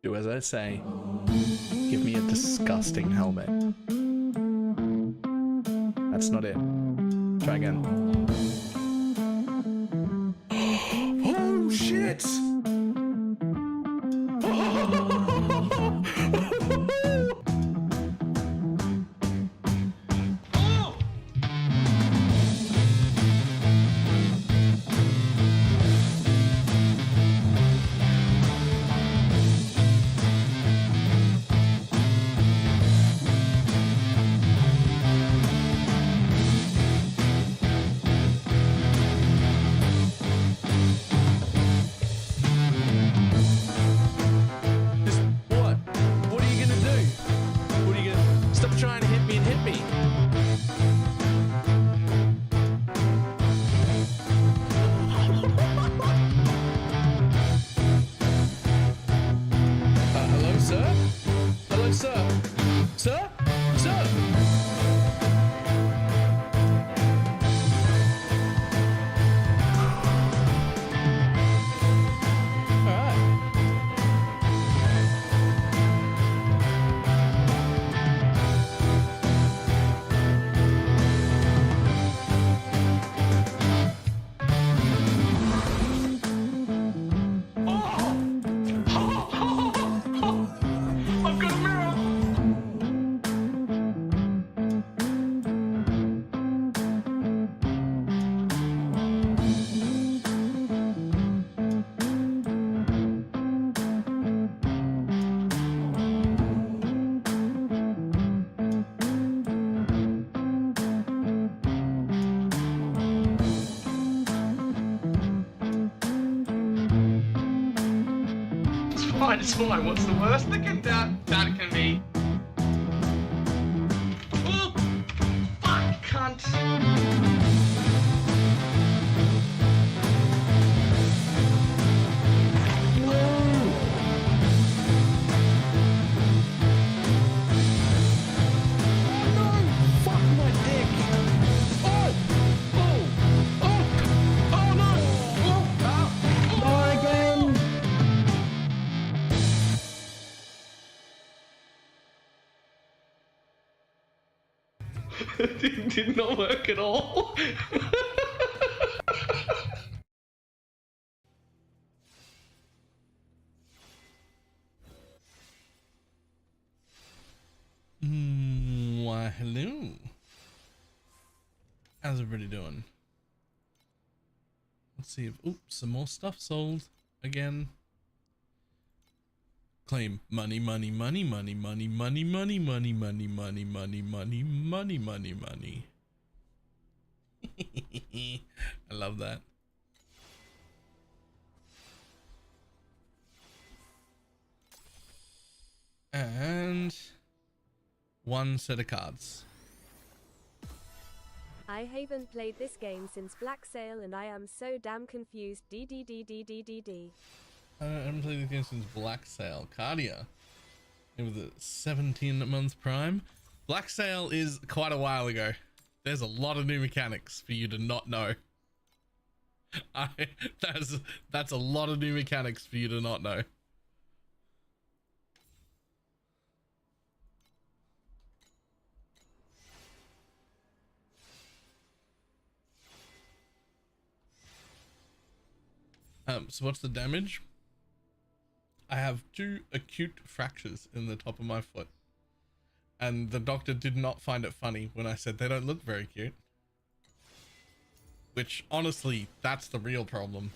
Do as I say. Give me a disgusting helmet. That's not it. Try again. Oh shit! Trying to hit me and hit me. Hello, sir? Hello, sir? Sir? Sir? It's fine. What's the worst that can be? Oh, fuck, cunt. Did not work at all. Why, hello. How's everybody doing? Let's see if, oops, some more stuff sold again. Claim money, money, money, money, money, money, money, money, money, money, money, money, money, money, money. I love that. And one set of cards. I haven't played this game since Black Sail and I am so damn confused. DDDDDDD. I haven't played this game since Black Sail. Cardia. It was a 17-month prime. Black Sail is quite a while ago. There's a lot of new mechanics for you to not know. That's a lot of new mechanics for you to not know. So what's the damage? I have 2 acute fractures in the top of my foot. And the doctor did not find it funny when I said they don't look very cute. Which, honestly, that's the real problem.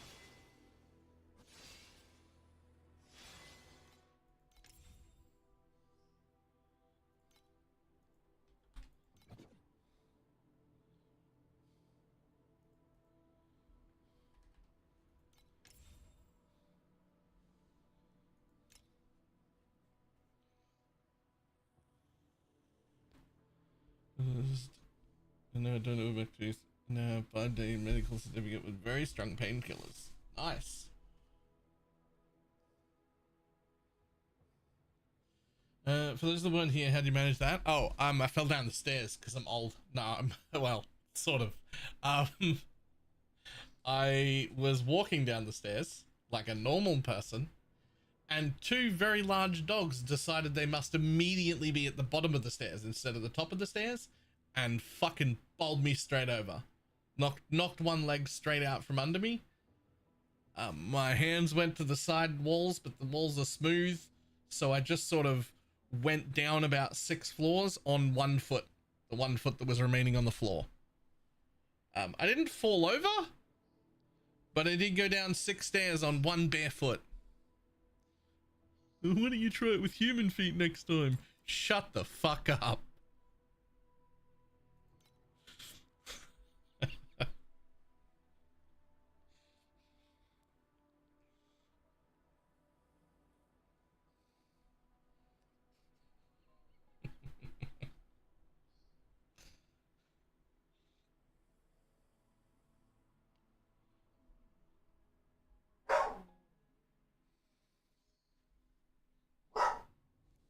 No, don't know back to no 5-day medical certificate with very strong painkillers. Nice. For those that weren't here, how do you manage that? Oh, I fell down the stairs because I'm old. No, I'm well, sort of. I was walking down the stairs like a normal person, and two very large dogs decided they must immediately be at the bottom of the stairs instead of the top of the stairs, and fucking bowled me straight over. Knocked one leg straight out from under me. My hands went to the side walls, but the walls are smooth, so I just sort of went down about 6 floors on 1 foot, the 1 foot that was remaining on the floor. I didn't fall over, but I did go down 6 stairs on 1 bare foot. Why don't you try it with human feet next time? Shut the fuck up.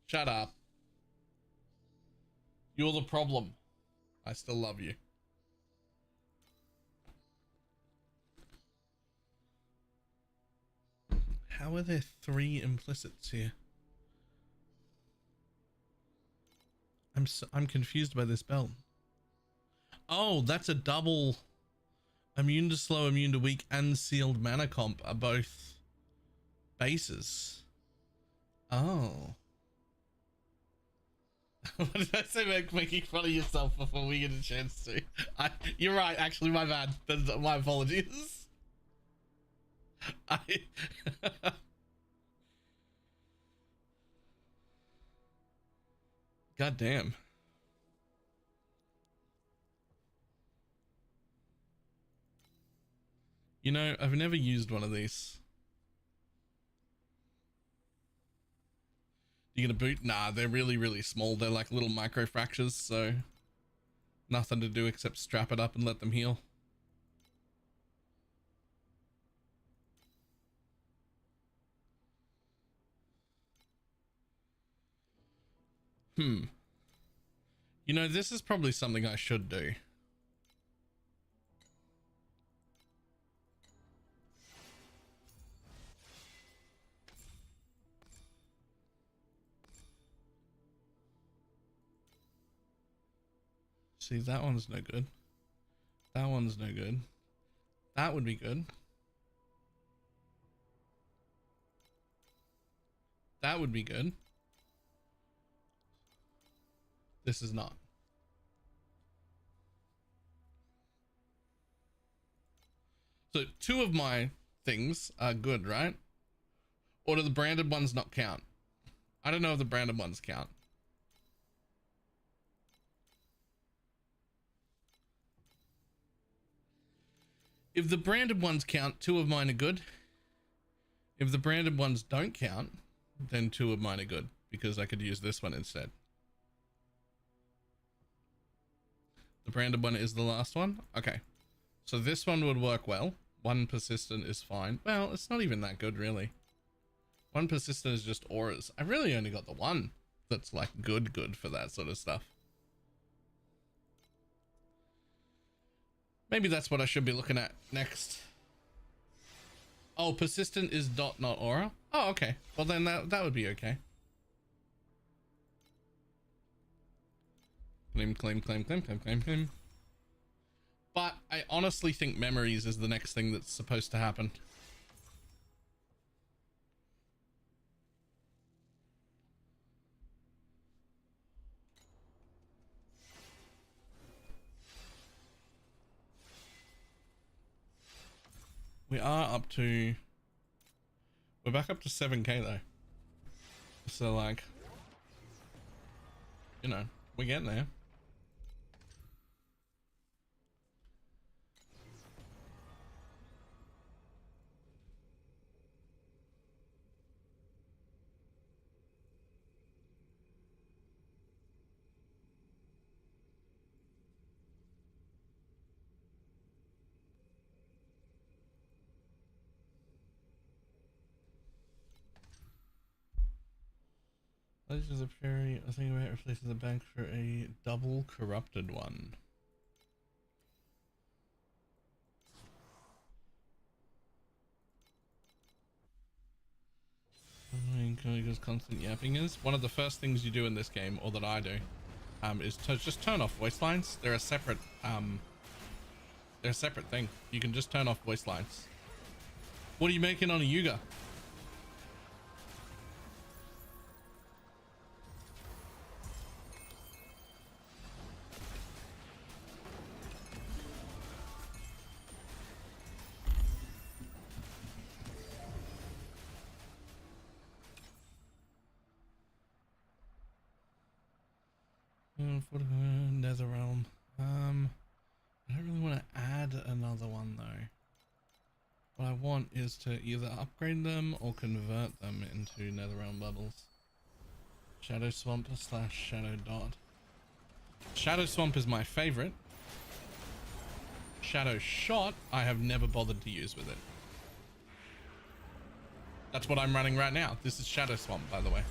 Shut up. You're the problem. I still love you. How are there 3 implicits here? I'm confused by this belt. Oh, that's a double. Immune to slow, immune to weak, and sealed mana comp are both bases. Oh. What did I say about making fun of yourself before we get a chance to? You're right, actually, my bad. My apologies. God damn. You know, I've never used one of these. You gonna boot? Nah, they're really, really small. They're like little micro fractures, so nothing to do except strap it up and let them heal. You know, this is probably something I should do. See, that one's no good. That one's no good. That would be good. That would be good. This is not. So 2 of my things are good, right? Or do the branded ones not count? I don't know if the branded ones count. If the branded ones count, 2 of mine are good. If the branded ones don't count, then 2 of mine are good, because I could use this one instead. The branded one is the last one? Okay. So this one would work well. 1 persistent is fine. Well, it's not even that good, really. 1 persistent is just auras. I really only got the 1 that's like good for that sort of stuff. Maybe that's what I should be looking at next. Oh, persistent is dot, not aura. Oh, okay. Well, then that would be okay. Claim. But I honestly think memories is the next thing that's supposed to happen. We are up to... We're back up to 7k though. So like... You know, we're getting there. Legends of Fury, I think about replacing the bank for a double corrupted one. because constant yapping is one of the first things you do in this game, or that I do, is to just turn off voice lines. They're a separate thing. You can just turn off voice lines. What are you making on a Yuga? For the Nether Realm. I don't really want to add another one though. What I want is to either upgrade them or convert them into Netherrealm bubbles. Shadow Swamp / Shadow Dot. Shadow Swamp is my favorite. Shadow Shot I have never bothered to use with it. That's what I'm running right now. This is Shadow Swamp, by the way.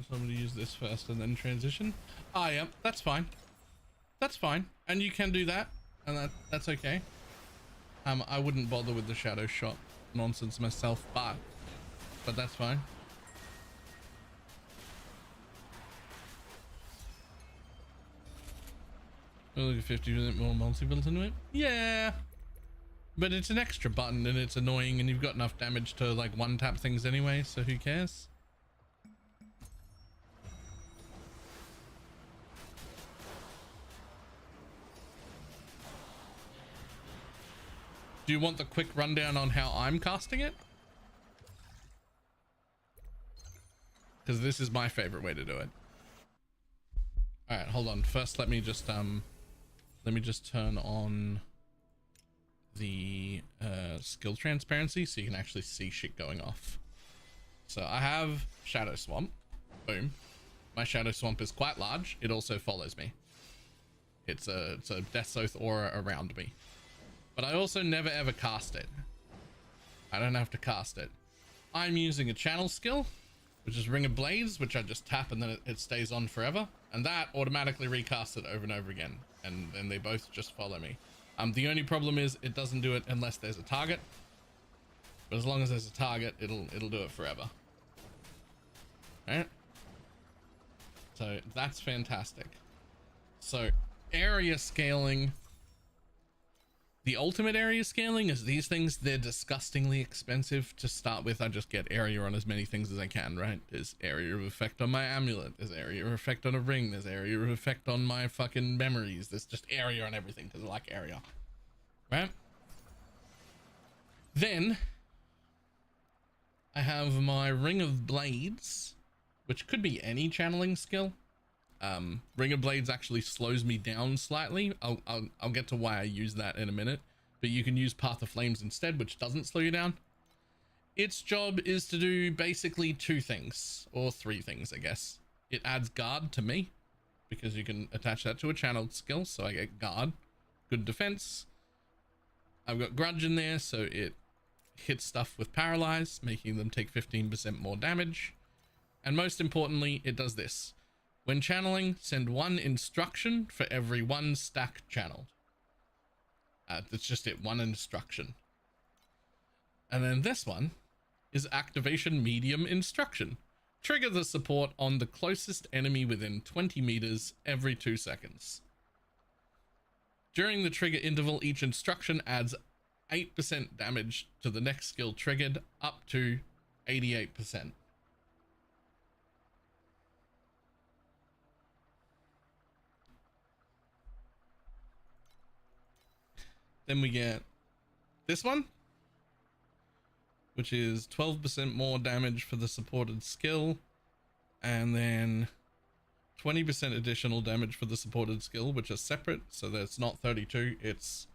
Somebody use this first and then transition. Ah, yeah, that's fine. That's fine, and you can do that, and that's okay. I wouldn't bother with the Shadow Shot nonsense myself, but that's fine. Look at 50% more multi built into it. Yeah, but it's an extra button and it's annoying, and you've got enough damage to like one tap things anyway, so who cares? Do you want the quick rundown on how I'm casting it? Because this is my favorite way to do it. All right, hold on. First, let me just turn on the skill transparency so you can actually see shit going off. So I have Shadow Swamp. Boom. My Shadow Swamp is quite large. It also follows me. It's a Death's Oath aura around me. But I also never ever cast it. I don't have to cast it. I'm using a channel skill, which is Ring of Blades, which I just tap and then it stays on forever. And that automatically recasts it over and over again. And then they both just follow me. The only problem is it doesn't do it unless there's a target. But as long as there's a target, it'll do it forever. Alright? So that's fantastic. So area scaling. The ultimate area scaling is these things. They're disgustingly expensive to start with. I just get area on as many things as I can, right? There's area of effect on my amulet. There's area of effect on a ring. There's area of effect on my fucking memories. There's just area on everything because I like area, right? Then I have my Ring of Blades, which could be any channeling skill. Ring of Blades actually slows me down slightly. I'll get to why I use that in a minute, but you can use Path of Flames instead, which doesn't slow you down. Its job is to do basically two things, or three things, I guess. It adds guard to me because you can attach that to a channeled skill, so I get guard, good defense. I've got grudge in there, so it hits stuff with paralyze, making them take 15% more damage. And most importantly, it does this. When channeling, send one instruction for every one stack channeled. That's just it, one instruction. And then this one is activation medium instruction. Trigger the support on the closest enemy within 20 meters every 2 seconds. During the trigger interval, each instruction adds 8% damage to the next skill triggered, up to 88%. Then we get this one, which is 12% more damage for the supported skill, and then 20% additional damage for the supported skill, which are separate, so that's not 32, it's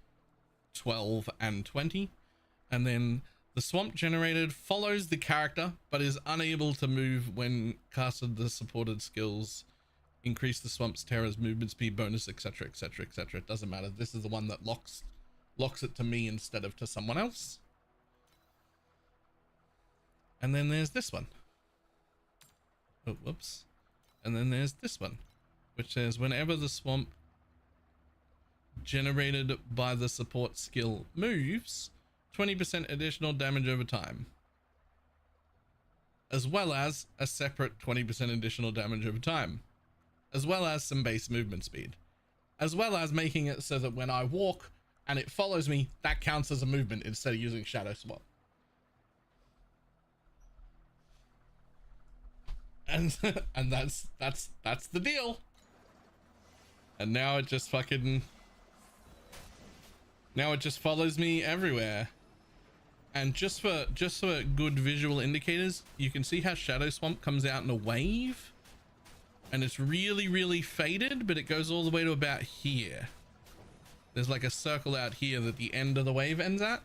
12 and 20. And then the swamp generated follows the character, but is unable to move when casted the supported skills Increase the swamp's terror's movement speed bonus, etc, etc, etc. It doesn't matter. This is the one that locks it to me instead of to someone else. And then there's this one. Oh, whoops. And then there's this one, which says whenever the swamp generated by the support skill moves, 20% additional damage over time, as well as a separate 20% additional damage over time, as well as some base movement speed, as well as making it so that when I walk and it follows me, that counts as a movement instead of using shadow swap. And and that's the deal. And now it just follows me everywhere. And just for good visual indicators, you can see how Shadow Swamp comes out in a wave, and it's really faded, but it goes all the way to about here. There's like a circle out here that the end of the wave ends at.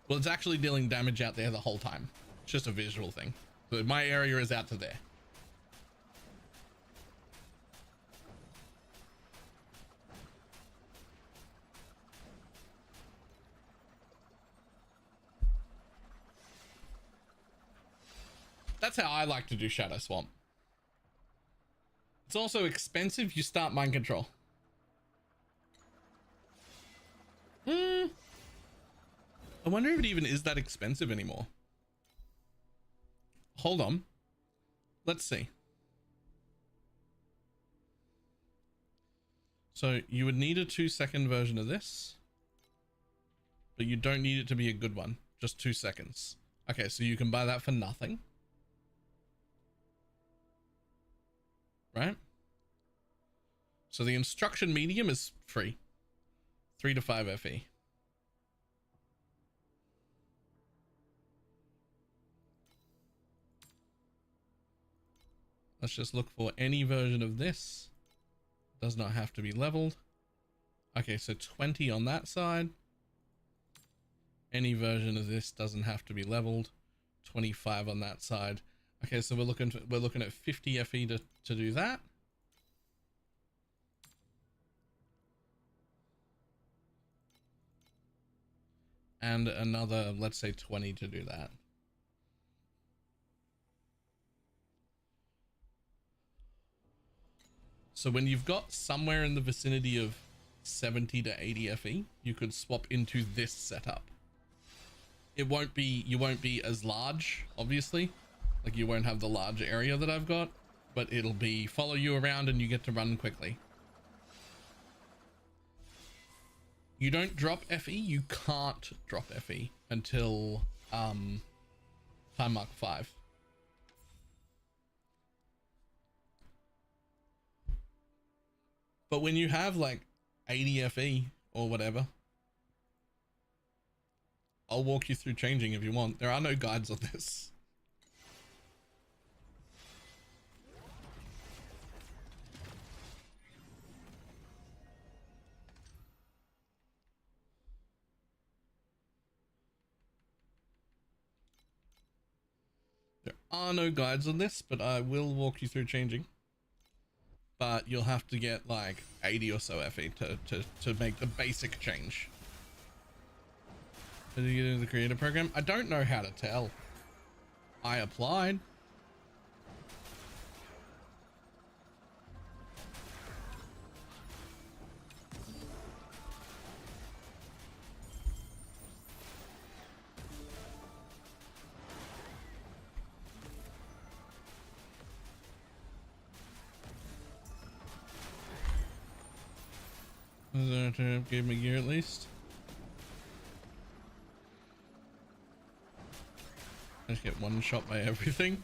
Well, it's actually dealing damage out there the whole time. It's just a visual thing. So my area is out to there. That's how I like to do Shadow Swamp. It's also expensive. You start mind control. I wonder if it even is that expensive anymore. Hold on. Let's see. So you would need a 2-second version of this, but you don't need it to be a good one. Just 2 seconds. Okay, so you can buy that for nothing. Right? So the instruction medium is free. 3 to 5 FE. Let's just look for any version of this. Does not have to be leveled. Okay, so 20 on that side. Any version of this doesn't have to be leveled. 25 on that side. Okay, so we're looking at 50 FE to do that. And another, let's say 20 to do that. So when you've got somewhere in the vicinity of 70 to 80 FE, you could swap into this setup. You won't be as large, obviously. Like you won't have the large area that I've got, but it'll be follow you around and you get to run quickly. You don't drop FE, you can't drop FE until time mark 5. But when you have like 80 FE or whatever, I'll walk you through changing if you want. There are no guides on this. There are no guides on this, but I will walk you through changing. But you'll have to get like 80 or so FE to make the basic change. Did you get into the creator program? I don't know how to tell. I applied. Was there to upgrade my gear at least? I just get one shot by everything.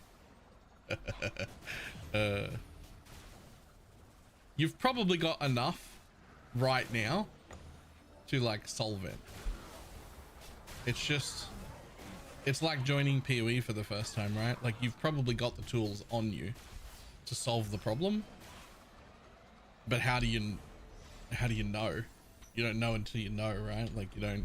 You've probably got enough right now to like solve it. It's like joining PoE for the first time, right? Like you've probably got the tools on you to solve the problem, but how do you know? You don't know until you know, right? Like you don't.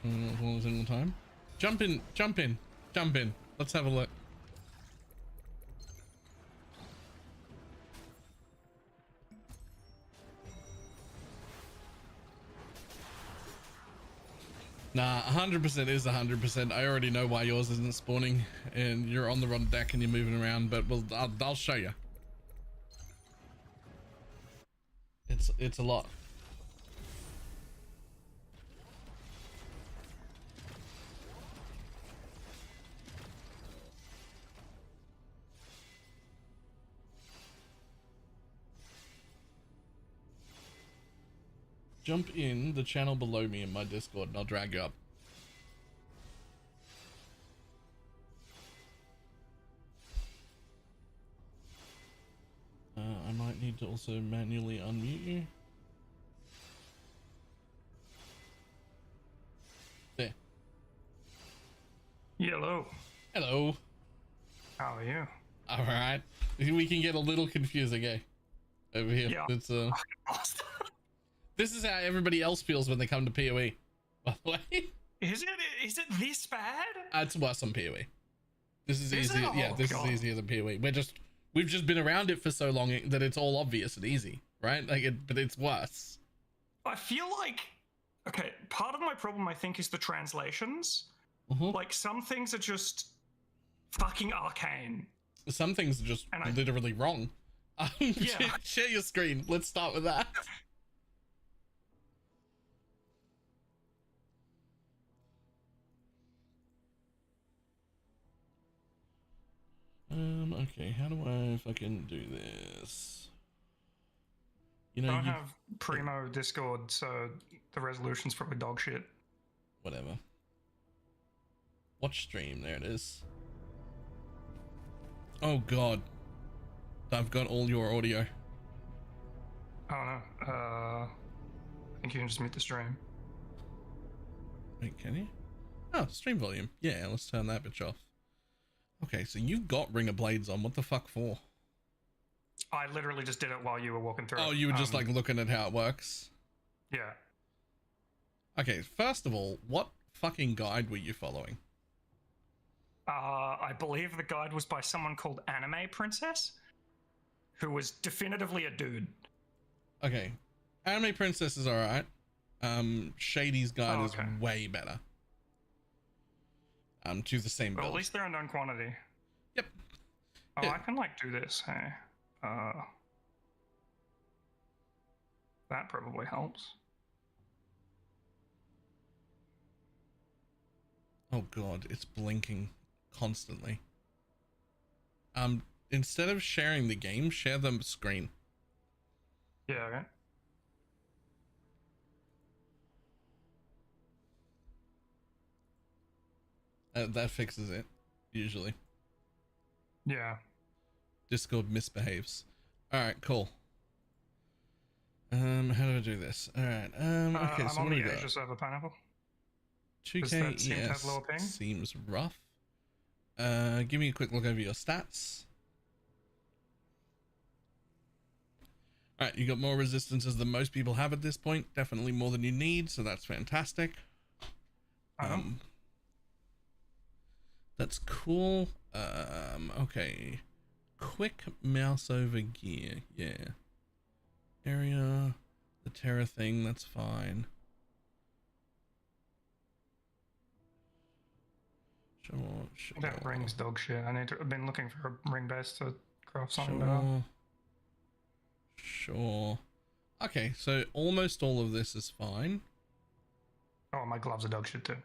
One single time. Jump in, jump in, jump in. Let's have a look. Nah, 100% is 100%. I already know why yours isn't spawning and you're on the wrong deck and you're moving around, but I'll show you. It's a lot. Jump in the channel below me in my Discord and I'll drag you up. I might need to also manually unmute you. There. Hello. Hello. How are you? All right. We can get a little confusing, eh? Over here. Yeah. It's This is how everybody else feels when they come to PoE. By the way. Is it this bad? It's worse on PoE. This is easier. It? Yeah, Oh, this God. is easier than PoE. We've just been around it for so long that it's all obvious and easy, right? But it's worse. I feel like, okay, part of my problem I think is the translations. Mm-hmm. Like some things are just fucking arcane. Some things are just And literally wrong. Yeah. Share your screen. Let's start with that. Okay, how do I fucking do this? You know, I don't have Primo Discord, so the resolution's probably dog shit. whatever. Watch stream, there it is. Oh god. I've got all your audio. I don't know. I think you can just mute the stream. Wait, can you? Oh, stream volume. Yeah, let's turn that bitch off. Okay, so you've got Ring of Blades on. What the fuck for? I literally just did it while you were walking through. Oh, you were just like looking at how it works? Yeah. Okay, first of all, what fucking guide were you following? I believe the guide was by someone called Anime Princess, who was definitively a dude. Okay, Anime Princess is alright. Shady's guide is way better. To the same build. Well, at least they're a known quantity. Yep. Oh, Yeah. I can like do this, hey. That probably helps. Oh god, it's blinking constantly. Instead of sharing the game, share the screen. Yeah, okay. That fixes it, usually. Yeah. Discord misbehaves. Alright, cool. How do I do this? Alright, okay, I'm so on what do we the got? Asia server, Pineapple. 2K Does that seem to have ES lower ping? seems rough. Give me a quick look over your stats. Alright, you got more resistances than most people have at this point. Definitely more than you need, so that's fantastic. That's cool. Okay. Quick mouse over gear. Yeah. Area. The Terra thing. That's fine. Sure. That ring's dog shit. I've been looking for a ring base to craft something better. Sure. Okay, so almost all of this is fine. Oh, my gloves are dog shit too.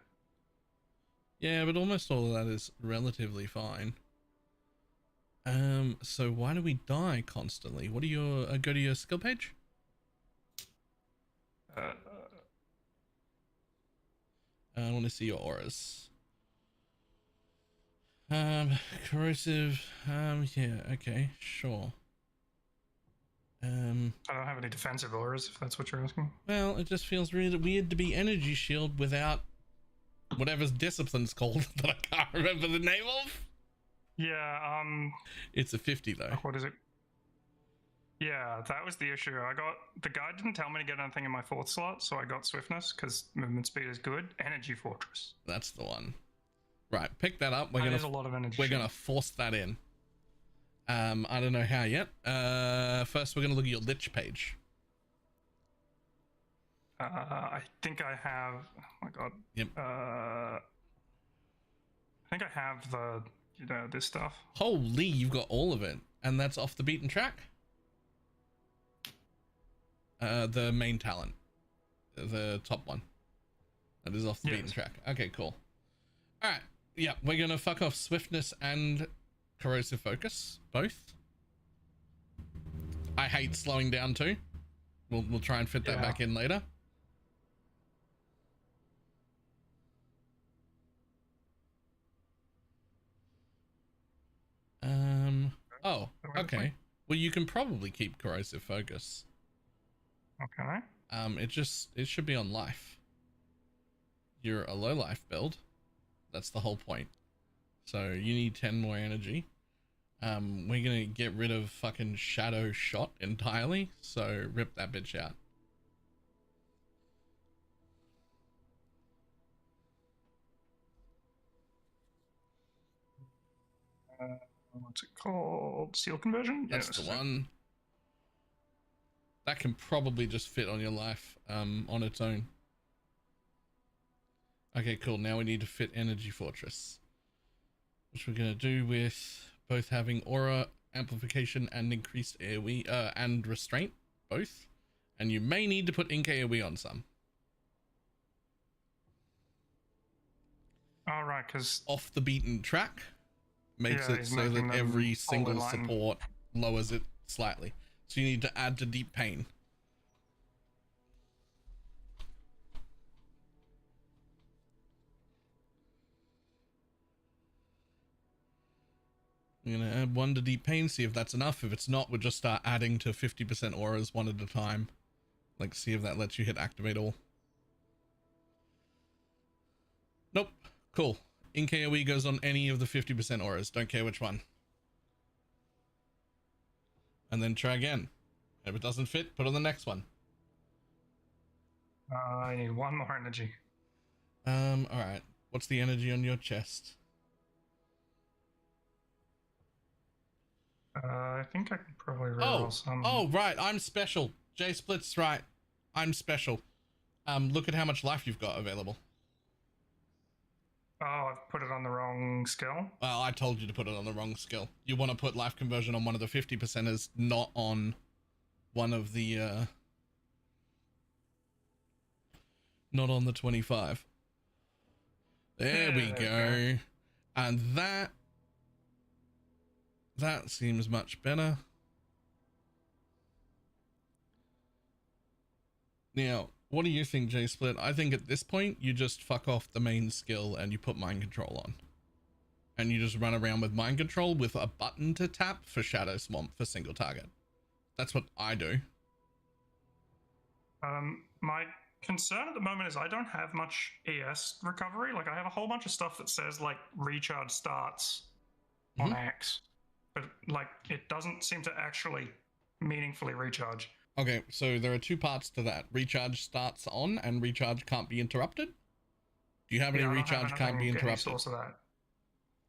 Yeah, but almost all of that is relatively fine. So why do we die constantly? What are your go to your skill page? I want to see your auras. Corrosive. Yeah, okay, sure. I don't have any defensive auras, if that's what you're asking. Well, it just feels really weird to be energy shield without whatever discipline's called that I can't remember the name of. Yeah, It's a 50 though. what is it? Yeah, that was the issue. The guide didn't tell me to get anything in my 4th slot, so I got swiftness because movement speed is good. Energy Fortress. That's the one. Right, pick that up. There's a lot of energy. We're gonna force that in. I don't know how yet. First we're gonna look at your Lich page. I think I have. Oh my god. Yep. I think I have this stuff. Holy, you've got all of it, and that's off the beaten track. The main talent, the top one, that is off the beaten track. Okay, cool. All right, yeah, we're gonna fuck off swiftness and corrosive focus both. I hate slowing down too. We'll try and fit that back in later. Oh, okay. Well, you can probably keep corrosive focus. Okay. It should be on life. You're a low life build. That's the whole point. So you need 10 more energy. We're gonna get rid of fucking Shadow Shot entirely. So rip that bitch out. What's it called? Seal conversion? That's the one. That can probably just fit on your life on its own. Okay, cool. Now we need to fit Energy Fortress, which we're gonna do with both having aura amplification and increased AoE and restraint, both. And you may need to put Ink AoE on some. All right, because off the beaten track makes it so that every single support lowers it slightly. So you need to add to Deep Pain. I'm gonna add 1 to Deep Pain, see if that's enough. If it's not, we'll just start adding to 50% auras one at a time. Like, see if that lets you hit activate all. Nope. Cool. Ink AoE goes on any of the 50% auras. Don't care which one. And then try again. If it doesn't fit, put on the next one. I need 1 more energy. Alright. What's the energy on your chest? I think I can probably reroll some. Oh, right. I'm special. J Split's right. I'm special. Look at how much life you've got available. Oh, I've put it on the wrong skill? Well, I told you to put it on the wrong skill. You want to put life conversion on one of the 50%ers, not on one of the, not on the 25. There we go. And that seems much better. Now, what do you think, J Split? I think at this point, you just fuck off the main skill and you put Mind Control on. And you just run around with Mind Control with a button to tap for Shadow Swamp for single target. That's what I do. My concern at the moment is I don't have much ES recovery. Like, I have a whole bunch of stuff that says, like, recharge starts on X. But, like, it doesn't seem to actually meaningfully recharge. Okay, so there are 2 parts to that. Recharge starts on and recharge can't be interrupted. Do you have any recharge can't be interrupted? Source of that.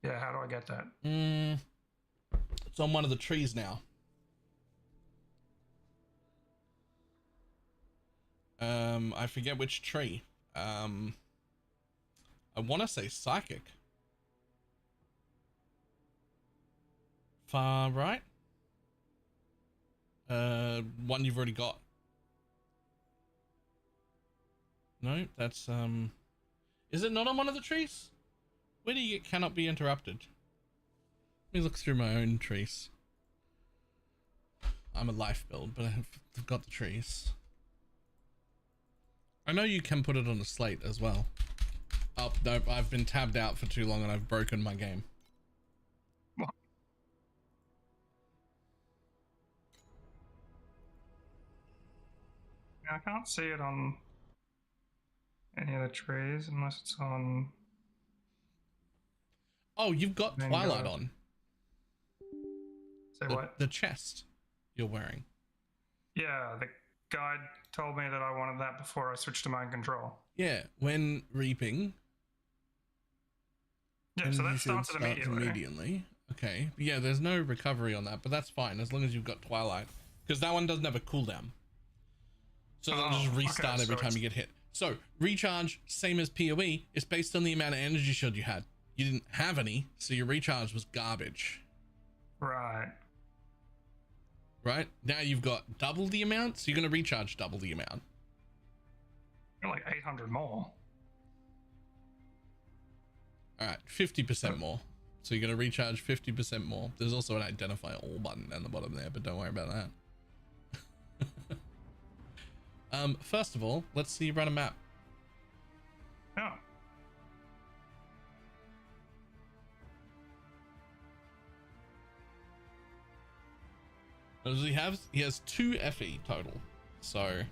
Yeah, how do I get that? It's on one of the trees now. I forget which tree. I want to say Psychic. Far right. One you've already got. No, that's is it not on one of the trees? Where do you get cannot be interrupted? Let me look through my own trees. I'm a life build, but I've got the trees. I know you can put it on a slate as well. Oh, no, I've been tabbed out for too long and I've broken my game. What? I can't see it on any of the trees unless it's on... Oh, you've got Twilight on. Say what? The chest you're wearing. Yeah, the guide told me that I wanted that before I switched to mind control. Yeah, when reaping. Yeah, then so you that should starts start immediately. Okay, yeah, there's no recovery on that, but that's fine as long as you've got Twilight, because that one doesn't have a cooldown. So it'll just restart every time you get hit. So recharge, same as PoE, is based on the amount of energy shield you had. You didn't have any, so your recharge was garbage. Right. Right? Now you've got double the amount, so you're going to recharge double the amount. Like 800 more. All right, 50% more. So you're going to recharge 50% more. There's also an identify all button down the bottom there, but don't worry about that. First of all, let's see you run a map. Yeah. What does he have? He has 2 FE total. So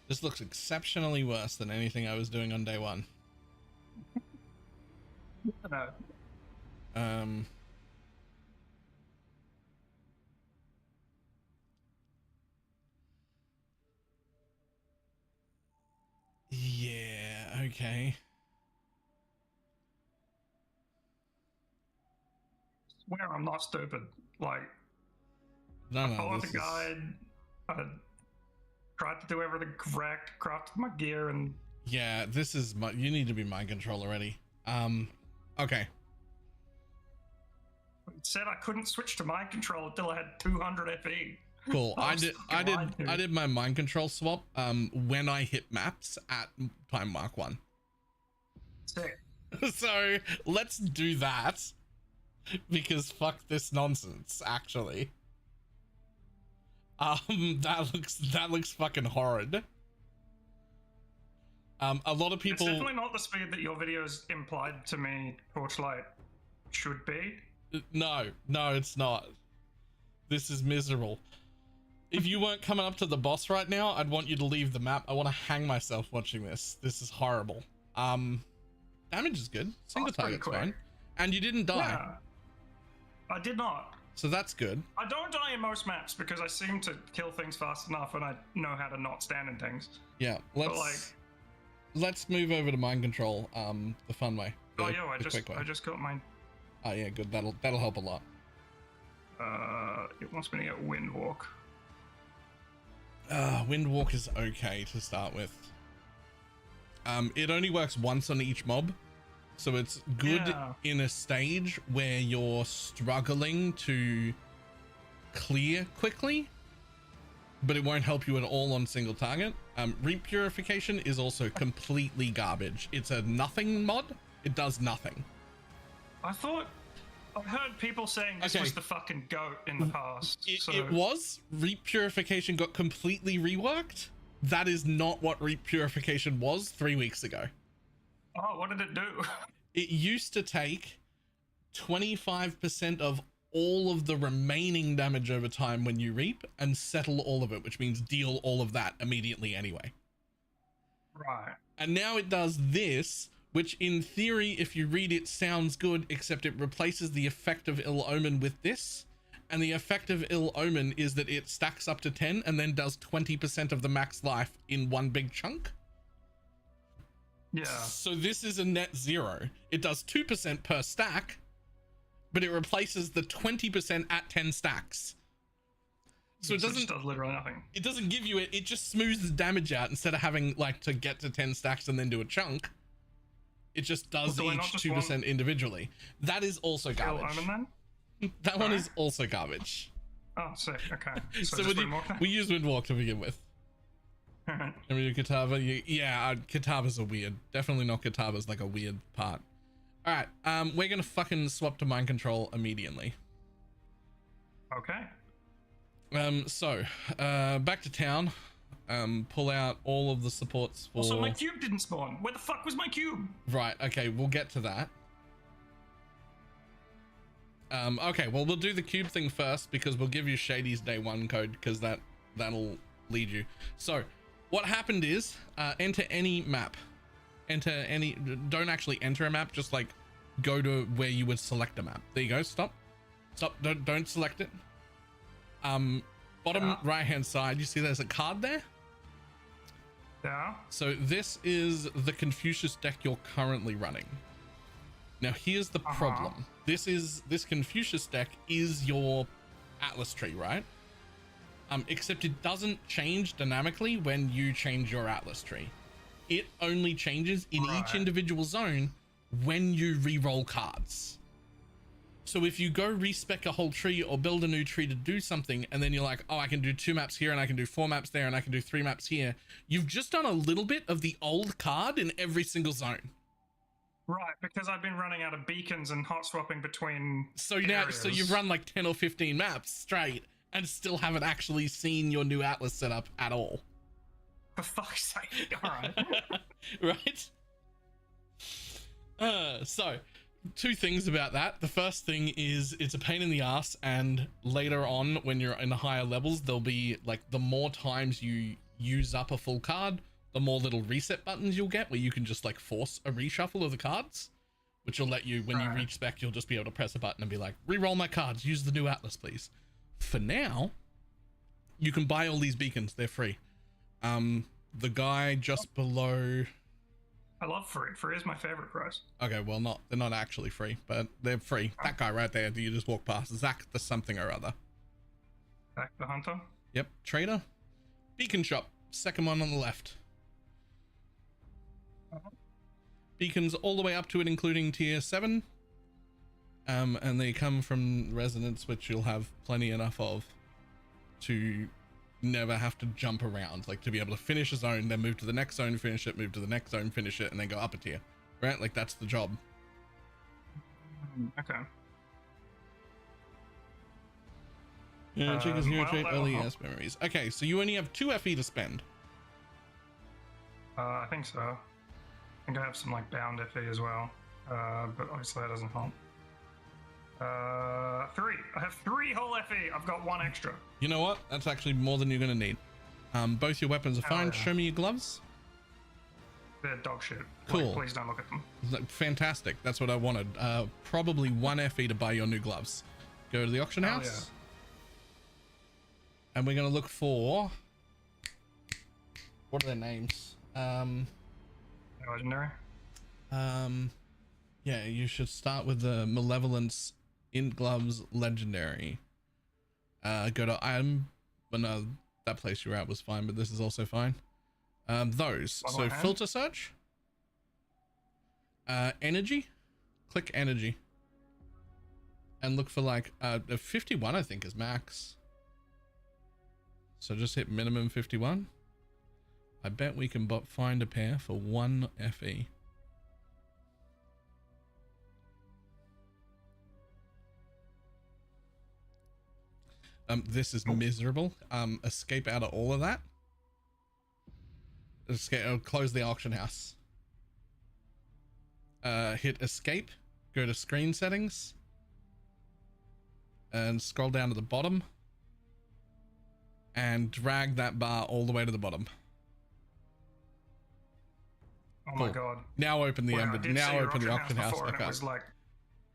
This looks exceptionally worse than anything I was doing on day one. No. Yeah, okay. Swear I'm not stupid. Like, No, I followed this the is... guide. I tried to do everything correct, crafted my gear, and Yeah, this is my... You need to be mind control already. Okay. it said I couldn't switch to mind control until I had 200 FE. Cool. I I did my mind control swap when I hit maps at time mark 1. Sick. So let's do that, because fuck this nonsense, actually. That looks fucking horrid. A lot of people... It's definitely not the speed that your videos implied to me Torchlight should be. No, it's not. This is miserable. If you weren't coming up to the boss right now, I'd want you to leave the map. I want to hang myself watching this. This is horrible. Damage is good. Single target's fine. And you didn't die. Yeah, I did not. So that's good. I don't die in most maps because I seem to kill things fast enough and I know how to not stand in things. Yeah, let's move over to mind control, the fun way. Oh yeah, I just got mine. Oh yeah, good. That'll help a lot. It wants me to get wind walk. Wind walk is okay to start with. It only works once on each mob, so it's good in a stage where you're struggling to clear quickly, but it won't help you at all on single target. Reap purification is also completely garbage. It's a nothing mod. It does nothing. I've heard people saying this was the fucking GOAT in the past. It was. Reap purification got completely reworked. That is not what reap purification was 3 weeks ago. Oh, what did it do? It used to take 25% of all of the remaining damage over time when you reap and settle all of it, which means deal all of that immediately anyway. Right. And now it does this, which in theory, if you read it, sounds good, except it replaces the effect of Ill Omen with this. And the effect of Ill Omen is that it stacks up to 10 and then does 20% of the max life in one big chunk. Yeah. So this is a net 0. It does 2% per stack, but it replaces the 20% at 10 stacks. So it does literally nothing. It doesn't give you it. It just smooths the damage out instead of having like to get to 10 stacks and then do a chunk. It just does each 2% individually. That is also garbage. That one is also garbage. Oh, sick. Okay. So we use Windwalk to begin with. And we do Katava. Yeah, Katavas are weird. Definitely not Katava's like a weird part. All right. We're gonna fucking swap to mind control immediately. Okay. Back to town. Pull out all of the supports for... Also, my cube didn't spawn. Where the fuck was my cube? Right, okay, we'll get to that. Okay, well, we'll do the cube thing first because we'll give you Shady's day one code because that'll lead you. So, what happened is, enter any map. Don't actually enter a map, just like go to where you would select a map. There you go, stop, don't select it. Bottom right hand side, you see there's a card there? Yeah. So this is the Confucius deck you're currently running. Now here's the problem. This Confucius deck is your Atlas tree, right? Except it doesn't change dynamically when you change your Atlas tree. It only changes in each individual zone when you re-roll cards. So if you go respec a whole tree or build a new tree to do something, and then you're like, oh, I can do 2 maps here and I can do 4 maps there and I can do 3 maps here, you've just done a little bit of the old card in every single zone. Right, because I've been running out of beacons and hot swapping between so you've run like 10 or 15 maps straight and still haven't actually seen your new Atlas setup at all. For fuck's sake, alright. Right? So 2 things about that. The first thing is it's a pain in the ass, and later on when you're in the higher levels, there'll be like the more times you use up a full card, the more little reset buttons you'll get where you can just like force a reshuffle of the cards, which will let you, when you reach spec, you'll just be able to press a button and be like, re-roll my cards, use the new Atlas please. For now, you can buy all these beacons, they're free. The guy just below... I love free. Free is my favorite price. Okay, well, they're not actually free, but they're free. That guy right there that you just walk past, Zach the something or other. Zach the Hunter? Yep, trader. Beacon shop, second one on the left. Beacons all the way up to it, including tier 7. And they come from residents, which you'll have plenty enough of to never have to jump around, like to be able to finish a zone, then move to the next zone, finish it, move to the next zone, finish it, and then go up a tier, right? Like that's the job. Okay. Yeah, check his hero trait, early yes memories. Okay, so you only have 2 FE to spend. I think so. I think I have some like bound FE as well, but obviously that doesn't help. 3. I have 3 whole FE. I've got 1 extra. You know what? That's actually more than you're gonna need. Both your weapons are fine. Show me your gloves. They're dog shit. Cool. Like, please don't look at them. Fantastic. That's what I wanted. Probably 1 FE to buy your new gloves. Go to the auction house. And we're gonna look for... what are their names? Legendary. Yeah, you should start with the Malevolence Int Gloves Legendary. Go to item, but no, that place you were at was fine, but this is also fine. Those. So filter search. Energy. Click energy. And look for like 51, I think is max. So just hit minimum 51. I bet we can find a pair for 1 FE. This is miserable. Escape out of all of that. Escape, close the auction house. Hit escape, go to screen settings, and scroll down to the bottom, and drag that bar all the way to the bottom. Oh my god. Now open the now open the auction house. Okay. It was like,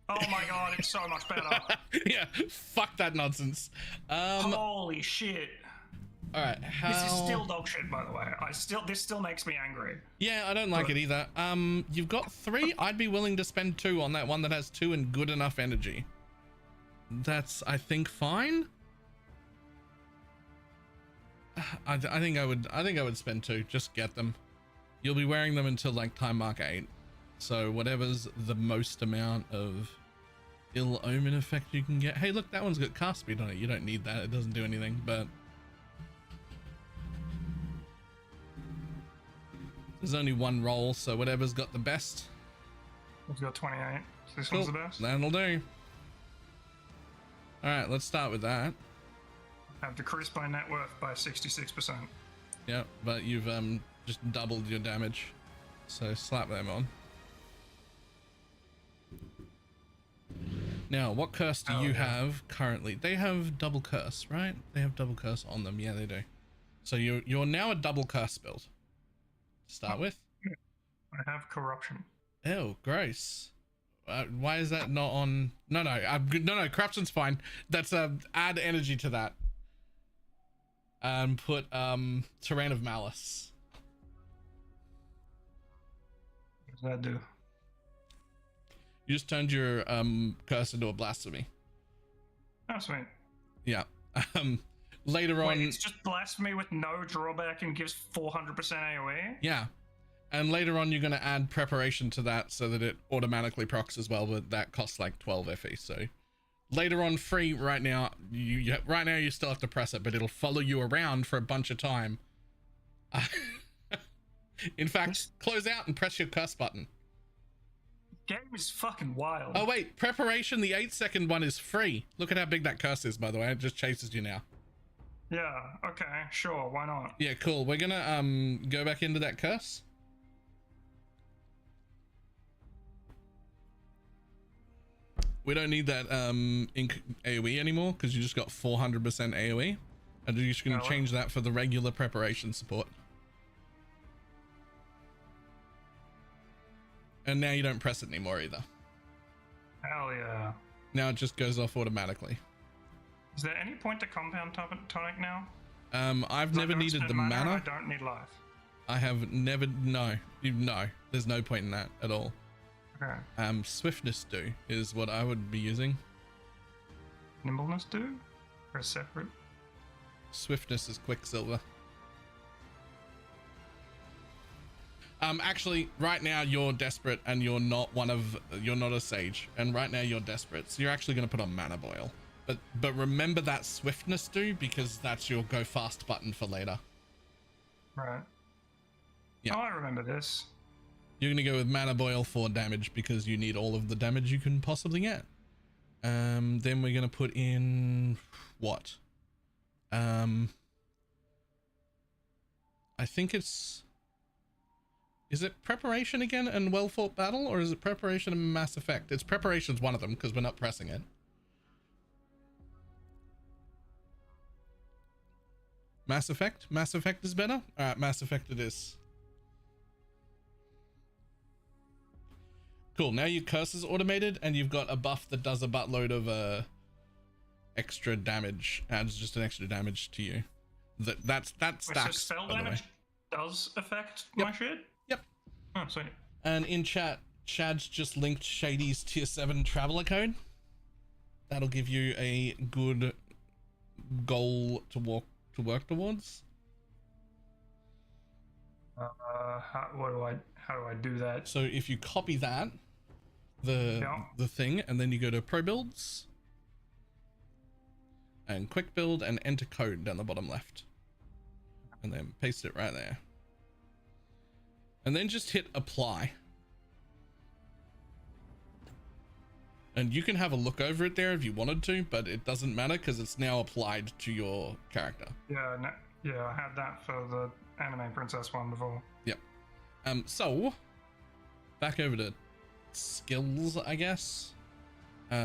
oh my god, it's so much better. Yeah, fuck that nonsense. Holy shit. All right, This is still dog shit, by the way. This still makes me angry. Yeah, I don't like it either. You've got 3. I'd be willing to spend 2 on that one that has 2 and good enough energy. That's, I think, fine. I think I would spend 2. Just get them. You'll be wearing them until like time mark 8. So whatever's the most amount of ill omen effect you can get. Hey, look, that one's got cast speed on it. You don't need that. It doesn't do anything, but there's only 1 roll, so whatever's got the best. We've got 28. So this one's the best. That'll do. All right, let's start with that. I've decreased my net worth by 66%. Yeah, but you've just doubled your damage. So slap them on. Now, what curse do you have currently? They have double curse, right? They have double curse on them. Yeah, they do. So you're now a double curse build to start with. I have corruption. Ew, gross. Why is that not on? No, corruption's fine. That's add energy to that. And put terrain of malice. What does that do? You just turned your curse into a blasphemy. Oh, sweet. Yeah. Later on, it's just blasphemy with no drawback and gives 400% AoE. Yeah, and later on you're going to add preparation to that so that it automatically procs as well, but that costs like 12 FE. So later on, free. Right now, you still have to press it, but it'll follow you around for a bunch of time. In fact, close out and press your curse button. Game is fucking wild. Oh wait, preparation, the 8-second one is free. Look at how big that curse is, by the way. It just chases you now. Yeah, okay, sure, why not? Yeah, cool. We're gonna go back into that curse. We don't need that ink AoE anymore because you just got 400% AoE. And you're just gonna change that for the regular preparation support. And now you don't press it anymore either. Hell yeah. Now it just goes off automatically. Is there any point to compound tonic now? I've never needed the mana. I don't need life. I have never, no, there's no point in that at all. Okay. Swiftness do is what I would be using. Nimbleness do? Or separate? Swiftness is Quicksilver. Actually, right now you're desperate and you're not a sage, and right now you're desperate, so you're actually going to put on mana boil. But remember that swiftness do, because that's your go fast button for later. Right. Yeah. Oh, I remember this. You're going to go with mana boil for damage because you need all of the damage you can possibly get. Then we're going to put in what? I think it's... Is it preparation again and well fought battle, or is it preparation and Mass Effect? It's preparation's one of them because we're not pressing it. Mass Effect? Mass Effect is better? Alright, Mass Effect it is. Cool, now your curse is automated and you've got a buff that does a buttload of extra damage. Adds just an extra damage to you. That stacks. Wait, so spell damage does affect my shit? Yep. Oh, sweet. And in chat, Chad's just linked Shady's tier 7 traveler code. That'll give you a good goal to work towards. How do I do that? So if you copy that, the thing, and then you go to Pro Builds and Quick Build and enter code down the bottom left, and then paste it right there, and then just hit apply. And you can have a look over it there if you wanted to, but it doesn't matter because it's now applied to your character. Yeah, I had that for the anime princess one before. Yep. So back over to skills, I guess,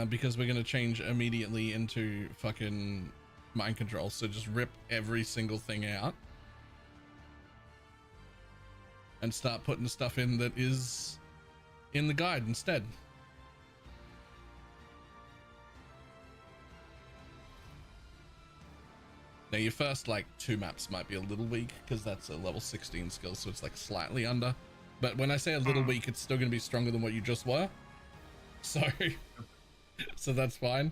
because we're gonna change immediately into fucking mind control. So just rip every single thing out and start putting stuff in that is in the guide instead. Now your first like 2 maps might be a little weak because that's a level 16 skill, so it's like slightly under. But when I say a little weak, it's still going to be stronger than what you just were. So, so that's fine.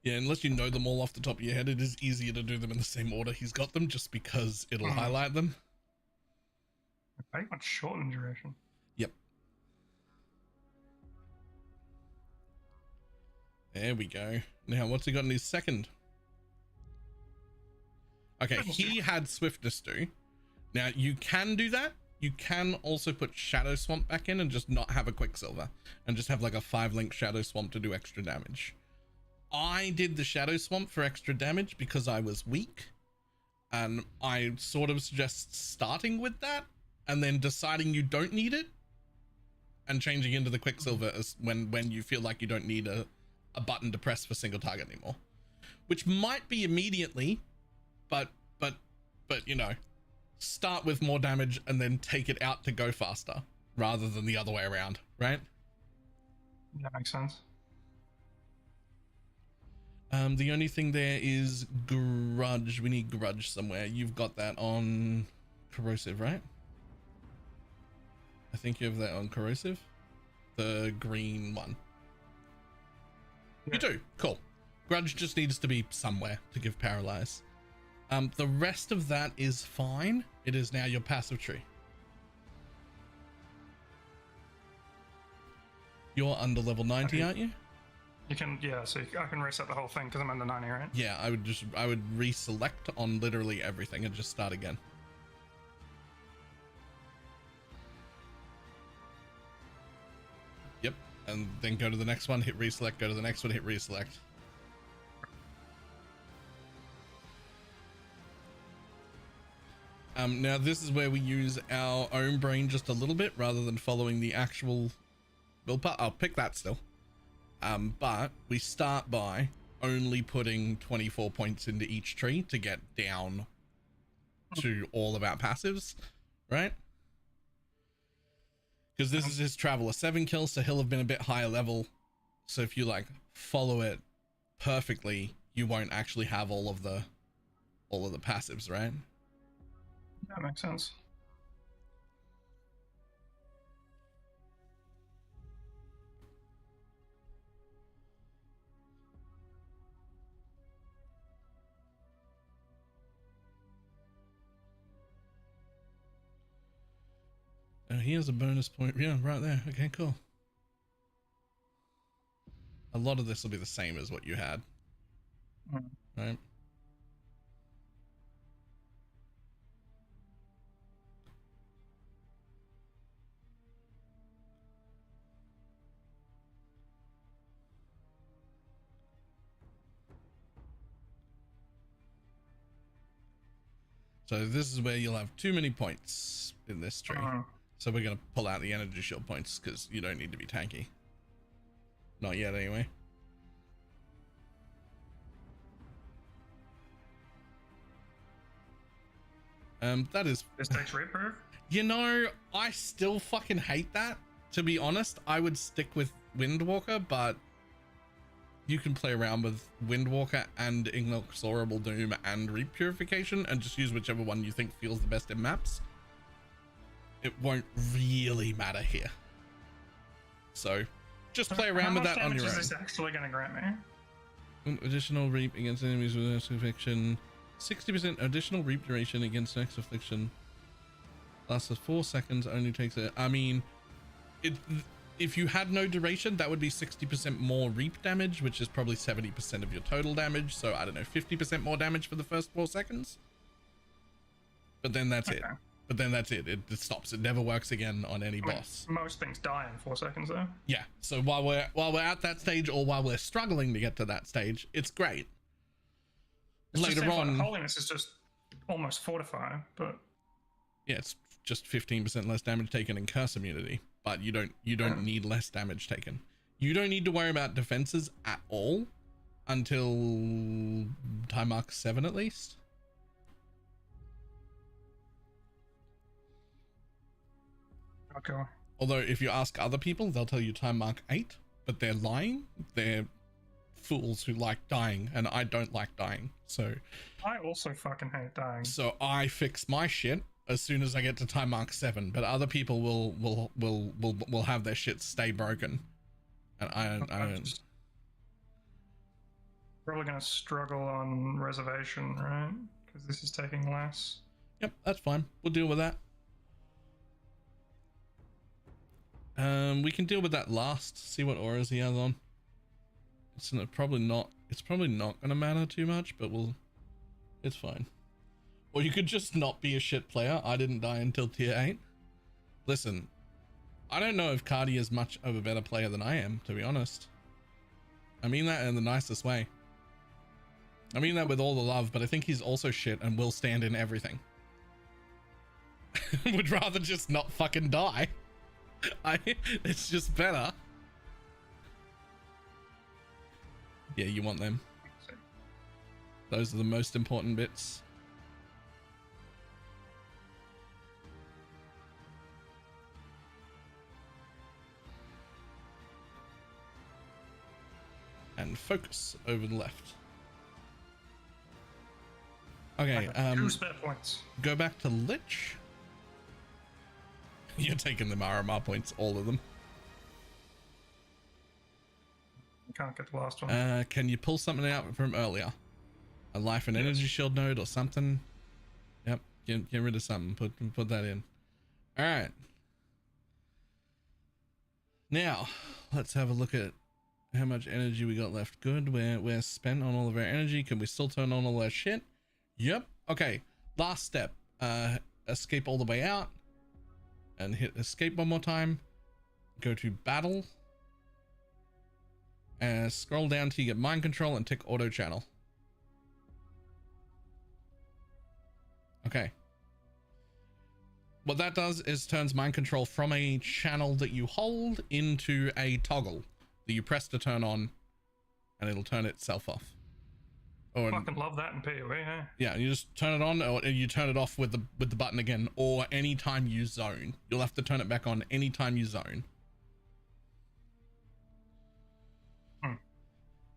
Yeah, unless you know them all off the top of your head, it is easier to do them in the same order he's got them, just because it'll highlight them. Very much shortened duration. Yep. There we go. Now, what's he got in his second? Okay, he had Swiftness too. Now you can do that. You can also put Shadow Swamp back in and just not have a Quicksilver and just have like a 5-link Shadow Swamp to do extra damage. I did the Shadow Swamp for extra damage because I was weak, and I sort of suggest starting with that and then deciding you don't need it and changing into the Quicksilver as when you feel like you don't need a button to press for single target anymore, which might be immediately, but you know, start with more damage and then take it out to go faster rather than the other way around, right? That makes sense. The only thing there is Grudge. We need Grudge somewhere. You've got that on Corrosive, right? I think you have that on Corrosive, the green one. Yeah. You do. Cool. Grudge just needs to be somewhere to give Paralyze. The rest of that is fine. It is now your passive tree. You're under level 90, aren't you? You can, yeah, so I can reset the whole thing because I'm under 90, right? Yeah, I would reselect on literally everything and just start again. Yep, and then go to the next one, hit reselect, go to the next one, hit reselect. Now this is where we use our own brain just a little bit rather than following the actual build part. I'll pick that still. But we start by only putting 24 points into each tree to get down to all of our passives, right? Because this is his Traveler 7 kill, so he'll have been a bit higher level. So if you like follow it perfectly, you won't actually have all of the passives, right? That makes sense. Here's a bonus point. Yeah, right there. Okay, cool. A lot of this will be the same as what you had. Right? So this is where you'll have too many points in this tree. So we're going to pull out the energy shield points because you don't need to be tanky. Not yet anyway. That is... This takes reproof? You know, I still fucking hate that. To be honest, I would stick with Windwalker, but you can play around with Windwalker and Inexorable Doom and Reap Purification and just use whichever one you think feels the best in maps. It won't really matter here. So just play around with that on your own. How much damage is this actually going to grant me? Additional Reap against enemies with Next Affliction. 60% additional Reap duration against Next Affliction. Lasts for 4 seconds, only takes it. I mean, if you had no duration, that would be 60% more Reap damage, which is probably 70% of your total damage. So I don't know, 50% more damage for the first 4 seconds. But then that's it. But then that's it. It stops. It never works again on any boss. Most things die in 4 seconds, though. Yeah. So while we're at that stage, or while we're struggling to get to that stage, it's great. Later on, like holiness is just almost fortified, but yeah, it's just 15% less damage taken in curse immunity. But you don't need less damage taken. You don't need to worry about defenses at all until time mark 7 at least. Okay. Although if you ask other people, they'll tell you time mark 8, but they're lying. They're fools who like dying, and I don't like dying. So I also fucking hate dying. So I fix my shit as soon as I get to time mark 7, but other people will have their shit stay broken, and I don't. Probably gonna struggle on reservation, right? Because this is taking less. Yep, that's fine. We'll deal with that. We can deal with that last. See what auras he has on. It's probably not gonna matter too much, but it's fine. Or you could just not be a shit player. I didn't die until tier 8. Listen, I don't know if Cardi is much of a better player than I am, to be honest. I mean that in the nicest way. I mean that with all the love, but I think he's also shit and will stand in everything. Would rather just not fucking die. It's just better. Yeah, you want them. Those are the most important bits. And focus over the left. Okay, 2 spare points. go back to Lich. You're taking the RMR points, all of them. Can't get the last one. Can you pull something out from earlier? A life and energy shield node or something? Yep, get rid of something. Put that in. All right. Now, let's have a look at how much energy we got left. Good. We're spent on all of our energy. Can we still turn on all our shit? Yep. Okay. Last step. Escape all the way out. And hit escape one more time. Go to battle. And scroll down till you get mind control and tick auto channel. Okay. What that does is turns mind control from a channel that you hold into a toggle that you press to turn on, and it'll turn itself off. Or Fucking love that in PoE, huh? yeah, you just turn it on, or you turn it off with the button again, or anytime you zone. You'll have to turn it back on anytime you zone.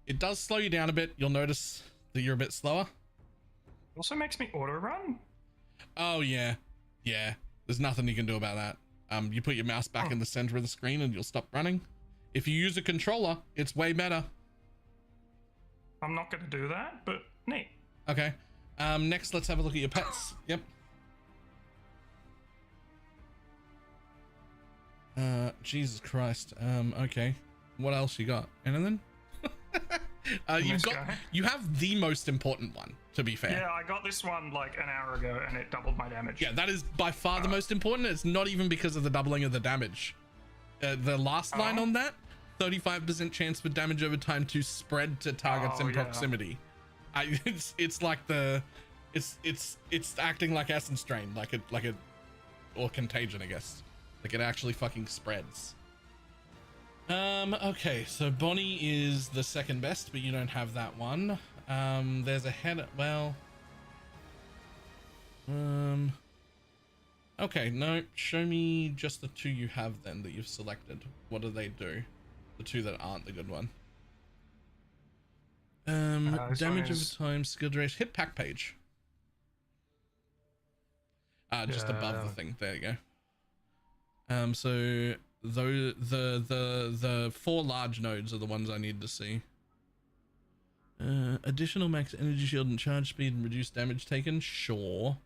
It does slow you down a bit. You'll notice that you're a bit slower. Also makes me auto run. Oh yeah, yeah. There's nothing you can do about that. You put your mouse back in the center of the screen and you'll stop running. If you use a controller, it's way better. I'm not going to do that, but neat. Okay. Next, let's have a look at your pets. Yep. Jesus Christ. Okay. What else you got? Anything? You have the most important one, to be fair. Yeah, I got this one like an hour ago and it doubled my damage. Yeah, that is by far the most important. It's not even because of the doubling of the damage. The last line on that, 35% chance for damage over time to spread to targets in proximity. It's like it's acting like Essence Drain, like it or Contagion, I guess. Like it actually fucking spreads. Okay, so Bonnie is the second best, but you don't have that one. There's a head, well, okay, no, show me just the two you have then that you've selected. What do they do? The two that aren't the good one. Damage over time, skill duration, hit pack page. Just above the thing, there you go. So though the 4 large nodes are the ones I need to see. Additional max energy shield and charge speed and reduced damage taken. Sure,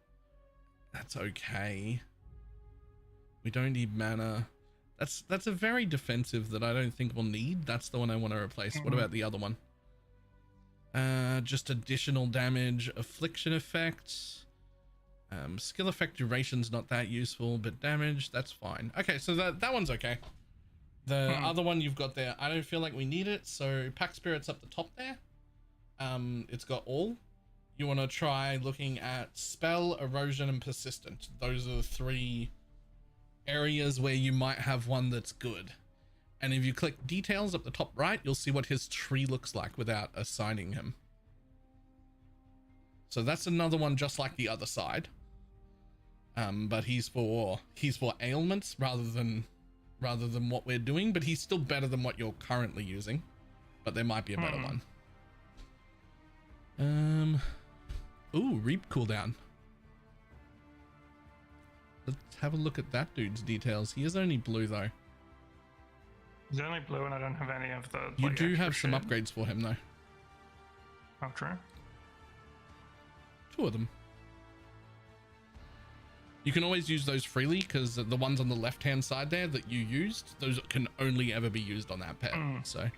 that's okay. We don't need mana. That's a very defensive that I don't think we'll need. That's the one I want to replace. What about the other one? Just additional damage, affliction effects. Skill effect duration's not that useful, but damage, that's fine. Okay, so that one's okay. The other one you've got there, I don't feel like we need it. So pack spirit's up the top there. It's got all. You want to try looking at spell, erosion, and persistent. Those are the 3 areas where you might have one that's good. And if you click details up the top right, you'll see what his tree looks like without assigning him. So that's another one just like the other side. But he's for ailments rather than what we're doing, but he's still better than what you're currently using. But there might be a better one. Ooh, reap cooldown. Let's have a look at that dude's details. He is only blue though. He's only blue and I don't have any of the... You do have some upgrades for him though. Oh, true. 2 of them. You can always use those freely because the ones on the left hand side there that you used, those can only ever be used on that pet. So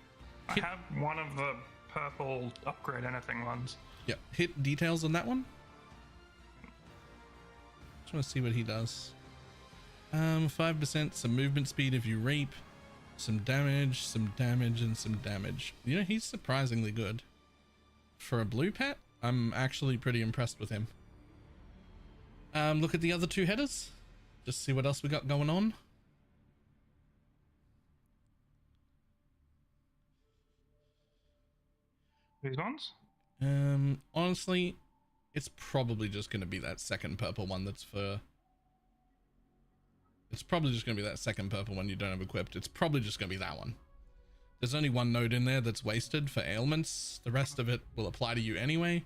I have one of the purple upgrade anything ones. Yep, hit details on that one. Just want to see what he does. 5%, some movement speed if you reap, some damage, and some damage. You know, he's surprisingly good. For a blue pet, I'm actually pretty impressed with him. Look at the other two headers. Just see what else we got going on. These ones? Honestly, it's probably just going to be that second purple one that's for... It's probably just going to be that second purple one you don't have equipped. It's probably just going to be that one. There's only one node in there that's wasted for ailments. The rest of it will apply to you anyway.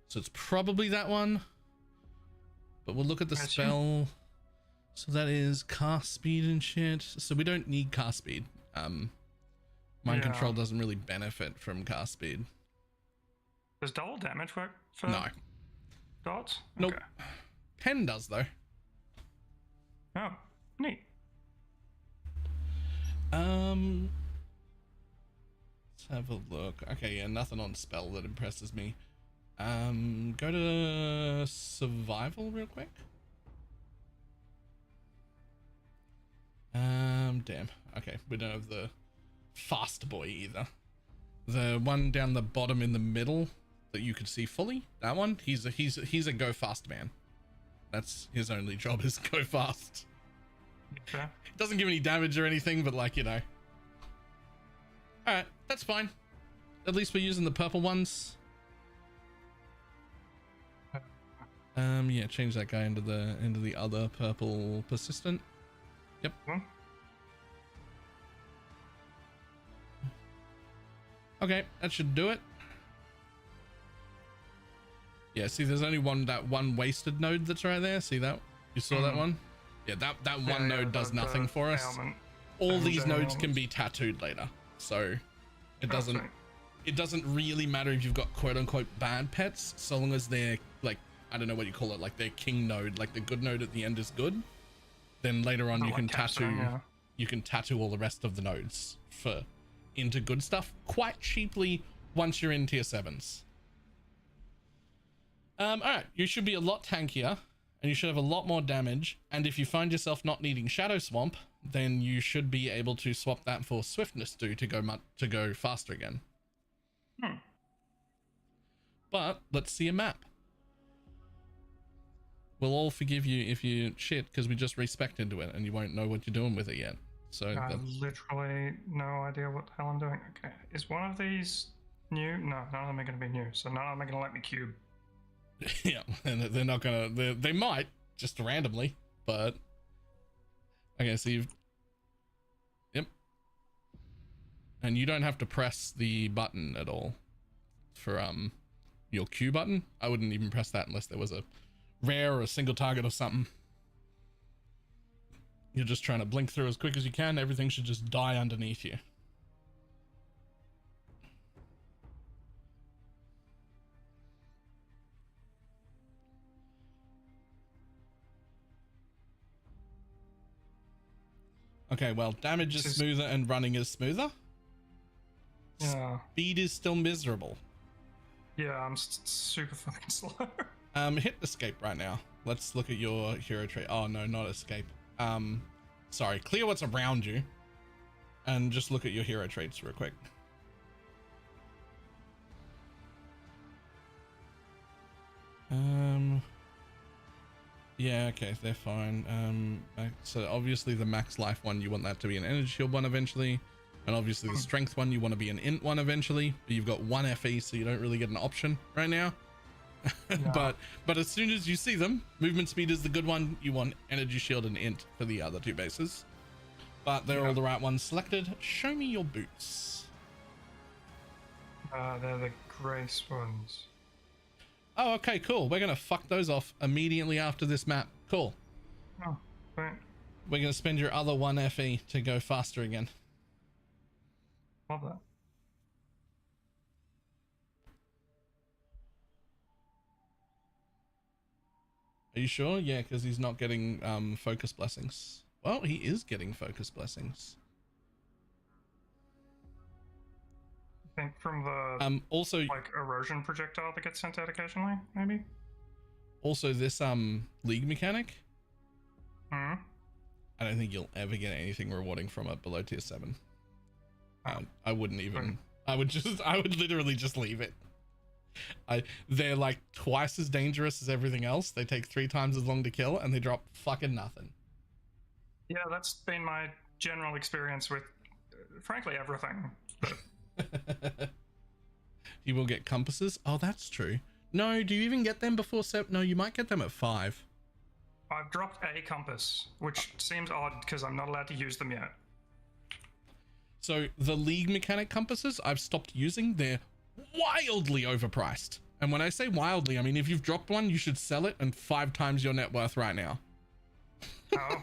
So it's probably that one. But we'll look at the spell. So that is cast speed and shit. So we don't need cast speed. Mind control doesn't really benefit from cast speed. Does double damage work for dots? Nope. Okay. 10 does though. Oh, neat. Let's have a look. Okay, yeah, nothing on spell that impresses me. Go to survival real quick. Damn. Okay, we don't have the fast boy either. The one down the bottom in the middle that you could see fully, that one, he's a go fast man. That's his only job, is go fast. Okay. Doesn't give any damage or anything, but like, you know. Alright, that's fine. At least we're using the purple ones. Yeah, change that guy into the other purple persistent. Yep. Okay, that should do it. Yeah, see, there's only that one wasted node that's right there. See that? You saw that one? Yeah, that one node does nothing for us. All these nodes can be tattooed later, so it doesn't really matter if you've got quote unquote bad pets, so long as they're like, I don't know what you call it, like their king node, like the good node at the end is good. Then later on you can tattoo all the rest of the nodes into good stuff quite cheaply once you're in tier 7s. All right, you should be a lot tankier and you should have a lot more damage. And if you find yourself not needing Shadow Swamp, then you should be able to swap that for Swiftness to go faster again. But let's see a map. We'll all forgive you if you shit, because we just respect into it and you won't know what you're doing with it yet. So I have literally no idea what the hell I'm doing. Okay, is one of these new? No, none of them are going to be new. So none of them are going to let me cube. Yeah, and they're not gonna. They might just randomly, but okay. So you've, yep, and you don't have to press the button at all for your Q button. I wouldn't even press that unless there was a rare or a single target or something. You're just trying to blink through as quick as you can. Everything should just die underneath you. Okay, well, damage is smoother and running is smoother. Yeah. Speed is still miserable. Yeah, I'm super fucking slow. Hit escape right now. Let's look at your hero trait. Oh no, not escape. Sorry, clear what's around you and just look at your hero traits real quick. Yeah, okay, they're fine. So obviously the max life one, you want that to be an energy shield one eventually, and obviously the strength one, you want to be an int one eventually, but you've got one FE, so you don't really get an option right now. Yeah. but as soon as you see them, movement speed is the good one. You want energy shield and int for the other two bases, but they're all the right ones selected. Show me your boots. They're the grace ones. Oh, okay, cool. We're gonna fuck those off immediately after this map. Cool. Oh, right. We're gonna spend your other one FE to go faster again. Love that. Are you sure? Yeah, because he's not getting focus blessings. Well, he is getting focus blessings. I think from the also like erosion projectile that gets sent out occasionally, maybe. Also, this league mechanic, Hmm. I don't think you'll ever get anything rewarding from it below tier 7. I wouldn't even. I would literally just leave it. They're like twice as dangerous as everything else. They take 3 times as long to kill, and they drop fucking nothing. Yeah, that's been my general experience with, frankly, everything. But You will get compasses. Oh, that's true. No, do you even get them before 7? No, you might get them at 5. I've dropped a compass, which seems odd because I'm not allowed to use them yet. So the league mechanic compasses I've stopped using. They're wildly overpriced. And when I say wildly, I mean if you've dropped one, you should sell it and 5 times your net worth right now. Oh.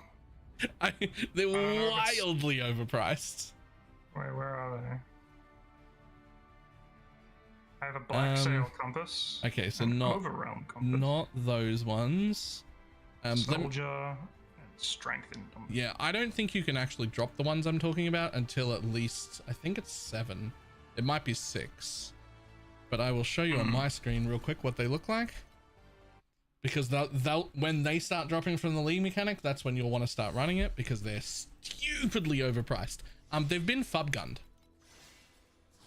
They're wildly overpriced. Wait, where are they? I have a black sail compass. Okay, so an not overrealm compass. not those ones. Soldier and strength in them. Yeah, I don't think you can actually drop the ones I'm talking about until at least, I think it's 7. It might be 6. But I will show you on my screen real quick what they look like. Because they'll when they start dropping from the league mechanic, that's when you'll want to start running it, because they're stupidly overpriced. They've been fub gunned.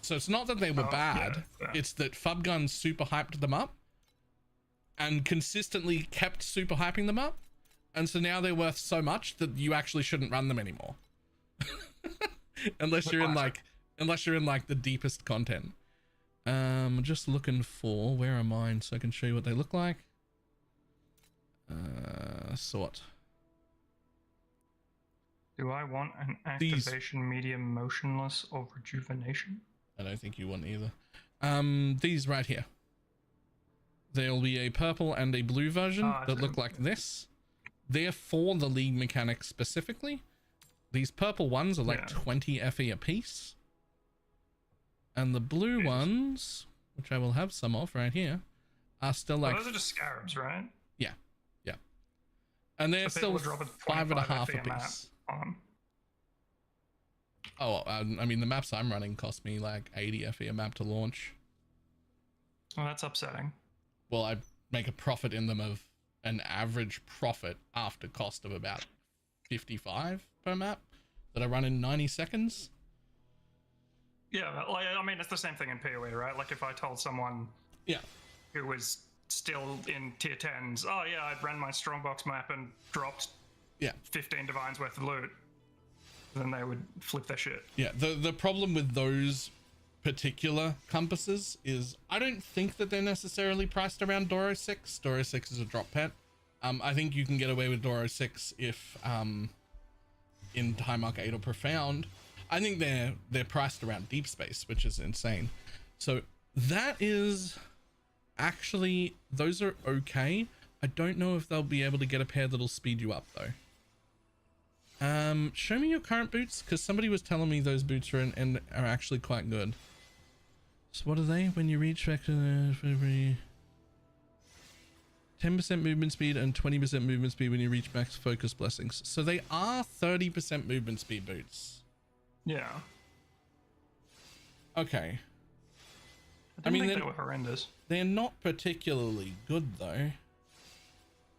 So it's not that they were bad, yeah. It's that fub guns super hyped them up and consistently kept super hyping them up. And so now they're worth so much that you actually shouldn't run them anymore. unless you're in like the deepest content. Just looking for, where are mine so I can show you what they look like. Sort. Do I want an activation medium motionless or rejuvenation? I don't think you want either. These right here. There'll be a purple and a blue version that look like this. They're for the league mechanic specifically. These purple ones are like 20 FE a piece. And the blue ones, which I will have some of right here, are still like... those are just scarabs, right? Yeah. Yeah. And they're still 5.5 a piece. Oh, I mean, the maps I'm running cost me like 80 FE a map to launch. Well, that's upsetting. Well, I make a profit in them of an average profit after cost of about 55 per map that I run in 90 seconds. Yeah, like, I mean, it's the same thing in PoE, right? Like if I told someone who was still in tier 10s, oh yeah, I'd ran my strongbox map and dropped 15 divines worth of loot, then they would flip their shit. Yeah, the problem with those particular compasses is I don't think that they're necessarily priced around Doro 6. Doro 6 is a drop pet. I think you can get away with Doro 6 if in High Mark 8 or Profound. I think they're priced around Deep Space, which is insane. So that is actually, those are okay. I don't know if they'll be able to get a pair that'll speed you up though. Show me your current boots, because somebody was telling me those boots are actually quite good. So what are they? When you reach vector, 10% movement speed and 20% movement speed when you reach max focus blessings. So they are 30% movement speed boots. Yeah. Okay. I mean, they were horrendous. They're not particularly good though.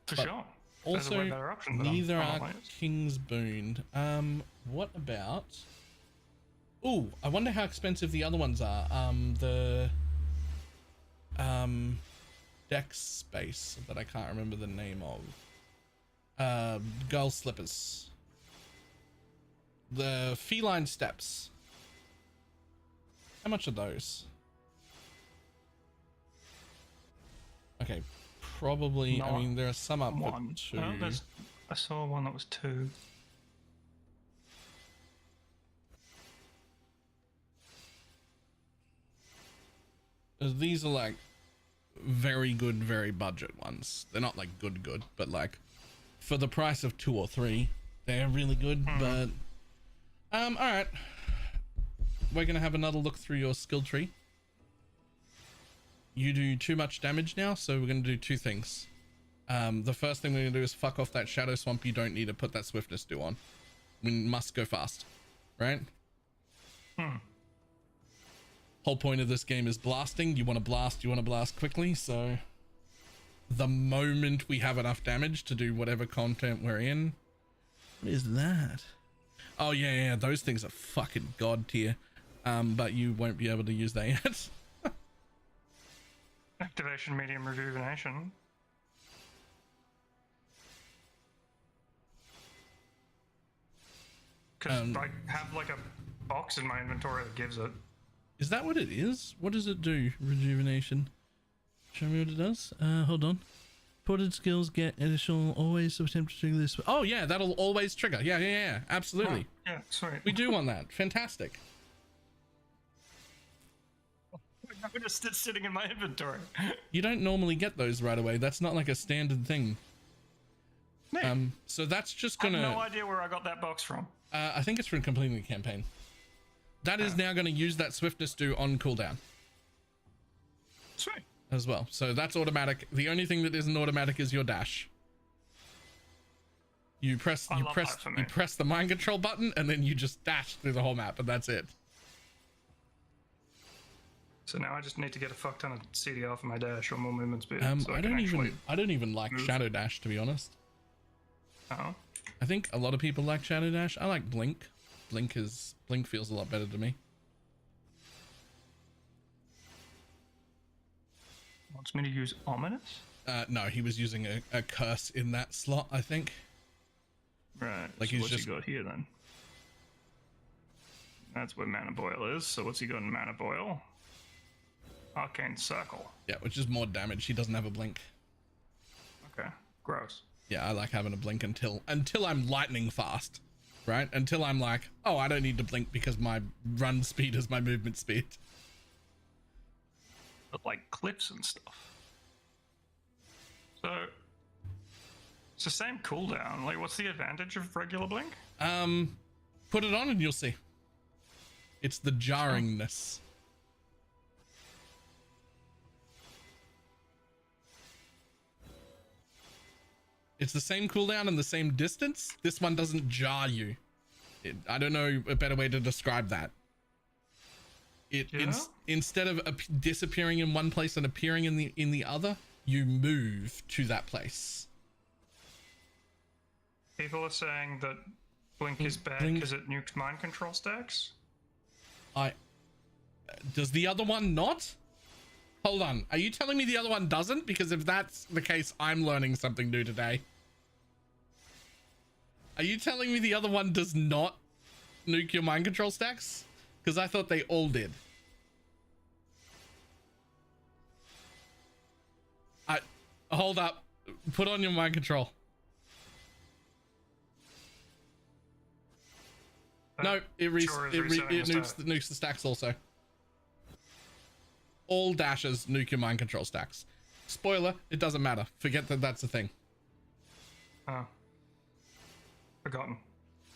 For sure. Also, neither are King's Boon. What about... Ooh, I wonder how expensive the other ones are. The Dex Space that I can't remember the name of. Girl Slippers. The Feline Steps. How much are those? Okay, probably. I mean, there are some up for 2. Oh, I saw one that was 2. These are like very good, very budget ones. They're not like good, but like for the price of 2 or 3, they're really good. But all right, we're gonna have another look through your skill tree. You do too much damage now, so we're gonna do 2 things. The first thing we're gonna do is fuck off that Shadow Swamp. You don't need to put that Swiftness do on. We must go fast, right? Whole point of this game is blasting. You want to blast quickly, so the moment we have enough damage to do whatever content we're in. What is that? Oh yeah, those things are fucking god tier. But you won't be able to use that yet. Activation medium rejuvenation. Because I have like a box in my inventory that gives it. Is that what it is? What does it do? Rejuvenation. Show me what it does. Hold on. Ported skills get additional always so attempt to trigger this. Oh yeah, that'll always trigger. Yeah. Absolutely. Oh, yeah, sweet. We do want that. Fantastic. I noticed it sitting in my inventory. You don't normally get those right away. That's not like a standard thing. Neat. So that's just I gonna. have no idea where I got that box from. I think it's from completing the campaign. That is now going to use that swiftness do on cooldown. Sweet. As well. So that's automatic. The only thing that isn't automatic is your dash. You press the mind control button and then you just dash through the whole map and that's it. So now I just need to get a fuck ton of CDR for my dash or more movement speed. So I don't even like move. Shadow Dash, to be honest. Oh. I think a lot of people like Shadow Dash. I like Blink. Blink feels a lot better to me. Wants me to use Ominous? No, he was using a curse in that slot, I think. Right. Like so he's what's just he got here then? That's where Mana Boil is. So what's he got in Mana Boil? Arcane Circle. Yeah, which is more damage. He doesn't have a blink. Okay. Gross. Yeah, I like having a blink until I'm lightning fast, right? Until I'm like, oh, I don't need to blink because my run speed is my movement speed. But like cliffs and stuff. So it's the same cooldown. Like, what's the advantage of regular blink? Put it on and you'll see. It's the jarringness. It's the same cooldown and the same distance. This one doesn't jar you. I don't know a better way to describe that. Instead of disappearing in one place and appearing in the other, you move to that place. People are saying that blink is bad because it nukes mind control stacks. Does the other one not? Hold on. Are you telling me the other one doesn't? Because if that's the case, I'm learning something new today. Are you telling me the other one does not nuke your mind control stacks? Because I thought they all did. Hold up. Put on your mind control. No, it nukes the stacks also. All dashes nuke your mind control stacks. Spoiler, it doesn't matter. Forget that that's a thing. Oh. Forgotten.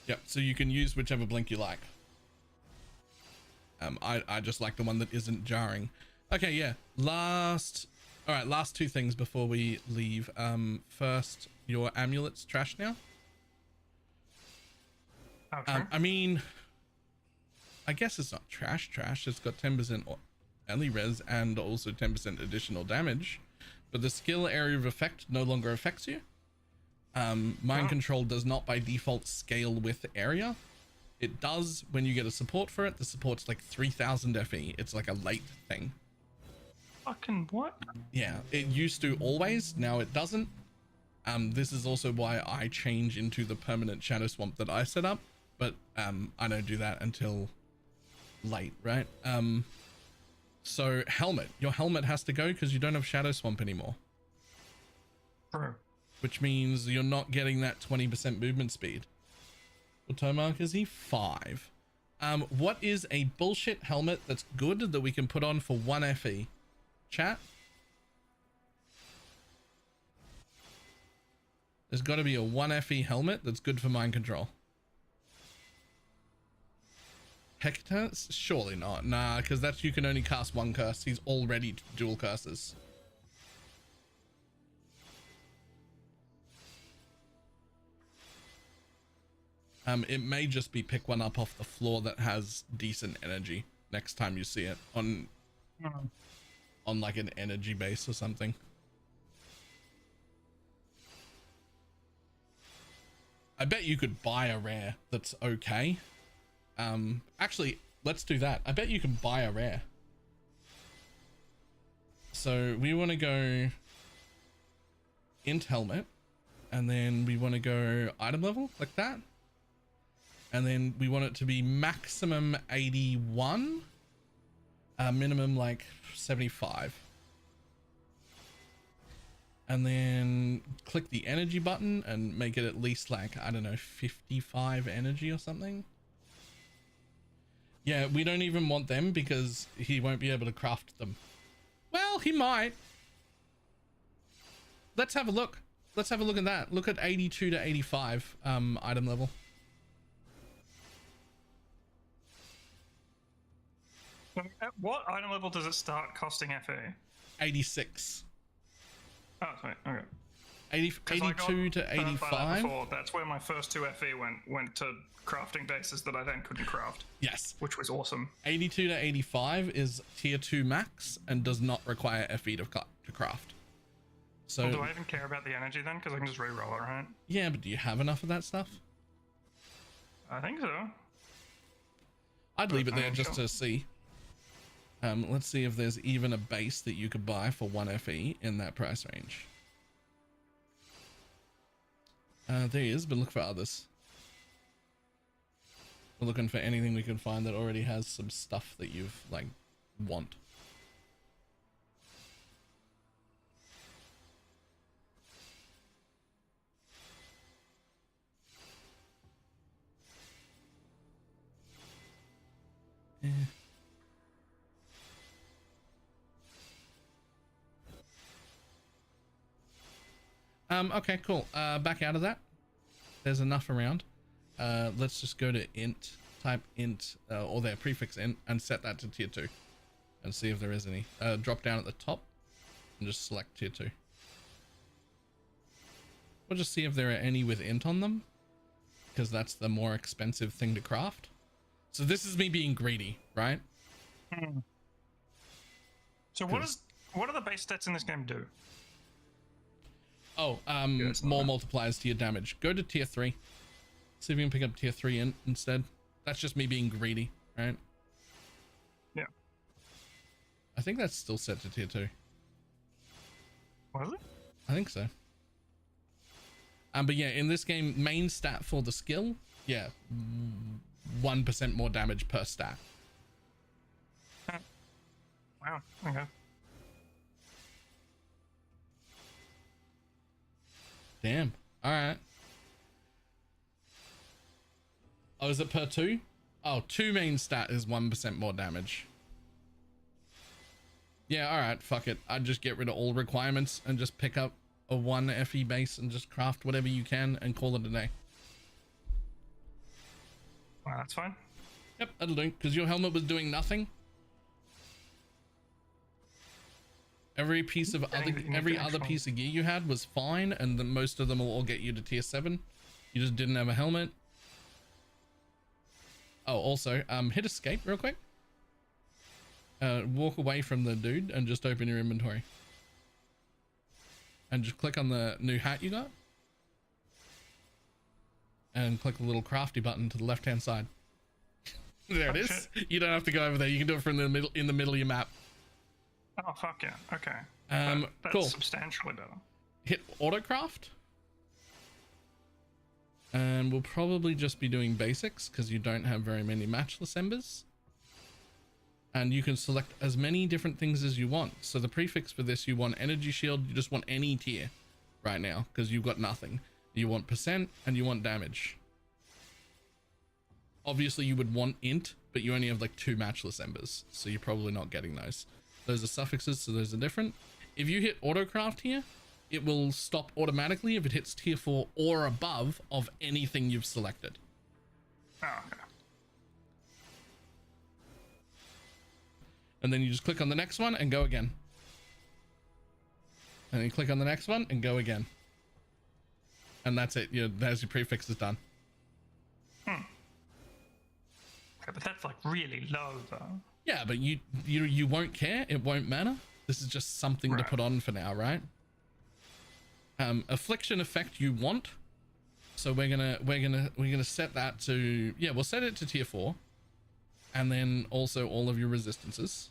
Yep, so you can use whichever blink you like. I just like the one that isn't jarring. Okay, yeah. Last two things before we leave. First, your amulet's trash now. Okay. I mean, I guess it's not trash. It's got 10% early res and also 10% additional damage, but the skill area of effect no longer affects you. Mind control does not by default scale with area. It does when you get a support for it. The support's like 3000 FE. It's like a late thing. Fucking what? Yeah, it used to always, now it doesn't. This is also why I change into the permanent shadow swamp that I set up, but I don't do that until late, right? So helmet, your helmet has to go because you don't have shadow swamp anymore. True. Which means you're not getting that 20% movement speed. What time mark is he? 5. What is a bullshit helmet that's good that we can put on for 1 FE? Chat? There's got to be a 1 FE helmet that's good for mind control. Hector? Surely not. Nah, because that's, you can only cast 1 curse. He's already dual curses. It may just be pick one up off the floor that has decent energy next time you see it on like an energy base or something. I bet you could buy a rare that's okay. Actually, let's do that. I bet you can buy a rare. So we want to go int helmet, and then we want to go item level like that. And then we want it to be maximum 81, minimum like 75. And then click the energy button and make it at least like, I don't know, 55 energy or something. Yeah, we don't even want them because he won't be able to craft them. Well, he might. Let's have a look. Let's have a look at that. Look at 82 to 85 item level. At what item level does it start costing FE? 86. Oh, sorry. Okay. 82 to 85. Before. That's where my first 2 FE went to crafting bases that I then couldn't craft. Yes. Which was awesome. 82 to 85 is tier 2 max and does not require FE to craft. So Well, do I even care about the energy then? Because I can just re-roll it, right? yeah, but do you have enough of that stuff? I think so. I'd leave it there just sure. to see. Let's see if there's even a base that you could buy for 1 FE in that price range. There is, but look for others. We're looking for anything we can find that already has some stuff that you've like want. Eh. Okay, cool. Back out of that. There's enough around. Let's just go to int, type int, or their prefix int, and set that to tier 2 and see if there is any. Drop down at the top and just select tier 2. We'll just see if there are any with int on them, because that's the more expensive thing to craft. So this is me being greedy, right? So what do the base stats in this game do? Oh, more multipliers to your damage. Go to tier 3. See if you can pick up tier 3 instead. That's just me being greedy, right? Yeah. I think that's still set to tier 2. Was it? I think so. But yeah, in this game, main stat for the skill, yeah, 1% more damage per stat. Wow. Okay. Damn. All right. Oh, is it per 2? Oh, 2 main stat is 1% more damage. Yeah, all right. Fuck it. I'd just get rid of all requirements and just pick up a 1 FE base and just craft whatever you can and call it a day. Well, that's fine. Yep, that'll do. Because your helmet was doing nothing. Every piece of every other piece of gear you had was fine, and most of them will all get you to tier 7. You just didn't have a helmet. Oh, also, hit escape real quick. Walk away from the dude and just open your inventory. And just click on the new hat you got. And click the little crafty button to the left-hand side. There it is. You don't have to go over there. You can do it from the middle, in the middle of your map. Oh, fuck yeah. Okay. That's Cool. substantially better. Hit autocraft. And we'll probably just be doing basics because you don't have very many matchless embers. And you can select as many different things as you want. So the prefix for this, you want energy shield, you just want any tier right now because you've got nothing. You want percent and you want damage. Obviously you would want int, but you only have like 2 matchless embers. So you're probably not getting those. Those are suffixes, so those are different. If you hit autocraft here, it will stop automatically if it hits tier 4 or above of anything you've selected. Oh, okay. And then you just click on the next one and go again. And then you click on the next one and go again. And that's it. There's your prefixes done. Okay, but that's like really low though. Yeah, but you won't care. It won't matter. This is just something to put on for now, right? Affliction effect you want. So we're gonna set that to, yeah, we'll set it to tier 4, and then also all of your resistances.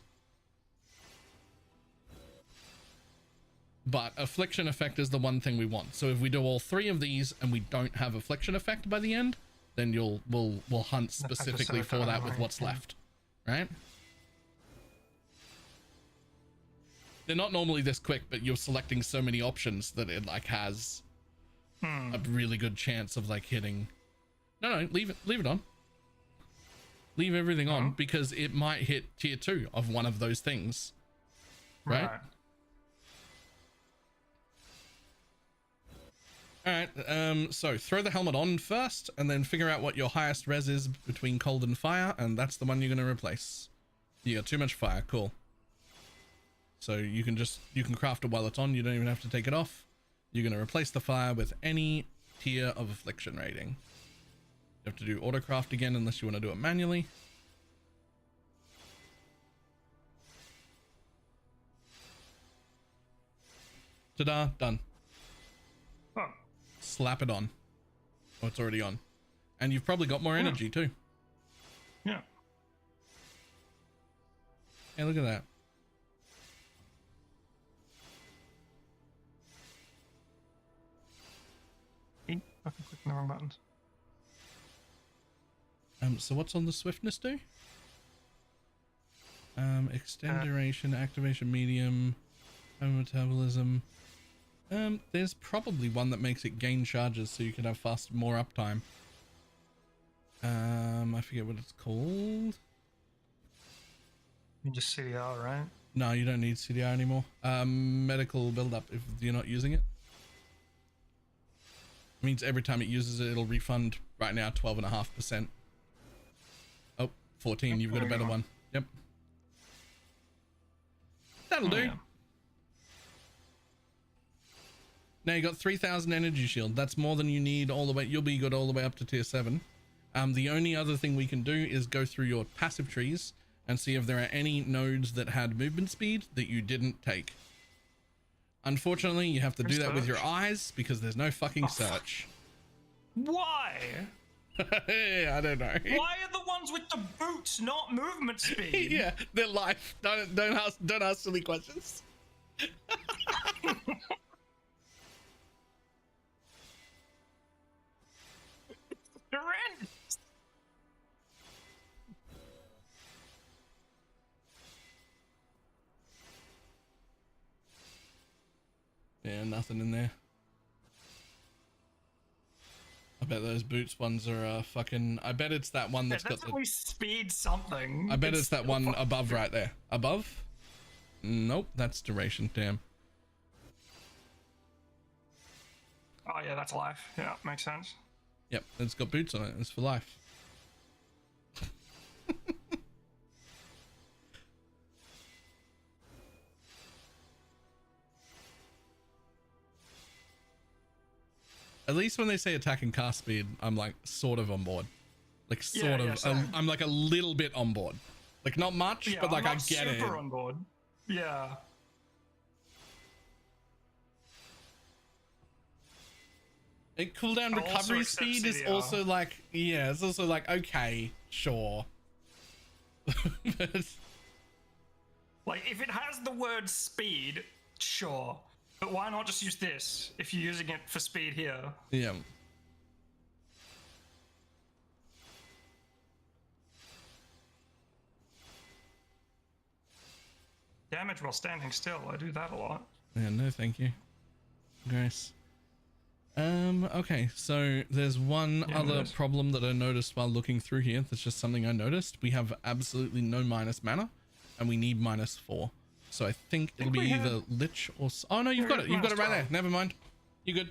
But affliction effect is the one thing we want. So if we do all 3 of these and we don't have affliction effect by the end, then we'll hunt specifically for that with what's left, right? They're not normally this quick, but you're selecting so many options that it like has a really good chance of like hitting. No, leave it on. Leave everything on, because it might hit tier 2 of one of those things, right? All right, so throw the helmet on first and then figure out what your highest res is between cold and fire, and that's the one you're going to replace. You got too much fire. Cool. So you can craft it while it's on. You don't even have to take it off. You're going to replace the fire with any tier of affliction rating. You have to do auto craft again unless you want to do it manually. Ta-da, done. Oh. Slap it on. Oh, it's already on. And you've probably got more energy too. Yeah. Hey, look at that. I can click the wrong buttons. So what's on the swiftness do? Extend duration, activation medium, home metabolism. There's probably one that makes it gain charges so you can have more uptime. I forget what it's called. You just CDR, right? No, you don't need CDR anymore. Medical build-up if you're not using it. It means every time it uses it, it'll refund right now 12.5%. Oh, 14, you've got a better one. Yep. That'll do. Yeah. Now you got 3,000 energy shield. That's more than you need all the way. You'll be good all the way up to tier 7. The only other thing we can do is go through your passive trees and see if there are any nodes that had movement speed that you didn't take. Unfortunately, you have to do that with your eyes because there's no fucking search. Why? I don't know. Why are the ones with the boots not movement speed? Yeah, they're life. Don't ask silly questions. Horrendous. Yeah, nothing in there. I bet those boots ones are fucking. I bet it's that one that's got at least speed something. I bet it's that one above right there. Above? Nope, that's duration. Damn. Oh yeah, that's life. Yeah, makes sense. Yep, it's got boots on it. It's for life. At least when they say attack and cast speed, I'm like sort of on board. Like sort of. I'm like a little bit on board. Like not much, Yeah, but like I'm I not get it. super on board. Yeah. And cooldown recovery speed is also like, yeah, it's also like, okay, sure. But like if it has the word speed, sure. But why not just use this if you're using it for speed here? yeah. Damage while standing still, I do that a lot. Yeah, no thank you. Grace. Okay, so there's one other problem that I noticed while looking through here. That's just something I noticed. We have absolutely no minus mana, and we need -4. So I think it'll be either Lich or... Oh no, you've got it. You've got it right there. Never mind. You good.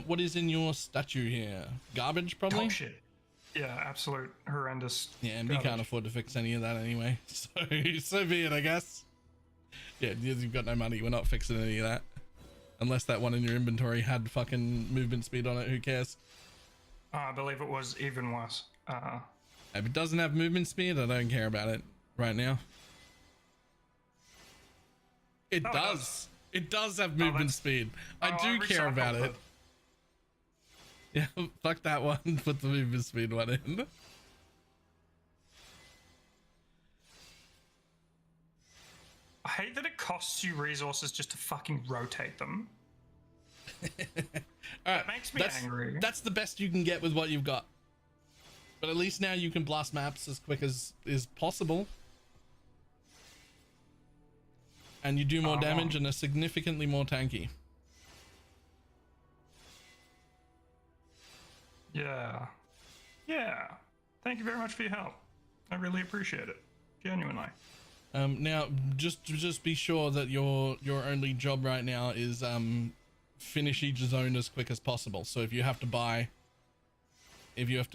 What is in your statue here? Garbage, probably? Oh shit. Yeah, absolute horrendous. Yeah, and we can't afford to fix any of that anyway. So be it, I guess. Yeah, you've got no money. We're not fixing any of that. Unless that one in your inventory had fucking movement speed on it, who cares? I believe it was even worse. If it doesn't have movement speed, I don't care about it right now. It does. It does have movement speed. I do care about it. Yeah, fuck that one. Put the movement speed one in. I hate that it costs you resources just to fucking rotate them. That makes me angry. That's the best you can get with what you've got. But at least now you can blast maps as quick as is possible. And you do more damage and are significantly more tanky. Yeah. Yeah. Thank you very much for your help. I really appreciate it. Genuinely. Now just be sure that your only job right now is finish each zone as quick as possible. So if you have to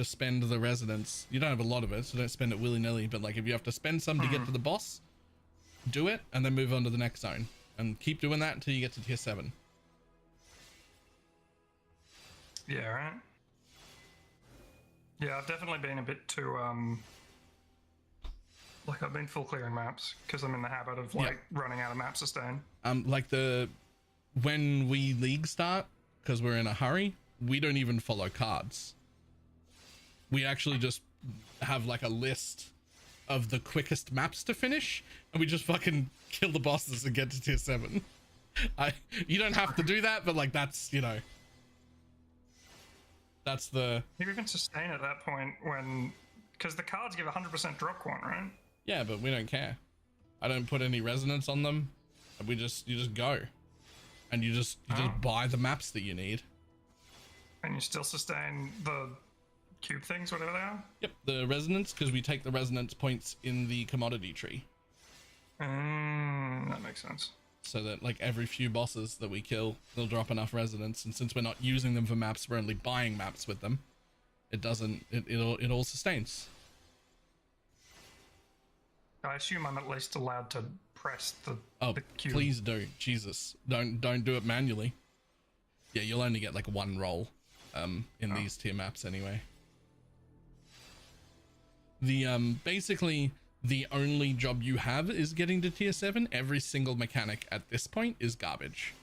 spend the residence, you don't have a lot of it, so don't spend it willy-nilly, but like if you have to spend some to get to the boss, do it and then move on to the next zone and keep doing that until you get to tier 7. Yeah, right. Yeah, I've definitely been a bit too like I've been full clearing maps because I'm in the habit of like running out of map sustain. Like when we league start, because we're in a hurry, we don't even follow cards. We actually just have like a list of the quickest maps to finish, and we just fucking kill the bosses and get to tier 7. You don't have to do that, but like that's, you know, that's the... You can sustain at that point when, because the cards give 100% drop quant, right? Yeah, but we don't care. I don't put any resonance on them. You just go, and you just buy the maps that you need. And you still sustain the cube things, whatever they are? Yep, the resonance, because we take the resonance points in the commodity tree. That makes sense. So that like every few bosses that we kill, they'll drop enough resonance, and since we're not using them for maps, we're only buying maps with them. It all sustains. I assume I'm at least allowed to press the cube. Please do. Jesus, don't do it manually. Yeah, you'll only get like one roll in these tier maps anyway. The basically the only job you have is getting to tier 7. Every single mechanic at this point is garbage.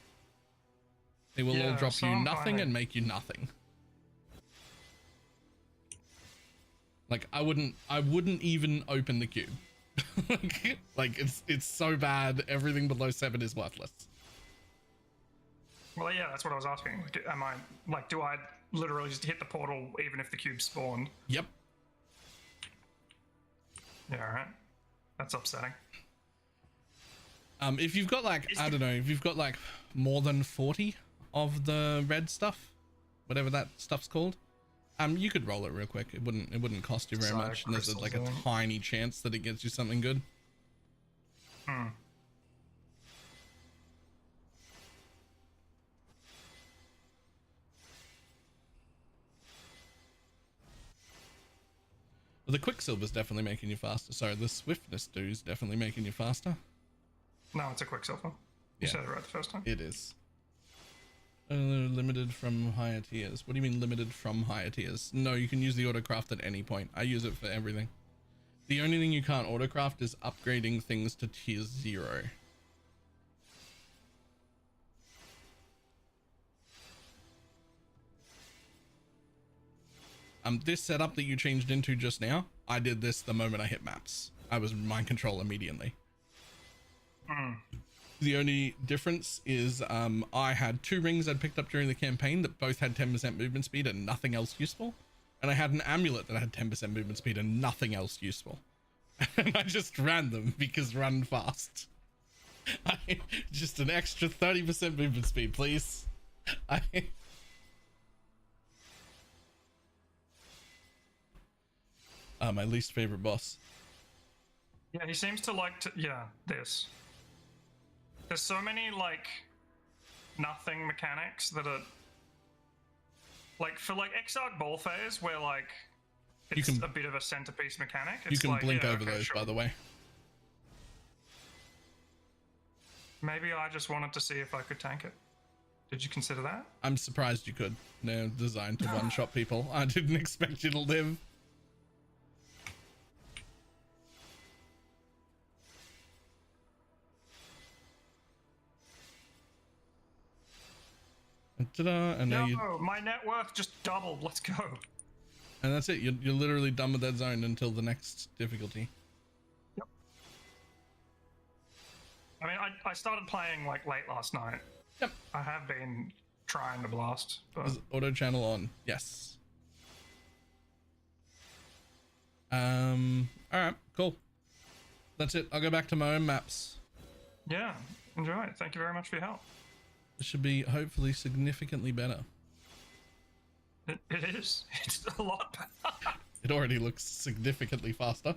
They will all drop you nothing and make you nothing. Like I wouldn't even open the cube. Like it's so bad. Everything below 7 is worthless. Well, yeah, that's what I was asking. Like, do I literally just hit the portal even if the cube spawned? Yep. Yeah, alright. That's upsetting. If you've got like, I don't know, if you've got like more than 40 of the red stuff, whatever that stuff's called, you could roll it real quick. It wouldn't cost you very much, and there's like a tiny chance that it gets you something good. The Quicksilver's definitely making you faster. Sorry, the Swiftness dude's definitely making you faster. No, it's a Quicksilver. You said it right the first time. It is. Limited from higher tiers. What do you mean limited from higher tiers? No, you can use the autocraft at any point. I use it for everything. The only thing you can't autocraft is upgrading things to tier 0. This setup that you changed into just now, I did this the moment I hit maps. I was mind control immediately. The only difference is I had 2 rings I'd picked up during the campaign that both had 10% movement speed and nothing else useful. And I had an amulet that had 10% movement speed and nothing else useful. And I just ran them because run fast. Just an extra 30% movement speed, please. My least favorite boss. Yeah, he seems to like to... Yeah, this. There's so many, like, nothing mechanics that are... Like, for, like, Exarch Ball Phase, where, like, it's a bit of a centerpiece mechanic. It's you can like, blink over those, by the way. Maybe I just wanted to see if I could tank it. Did you consider that? I'm surprised you could. They're designed to one-shot people. I didn't expect you to live. Ta-da! And now No, my net worth just doubled. Let's go. and that's it. You're literally done with that zone until the next difficulty. Yep. I mean, I started playing like late last night. Yep. I have been trying to blast, but Is auto channel on? Yes. All right, cool. That's it. I'll go back to my own maps. yeah, enjoy it. Thank you very much for your help. It should be hopefully significantly better. It is. It's a lot better. It already looks significantly faster.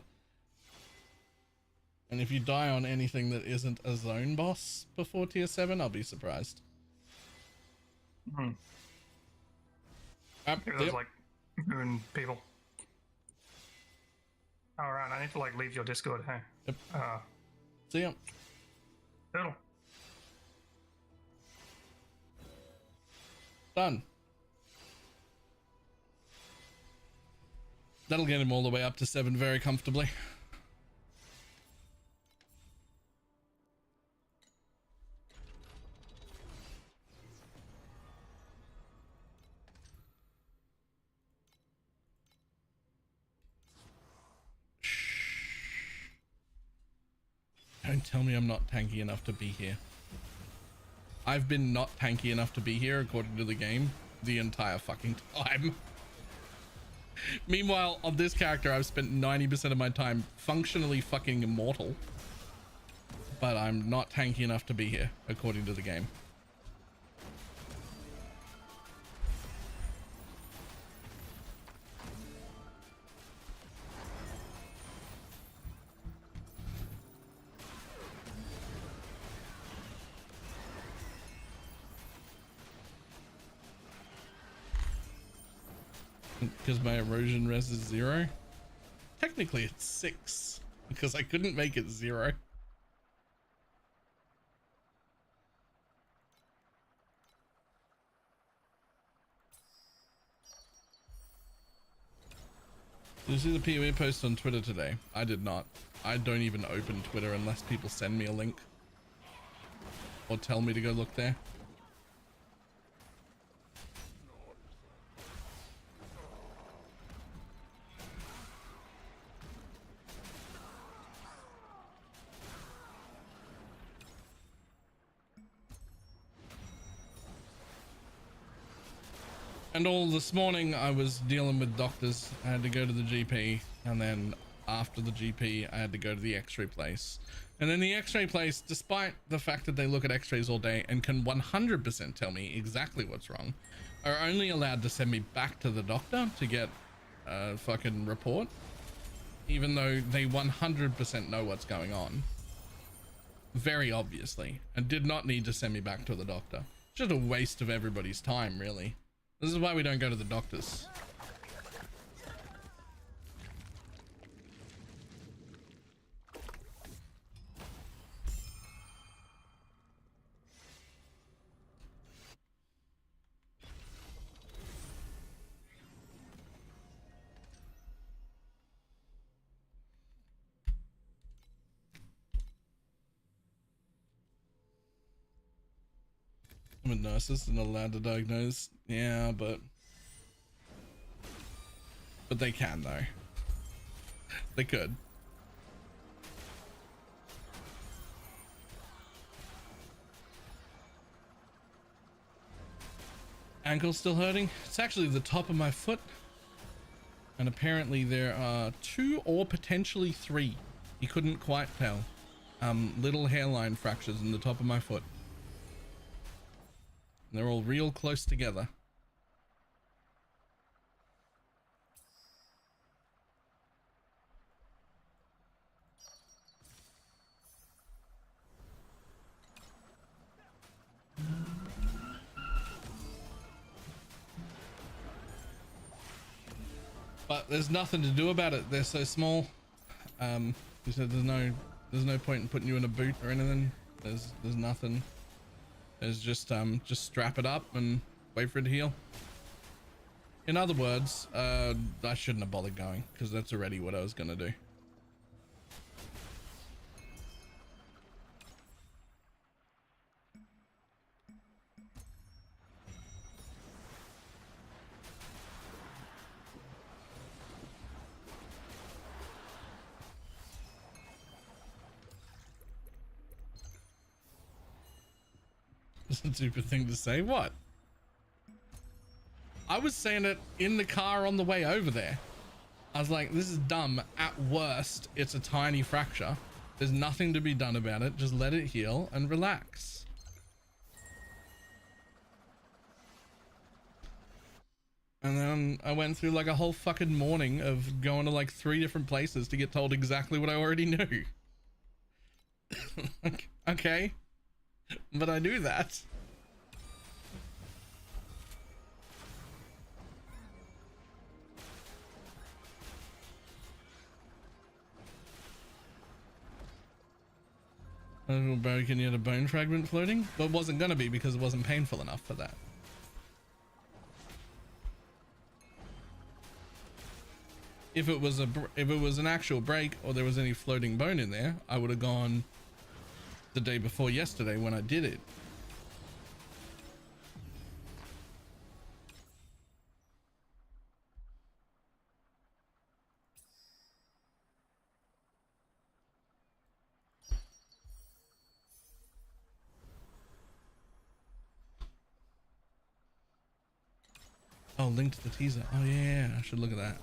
And if you die on anything that isn't a zone boss before tier 7, I'll be surprised. Maybe there's Yep. like moon people. All right, I need to like leave your Discord. Hey. Yep. See ya. Toodle. Done. That'll get him all the way up to 7 very comfortably. Don't tell me I'm not tanky enough to be here. I've been not tanky enough to be here according to the game the entire fucking time. Meanwhile, on this character, I've spent 90% of my time functionally fucking immortal. But I'm not tanky enough to be here according to the game. Because my erosion res is 0. Technically it's 6 because I couldn't make it 0. Did you see the PoE post on Twitter today? I did not. I don't even open Twitter unless people send me a link or tell me to go look there. And all this morning I was dealing with doctors. I had to go to the GP, and then after the GP I had to go to the x-ray place. And then the x-ray place, despite the fact that they look at x-rays all day and can 100% tell me exactly what's wrong, are only allowed to send me back to the doctor to get a fucking report, even though they 100% know what's going on. Very obviously, and did not need to send me back to the doctor. Just a waste of everybody's time, really. This is why we don't go to the doctors. I'm a nurse and allowed to diagnose. Yeah, but they can though. They could. Ankle still hurting? It's actually the top of my foot. And apparently there are 2 or potentially 3. You couldn't quite tell. Little hairline fractures in the top of my foot. They're all real close together. But there's nothing to do about it. They're so small. You said there's no point in putting you in a boot or anything. There's nothing. Is just strap it up and wait for it to heal. In other words, I shouldn't have bothered going because that's already what I was gonna do. Stupid thing to say. What? I was saying it in the car on the way over there. I was like, this is dumb. At worst, it's a tiny fracture. There's nothing to be done about it. Just let it heal and relax. And then I went through like a whole fucking morning of going to like 3 different places to get told exactly what I already knew. Okay, but I knew that. Oh, broken yet a bone fragment floating, but it wasn't gonna be because it wasn't painful enough for that. If it was an actual break or there was any floating bone in there, I would have gone the day before yesterday when I did it. Oh, link to the teaser. Oh yeah, I should look at that.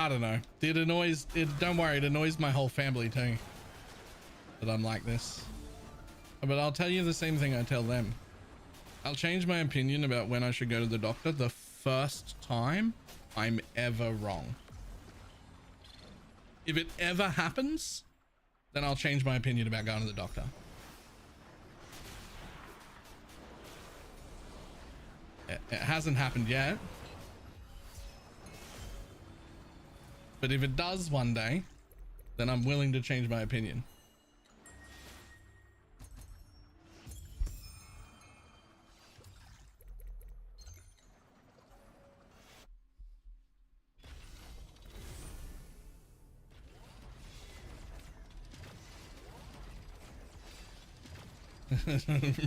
I don't know. Don't worry, it annoys my whole family too that I'm like this. But I'll tell you the same thing I tell them. I'll change my opinion about when I should go to the doctor the first time I'm ever wrong. If it ever happens, then I'll change my opinion about going to the doctor. It hasn't happened yet. But if it does one day, then I'm willing to change my opinion.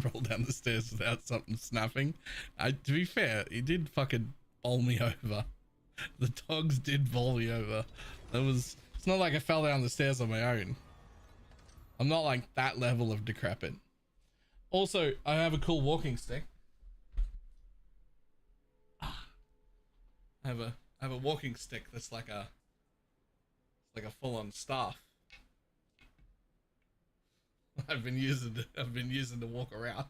Roll down the stairs without something snapping. To be fair, he did fucking bowl me over. The dogs did bowl me over. It's not like I fell down the stairs on my own. I'm not like that level of decrepit. Also, I have a cool walking stick. I have a walking stick that's like a full-on staff. I've been using to walk around.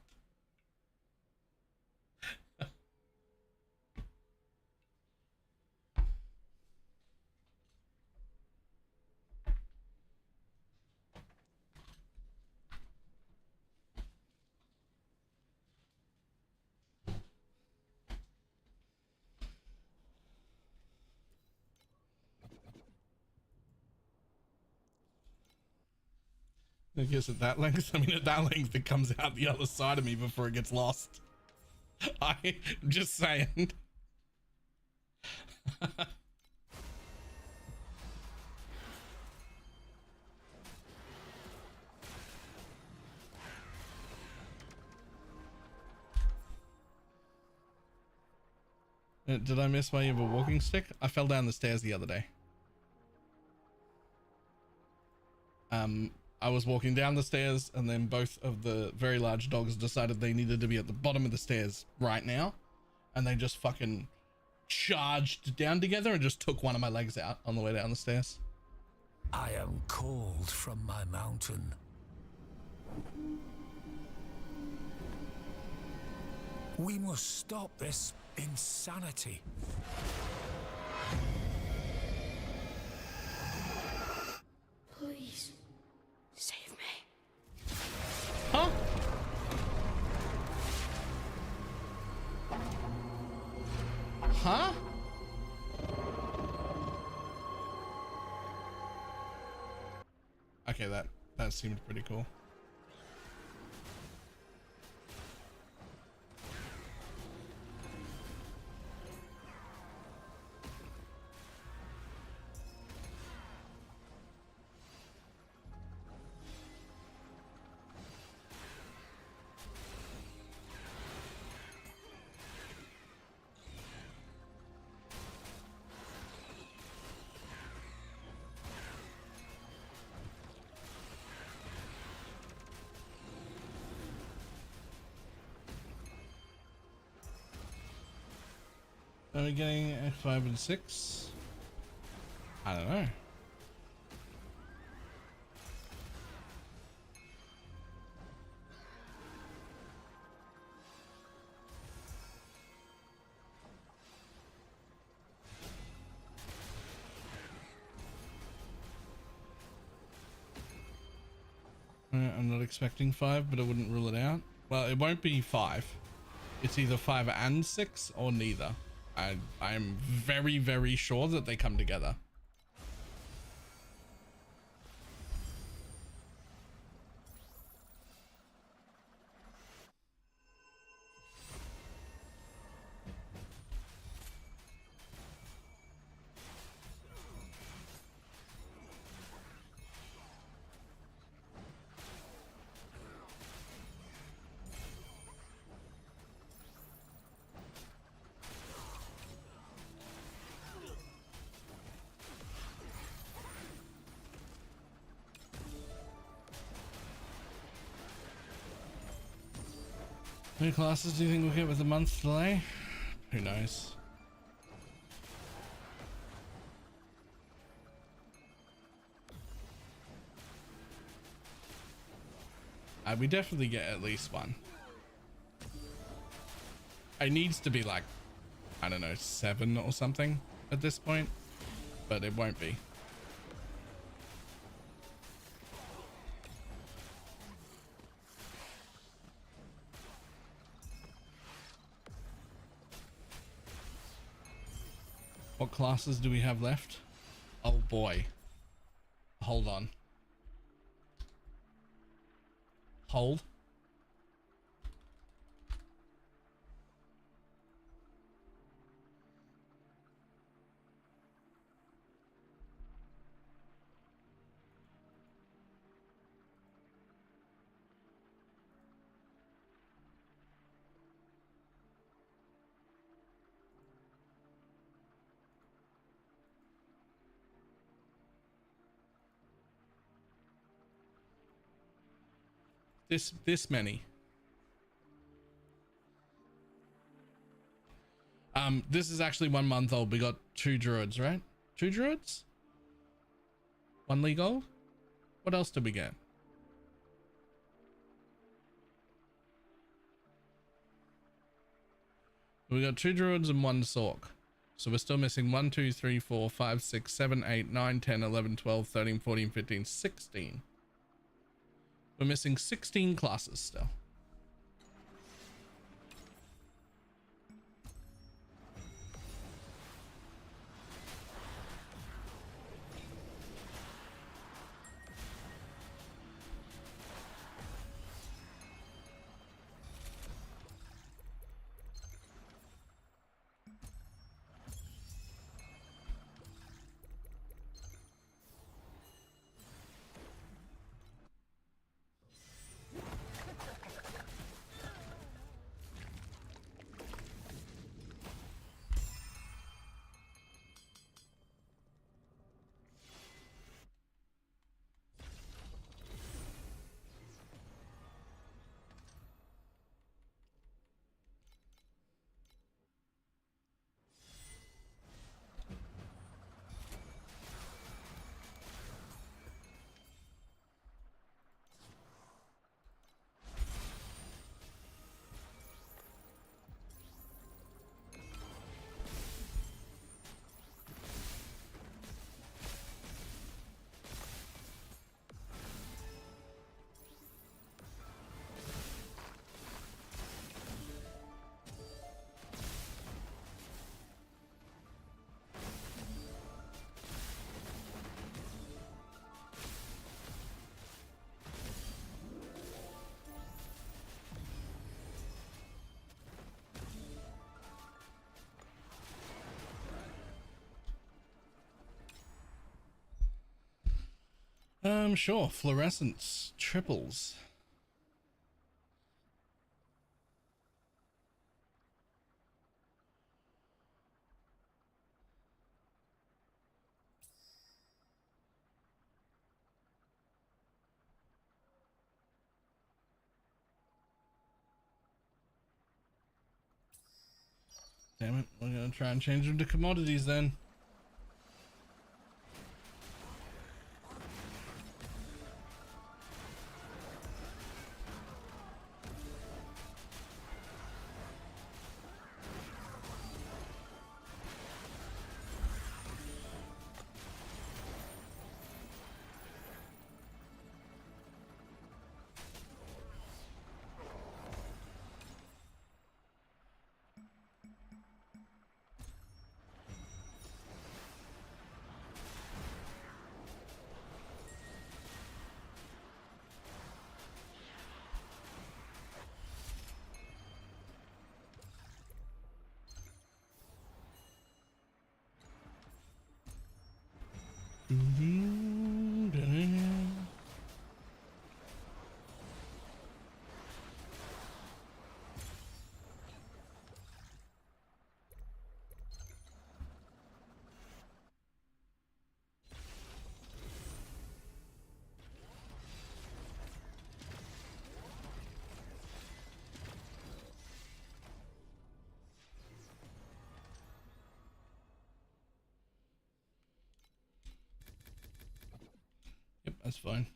I guess at that length, at that length, it comes out the other side of me before it gets lost. I'm just saying. Did I miss why you have a walking stick? I fell down the stairs the other day. I was walking down the stairs and then both of the very large dogs decided they needed to be at the bottom of the stairs right now. And they just fucking charged down together and just took one of my legs out on the way down the stairs. I am called from my mountain. We must stop this insanity. Please, save me. Huh? Huh? Okay, that seemed pretty cool. Are we getting F5 and 6? I don't know. I'm not expecting 5, but I wouldn't rule it out. Well, it won't be 5. It's either 5 and 6 or neither. I'm very, very sure that they come together. How many classes do you think we'll get with a month delay? Who knows? We definitely get at least one. It needs to be like, I don't know, 7 or something at this point, but it won't be. What classes do we have left? Oh boy. Hold on. Hold. This many. This is actually 1 month old. We got 2 druids, right? 2 druids? 1 league old? What else did we get? We got 2 druids and 1 sork. So we're still missing 1, 2, 3, 4, 5, 6, 7, 8, 9, 10, 11, 12, 13, 14, 15, 16. We're missing 16 classes still. Sure. Fluorescence triples. Damn it, we're gonna try and change them to commodities then. Yep, that's fine.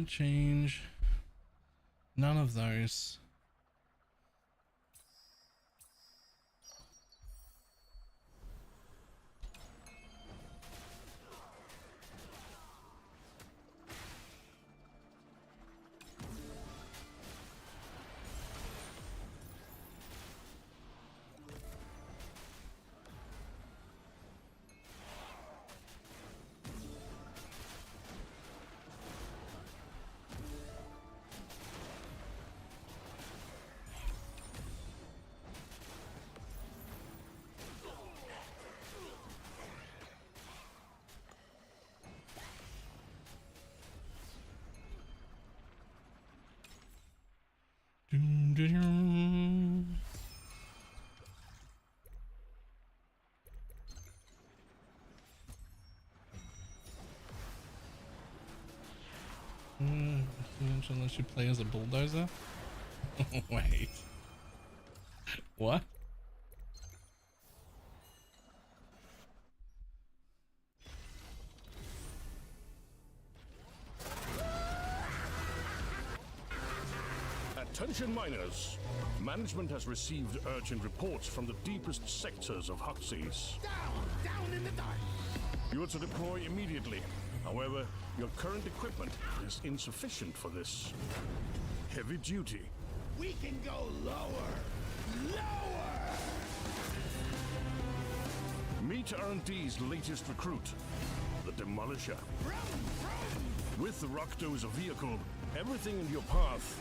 Change none of those. Unless you play as a bulldozer. Wait. What? Attention miners. Management has received urgent reports from the deepest sectors of Huxley's. Down in the dark. You are to deploy immediately. However, your current equipment is insufficient for this. Heavy duty. We can go lower. Lower! Meet R&D's latest recruit, the Demolisher. With the Rock Dozer vehicle, everything in your path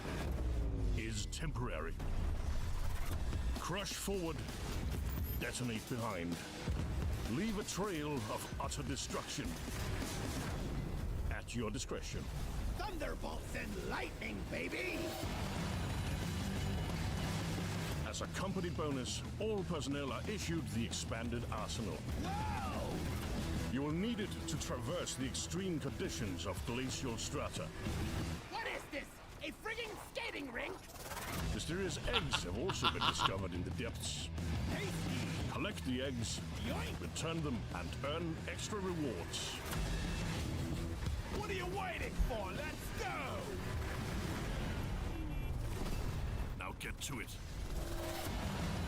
is temporary. Crush forward, detonate behind. Leave a trail of utter destruction. At your discretion. Thunderbolts and lightning, baby! As a company bonus, all personnel are issued the expanded arsenal. Whoa! You will need it to traverse the extreme conditions of glacial strata. What is this? A frigging skating rink? Mysterious eggs have also been discovered in the depths. Tasty! Collect the eggs, Yoink! return them, and earn extra rewards. What are you waiting for? Let's go! Now get to it.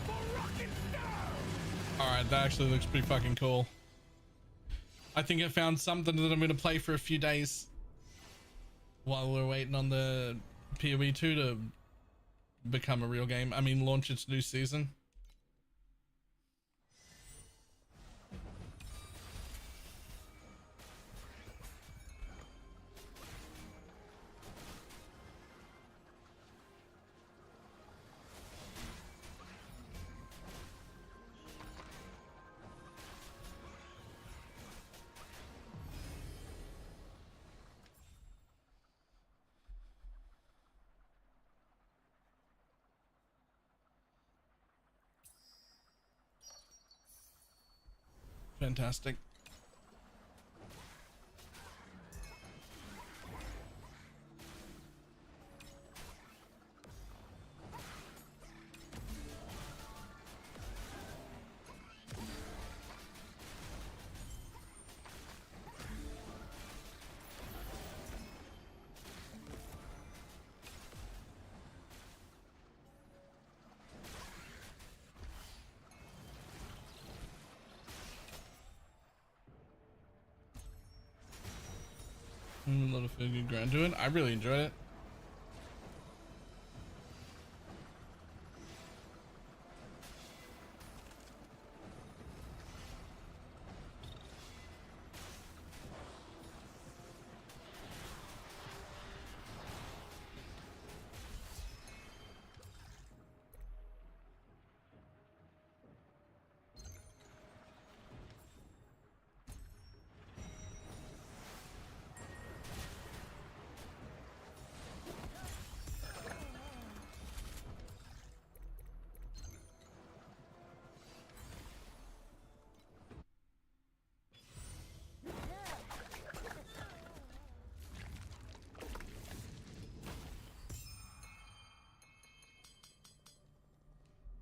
For rocket stone! Alright, that actually looks pretty fucking cool. I think I found something that I'm going to play for a few days while we're waiting on the PoE 2 to become a real game. I mean, launch its new season. Fantastic. A lot of good ground to it. I really enjoyed it.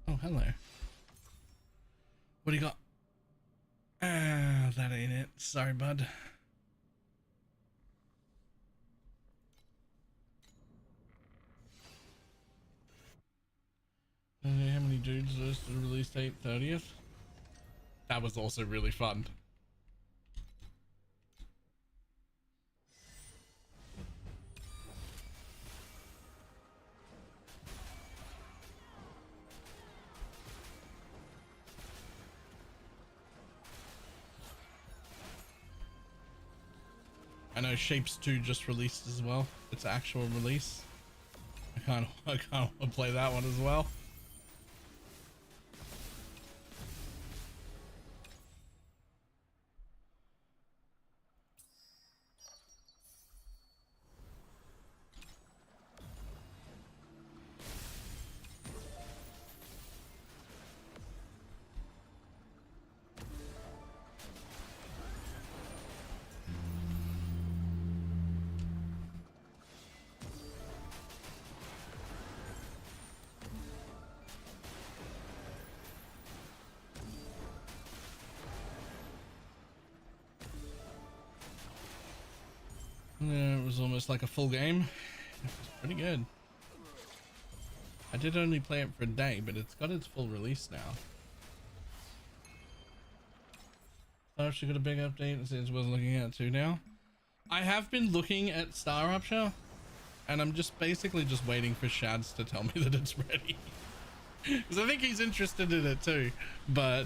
Oh, hello. What do you got? Ah, that ain't it. Sorry, bud. How many dudes versus the release date 30th? That was also really fun. I know Shapes 2 just released as well. It's actual release. I can't want to play that one as well. Yeah, it was almost like a full game. It was pretty good. I did only play it for a day, but it's got its full release now. Oh, she got a big update since I was looking at it too now. I have been looking at Star Rupture, and I'm just basically just waiting for Shads to tell me that it's ready. Because I think he's interested in it too, but...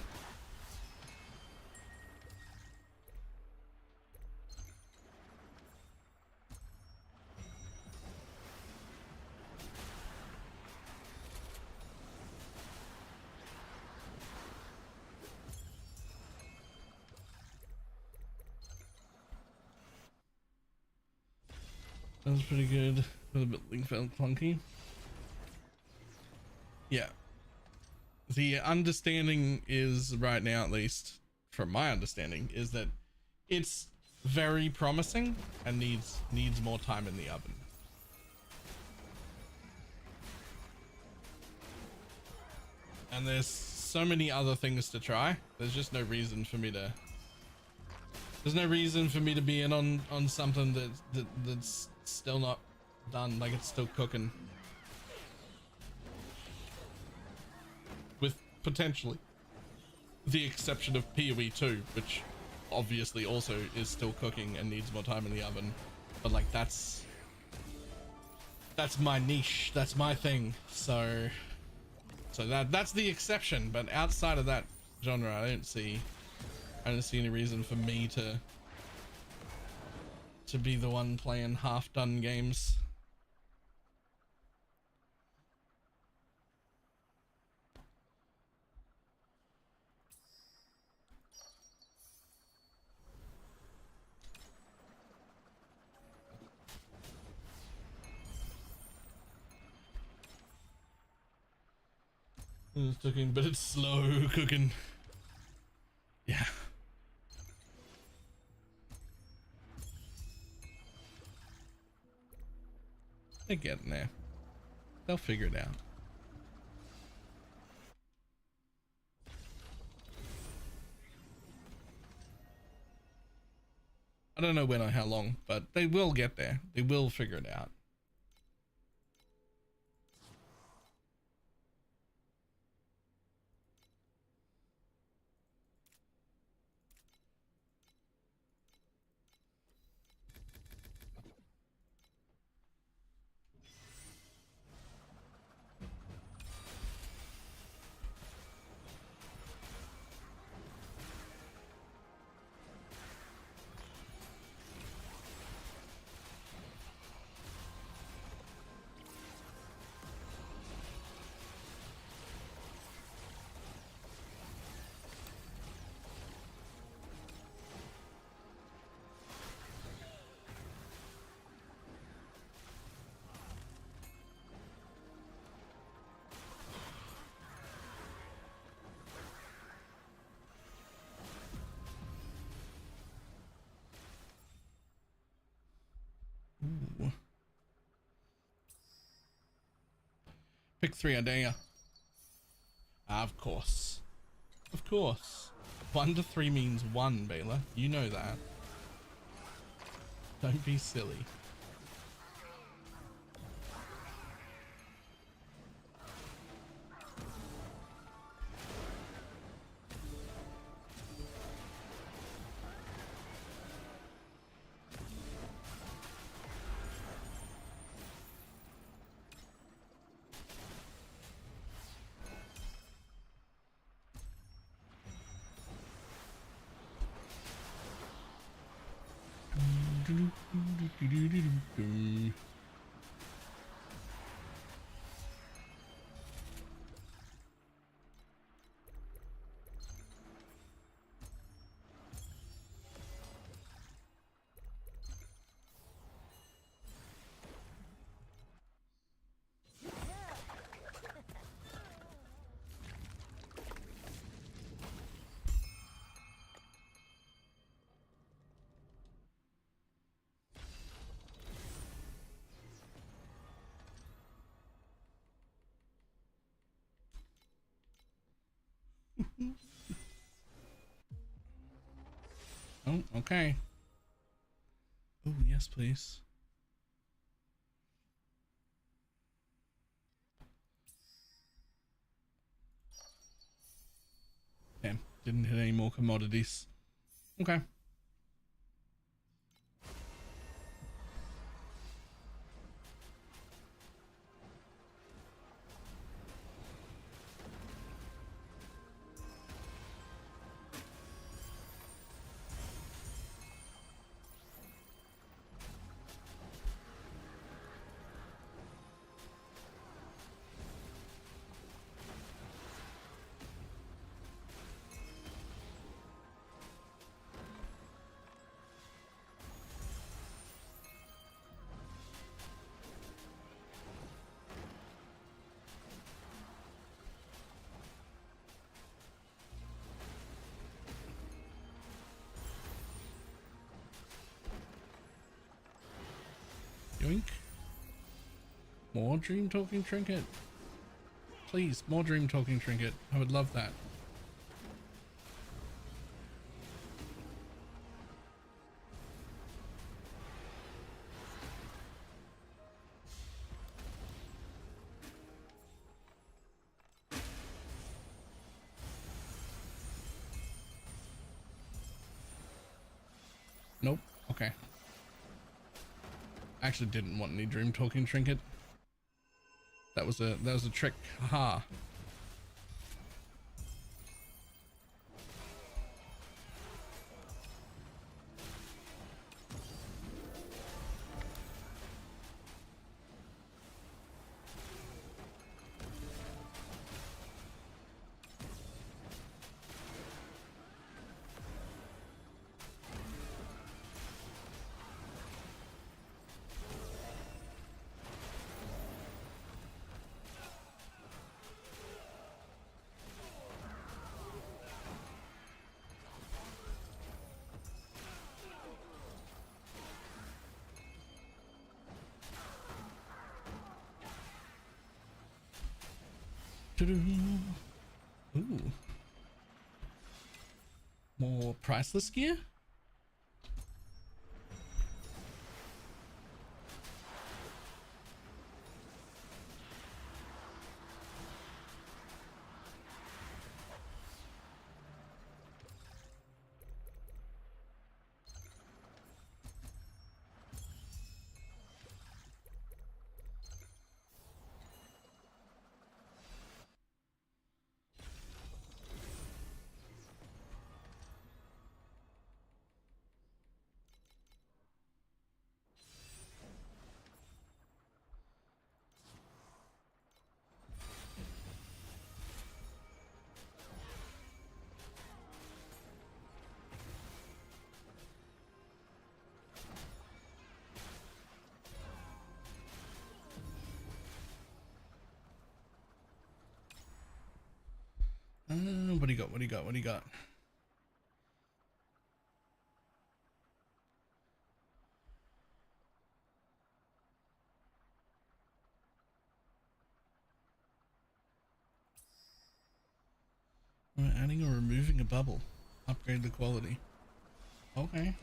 That was pretty good. A little bit link felt clunky. Yeah. The understanding is right now, at least from my understanding, is that it's very promising and needs more time in the oven. And there's so many other things to try. There's just no reason for me to. There's no reason for me to be in on something that's still not done, like it's still cooking. With potentially the exception of PoE 2, which obviously also is still cooking and needs more time in the oven. But like that's my niche, that's my thing. So that's the exception, but outside of that genre, I don't see any reason for me to be the one playing half-done games. It's cooking, but it's slow cooking. Yeah. They're getting there. They'll figure it out. I don't know when or how long, but they will get there. They will figure it out. Ooh. Pick 3, I dare ya. Of course. Of course. 1 to 3 means 1, Baylor. You know that. Don't be silly. Oh, okay. Oh, yes, please. Okay, didn't hit any more commodities. Okay. Yoink. More dream talking trinket. Please, more dream talking trinket. I would love that. Nope. Okay. Actually didn't want any dream talking trinket. That was a trick. Haha. Ooh. More priceless gear? What do you got? What do you got? What do you got? Adding or removing a bubble. Upgrade the quality. Okay.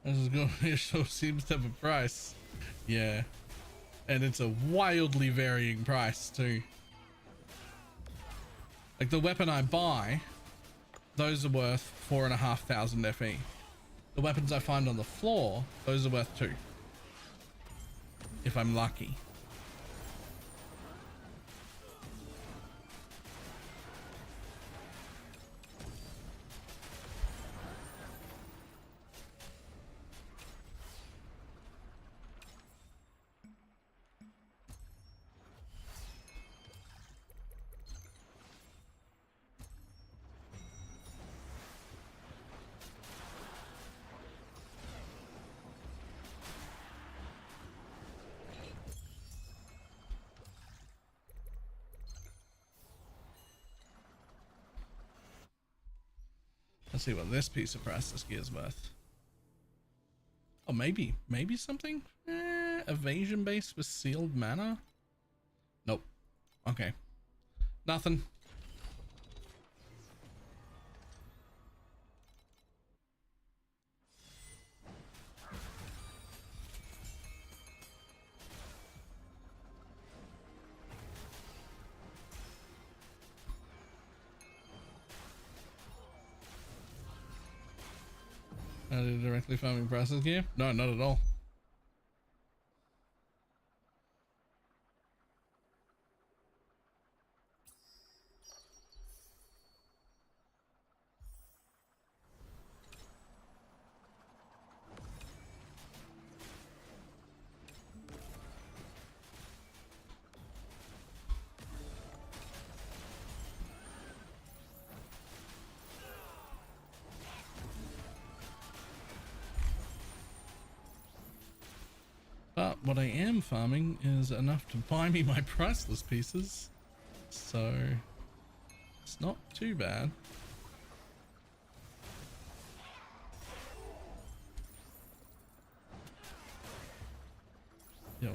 This is going to show seems to have a price. Yeah. And it's a wildly varying price too. Like the weapon I buy, those are worth 4,500 FE. The weapons I find on the floor, those are worth 2. If I'm lucky. Let's see what this piece of priceless gear is worth. Oh, maybe something? Evasion base with sealed mana? Nope. Okay. Nothing. Are they directly farming priceless gear? No, not at all. But what I am farming is enough to buy me my priceless pieces. So it's not too bad. Yo.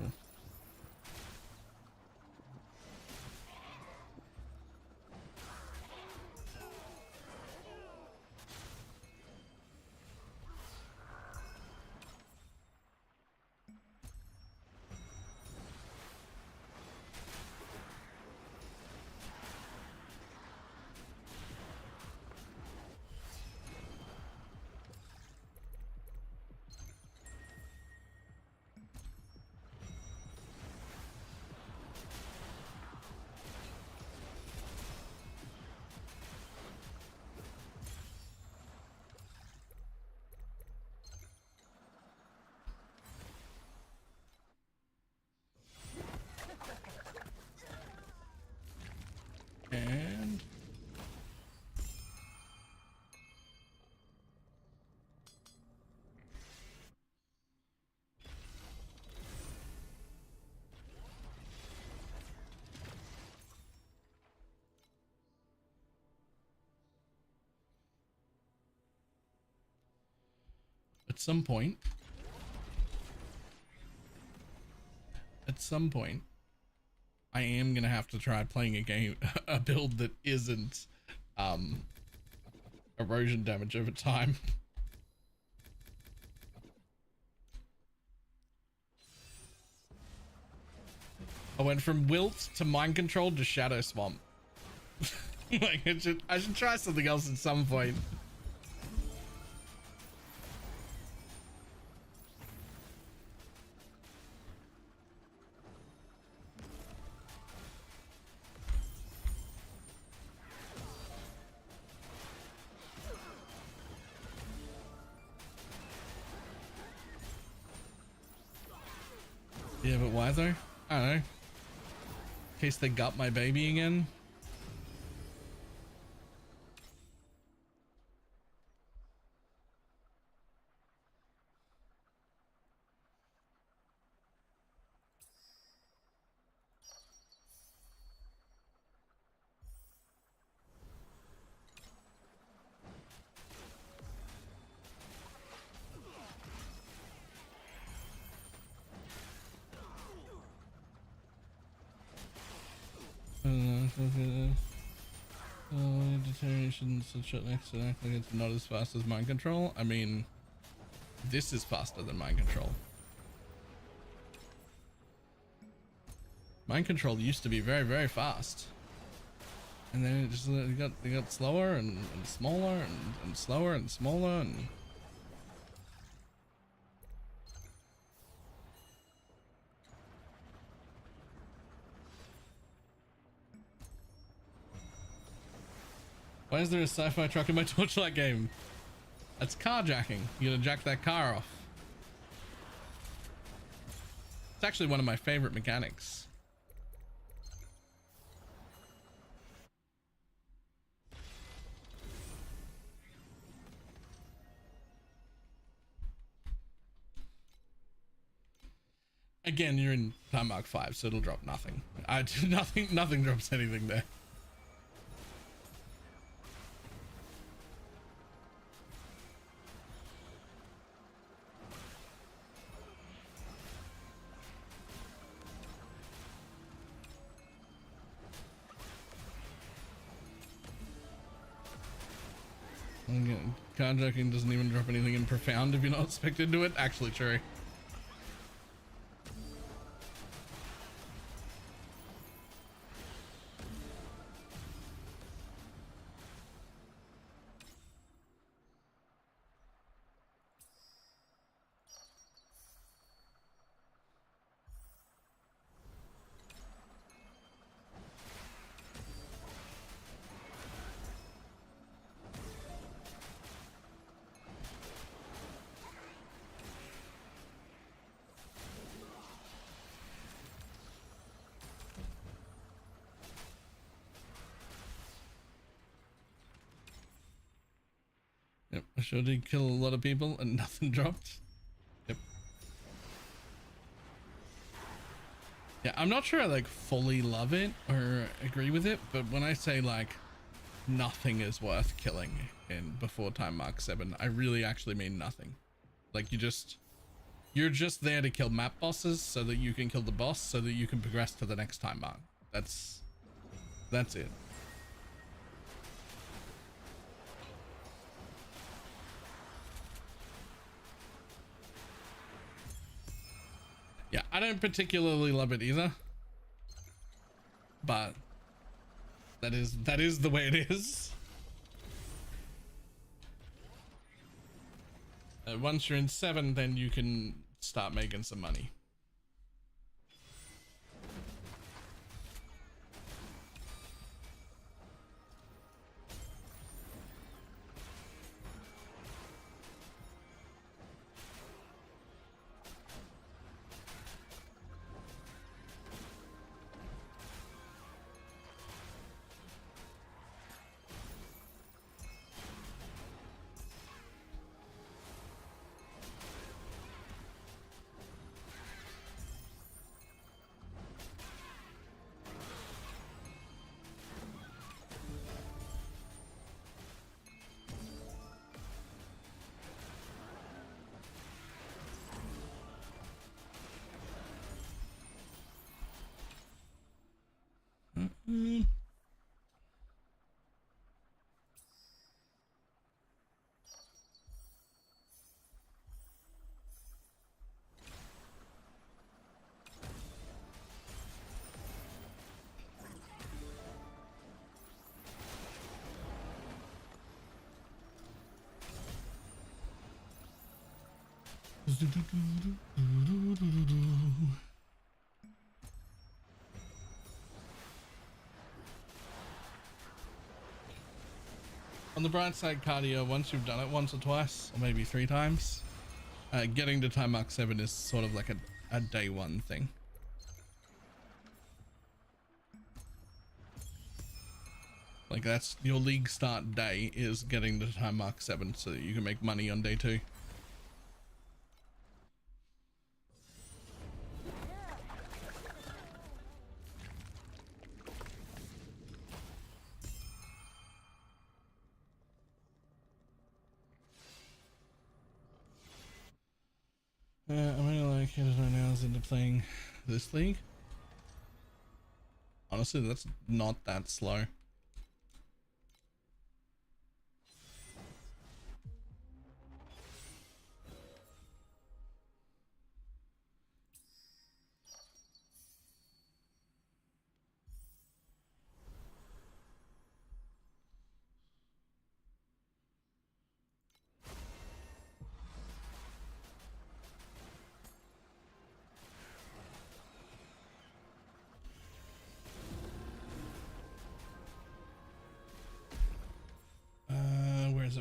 And at some point, I am gonna have to try playing a build that isn't erosion damage over time. I went from wilt to mind control to shadow swamp. Like I should try something else at some point. Yeah, but why though? I don't know. In case they got my baby again. Deterioration such an accident like it's not as fast as mind control. I mean, this is faster than mind control. Mind control used to be very, very fast, and then it just it got slower and smaller and slower and smaller and. Why is there a sci-fi truck in my Torchlight game? That's carjacking. You gotta jack that car off. It's actually one of my favorite mechanics. Again, you're in Time Mark 5, so it'll drop nothing. I do nothing drops anything there. Carjacking doesn't even drop anything in profound if you're not expected to it. Actually true. Yep, I sure did kill a lot of people and nothing dropped. Yep. Yeah, I'm not sure I like fully love it or agree with it, but when I say like nothing is worth killing in before Time Mark 7, I really actually mean nothing. Like you're just there to kill map bosses so that you can kill the boss so that you can progress to the next time mark. That's it. Yeah, I don't particularly love it either, but that is the way it is. Once you're in 7, then you can start making some money. On the bright side, cardio, once you've done it once or twice, or maybe 3 times, getting to time mark 7 is sort of like a day one thing. Like that's your league start day is getting to time mark 7 so that you can make money on day 2. I'm only like right now is into playing this league. Honestly, that's not that slow.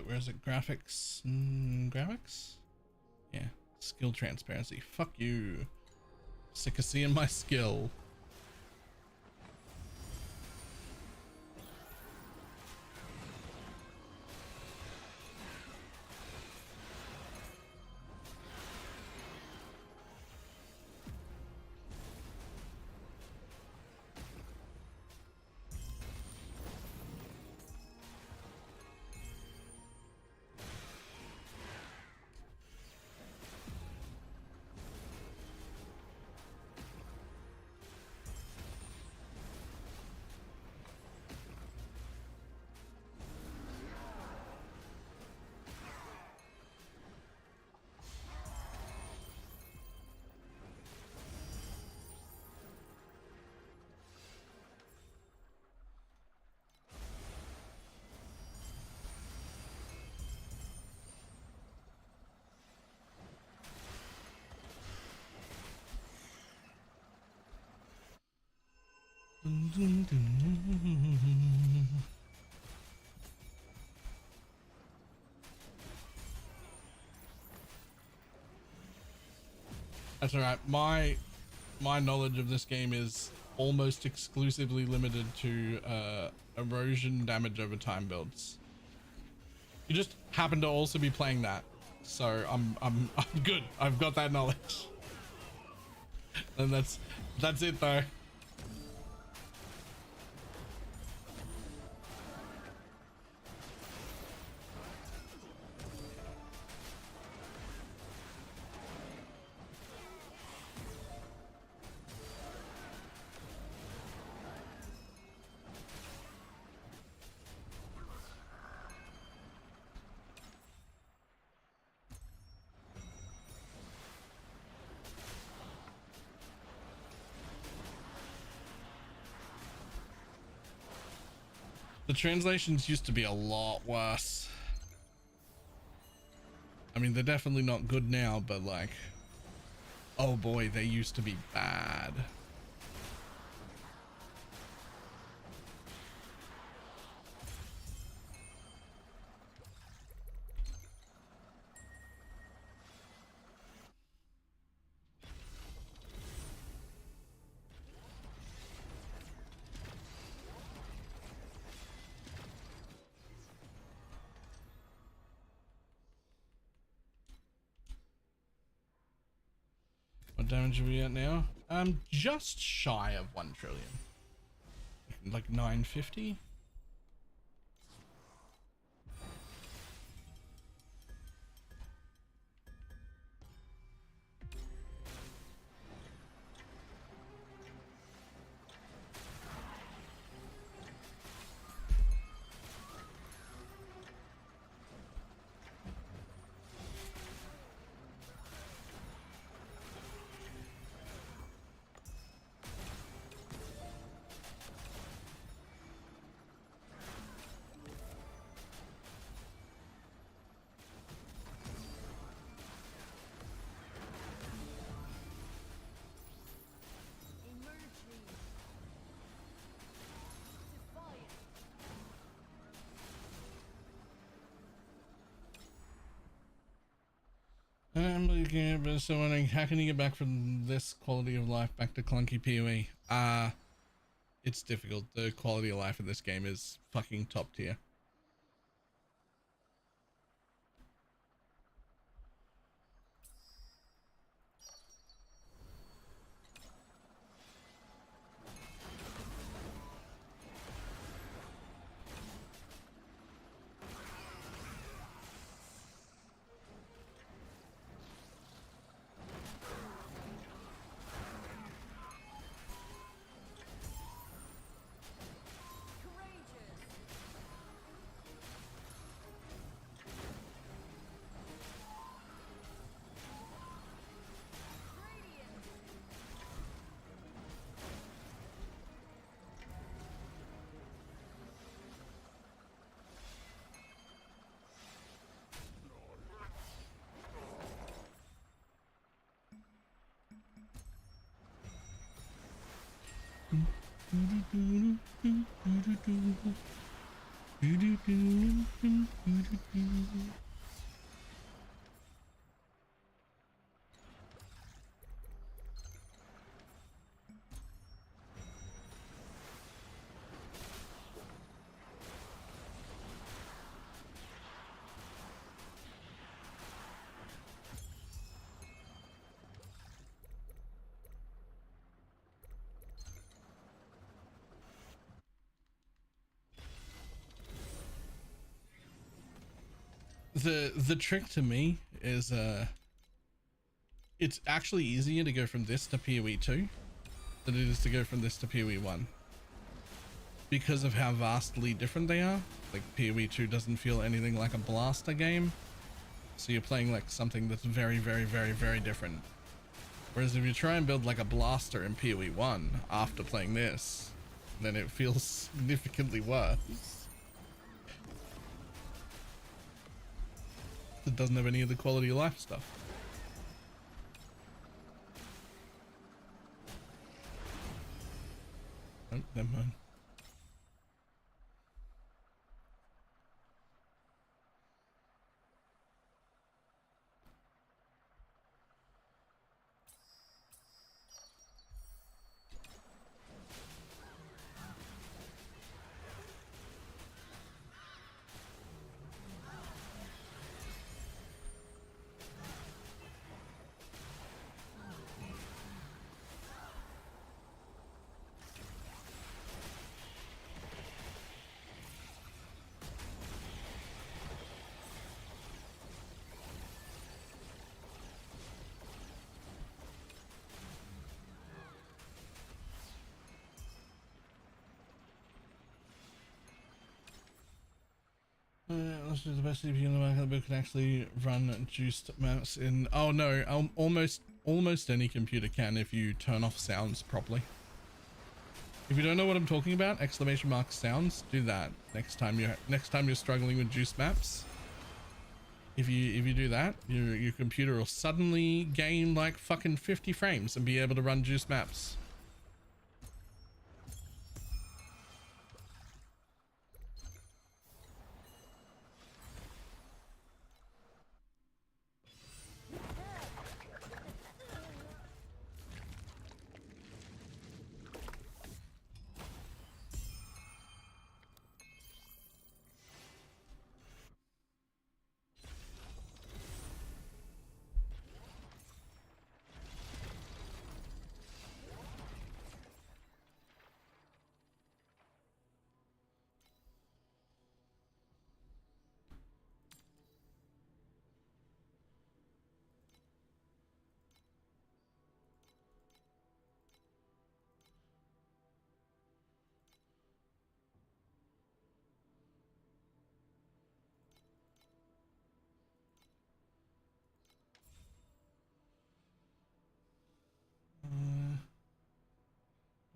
Where is it? Graphics? Graphics? Yeah. Skill transparency. Fuck you. Sick of seeing my skill. That's alright. My knowledge of this game is almost exclusively limited to erosion damage over time builds. You just happen to also be playing that, so I'm good. I've got that knowledge, and that's it though. The translations used to be a lot worse. I mean, they're definitely not good now, but like, oh boy, they used to be bad. What damage are we at now? Just shy of 1 trillion. Like 950. So wondering, how can you get back from this quality of life back to clunky PoE? It's difficult. The quality of life in this game is fucking top tier. The trick to me is it's actually easier to go from this to PoE 2 than it is to go from this to PoE 1 because of how vastly different they are. Like PoE 2 doesn't feel anything like a blaster game, so you're playing like something that's very different. Whereas if you try and build like a blaster in PoE 1 after playing this, then it feels significantly worse. It doesn't have any of the quality of life stuff. Oh, never mind. This is the best CPU in the market that can actually run juiced maps in. Oh no, almost any computer can if you turn off sounds properly. If you don't know what I'm talking about, exclamation mark sounds, do that next time you're struggling with juiced maps. If you do that, your computer will suddenly gain like fucking 50 frames and be able to run juiced maps.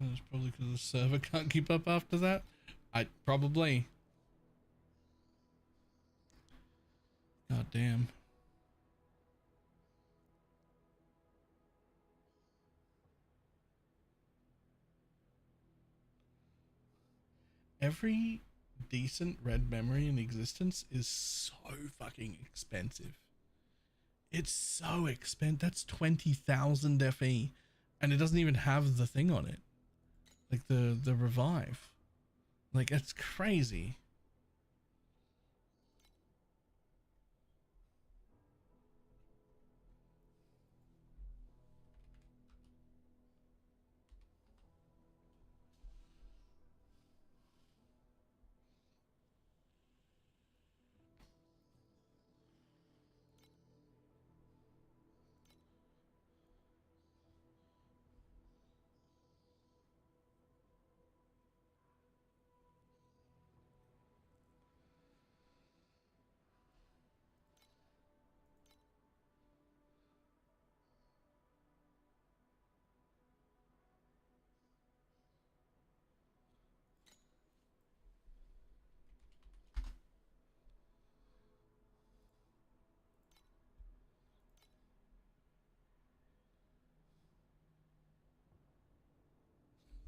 It's probably because the server can't keep up after that. Probably. God damn. Every decent red memory in existence is so fucking expensive. It's so expensive. That's 20,000 FE, and it doesn't even have the thing on it, like the revive. Like, that's crazy.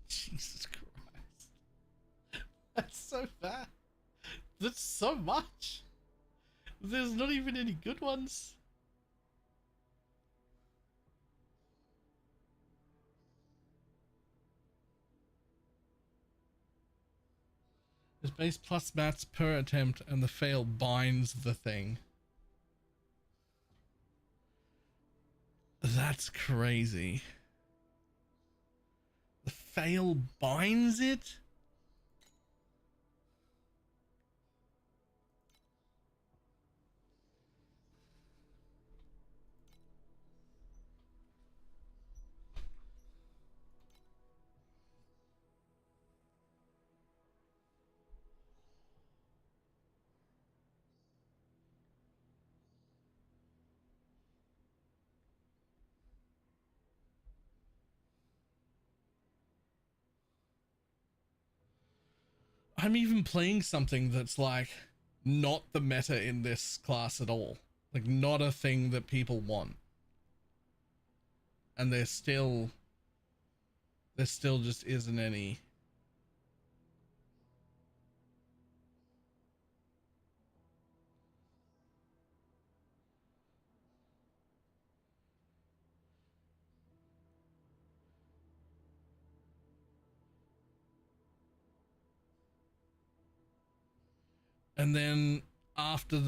Jesus Christ. That's so bad. That's so much. There's not even any good ones. There's base plus mats per attempt, and the fail binds the thing. That's crazy. The fail binds it? I'm even playing something that's like not the meta in this class at all. Like, not a thing that people want. And there still just isn't any. And then after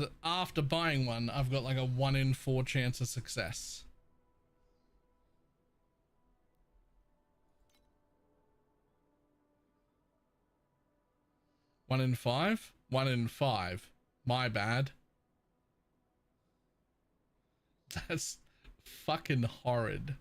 buying one, I've got like a 1 in 4 chance of success. One in 5? 1 in 5. My bad. That's fucking horrid.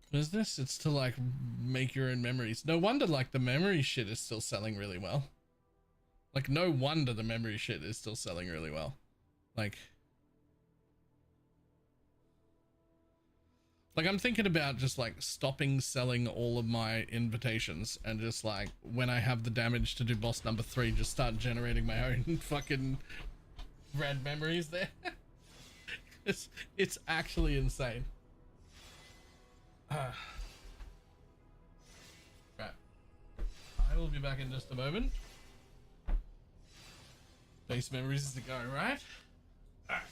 What is this? It's to like make your own memories. No wonder like the memory shit is still selling really well. Like, no wonder the memory shit is still selling really well. Like I'm thinking about just like stopping selling all of my invitations and just like when I have the damage to do boss number 3, just start generating my own fucking red memories there. It's actually insane. Right. I will be back in just a moment. Base memories is the go, right? Alright.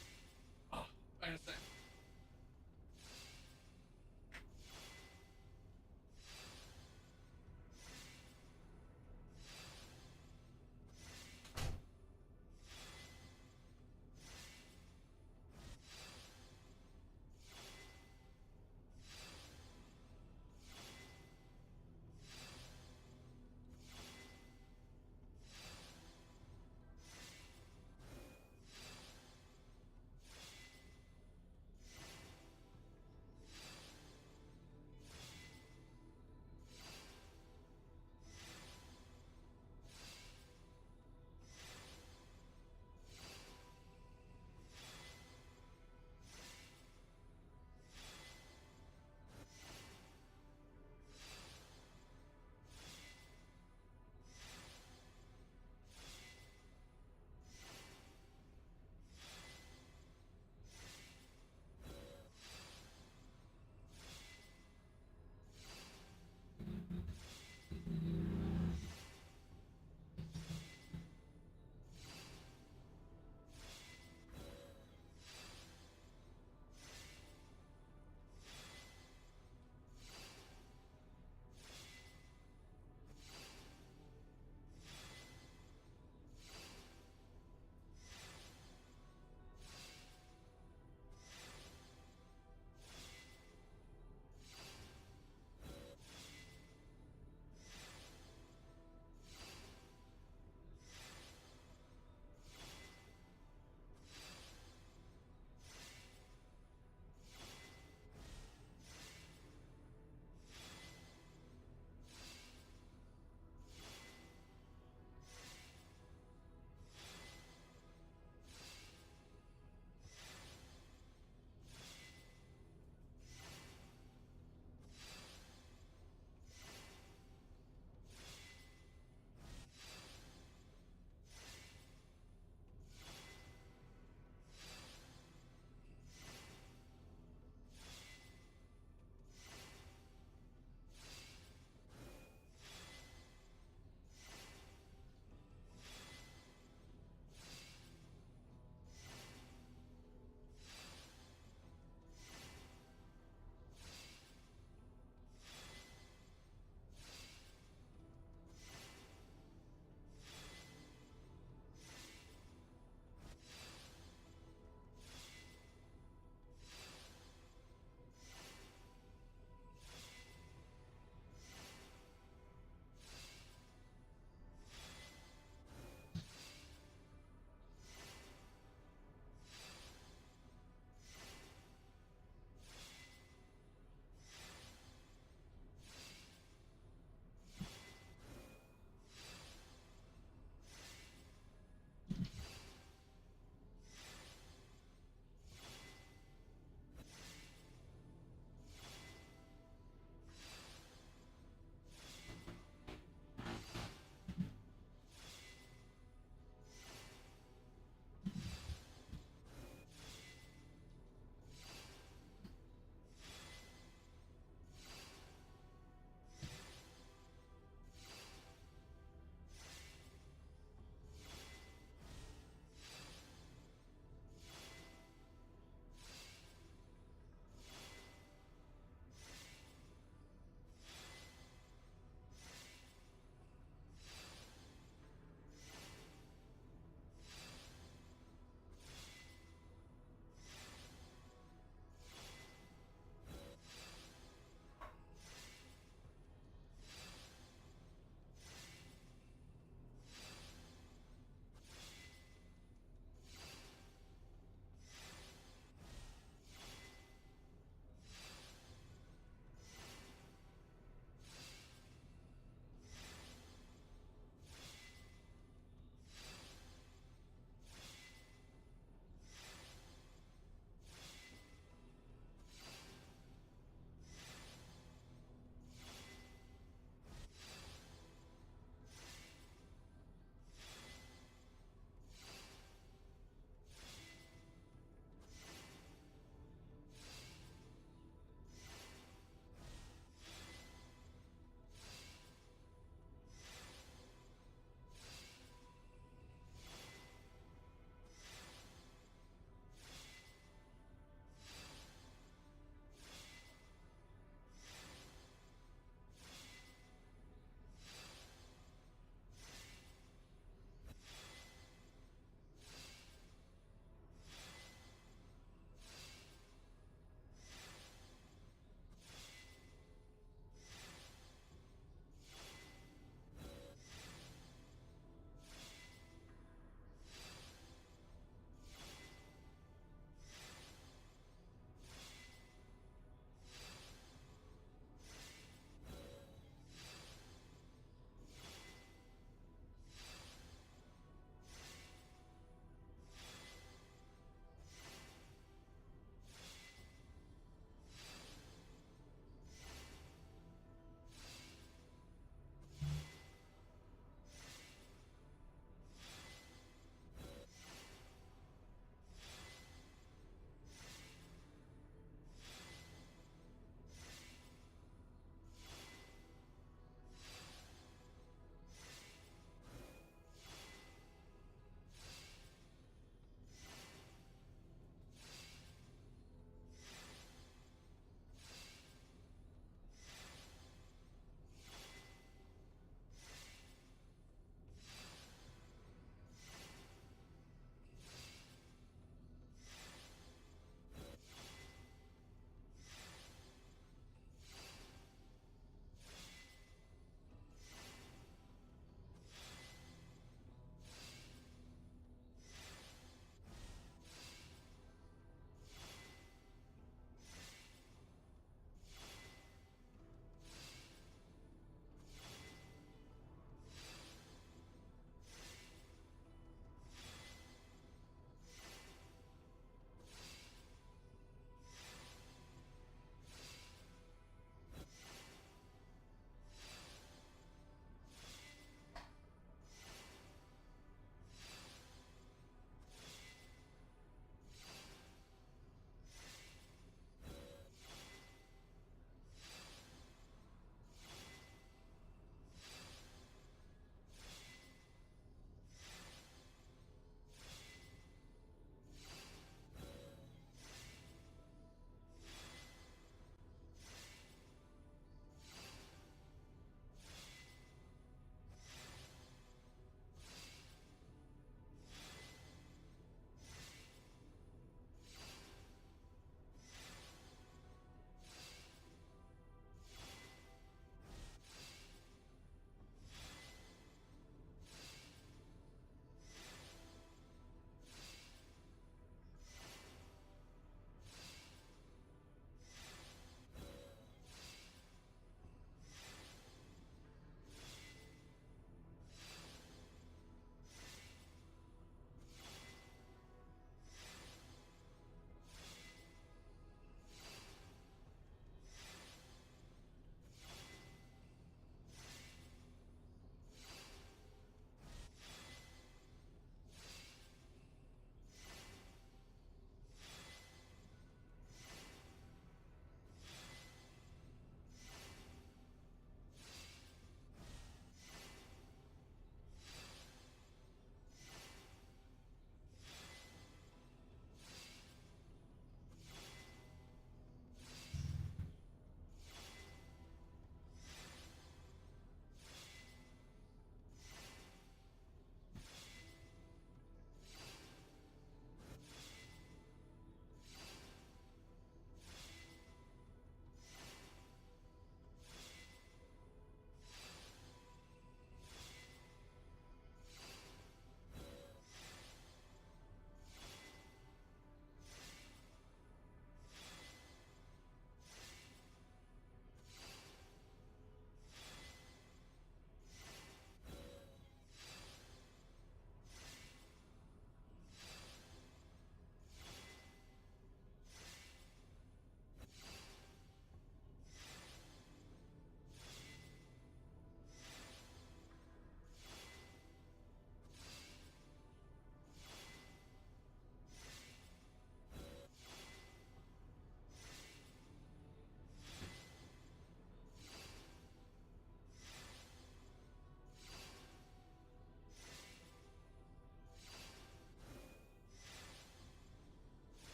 Oh, wait a sec.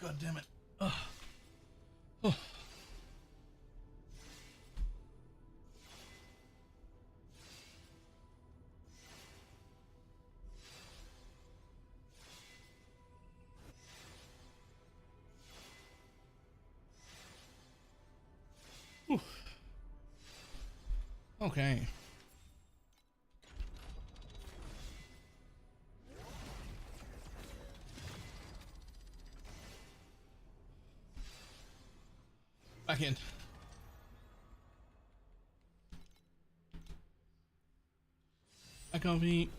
God damn it. Oh. Oh. Whew. Okay. Back in. I copy.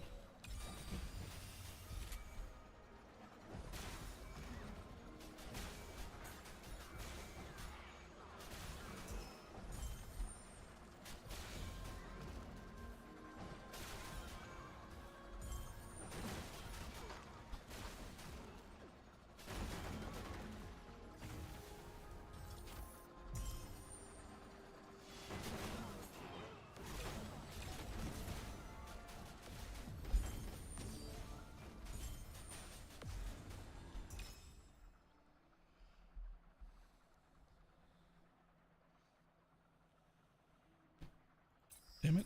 Damn it.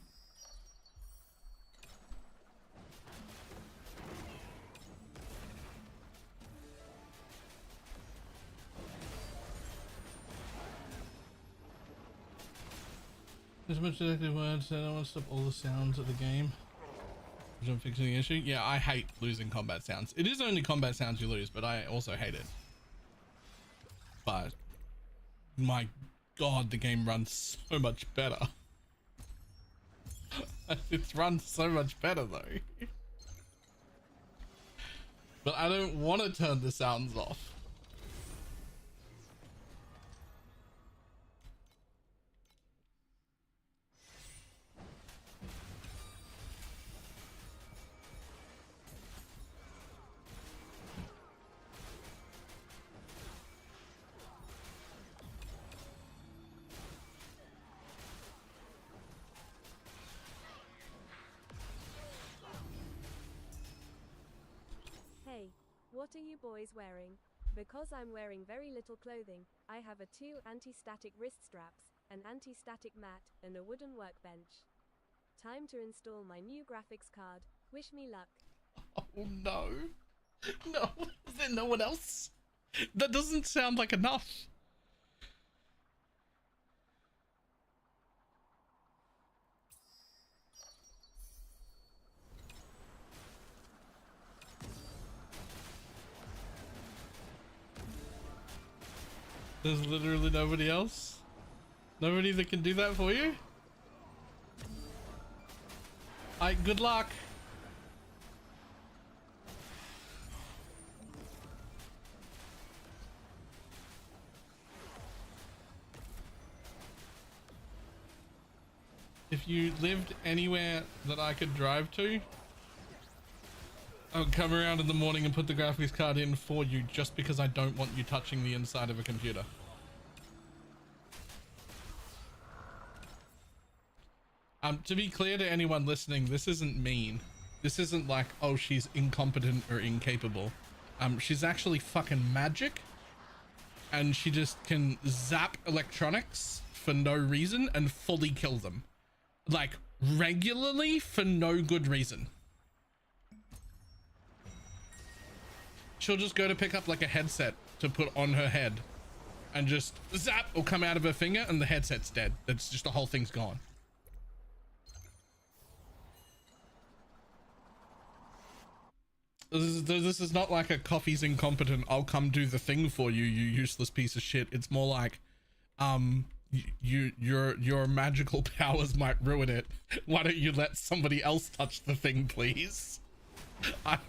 There's much detective words said I want to stop all the sounds of the game. Which I'm fixing the issue. Yeah, I hate losing combat sounds. It is only combat sounds you lose, but I also hate it. But my God, the game runs so much better. It runs so much better though. But I don't want to turn the sounds off. Hey, what are you boys wearing? Because I'm wearing very little clothing, I have a 2 anti-static wrist straps, an anti-static mat, and a wooden workbench. Time to install my new graphics card. Wish me luck. Oh no. No, is there no one else? That doesn't sound like enough. There's literally nobody else? Nobody that can do that for you? Good luck. If you lived anywhere that I could drive to, I would come around in the morning and put the graphics card in for you just because I don't want you touching the inside of a computer. To be clear to anyone listening, this isn't mean. This isn't like, oh, she's incompetent or incapable. She's actually fucking magic. And she just can zap electronics for no reason and fully kill them. Like, regularly for no good reason. She'll just go to pick up like a headset to put on her head. And just zap will come out of her finger and the headset's dead. That's just the whole thing's gone. This is not like a coffee's incompetent, I'll come do the thing for you, you useless piece of shit. It's more like, your magical powers might ruin it. Why don't you let somebody else touch the thing, please? I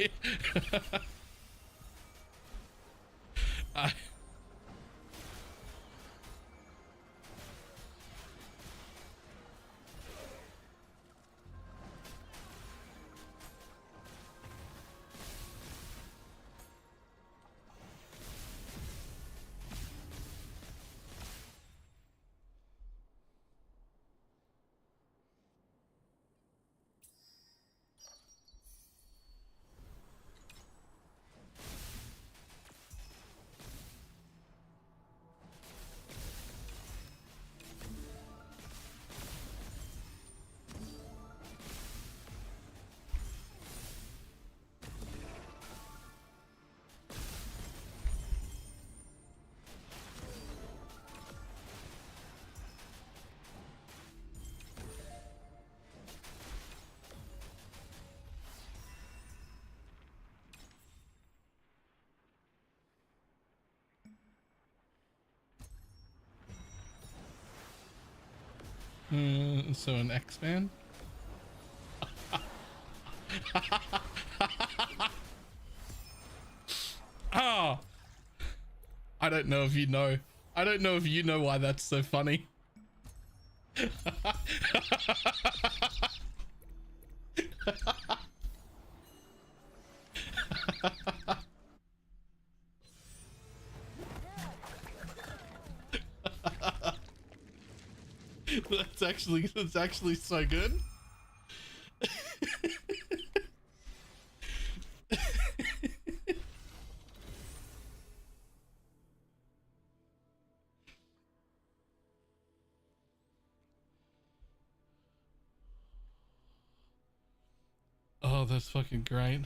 So an X-Man? Ah! I don't know if you know. I don't know if you know why that's so funny. That's actually so good. Oh, that's fucking great.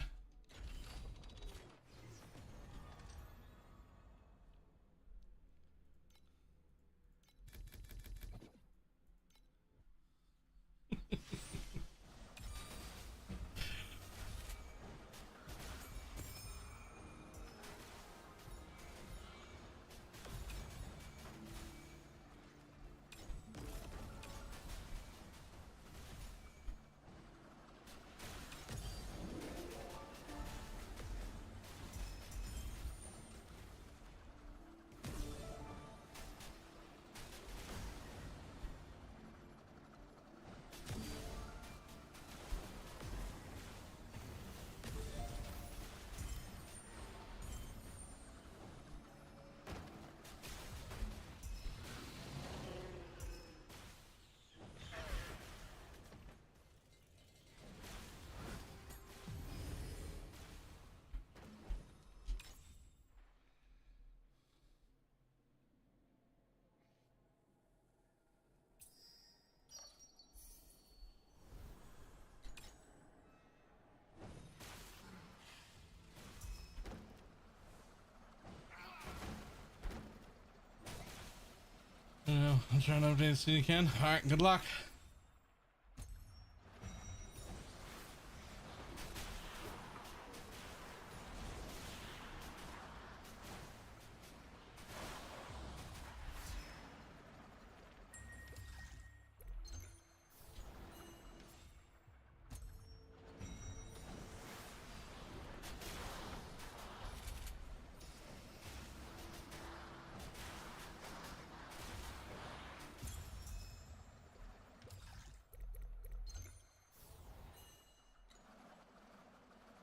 I'm trying to update as soon as you can. Alright, good luck.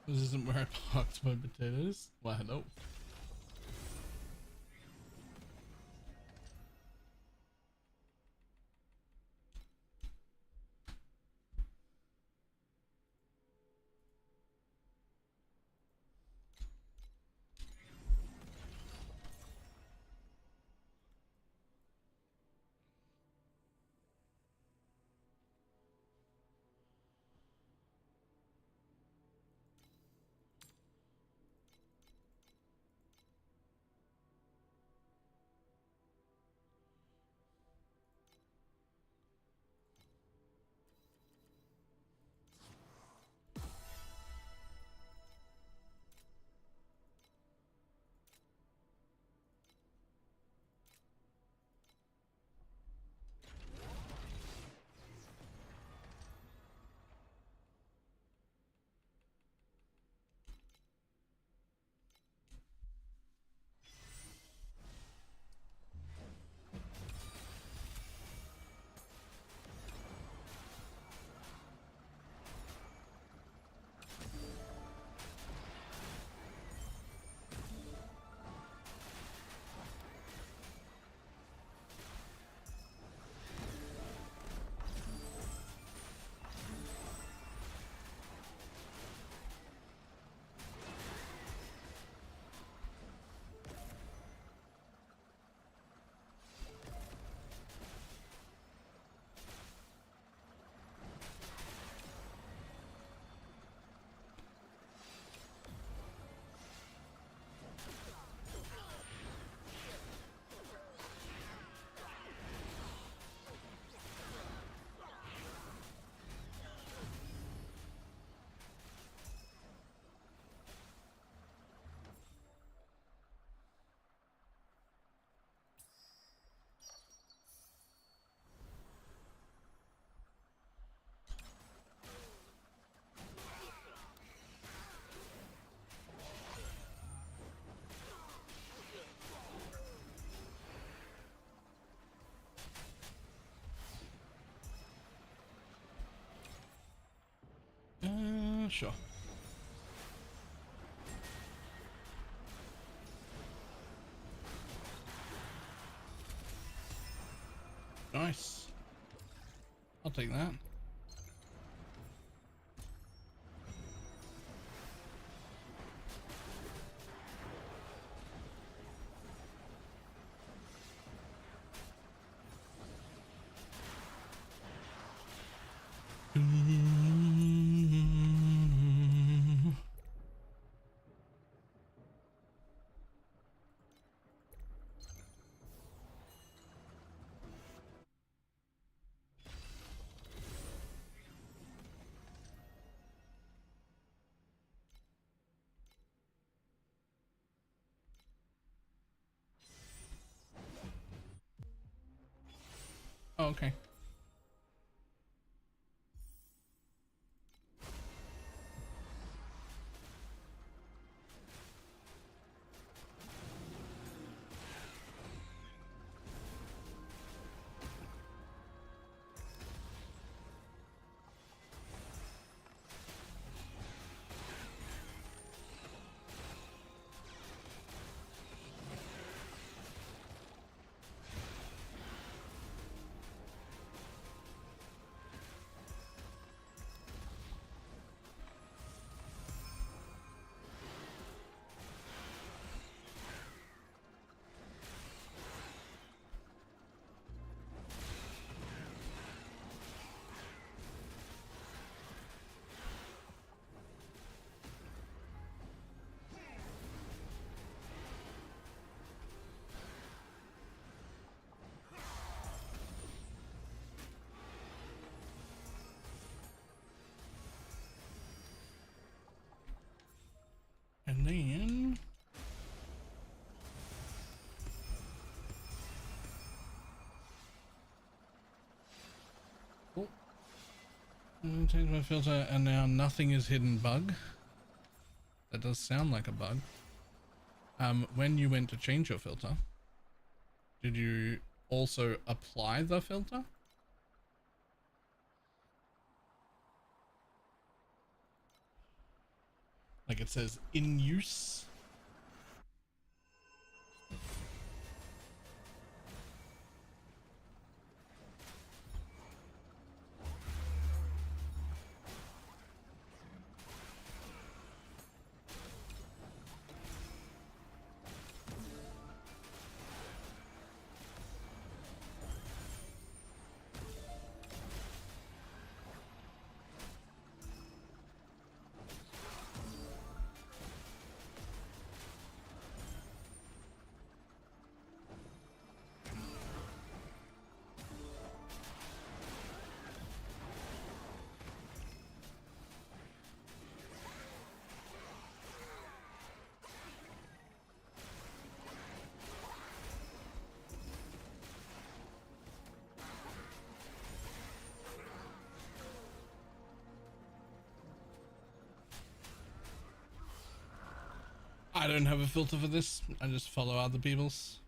This isn't where I parked my potatoes. Wow, no. sure. Nice. I'll take that. Oh, okay. And then oh, change my filter, and now nothing is hidden bug. That does sound like a bug. When you went to change your filter, did you also apply the filter? Like it says in use. I don't have a filter for this. I just follow other people's.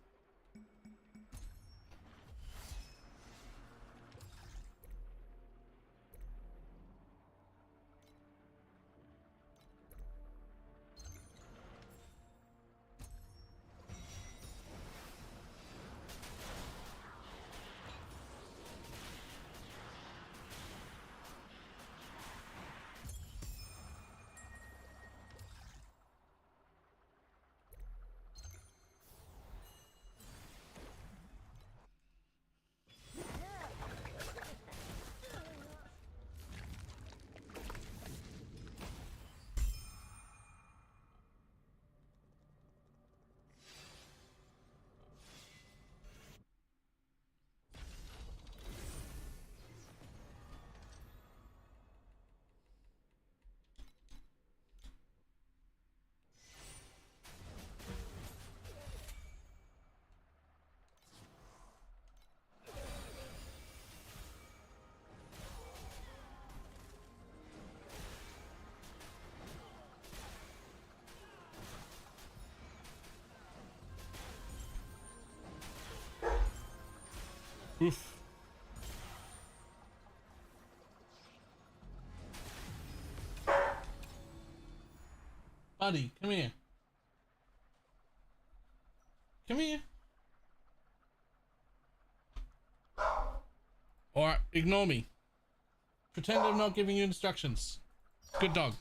Oof. Buddy, come here. Come here. Alright, ignore me. Pretend I'm not giving you instructions. Good dog.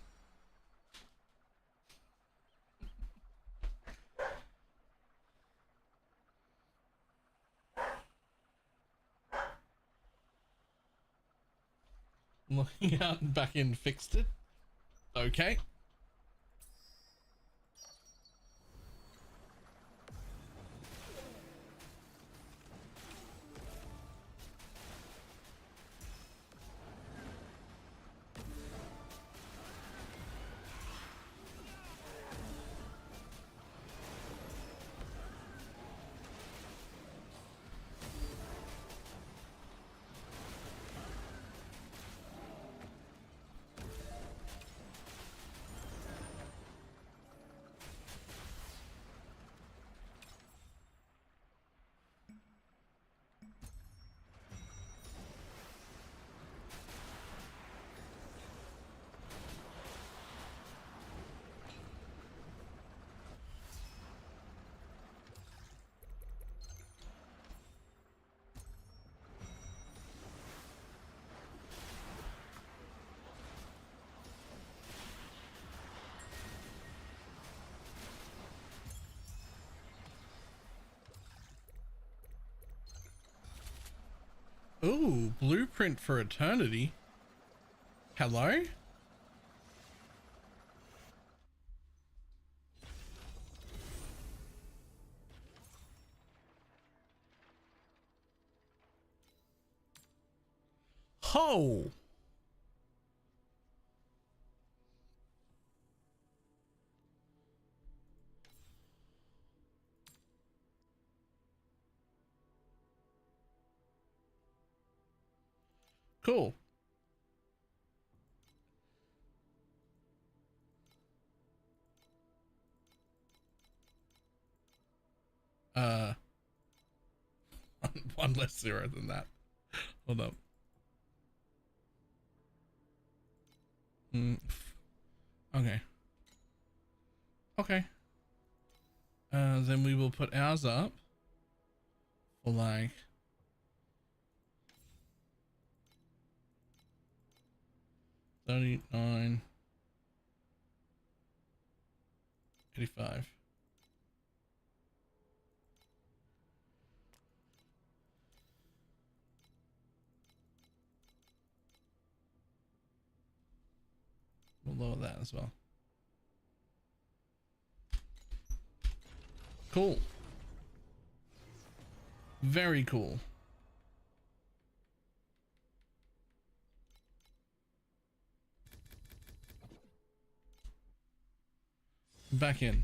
Looking out and back in, fixed it. Okay. Ooh, blueprint for eternity. Hello? Ho! Cool. One less zero than that. Hold up. Okay. Okay. Then we will put ours up for like 39, 85. We'll lower that as well. Cool. Very cool. Back in.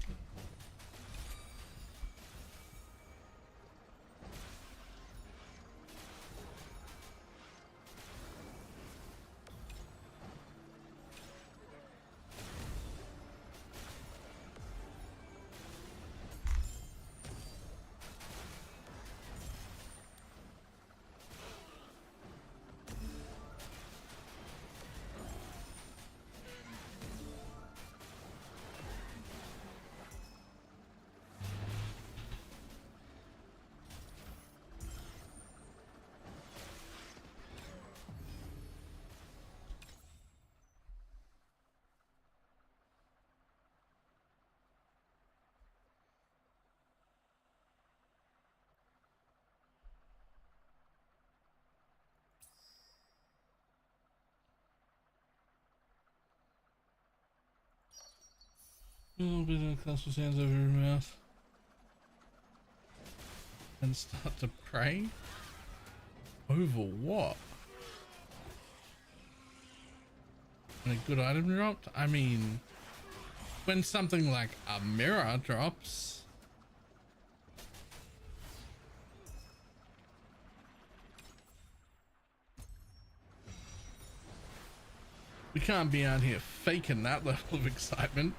A little bit of clasp his hands over your mouth and start to pray. Over what? And a good item dropped? I mean, when something like a mirror drops. We can't be out here faking that level of excitement.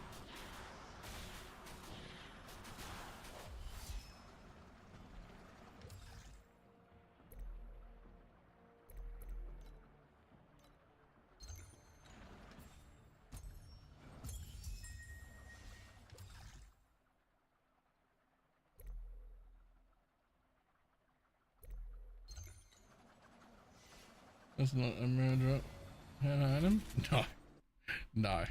That's not a murder item. No, no.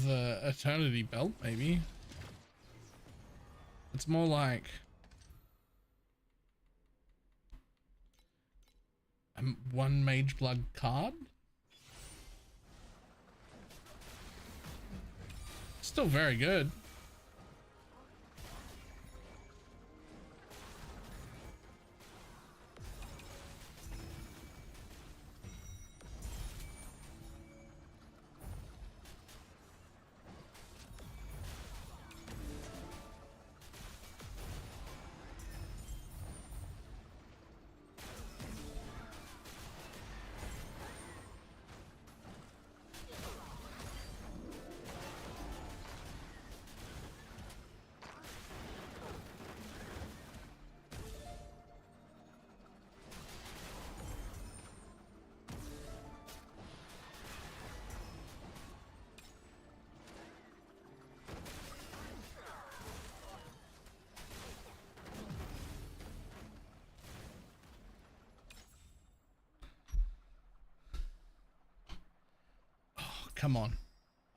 The eternity belt, maybe. It's more like one mage blood card. Still very good. Come on.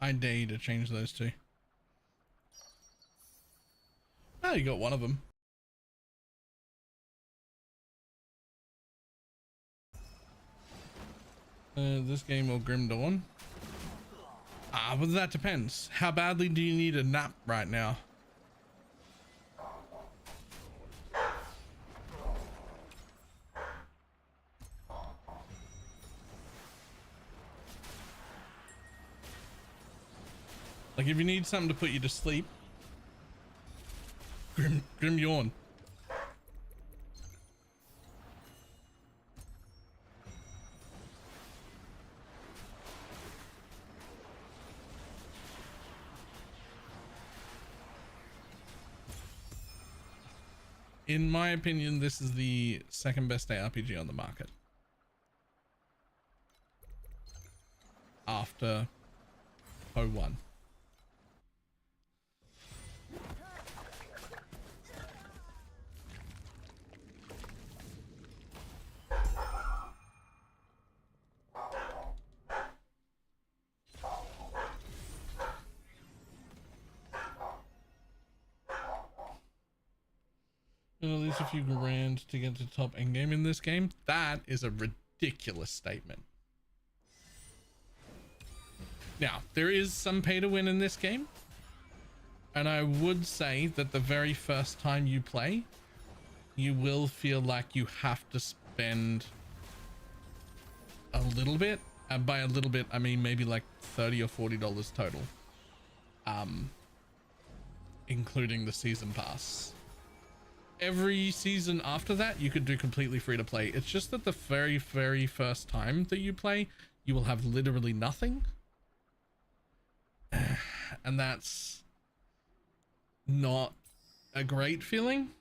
I dare you to change those two. Oh, you got one of them. This game or Grim Dawn? But that depends. How badly do you need a nap right now? Like if you need something to put you to sleep, Grim Yawn. In my opinion, this is the second best ARPG on the market. After O1. At least a few grand to get to top endgame in this game. That is a ridiculous statement. Now, there is some pay to win in this game. And I would say that the very first time you play, you will feel like you have to spend a little bit. And by a little bit, I mean maybe like $30 or $40 total. Including the season pass. Every season after that, you could do completely free to play. It's just that the very, very first time that you play, you will have literally nothing. And that's not a great feeling.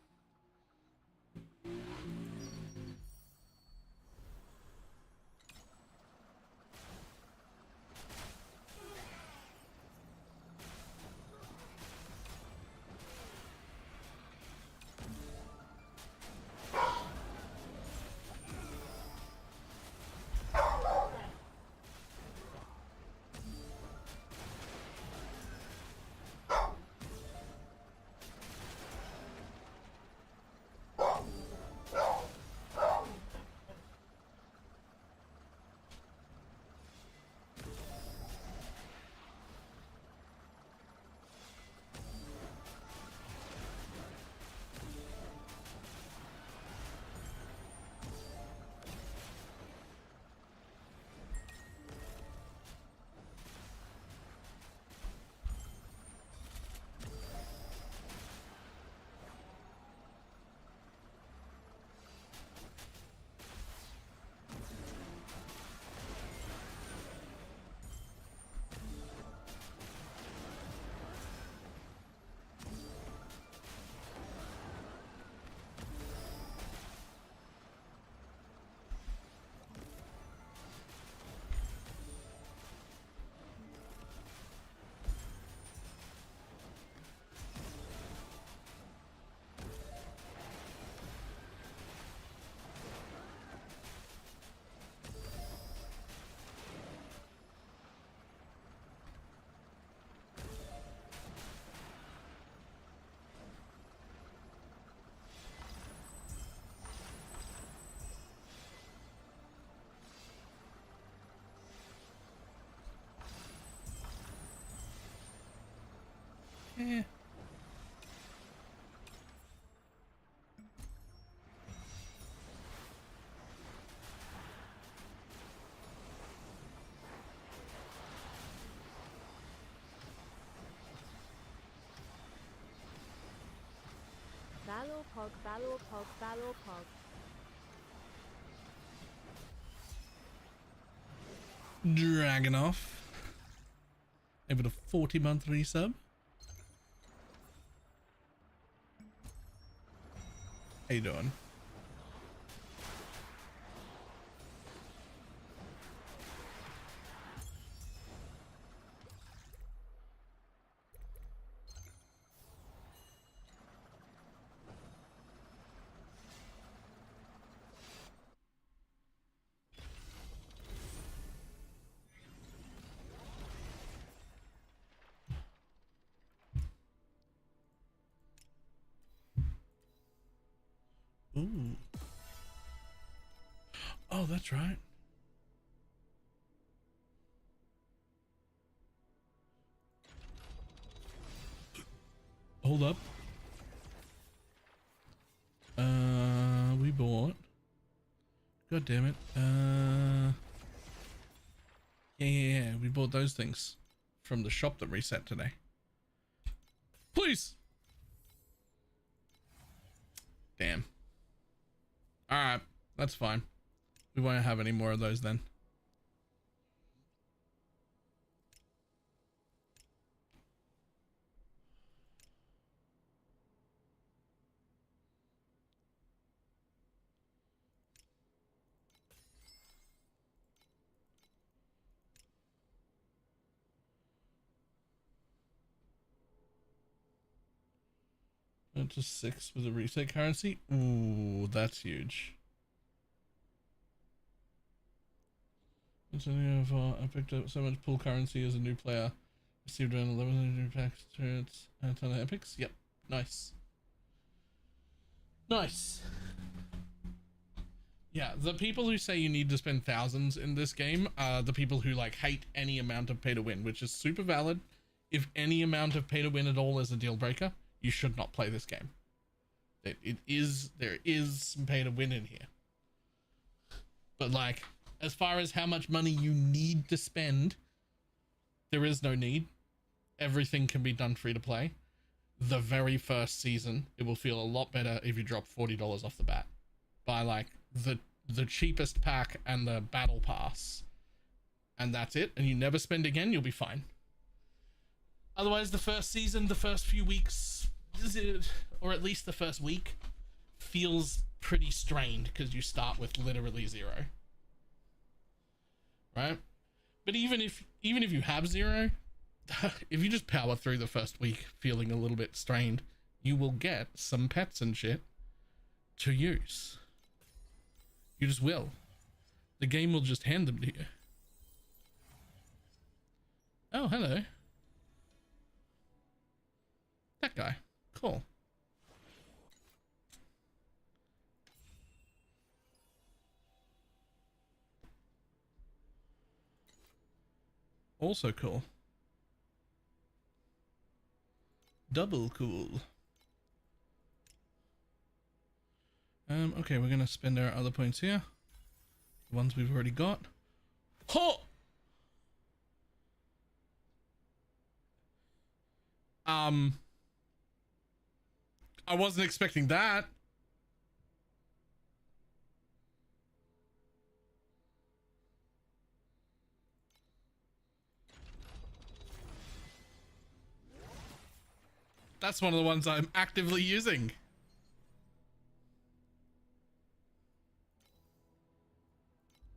Eh. Balor Pog, Balor Pog, Balor Pog. Dragonoff. Able to 40-month resub. How you doing? Ooh. Oh, that's right. Hold up. We bought. God damn it. Yeah. We bought those things from the shop that reset today. Please. Damn. All right, that's fine. We won't have any more of those then. Just 6 with a reset currency. Ooh, that's huge. I picked up so much pool currency as a new player. Received around 11 new packs, turrets, and a ton of epics. Yep, nice. Nice. Yeah, the people who say you need to spend thousands in this game are the people who like hate any amount of pay to win, which is super valid. If any amount of pay to win at all is a deal breaker, you should not play this game. There is some pay to win in here. But like, as far as how much money you need to spend, there is no need. Everything can be done free to play. The very first season, it will feel a lot better if you drop $40 off the bat. Buy like the cheapest pack and the battle pass. And that's it. And you never spend again, you'll be fine. Otherwise, the first season, the first few weeks, or at least the first week, feels pretty strained because you start with literally 0. Right? But even if you have 0, if you just power through the first week feeling a little bit strained, you will get some pets and shit to use. You just will. The game will just hand them to you. Oh, hello. That guy. Cool. Also cool. Double cool. Okay, we're gonna spend our other points here. The ones we've already got. Ho! I wasn't expecting that. That's one of the ones I'm actively using.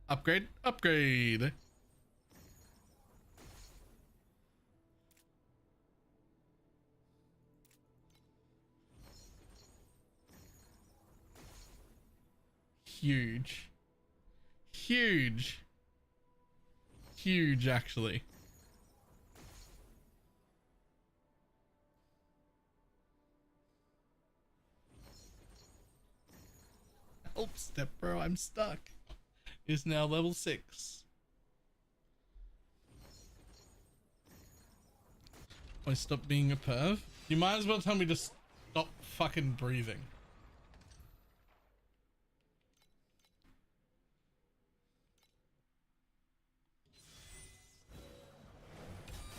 Upgrade, upgrade. Huge. Huge. Huge, actually. Help step, bro, I'm stuck. Is now level 6. I stopped being a perv. You might as well tell me to stop fucking breathing.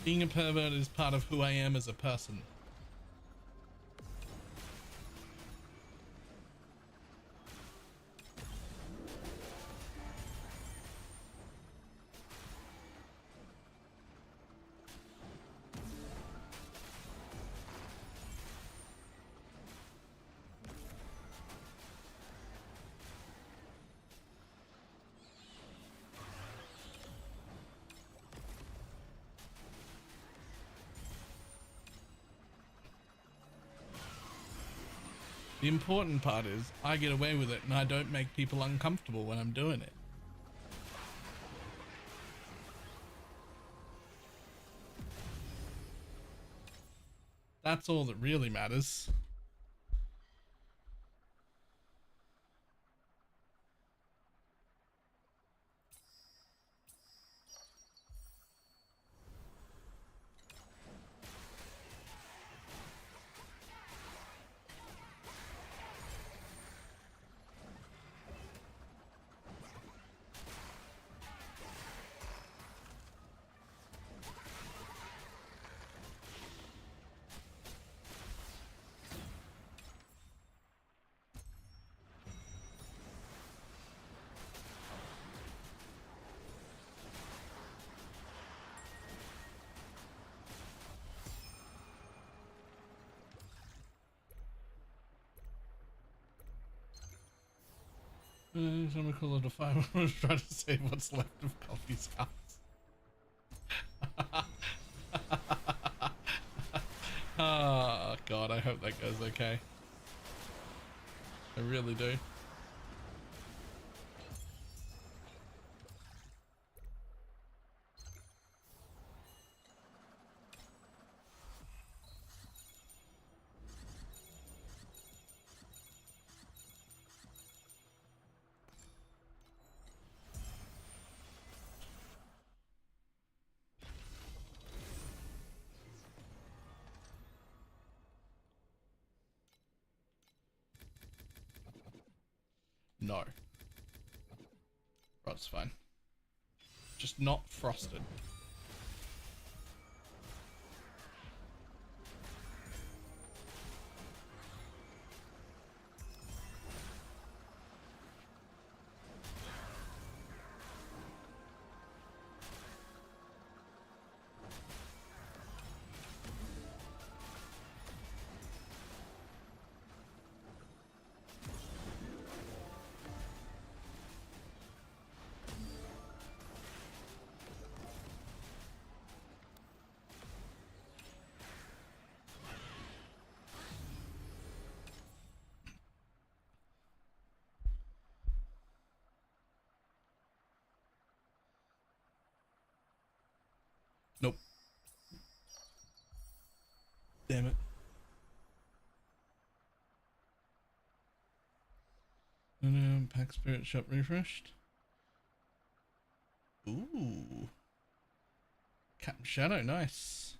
Being a pervert is part of who I am as a person. The important part is I get away with it and I don't make people uncomfortable when I'm doing it. That's all that really matters. Someone call it a fire. I'm gonna try to save what's left of Coffee's house. Oh god, I hope that goes okay. I really do. No. That's fine. Just not frosted. Nope. Damn it. Pack Spirit Shop refreshed. Ooh. Captain Shadow, nice.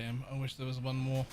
Damn, I wish there was one more.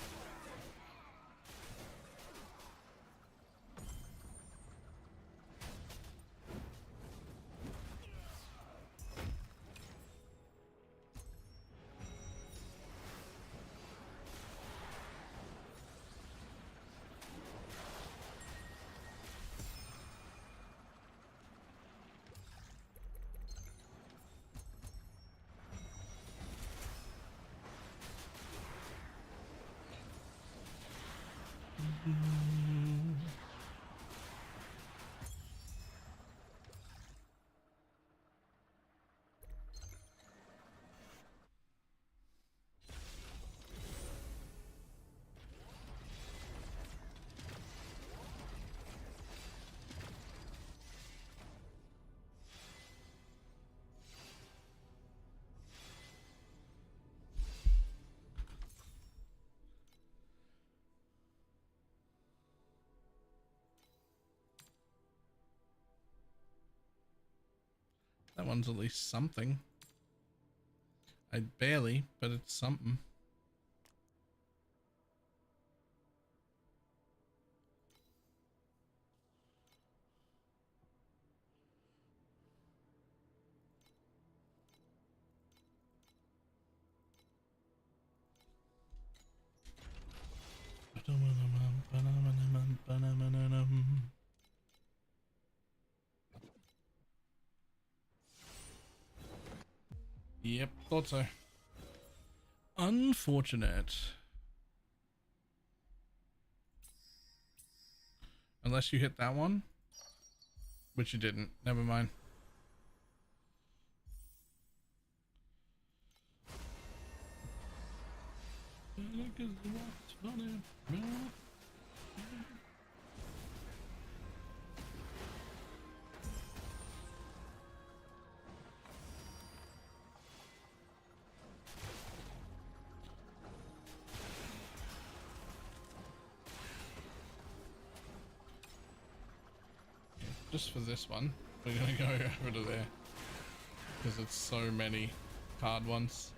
That one's at least something. I barely, but it's something. Yep, thought so. Unfortunate. Unless you hit that one, which you didn't. Never mind. Just for this one, we're gonna go over to there because it's so many hard ones.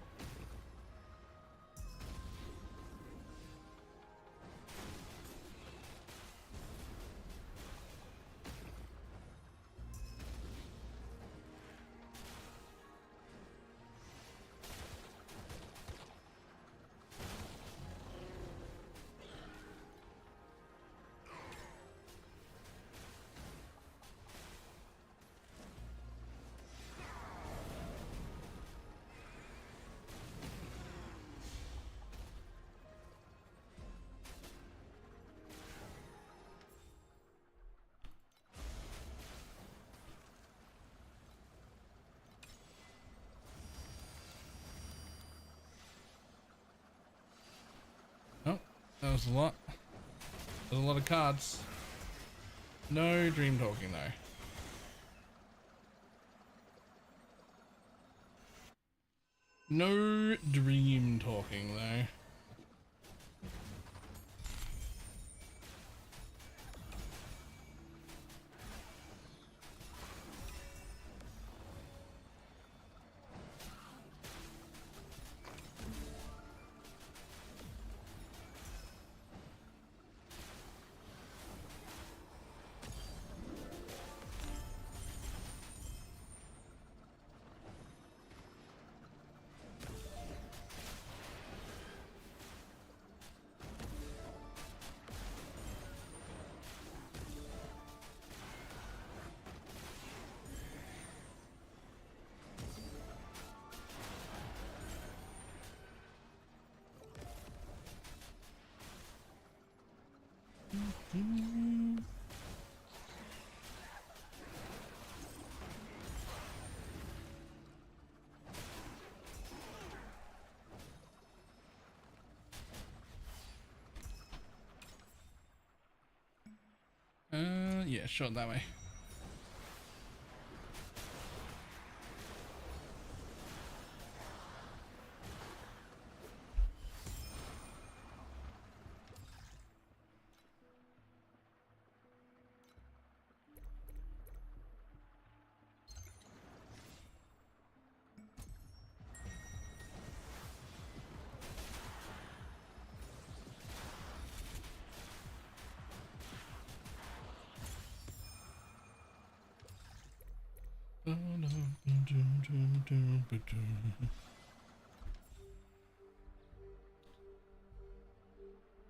That was a lot. There's a lot of cards. No dream talking though. No dream talking though. Yeah, sure, that way.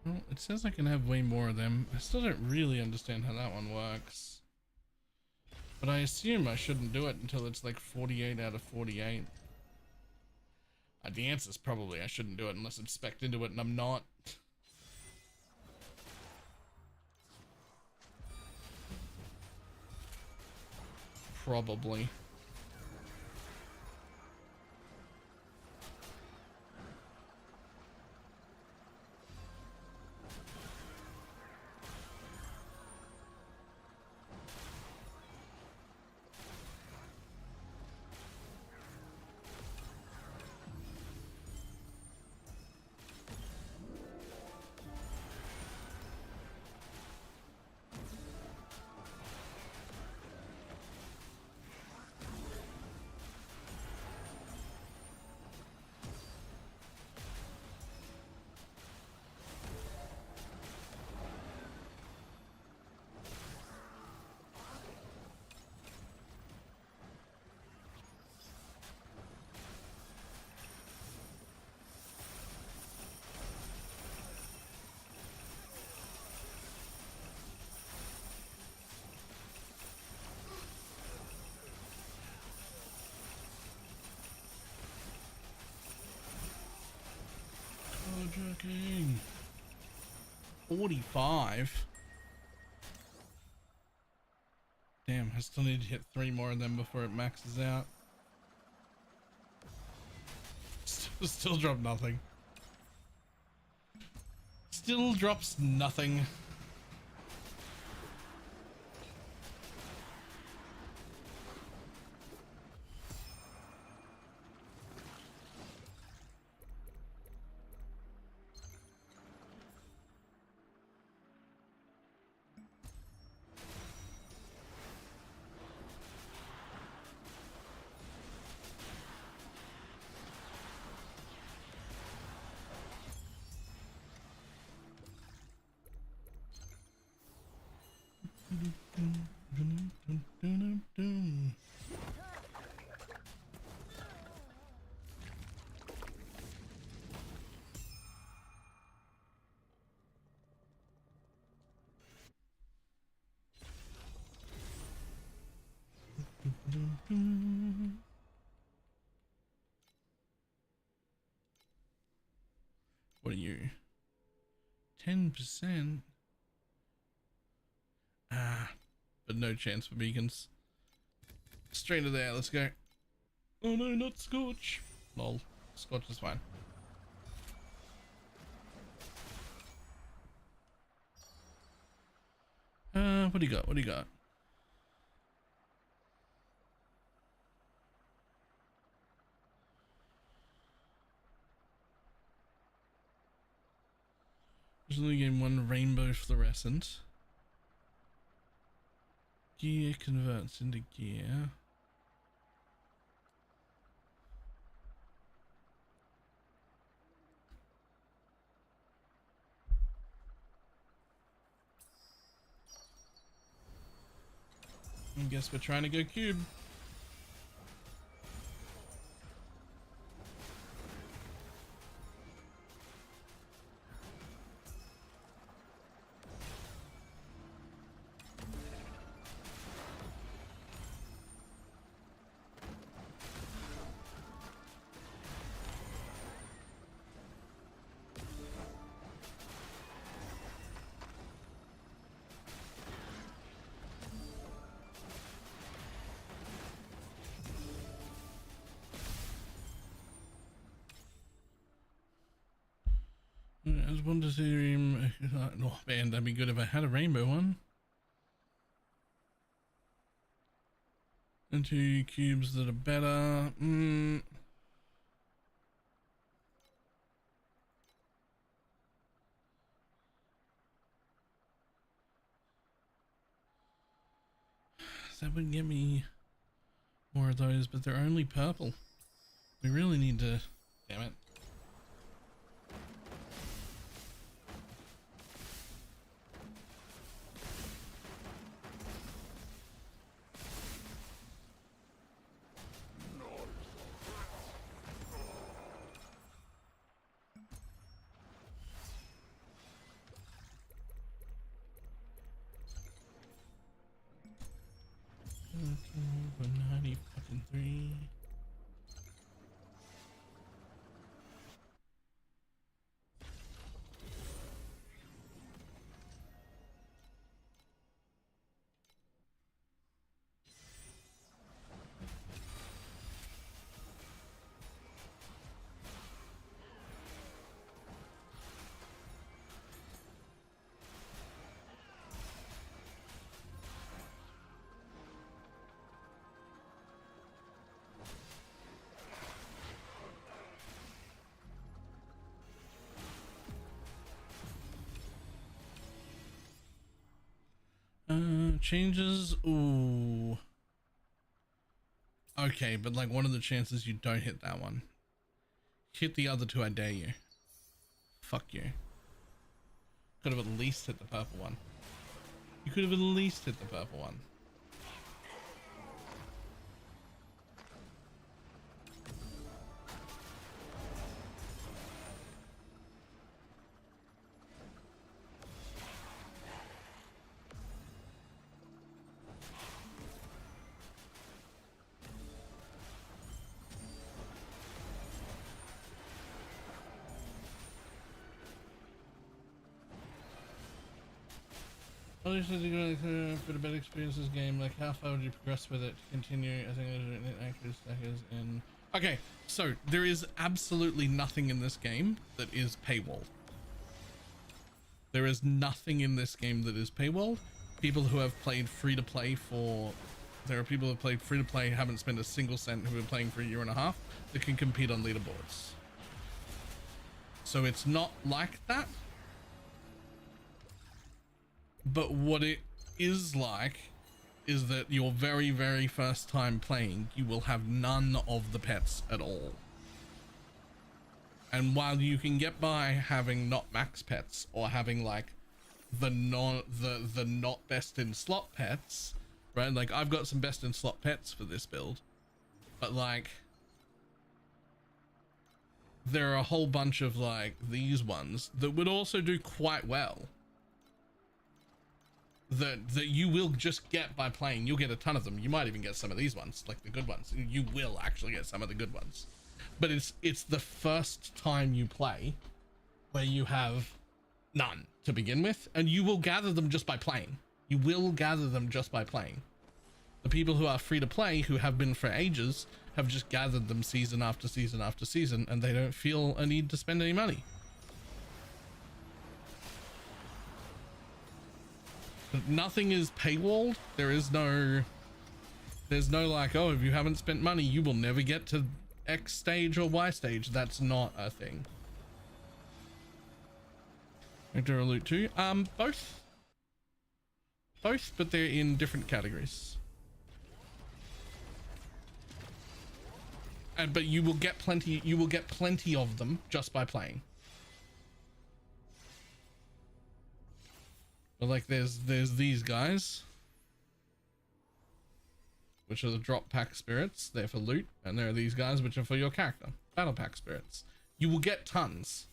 Well, it says I can have way more of them. I still don't really understand how that one works. But I assume I shouldn't do it until it's like 48 out of 48. The answer is probably I shouldn't do it unless I'm spec'd into it and I'm not. Probably. Joking. 45. Damn, I still need to hit 3 more of them before it maxes out. Still drop nothing. Still drops nothing. What are you? 10%? But no chance for beacons. Straight to there, let's go. Oh no, not Scorch. Lol. Scorch is fine. What do you got? What do you got? There's only getting 1 rainbow fluorescent. Gear converts into gear. I guess we're trying to go cube. As one to see him. Oh man, that'd be good if I had a rainbow one. And 2 cubes that are better. That would get me more of those, but they're only purple. We really need to. Damn it. 23. Changes. Ooh. Okay, but like, what are the chances you don't hit that one? Hit the other two, I dare you. Fuck you. Could have at least hit the purple one. You could have at least hit the purple one. Well, you said you're going to put a better experience this game. Like, how far would you progress with it to continue? I think there's an accurate stackers in. Okay, so there is absolutely nothing in this game that is paywalled. There is nothing in this game that is paywalled. People who have played free to play there are people who have played free to play, haven't spent a single cent, who have been playing for a year and a half, that can compete on leaderboards. So it's not like that. But what it is like is that your very, very first time playing, you will have none of the pets at all. And while you can get by having not max pets or having like the not best in slot pets, right? Like, I've got some best in slot pets for this build, but like there are a whole bunch of like these ones that would also do quite well. That you will just get by playing. You'll get a ton of them. You might even get some of these ones, like the good ones. You will actually get some of the good ones. But it's the first time you play where you have none to begin with, and you will gather them just by playing. You will gather them just by playing. The people who are free to play, who have been for ages, have just gathered them season after season after season, and they don't feel a need to spend any money. Nothing is paywalled. There's no like, oh, if you haven't spent money, you will never get to X stage or Y stage. That's not a thing. Victor or loot too? Both, but they're in different categories. But you will get plenty. You will get plenty of them just by playing. But like, there's these guys, which are the drop pack spirits. They're for loot, and there are these guys which are for your character, battle pack spirits. You will get tons.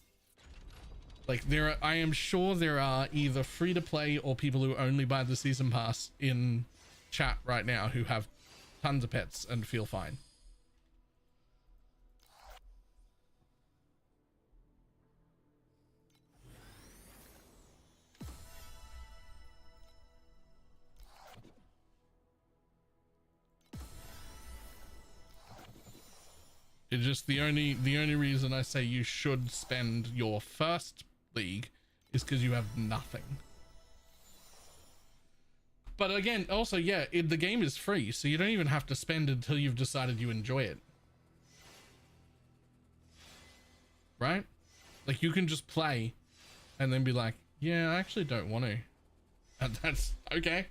Like, I am sure there are either free to play or people who only buy the season pass in chat right now who have tons of pets and feel fine. It's just the only reason I say you should spend your first league is because you have nothing. But again, also, yeah, the game is free, so you don't even have to spend until you've decided you enjoy it. Right? Like, you can just play and then be like, yeah, I actually don't want to. And that's okay.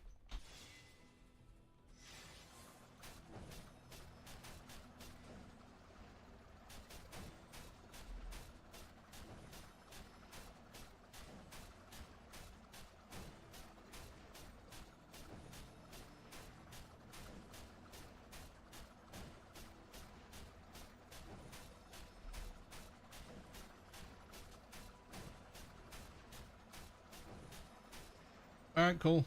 All right, cool.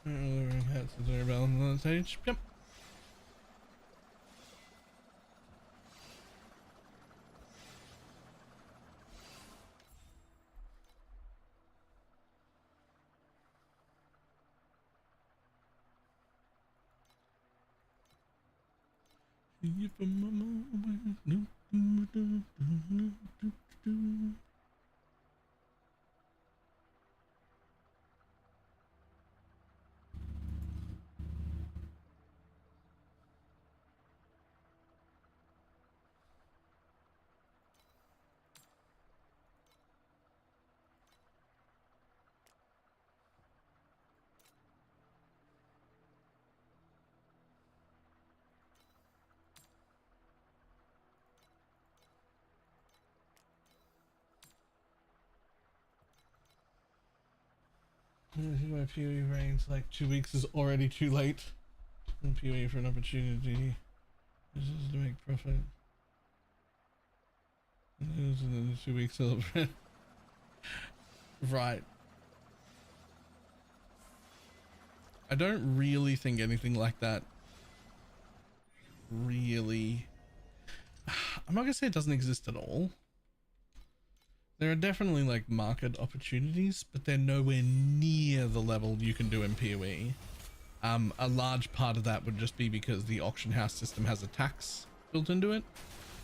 Hats is there balance on the stage. Yep. If a mama my PoE reigns like 2 weeks is already too late. And PoE for an opportunity. This is to make profit. And then 2 weeks celebrate. Right. I don't really think anything like that really. I'm not gonna say it doesn't exist at all. There are definitely like market opportunities, but they're nowhere near the level you can do in PoE. A large part of that would just be because the auction house system has a tax built into it.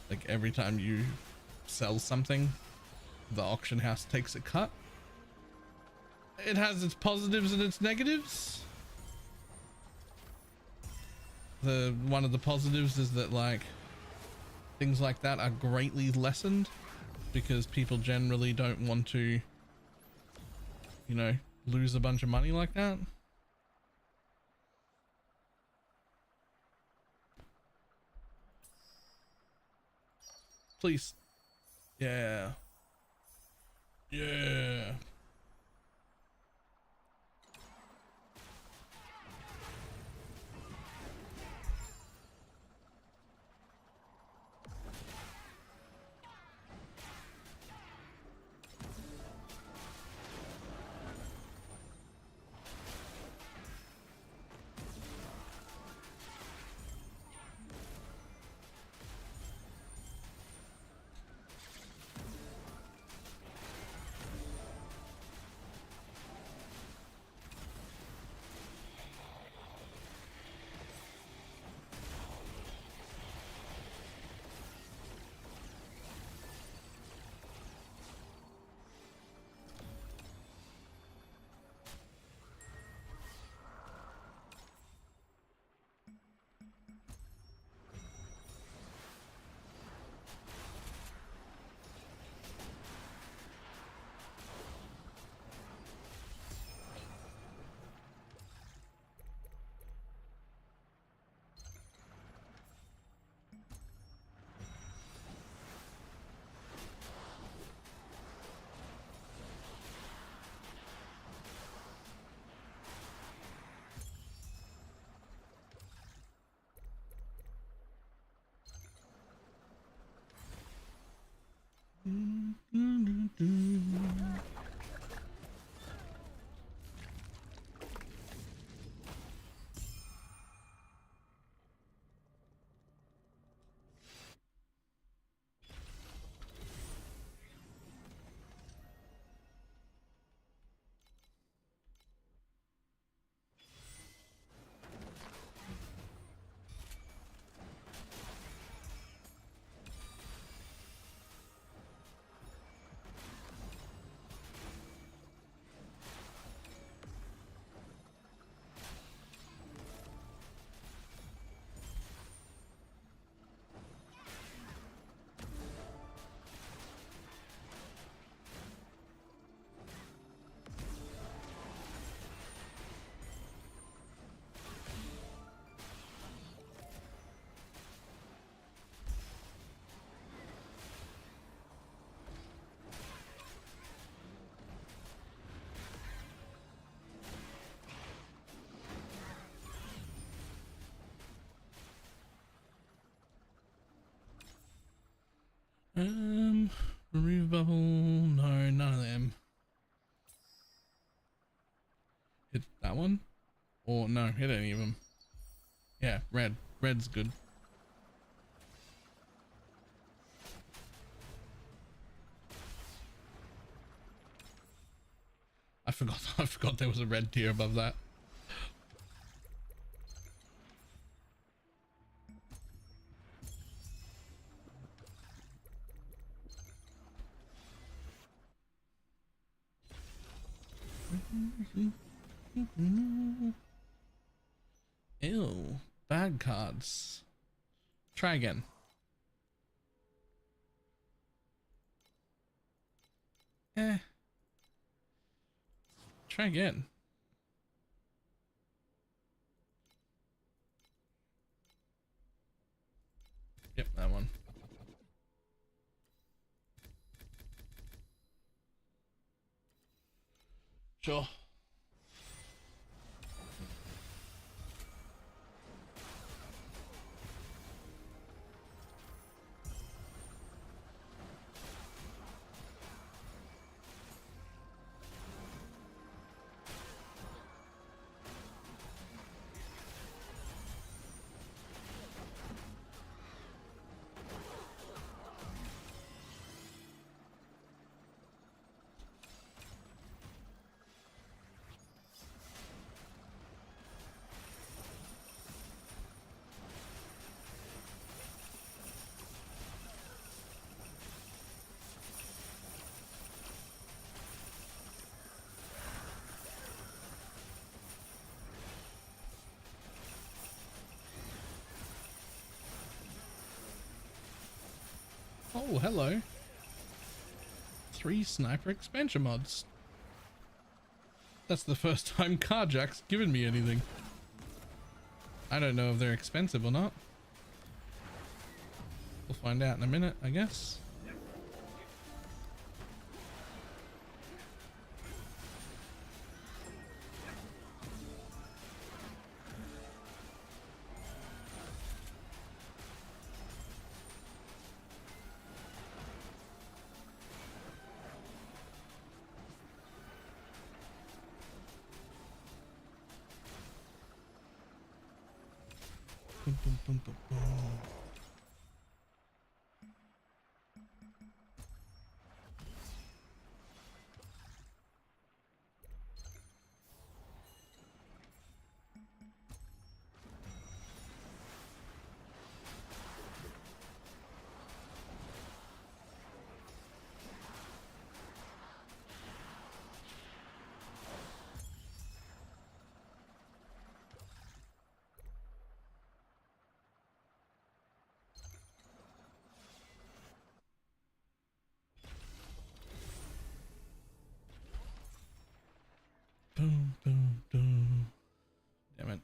Like every time you sell something, the auction house takes a cut. It has its positives and its negatives. One of the positives is that like things like that are greatly lessened because people generally don't want to, you know, lose a bunch of money like that. Please. Yeah. Yeah. Remove bubble. No, none of them. Hit that one. Or no, hit any of them. Yeah, red. Red's good. I forgot there was a red tier above that. Ew, bad cards. Try again. Try again. Yep, that one. Sure. Oh, hello. 3 sniper expansion mods. That's the first time Carjack's given me anything. I don't know if they're expensive or not. We'll find out in a minute, I guess. Boom, boom, boom, boom. Boom, boom, boom. Damn it.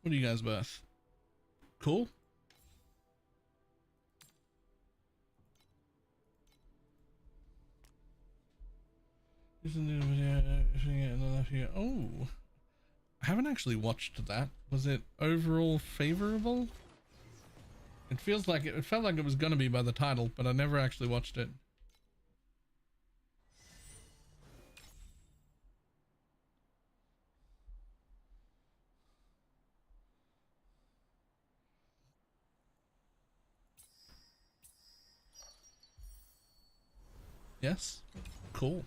What are you guys worth? Cool? Oh. I haven't actually watched that. Was it overall favorable? It felt like it was gonna be by the title, but I never actually watched it. Yes? Cool.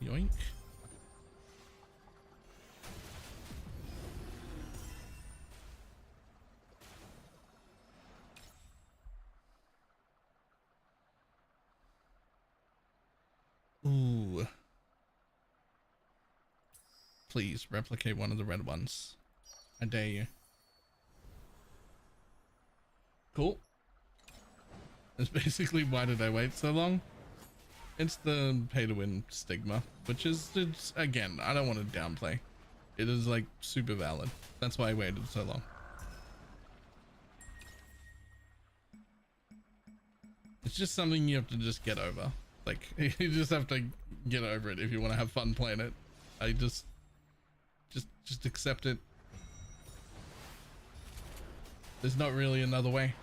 Yoink. please replicate one of the red ones. I dare you. Cool. That's basically why did I wait so long? It's the pay to win stigma, which is, it's, again, I don't want to downplay. It is like super valid. That's why I waited so long. It's just something you have to just get over. Like, you just have to get over it if you want to have fun playing it. I just accept it. There's not really another way.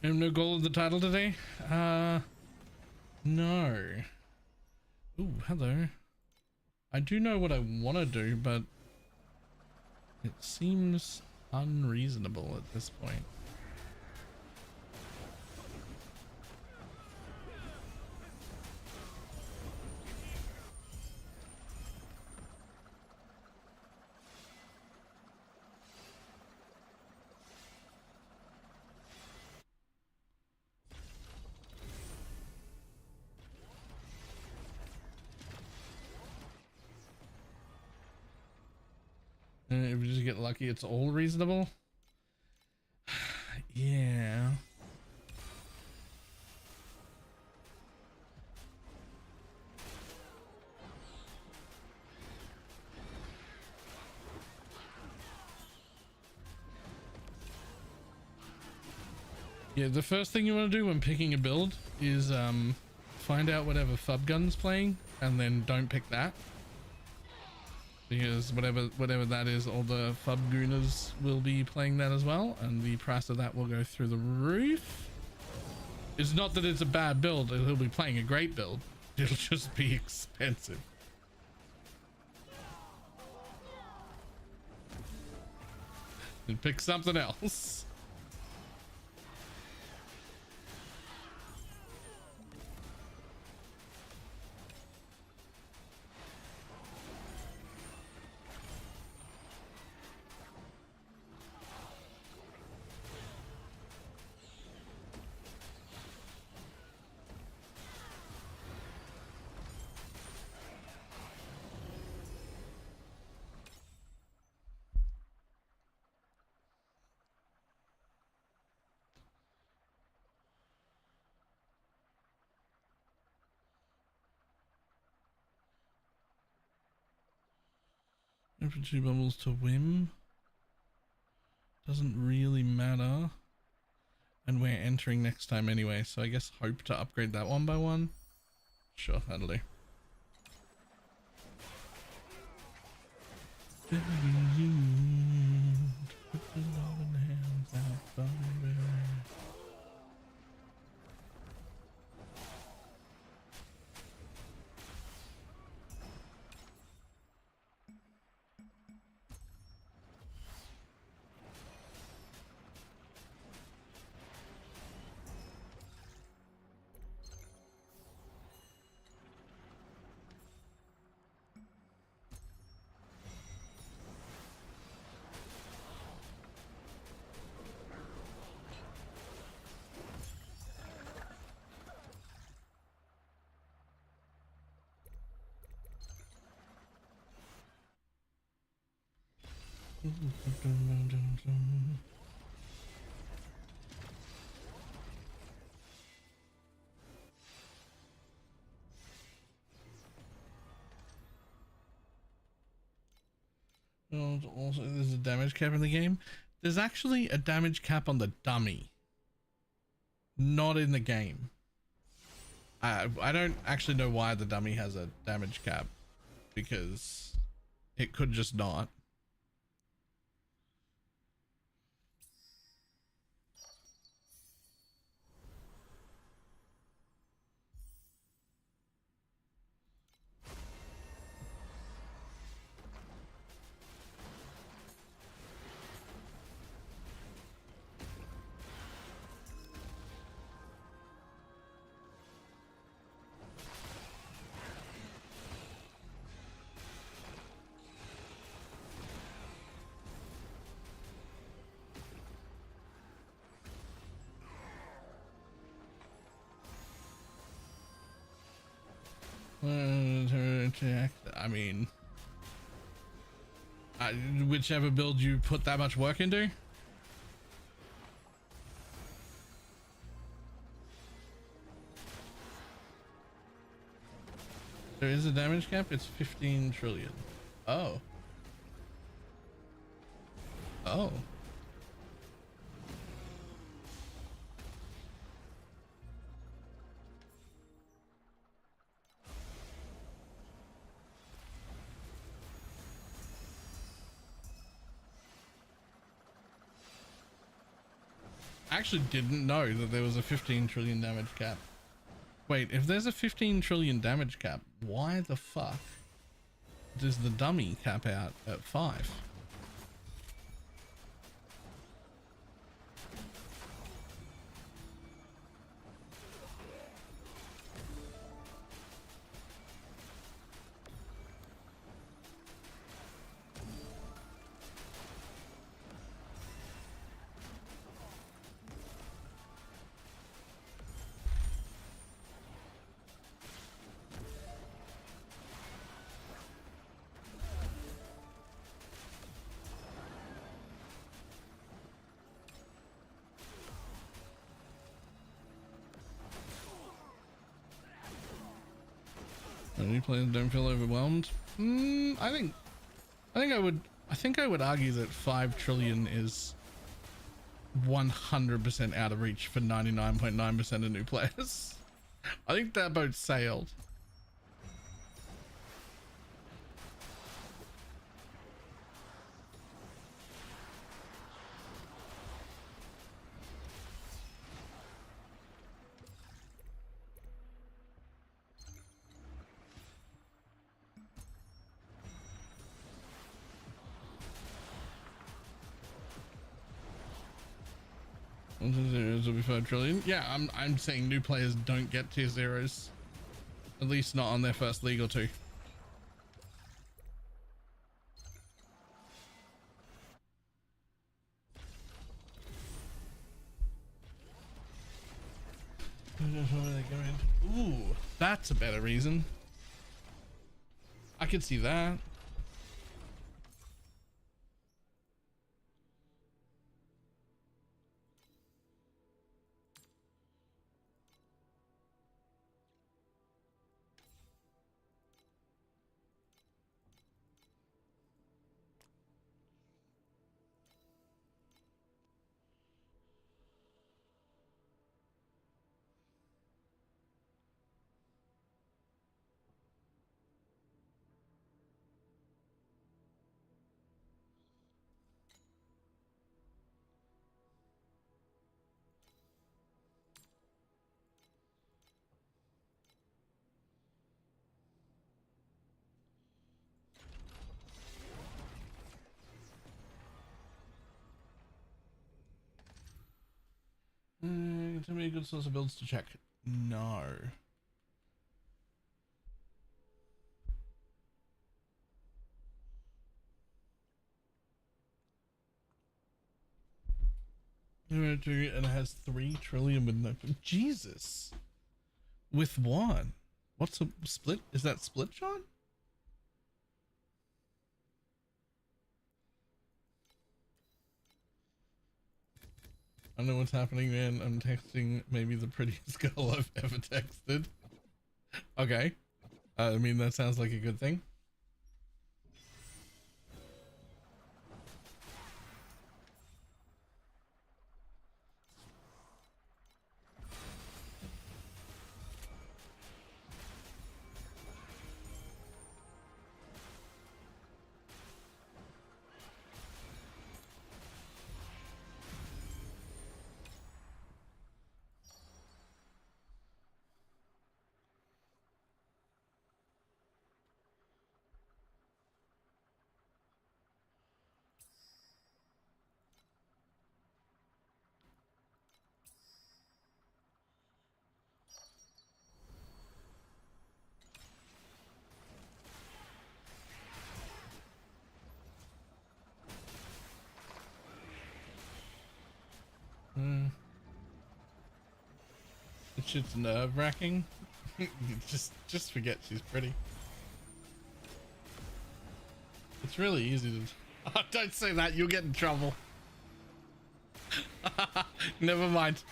I have no goal of the title today? No. Ooh, hello. I do know what I want to do, but it seems unreasonable at this point. If we just get lucky, it's all reasonable. Yeah. Yeah, the first thing you want to do when picking a build is find out whatever FUB gun's playing and then don't pick that. Because whatever that is, all the FUB gooners will be playing that as well, and the price of that will go through the roof. It's not that it's a bad build, he'll be playing a great build. It'll just be expensive. And pick something else. Infantry bubbles to Whim. Doesn't really matter. And we're entering next time anyway, so I guess hope to upgrade that one by one. Sure, that'll do. Also, there's a damage cap in the game. There's actually a damage cap on the dummy, not in the game. I don't actually know why the dummy has a damage cap, because it could just not. I mean, whichever build you put that much work into. There is a damage cap. It's 15 trillion. Oh. Oh. I actually didn't know that there was a 15 trillion damage cap. Wait, if there's a 15 trillion damage cap, why the fuck does the dummy cap out at 5? New players don't feel overwhelmed. I think I would argue that 5 trillion is 100% out of reach for 99.9% of new players. I think that boat sailed. Zeros will be 5 trillion. Yeah, I'm saying new players don't get tier zeros, at least not on their first league or two. Ooh, that's a better reason. I could see that. Tell me a good source of builds to check. No. And it has 3 trillion with no. Jesus. With one. What's a split? Is that split shot? I don't know what's happening, man. I'm texting maybe the prettiest girl I've ever texted. Okay. I mean, that sounds like a good thing. This shit's nerve-wracking. just forget she's pretty. It's really easy to... Oh, don't say that, you'll get in trouble. Never mind.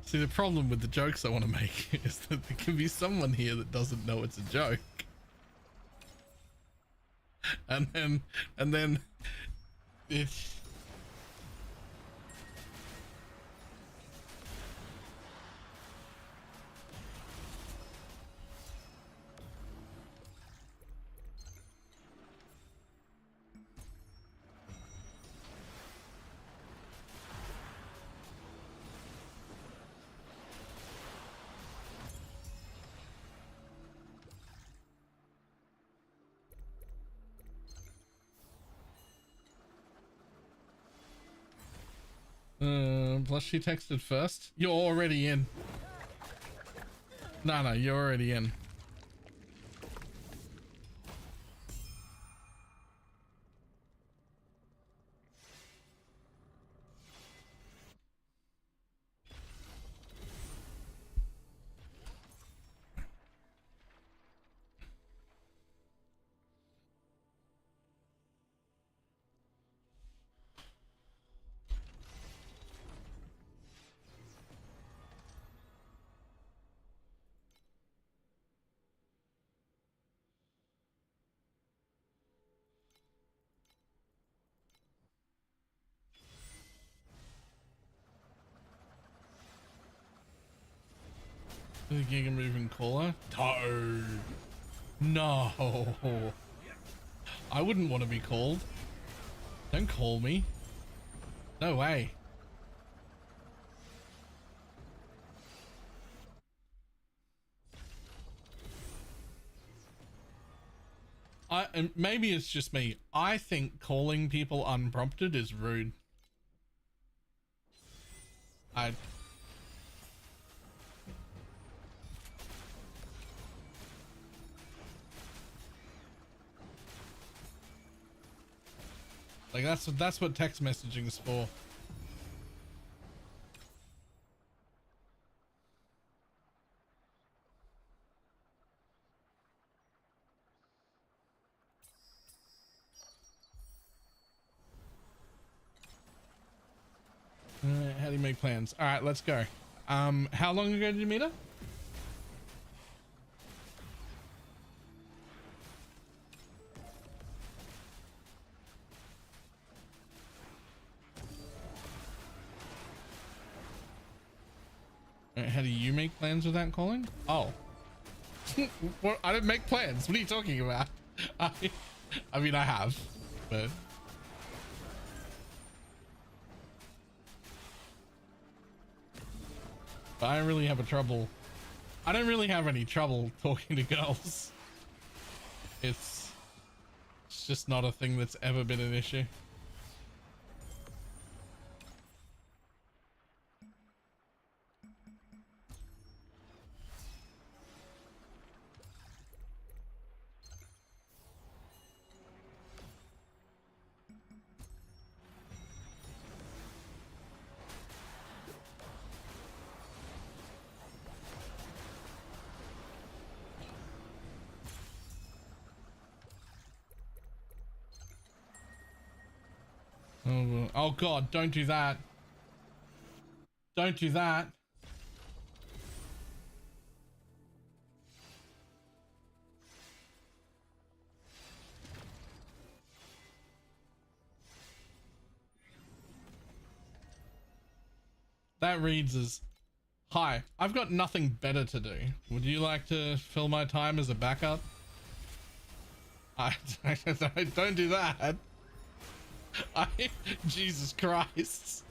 See, the problem with the jokes I want to make is that there can be someone here that doesn't know it's a joke. And then if plus she texted first. You're already in. No, you're already in. The Giga moving caller? No. I wouldn't want to be called. Don't call me. No way. And maybe it's just me. I think calling people unprompted is rude. Like that's what text messaging is for. How do you make plans? All right, let's go. How long ago did you meet her? How do you make plans without calling? Oh. Well, I don't make plans. What are you talking about? I mean, I have, but... I don't really have I don't really have any trouble talking to girls. It's just not a thing that's ever been an issue. Oh God, don't do that. Don't do that. That reads as, hi, I've got nothing better to do. Would you like to fill my time as a backup? Don't do that. Jesus Christ.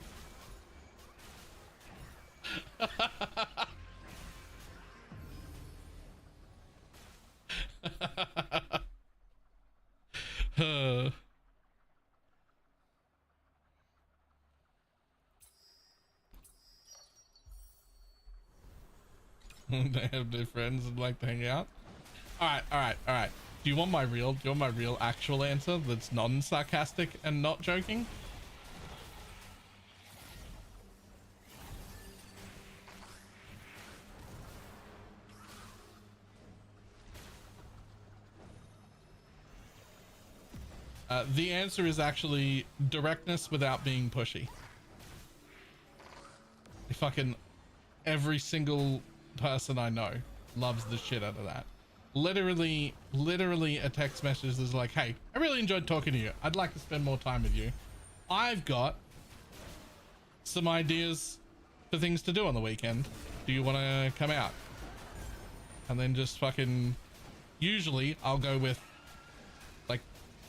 They have their friends and like to hang out. All right. Do you want my real actual answer that's non-sarcastic and not joking? The answer is actually directness without being pushy. Fucking every single person I know loves the shit out of that. Literally a text message is like, hey, I really enjoyed talking to you. I'd like to spend more time with you. I've got some ideas for things to do on the weekend. Do you want to come out? And then just fucking, usually I'll go with like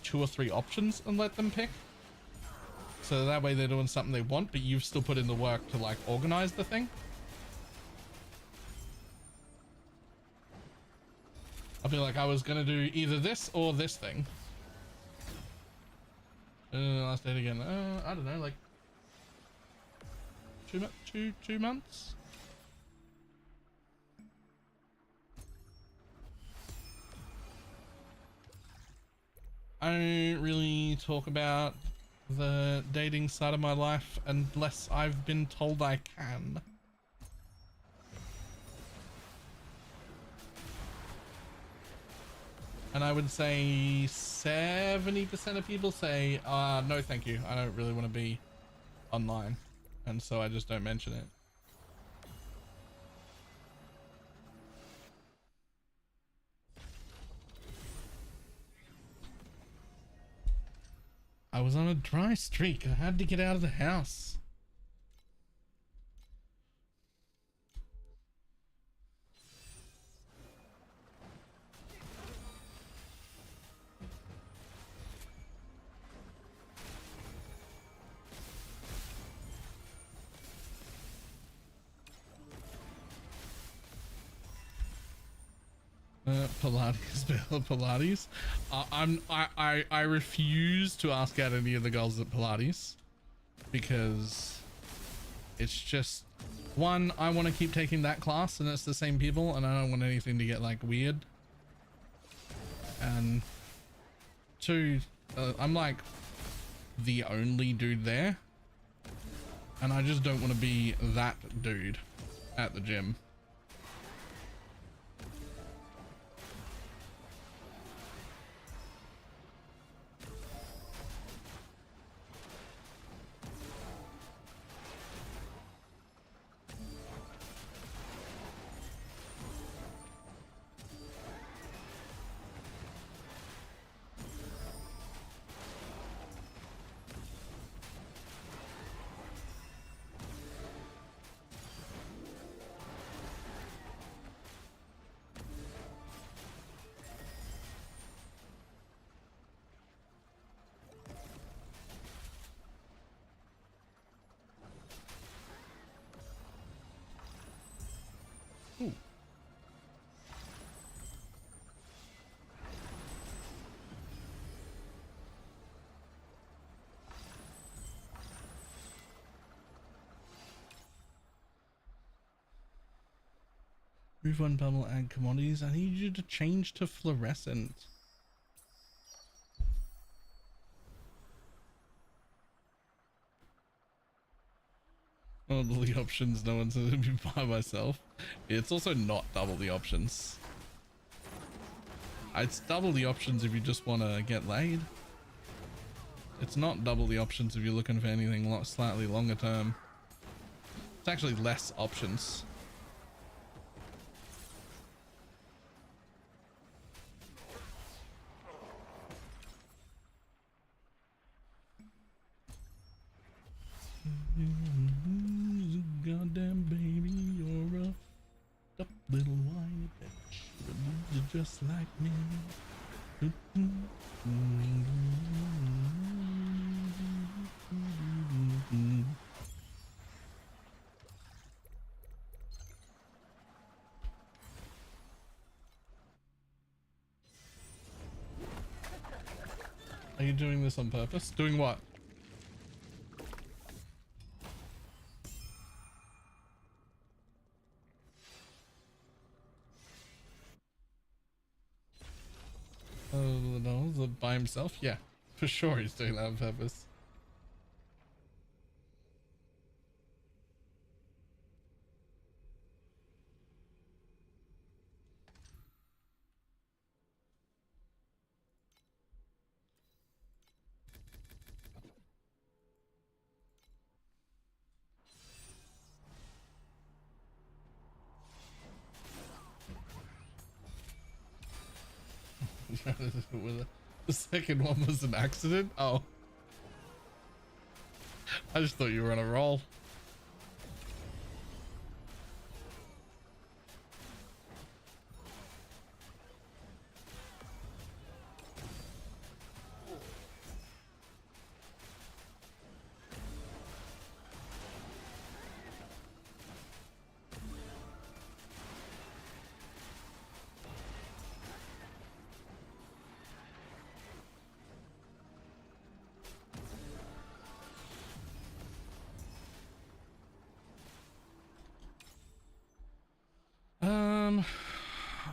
2 or 3 options and let them pick. So that way they're doing something they want, but you've still put in the work to like organize the thing. I'll be like, I was gonna do either this or this thing. Last date again. I don't know, like 2 months. I don't really talk about the dating side of my life unless I've been told I can. And I would say 70% of people say, no thank you, I don't really want to be online, and so I just don't mention it. I was on a dry streak. I had to get out of the house. Pilates. I refuse to ask out any of the girls at Pilates because it's just, one, I want to keep taking that class and it's the same people and I don't want anything to get like weird, and 2, I'm like the only dude there and I just don't want to be that dude at the gym. Move on, bubble, add commodities. I need you to change to fluorescent. Oh, the options, no one's gonna be by myself. It's also not double the options. It's double the options if you just want to get laid. It's not double the options if you're looking for anything slightly longer term. It's actually less options. Goddamn baby, you're a tough little whiny bitch. You're just like me. Are you doing this on purpose? Doing what? by himself? Yeah, for sure he's doing that on purpose. The second one was an accident? Oh. I just thought you were on a roll.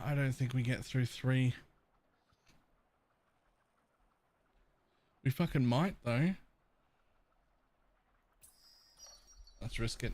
I don't think we get through 3. We fucking might though. Let's risk it.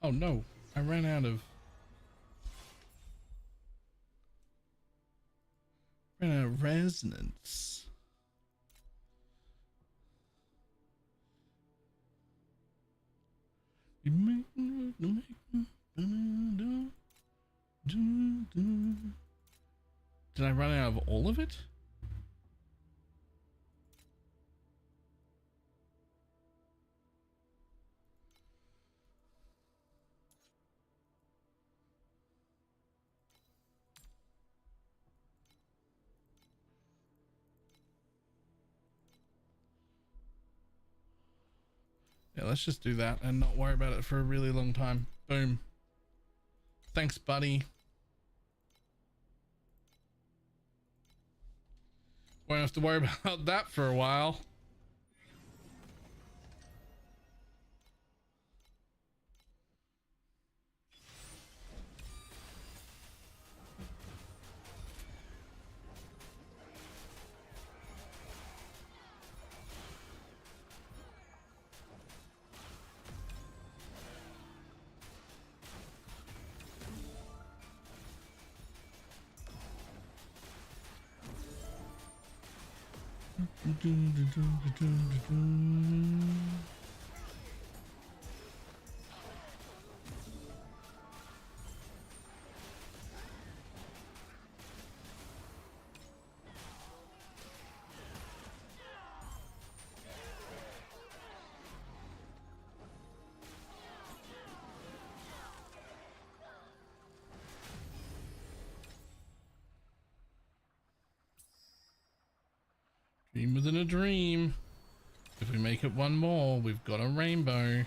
Oh no, I ran out of resonance. You make Did I run out of all of it? Yeah, let's just do that and not worry about it for a really long time. Boom. Thanks, buddy. Won't have to worry about that for a while. Dream within a dream. If we make it one more, we've got a rainbow.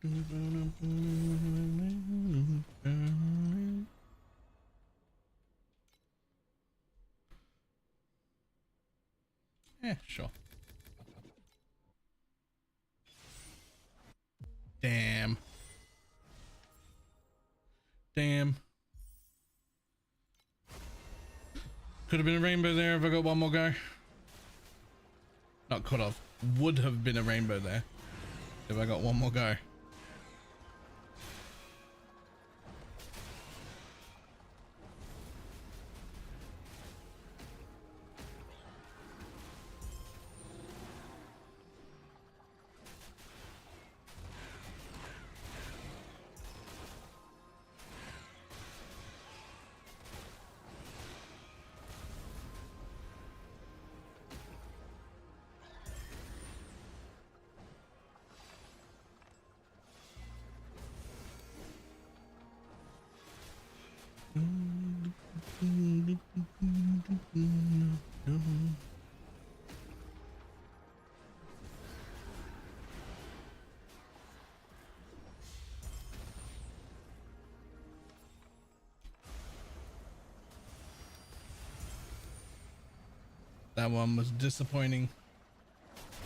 Yeah, sure. Damn. Damn. Could have been a rainbow there if I got one more go. Not could have. Would have been a rainbow there if I got one more go. That one was disappointing.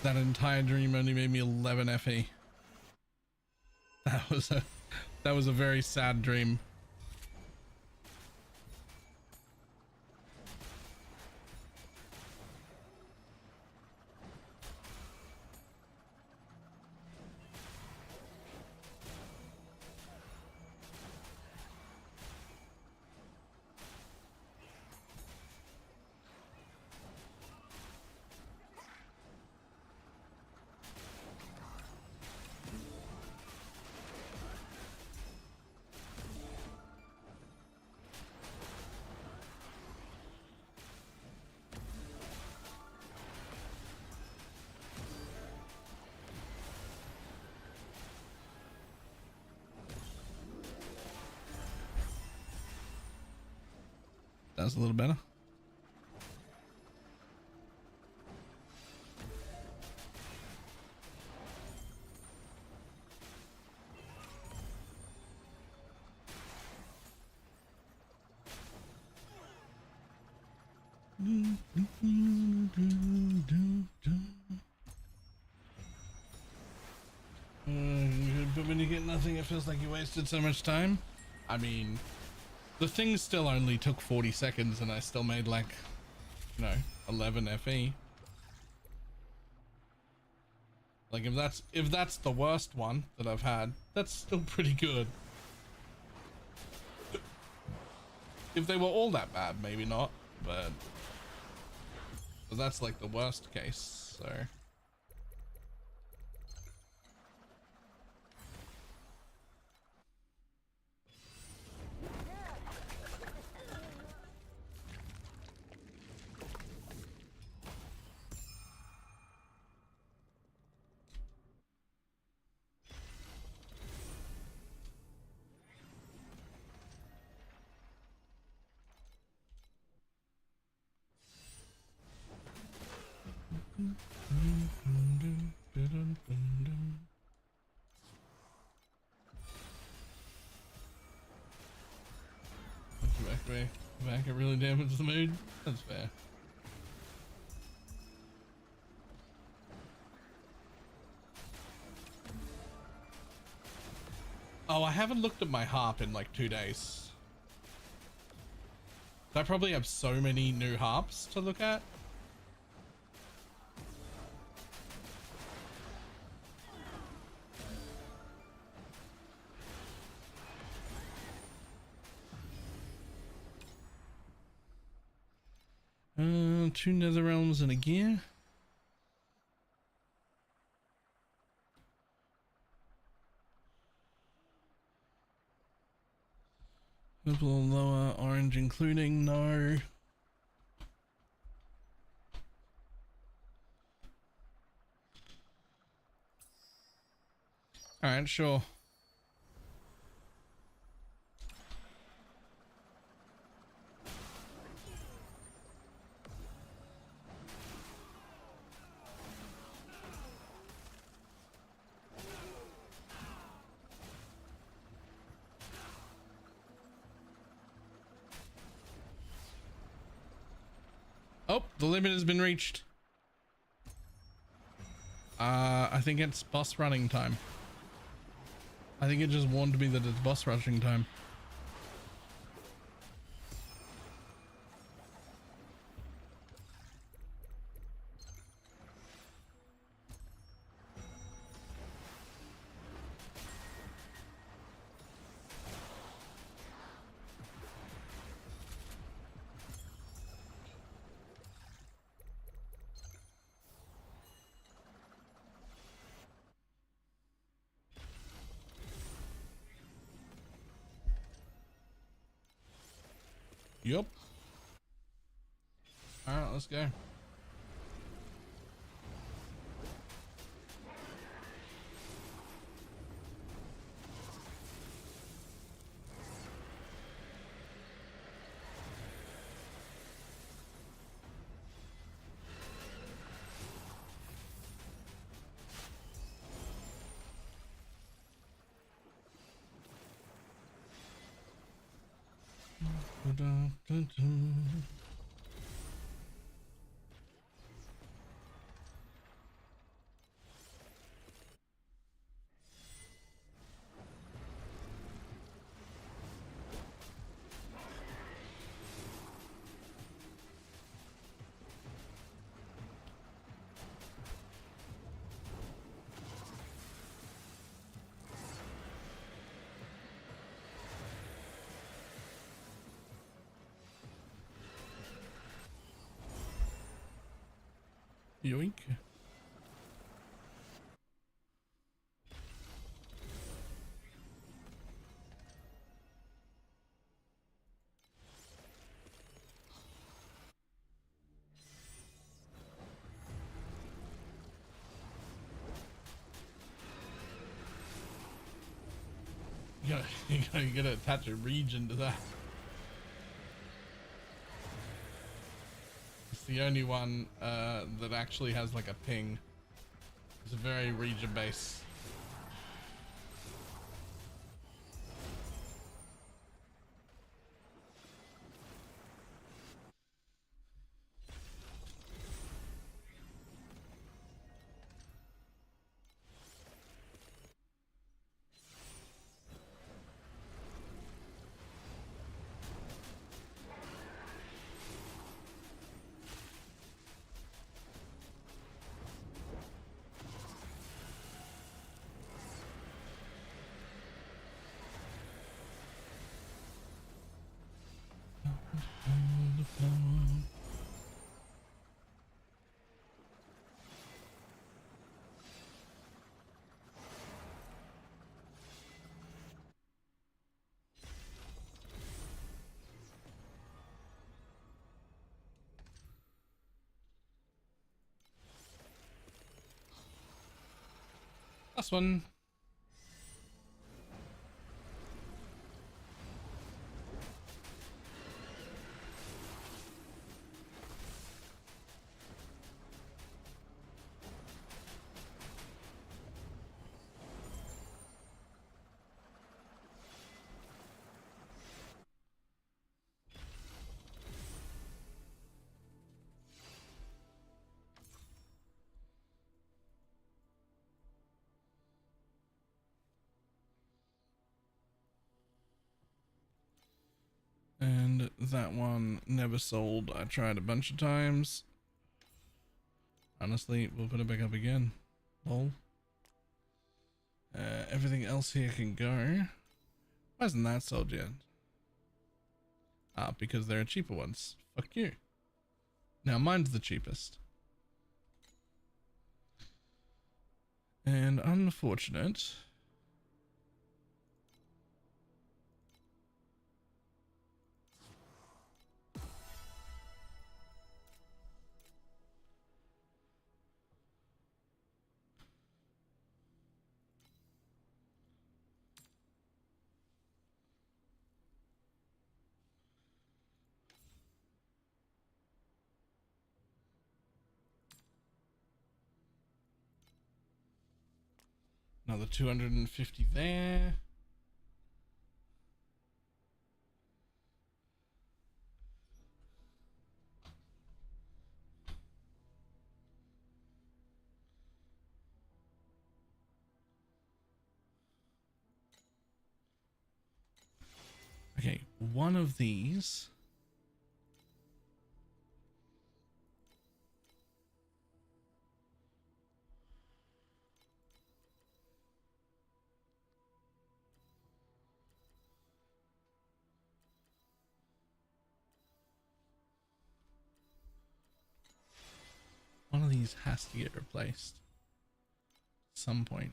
That entire dream only made me 11 FE. That was a very sad dream. That was a little better. But when you get nothing, it feels like you wasted so much time. I mean, the thing still only took 40 seconds and I still made like, you know, 11 FE. Like if that's the worst one that I've had, that's still pretty good. If they were all that bad, maybe not, but that's like the worst case, so. Back, it really damaged the mood. That's fair. Oh, I haven't looked at my harp in like 2 days. I probably have so many new harps to look at. Two nether realms and a gear. Purple or lower, orange including, no. Alright, sure. Oh, the limit has been reached. I think it's boss running time. I think it just warned me that it's boss rushing time. Yup. All right, let's go. Yoink. You gotta attach a region to that. It's the only one that actually has like a ping. It's a very region based. Last one. And that one never sold. I tried a bunch of times. Honestly, we'll put it back up again. Lol. Everything else here can go. Why isn't that sold yet? Ah, because there are cheaper ones. Fuck you. Now mine's the cheapest. And unfortunate. Another 250 there. one of these. One of these has to get replaced at some point.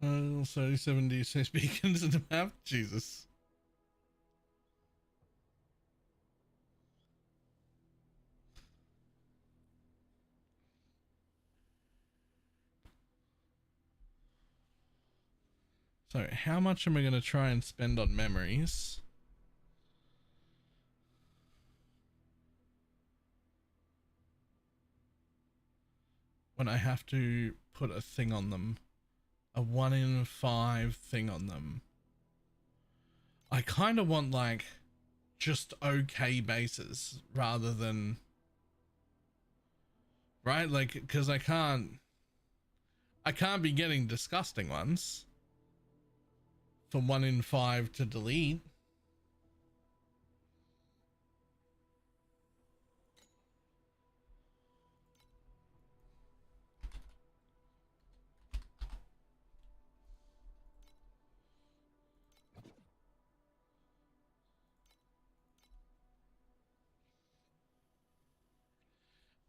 Oh, 37 D6 beacons in the map. Jesus. So how much am I going to try and spend on memories? When I have to put a thing on them. A 1 in 5 thing on them. I kind of want like just okay bases rather than, right? Like, because I can't be getting disgusting ones for 1 in 5 to delete.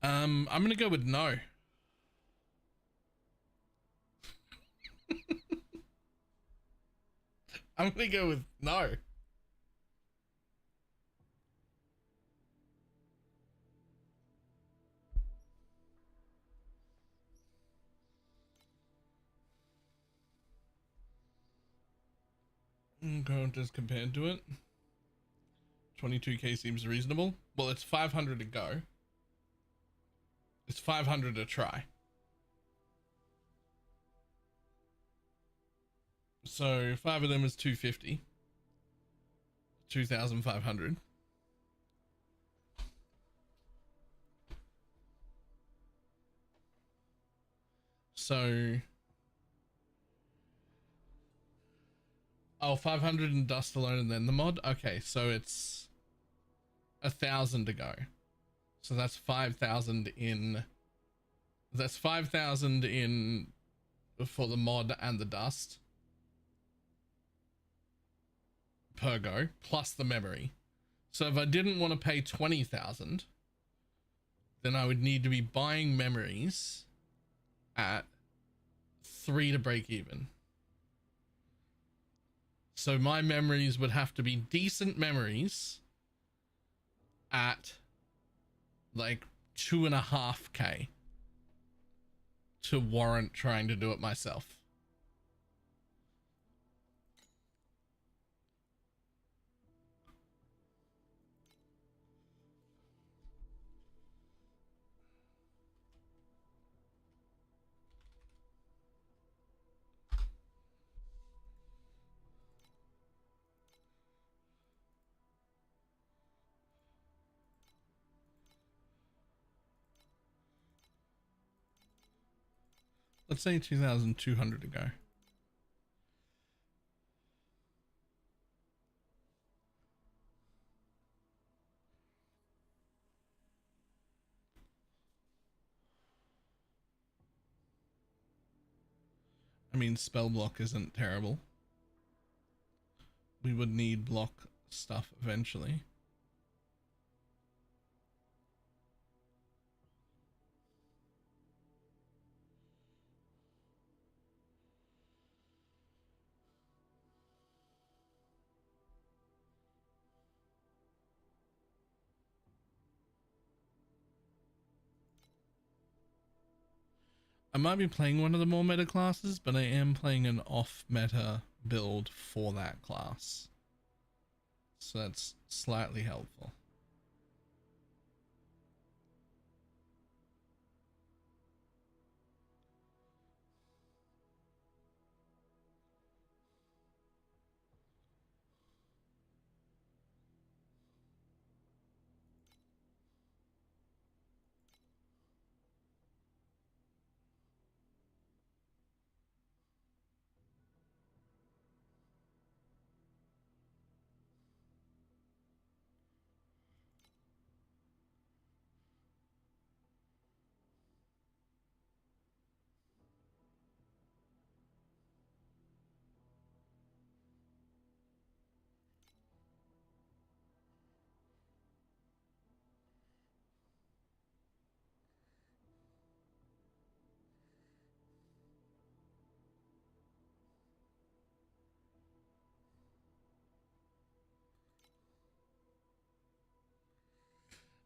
I'm gonna go with no. I'm gonna go with no. Okay, just compared to it. 22k seems reasonable. Well, it's 500 to go. It's 500 to try. So 5 of them is 250. 2,500. So, oh, 500 in dust alone and then the mod. Okay, so it's 1,000 to go. So that's 5,000 in. That's 5,000 in for the mod and the dust per go, plus the memory. So if I didn't want to pay 20,000, then I would need to be buying memories at 3 to break even. So my memories would have to be decent memories at like 2.5k to warrant trying to do it myself. Let's say 2,200 to go. I mean, spell block isn't terrible. We would need block stuff eventually. I might be playing one of the more meta classes, but I am playing an off meta build for that class. So that's slightly helpful.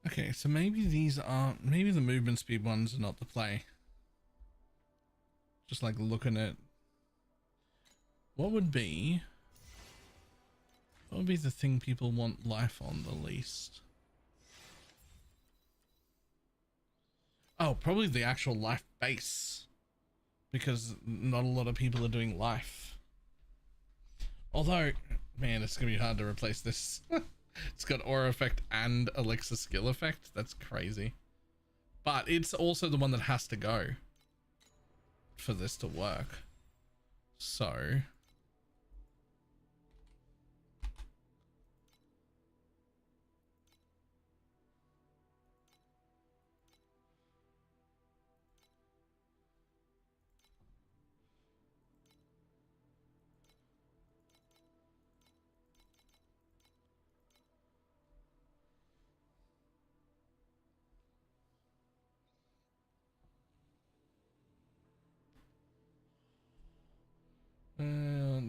Okay, so maybe these aren't, maybe the movement speed ones are not the play. Just like looking at what would be the thing people want life on the least? Oh, probably the actual life base, because not a lot of people are doing life. Although, man, it's gonna be hard to replace this. It's got aura effect and elixir skill effect. That's crazy. But it's also the one that has to go for this to work. So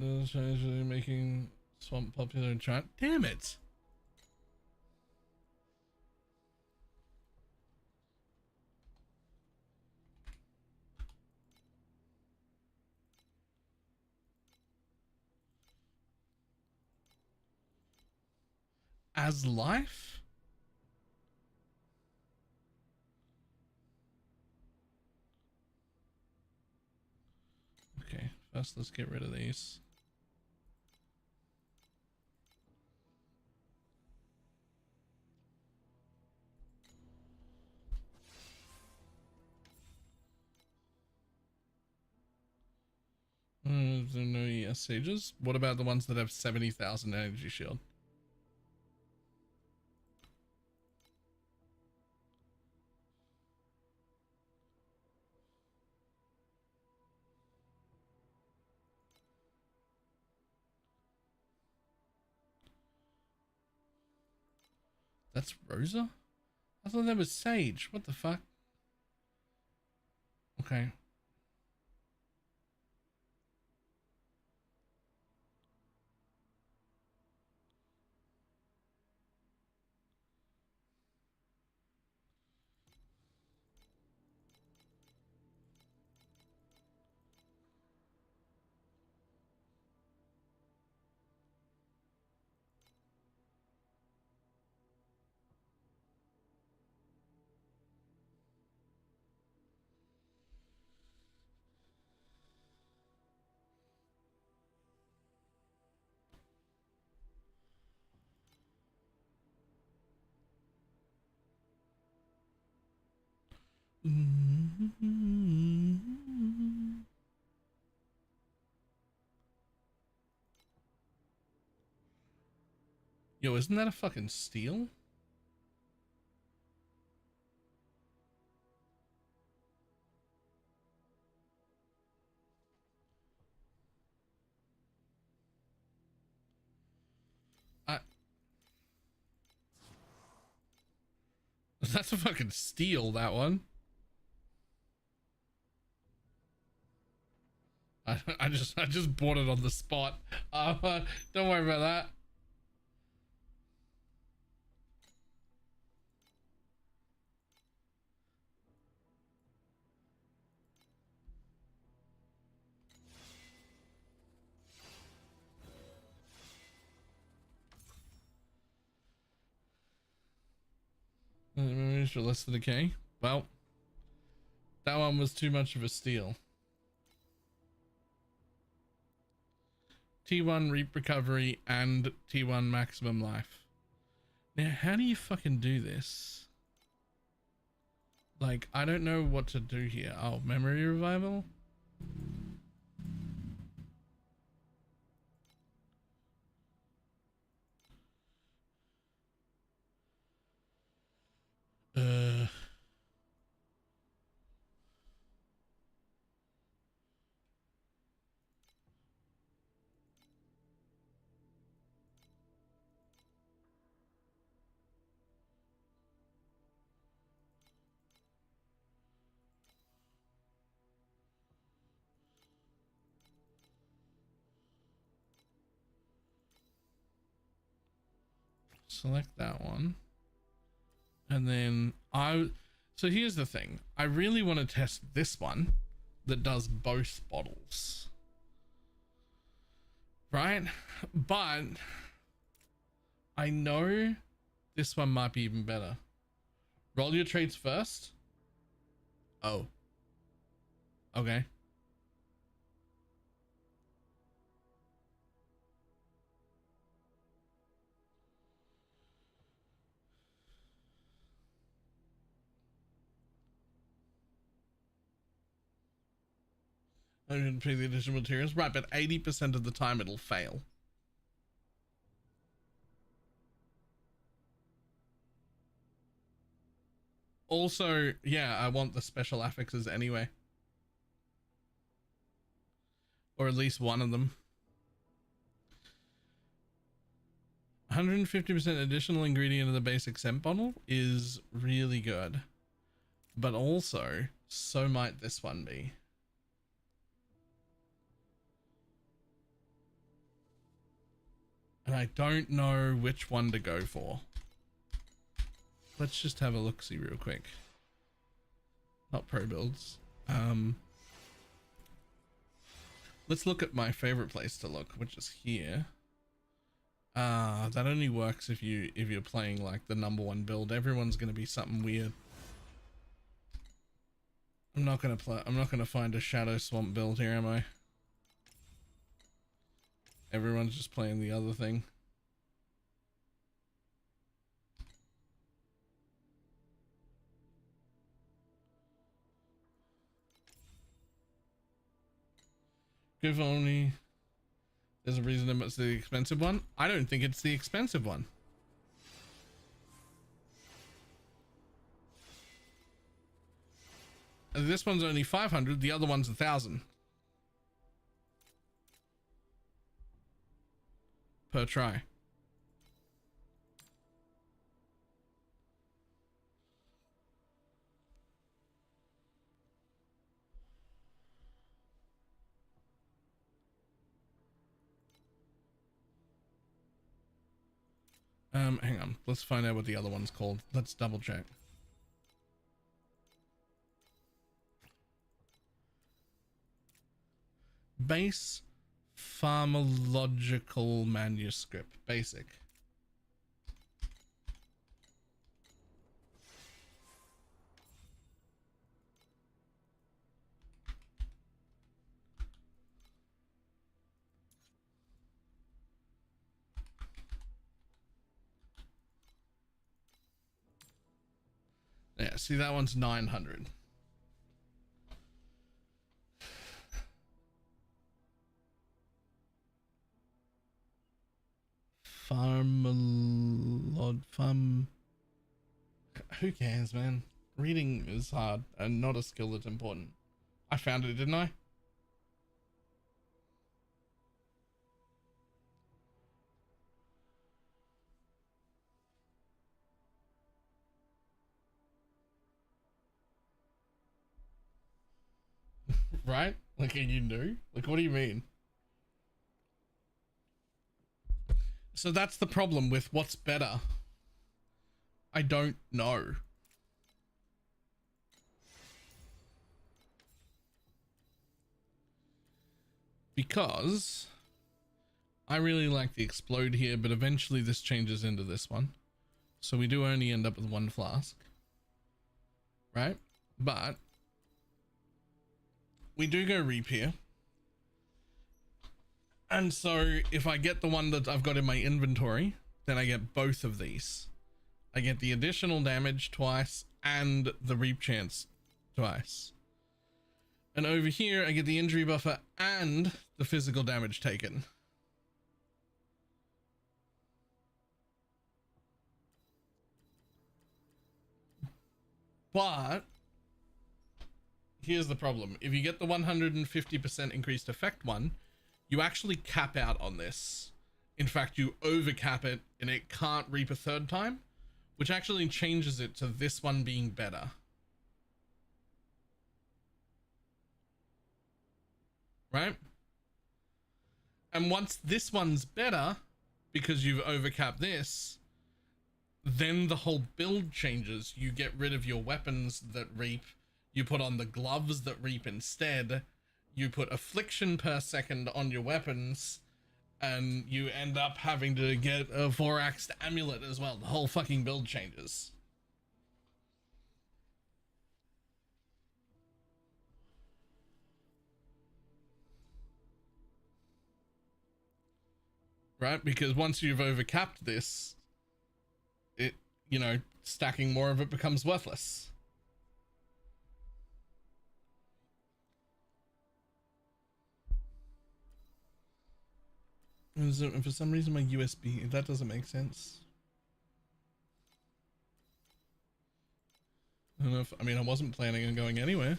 those changes really making swamp popular in China. Damn it. As life? Okay, first let's get rid of these. There are no ES sages. What about the ones that have 70,000 energy shield? That's Rosa? I thought that was Sage. What the fuck? Okay. Yo, isn't that a fucking steal? That's a fucking steal, that one. I just bought it on the spot. Don't worry about that. damage for less than a K. Well, that one was too much of a steal. T1 Reap Recovery and T1 Maximum Life. Now, how do you fucking do this? Like, I don't know what to do here. Oh, Memory Revival? Select that one. And then so here's the thing. I really want to test this one that does both bottles. Right? But I know this one might be even better. Roll your trades first. Oh. Okay. I'm going to pay the additional materials. Right, but 80% of the time it'll fail. Also, yeah, I want the special affixes anyway. Or at least one of them. 150% additional ingredient in the basic scent bottle is really good. But also, so might this one be. And I don't know which one to go for. Let's just have a look-see real quick. Not pro builds. Let's look at my favorite place to look, which is here. That only works if you're playing like the #1 build. Everyone's gonna be something weird. I'm not gonna find a Shadow Swamp build here, am I? Everyone's just playing the other thing. Give only. There's a reason it's the expensive one. I don't think it's the expensive one. This one's only 500. The other one's 1,000 per try. Hang on. Let's find out what the other one's called. Let's double check. Base Pharmacological Manuscript. Basic. Yeah, see, that one's 900. Who cares, man? Reading is hard and not a skill that's important. I found it, didn't I? Right? Like, you knew? Like, what do you mean? So that's the problem with what's better. I don't know. Because I really like the explode here, but eventually this changes into this one. So we do only end up with 1 flask. right? But we do go reap here. And so if I get the one that I've got in my inventory, then I get both of these. I get the additional damage twice and the reap chance twice. And over here, I get the injury buffer and the physical damage taken. But here's the problem. If you get the 150% increased effect one, you actually cap out on this. In fact, you overcap it and it can't reap a third time, which actually changes it to this one being better. Right? And once this one's better, because you've overcapped this, then the whole build changes. You get rid of your weapons that reap, you put on the gloves that reap instead, you put affliction per second on your weapons, and you end up having to get a 4-axed amulet as well. The whole fucking build changes. Right? Because once you've overcapped this, it, you know, stacking more of it becomes worthless. And for some reason my USB, that doesn't make sense. I don't know if, I mean, I wasn't planning on going anywhere.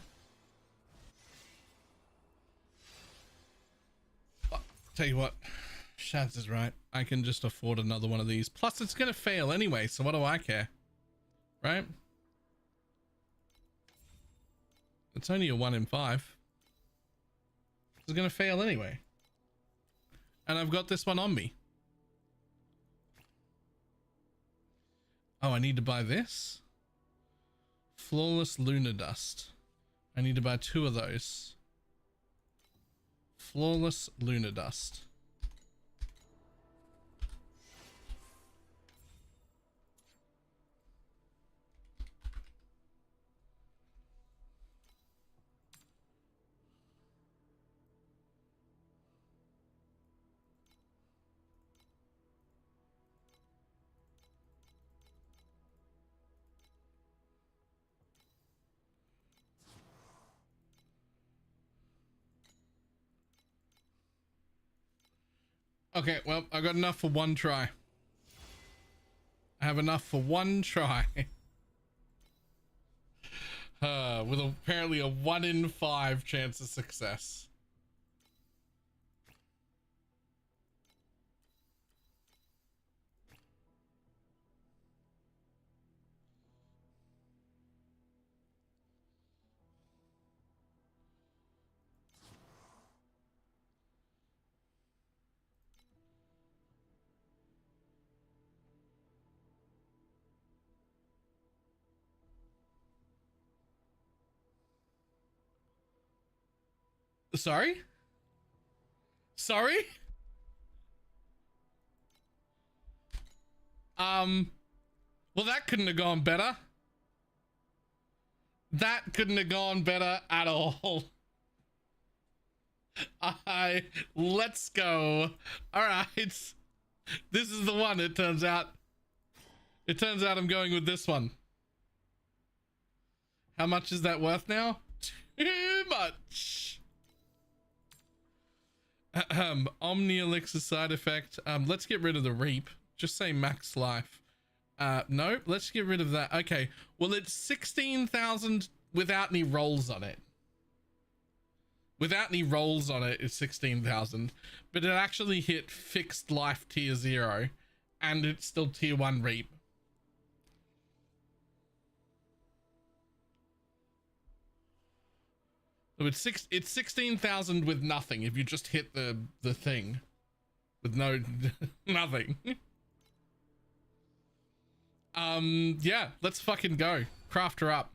But, tell you what, Shads is right. I can just afford another one of these. Plus it's gonna fail anyway, so what do I care? Right? It's only a 1 in 5. It's gonna fail anyway. And I've got this one on me. Oh, I need to buy this. Flawless Lunar Dust. I need to buy 2 of those. Flawless Lunar Dust. Okay, well, I got enough for 1 try. I have enough for 1 try. With apparently a 1 in 5 chance of success. Sorry? Sorry? Well, that couldn't have gone better. That couldn't have gone better at all. Let's go. All right. This is the one, it turns out. It turns out I'm going with this one. How much is that worth now? Too much. Omni Elixir side effect. Let's get rid of the reap. Just say max life. No, let's get rid of that. Okay, well, it's 16,000 without any rolls on it. Without any rolls on it, it's 16,000, but it actually hit fixed life tier 0 and it's still tier 1 reap. So it's 16,000 with nothing if you just hit the thing with no nothing. Yeah, let's fucking go. Craft her up.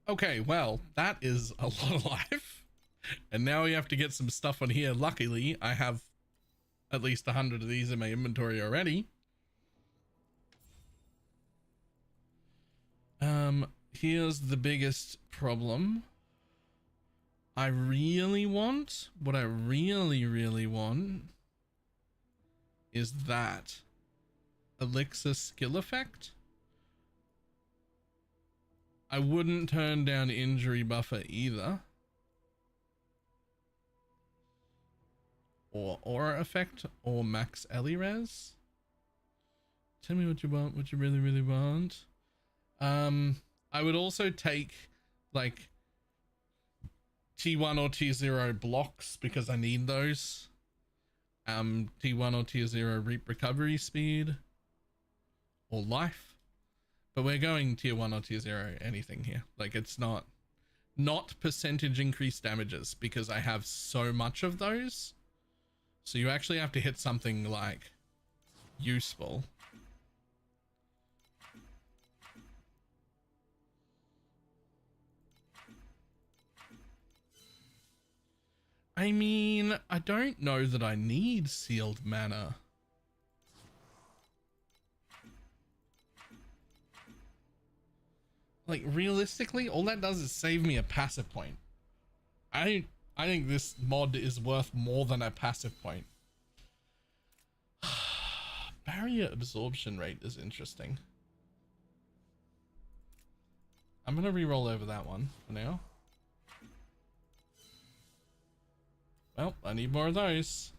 Okay, well, that is a lot of life. And now we have to get some stuff on here. Luckily, I have at least 100 of these in my inventory already. Here's the biggest problem. What I really want is that elixir skill effect. I wouldn't turn down injury buffer either. Or aura effect or max Ellie res. Tell me what you want, what you really, really want. I would also take like T1 or T0 blocks because I need those. T1 or T0 reap recovery speed or life. But we're going tier 1 or tier 0 anything here. Like it's not percentage increased damages because I have so much of those. So you actually have to hit something like useful. I mean, I don't know that I need sealed mana. Like realistically, all that does is save me a passive point. I think this mod is worth more than a passive point. Barrier absorption rate is interesting. I'm gonna re-roll over that one for now. Well, I need more of those.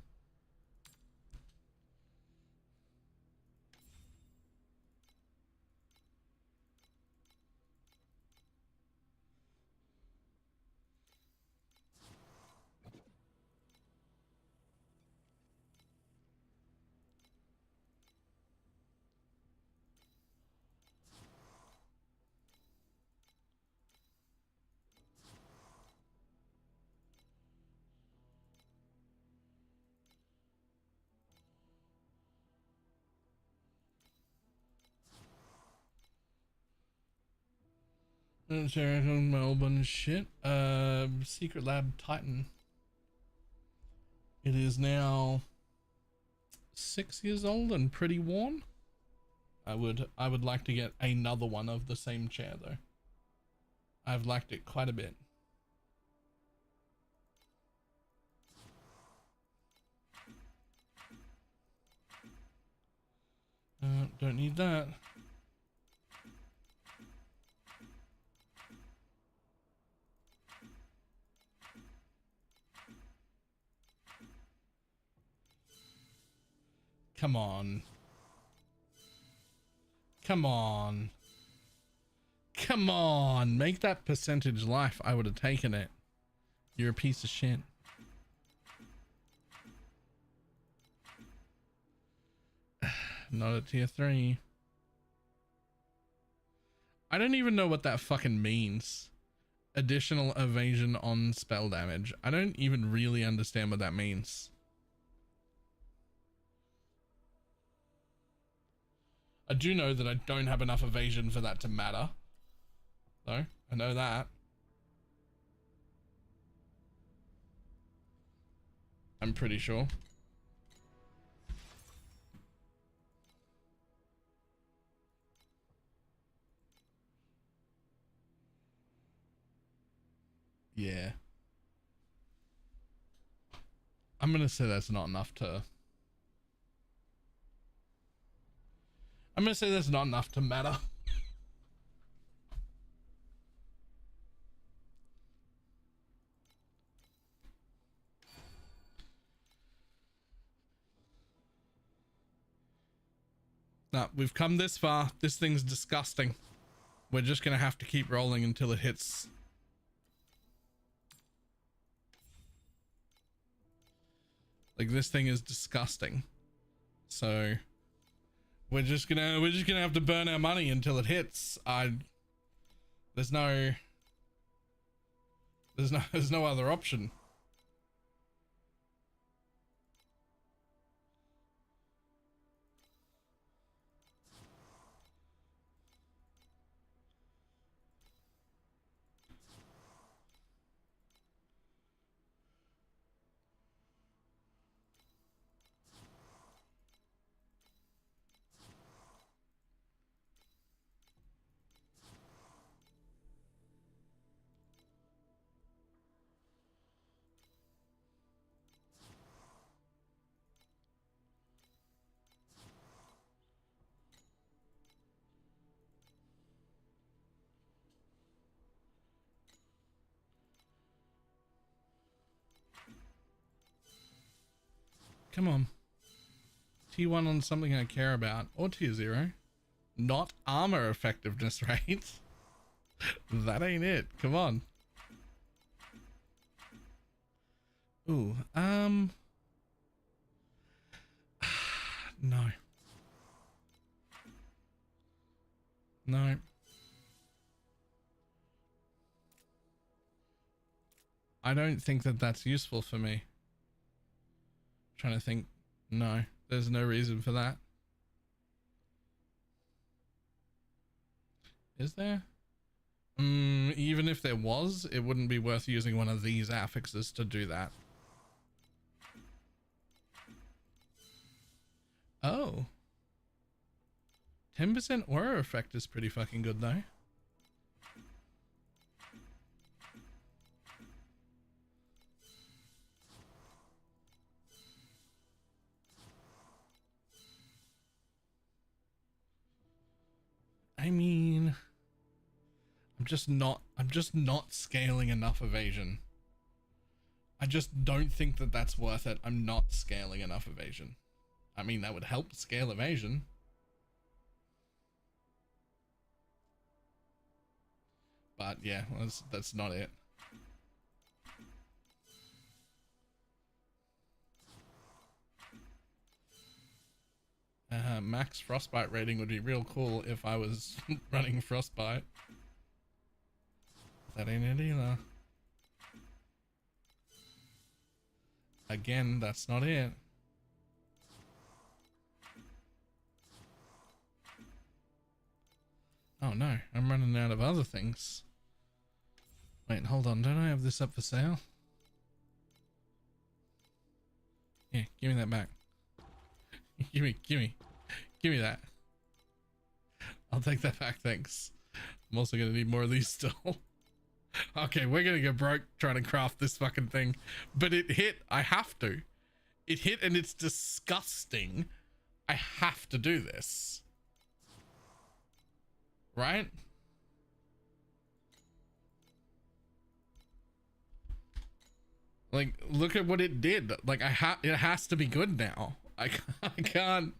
Melbourne shit. Secret Lab Titan. It is now 6 years old and pretty worn. I would like to get another one of the same chair though. I've liked it quite a bit. Don't need that. Come on. Come on. Come on. Make that percentage life. I would have taken it. You're a piece of shit. Not a tier 3. I don't even know what that fucking means. Additional evasion on spell damage. I don't even really understand what that means. I do know that I don't have enough evasion for that to matter. So, I know that. I'm pretty sure. Yeah. I'm gonna say that's not enough to... I'm gonna say that's not enough to matter. Nah, we've come this far. This thing's disgusting. We're just gonna have to keep rolling until it hits. Like this thing is disgusting. So we're just gonna have to burn our money until it hits. There's no other option. Come on. Tier 1 on something I care about. Or tier 0. Not armor effectiveness rate. That ain't it. Come on. Ooh, no. No. I don't think that that's useful for me. Trying to think. No, there's no reason for that. Is there? Even if there was, it wouldn't be worth using one of these affixes to do that. Oh. 10% aura effect is pretty fucking good though. I mean, I'm just not scaling enough evasion. I just don't think that that's worth it. I'm not scaling enough evasion. I mean, that would help scale evasion. But yeah, that's not it. Max frostbite rating would be real cool if I was running frostbite. That ain't it either. Again, that's not it. Oh no, I'm running out of other things. Wait, hold on, don't I have this up for sale? Yeah, give me that back. give me that. I'll take that back, thanks. I'm also gonna need more of these still. Okay, we're gonna go broke trying to craft this fucking thing. But it hit, I have to. It hit and it's disgusting. I have to do this. Right? Like, look at what it did. Like, it has to be good now. I can't.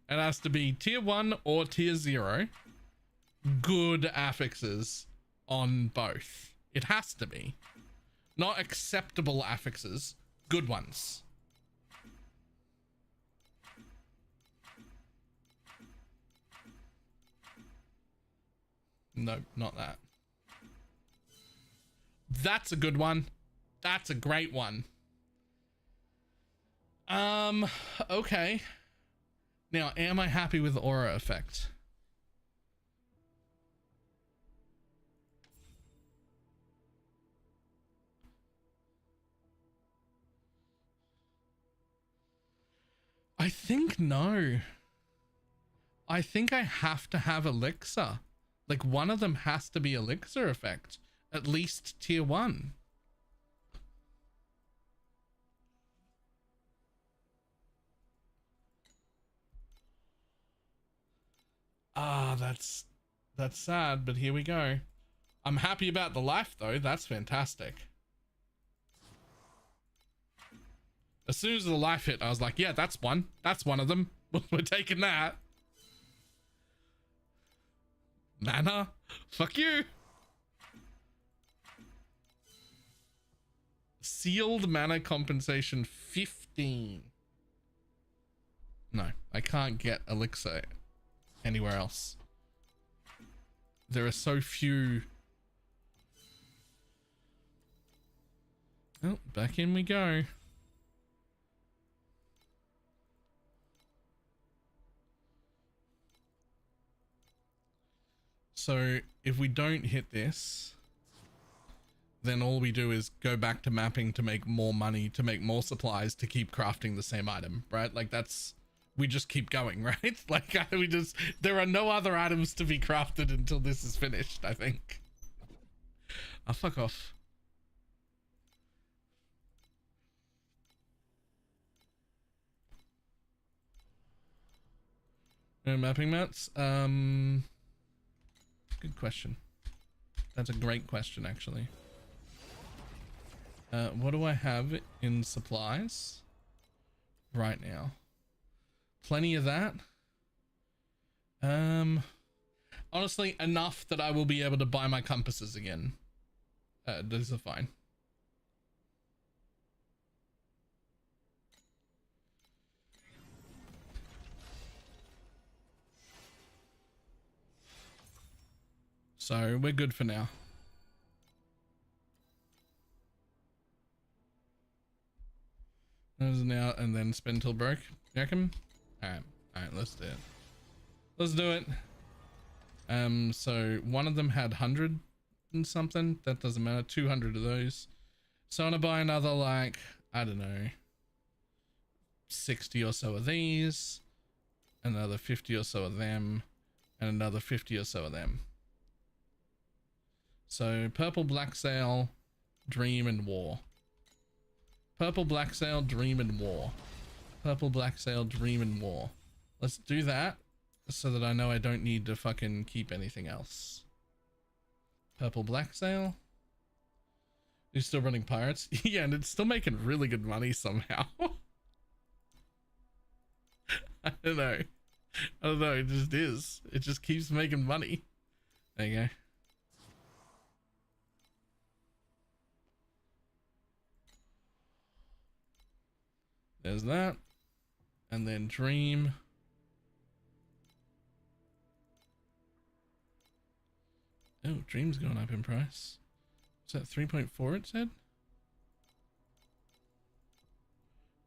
It has to be tier 1 or tier 0. Good affixes on both. It has to be. Not acceptable affixes. Good ones. No, not that. That's a good one. That's a great one. Okay. Now, am I happy with aura effect? I think no. I think I have to have elixir. Like, one of them has to be elixir effect. At least tier 1. Ah, that's sad, but here we go. I'm happy about the life though. That's fantastic. As soon as the life hit, I was like, yeah, that's one. That's one of them. We're taking that. Mana? Fuck you. Sealed mana compensation 15. No, I can't get elixir anywhere else. There are so few. Oh, back in we go. So if we don't hit this, then all we do is go back to mapping to make more money, to make more supplies, to keep crafting the same item, right? Like that's, we just keep going, right? Like there are no other items to be crafted until this is finished, I think. Oh, fuck off. No mapping mats? Good question. That's a great question, actually. What do I have in supplies right now? Plenty of that. Honestly, enough that I will be able to buy my compasses again. Those are fine. So we're good for now. There's now and then spend till broke. You reckon? Alright, let's do it. Let's do it. So one of them had 100 and something. That doesn't matter. 200 of those. So I'm gonna buy another, like, I don't know, 60 or so of these, another 50 or so of them, and another 50 or so of them. So purple, black sail, dream, and war. Purple, black sail, dream, and war. Purple, black sail, dream, and war. Let's do that so that I know I don't need to fucking keep anything else. Purple, black sail. You're still running pirates? Yeah, and it's still making really good money somehow. I don't know. It just is. It just keeps making money. There you go. There's that. And then dream. Oh, dream's going up in price. Was that 3.4 it said?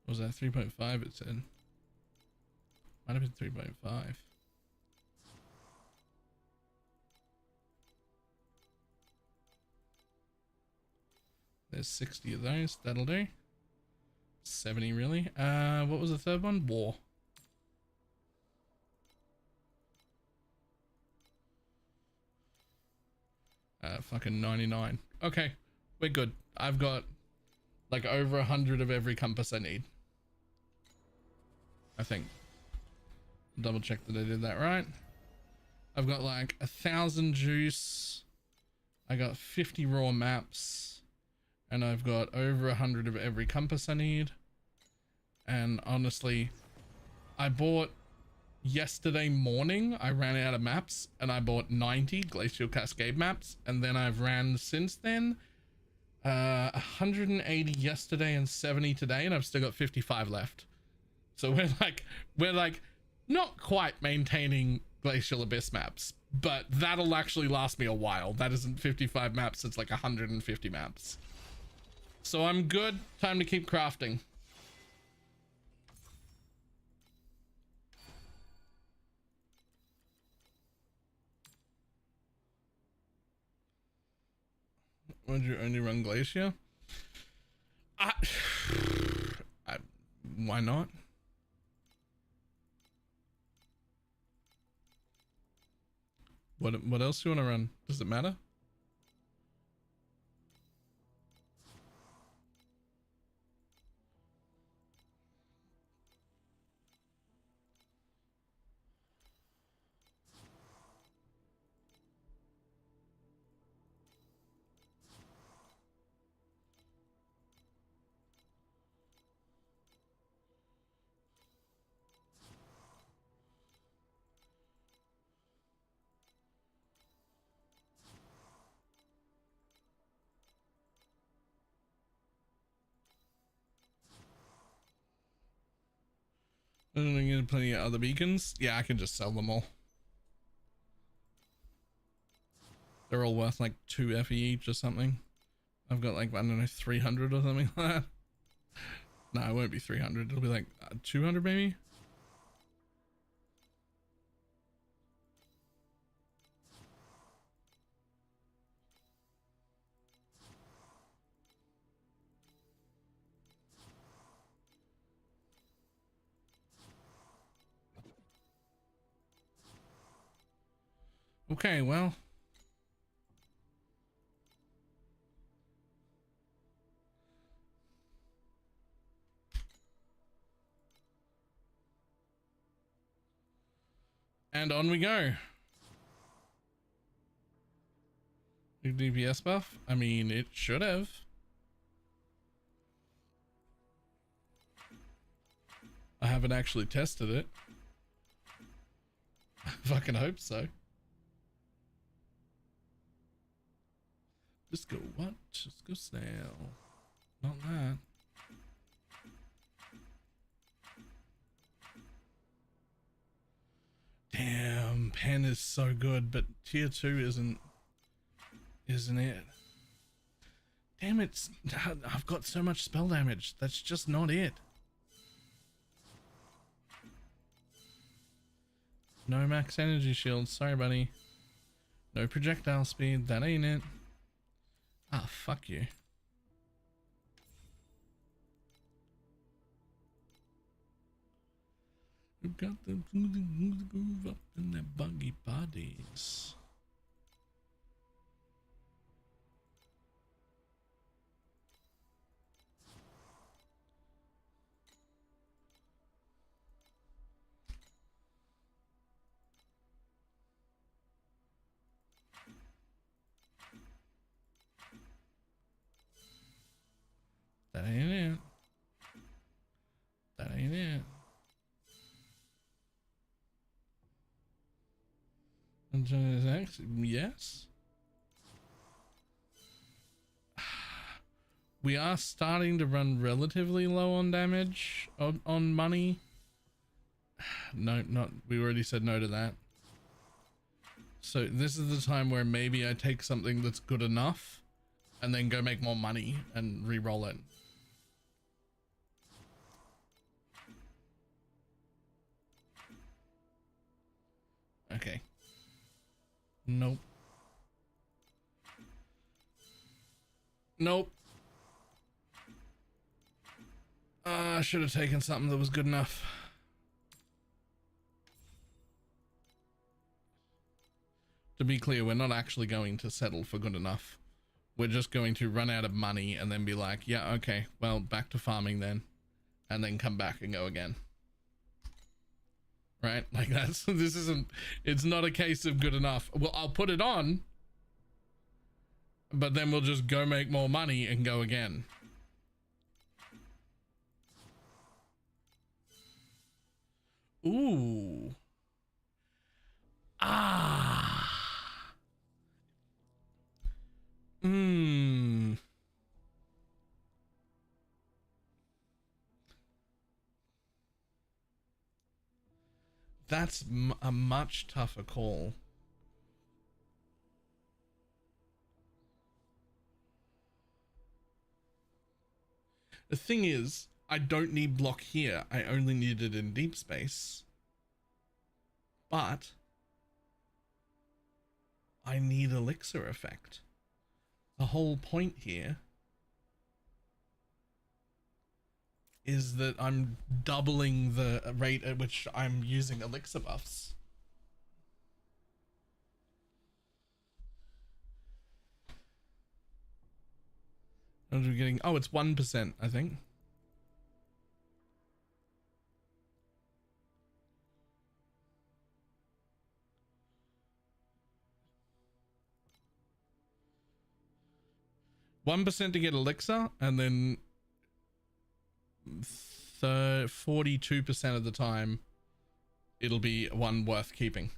Or was that 3.5 it said? Might have been 3.5. There's 60 of those. That'll do. 70 really. What was the third one? War. Fucking 99. Okay, we're good. I've got like over 100 of every compass I need. I think. Double check that I did that right. I've got like 1,000 juice. I got 50 raw maps. And I've got over 100 of every compass I need. And honestly, I bought yesterday morning, I ran out of maps and I bought 90 Glacial Cascade maps. And then I've ran since then 180 yesterday and 70 today. And I've still got 55 left. So we're like not quite maintaining Glacial Abyss maps, but that'll actually last me a while. That isn't 55 maps, it's like 150 maps. So I'm good. Time to keep crafting. Would you only run Glacier? Why not? What else do you want to run? Does it matter? I'm gonna get plenty of other beacons. Yeah, I can just sell them all. They're all worth like 2 FE each or something. I've got like, I don't know, 300 or something like that. No, it won't be 300. It'll be like 200 maybe. Okay, well. And on we go. New DPS buff? I mean, it should have. haven't actually tested it. I fucking hope so. Just go what? Just go snail. Not that. Damn, pen is so good, but tier 2 isn't it? Damn it, I've got so much spell damage. That's just not it. No max energy shield, sorry buddy. No projectile speed, that ain't it. Ah, fuck you. We've got them groove up in their buggy bodies. That ain't it. That ain't it. Yes. We are starting to run relatively low on damage on money. No, we already said no to that. So this is the time where maybe I take something that's good enough and then go make more money and re-roll it. Okay. Nope. Nope. I should have taken something that was good enough. To be clear, we're not actually going to settle for good enough. We're just going to run out of money and then be like, yeah, okay, well, back to farming then. And then come back and go again. Right? Like it's not a case of good enough. Well, I'll put it on, but then we'll just go make more money and go again. Ooh. Ah. Mmm. That's a much tougher call. The thing is, I don't need block here. I only need it in deep space. But I need elixir effect. The whole point here is that I'm doubling the rate at which I'm using elixir buffs. What are we getting? Oh, it's 1%, I think. $1% to get elixir, and then 42% of the time it'll be one worth keeping.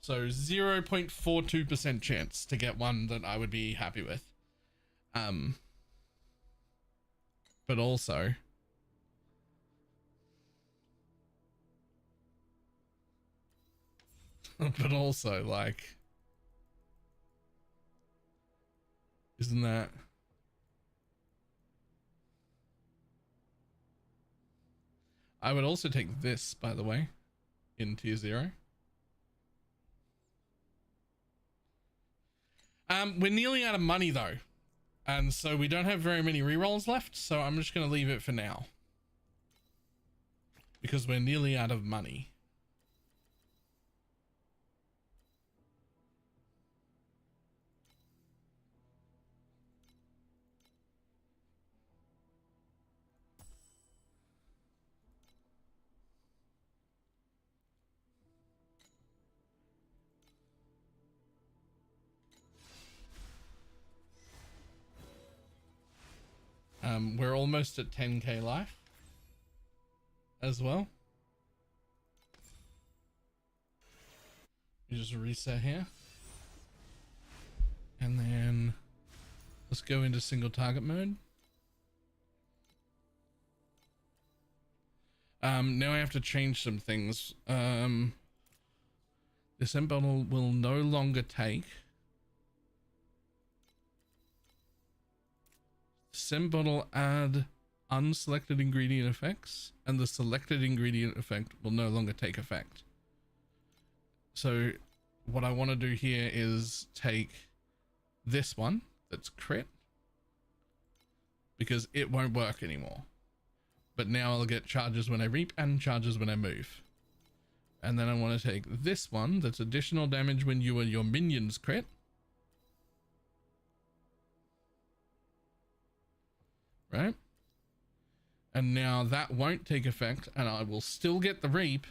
So 0.42% chance to get one that I would be happy with. But also like, isn't that I would also take this, by the way, in tier 0. We're nearly out of money though, and so we don't have very many rerolls left, so I'm just gonna leave it for now because we're nearly out of money. We're almost at 10k life as well. You just reset here. And then let's go into single target mode. Now I have to change some things. This scent bottle will no longer take. Scent bottle add unselected ingredient effects, and the selected ingredient effect will no longer take effect. So what I want to do here is take this one that's crit, because it won't work anymore. But now I'll get charges when I reap and charges when I move. And then I want to take this one that's additional damage when you and your minions crit. Right? And now that won't take effect, and I will still get the reap,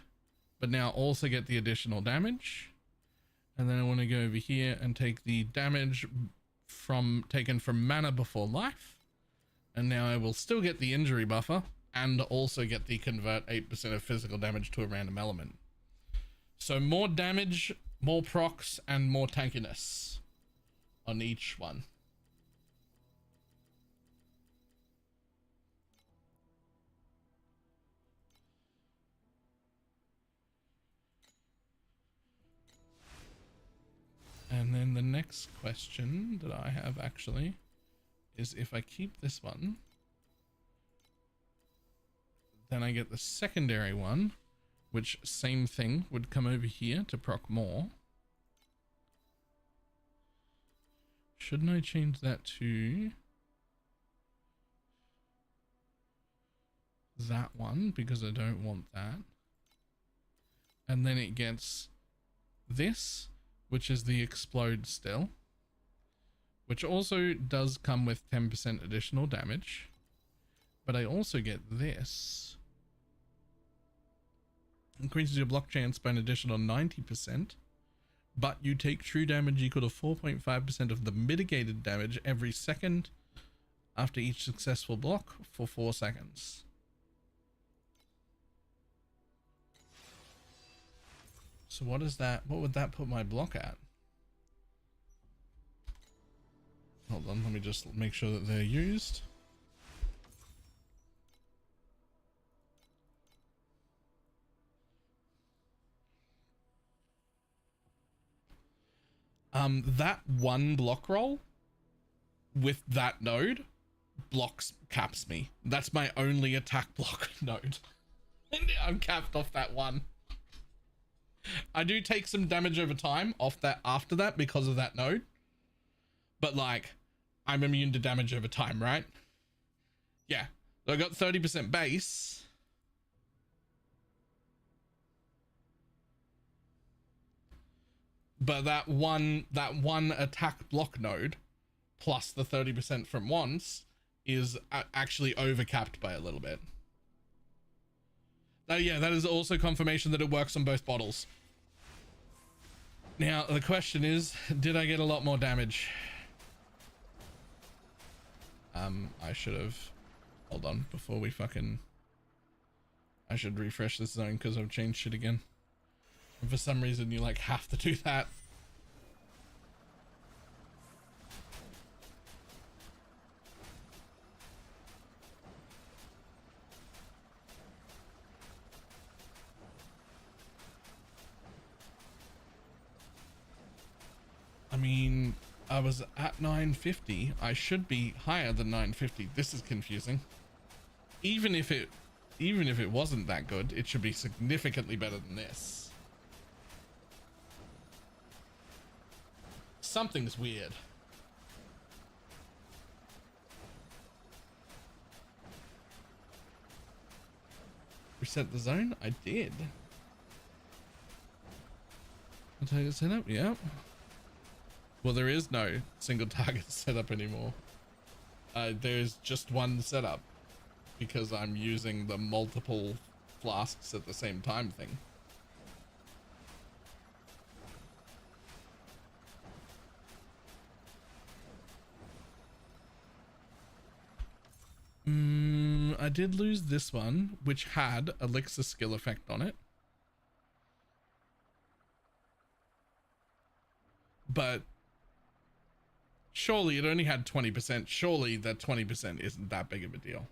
but now also get the additional damage. And then I want to go over here and take the damage taken from mana before life. And now I will still get the injury buffer and also get the convert 8% of physical damage to a random element. So more damage, more procs, and more tankiness on each one. And then the next question that I have actually is, if I keep this one, then I get the secondary one, which same thing would come over here to proc more. Shouldn't I change that to that one, because I don't want that? And then it gets this, which is the explode still, which also does come with 10% additional damage. But I also get this. Increases your block chance by an additional 90%, but you take true damage equal to 4.5% of the mitigated damage every second after each successful block for 4 seconds. So what is that? What would that put my block at? Hold on, let me just make sure that they're used. That one block roll with that node caps me. That's my only attack block node. I'm capped off that one. I do take some damage over time off that after that because of that node. But like, I'm immune to damage over time, right? Yeah. So I got 30% base. But that one attack block node plus the 30% from once is actually overcapped by a little bit. Yeah, that is also confirmation that it works on both bottles. Now, the question is, did I get a lot more damage? I should have... Hold on, before we fucking... I should refresh this zone because I've changed shit again. And for some reason, you like have to do that. I mean, I was at 950. I should be higher than 950. This is confusing. Even if it wasn't that good, it should be significantly better than this. Something's weird. Reset the zone? I did. Target setup? Yep. Well, there is no single target setup anymore. There's just one setup because I'm using the multiple flasks at the same time thing. I did lose this one, which had elixir skill effect on it. But surely it only had 20%. Surely that 20% isn't that big of a deal.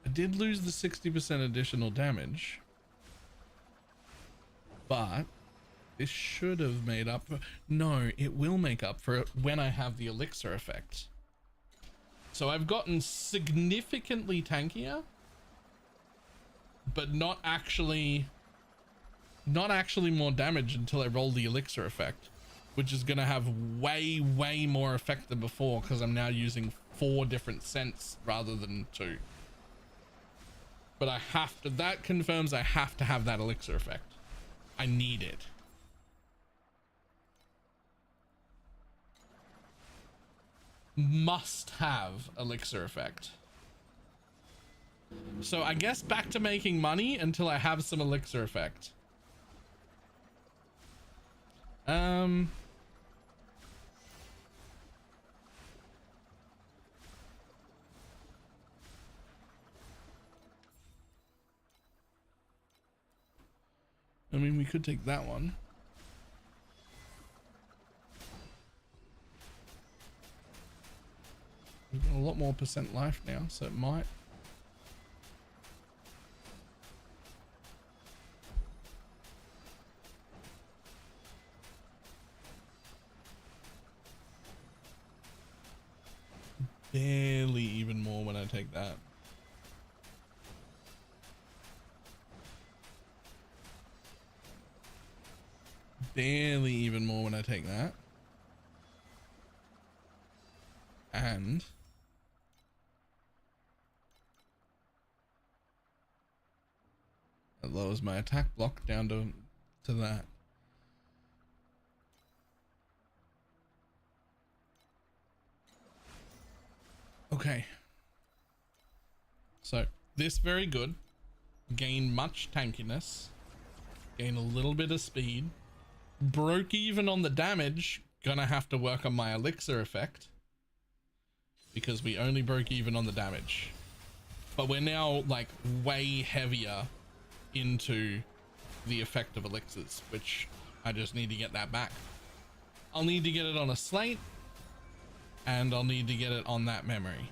I did lose the 60% additional damage, but this should have made up for, no, it will make up for it when I have the elixir effect. So I've gotten significantly tankier, but not actually more damage until I roll the elixir effect, which is going to have way more effect than before because I'm now using 4 different scents rather than 2. But I have to, that confirms I have to have that elixir effect. I need it. Must have elixir effect. So I guess back to making money until I have some elixir effect. I mean, we could take that one. We've got a lot more % life now, so it might. Barely even more when I take that. Barely even more when I take that. And it lowers my attack block down to that. Okay. So this very good. Gain much tankiness. Gain a little bit of speed. Broke even on the damage. Gonna have to work on my elixir effect. Because we only broke even on the damage. But we're now like way heavier into the effect of elixirs, which I just need to get that back. I'll need to get it on a slate. And I'll need to get it on that memory.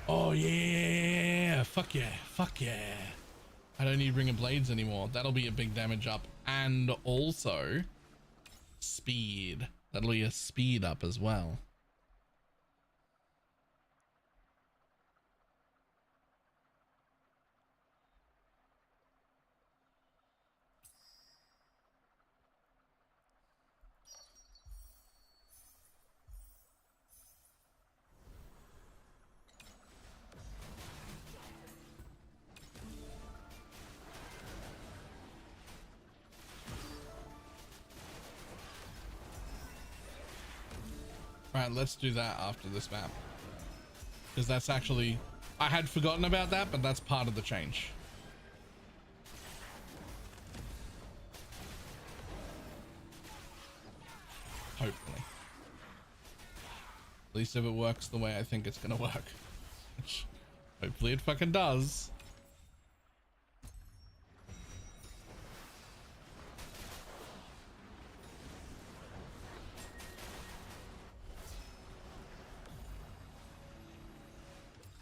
Oh yeah, fuck yeah, fuck yeah. I don't need Ring of Blades anymore. That'll be a big damage up, and also speed. That'll be a speed up as well. Right, let's do that after this map. Because that's actually... I had forgotten about that, but that's part of the change. Hopefully. At least if it works the way I think it's gonna work. Which, hopefully it fucking does.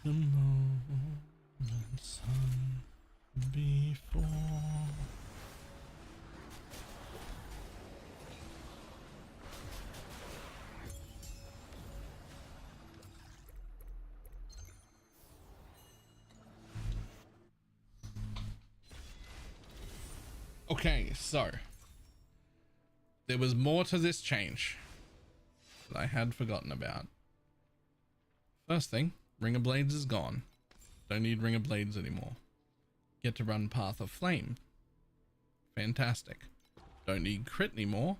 The moment sun before. Okay, so there was more to this change that I had forgotten about. First thing, Ring of Blades is gone. Don't need Ring of Blades anymore. Get to run Path of Flame. Fantastic. Don't need crit anymore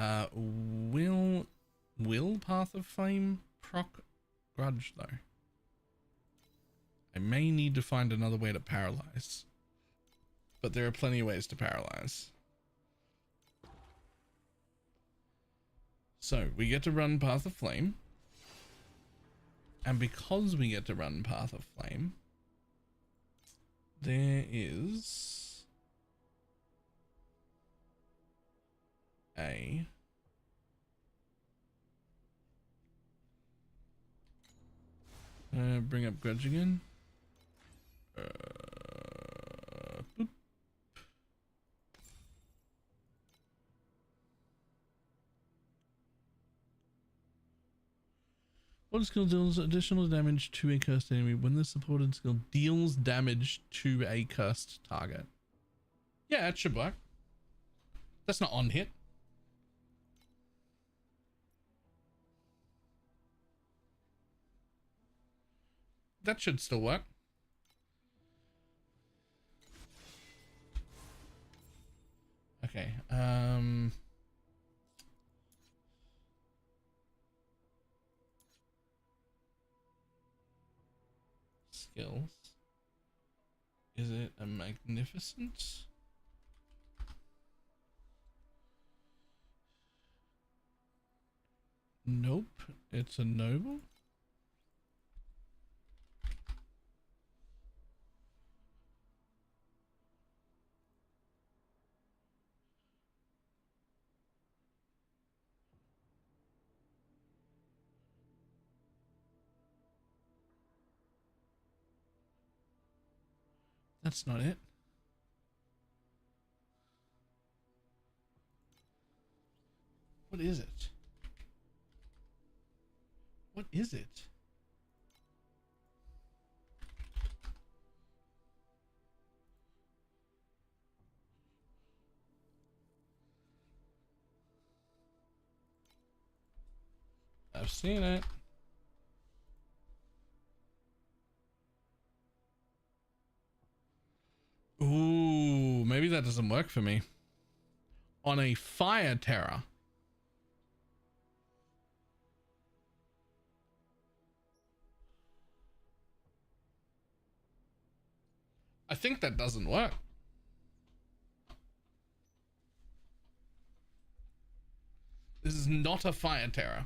Will Path of Flame proc Grudge though? I may need to find another way to paralyze, but there are plenty of ways to paralyze. So we get to run Path of Flame, and because we get to run Path of Flame, there is a bring up Grudge again. Boop. What skill deals additional damage to a cursed enemy when the supported skill deals damage to a cursed target? Yeah, it should work. That's not on hit. That should still work. Okay, skills. Is it a magnificent? Nope, it's a noble. That's not it. What is it? What is it? I've seen it. Ooh, maybe that doesn't work for me. On a fire terror. I think that doesn't work. This is not a fire terror.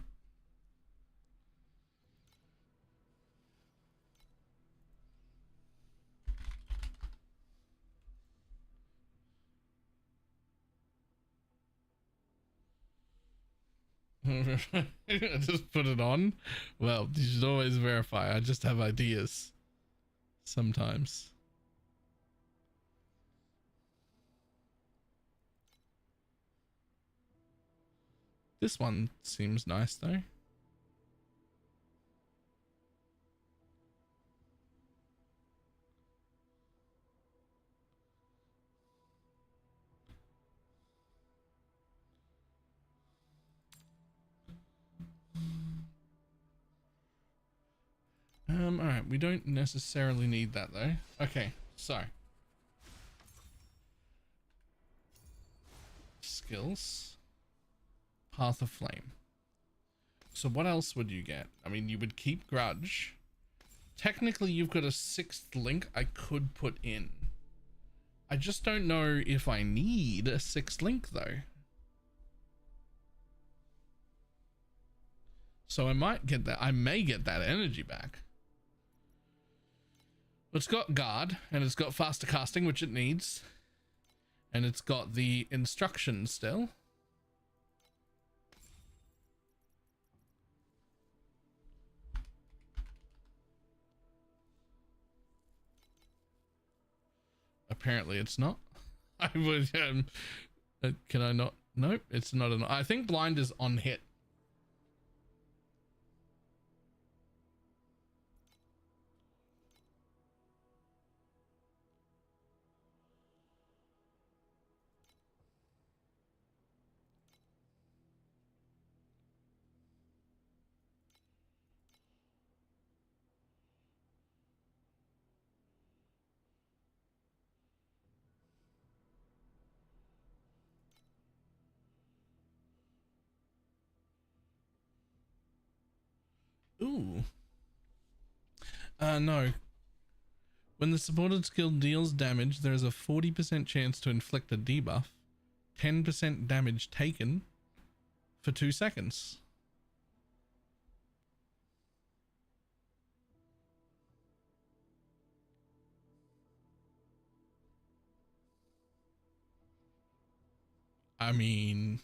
I just put it on. Well, you should always verify. I just have ideas sometimes. This one seems nice though. All right, we don't necessarily need that though. Okay, so skills, Path of Flame. So what else would you get? I mean, you would keep Grudge. Technically, you've got a 6th link I could put in. I just don't know if I need a 6th link though. So I might get that. I may get that energy back. It's got guard and it's got faster casting, which it needs. And it's got the instructions still. Apparently it's not. I would, can I not? Nope, it's not an, I think blind is on hit. Ooh. No. When the supported skill deals damage, there is a 40% chance to inflict a debuff. 10% damage taken for 2 seconds. I mean...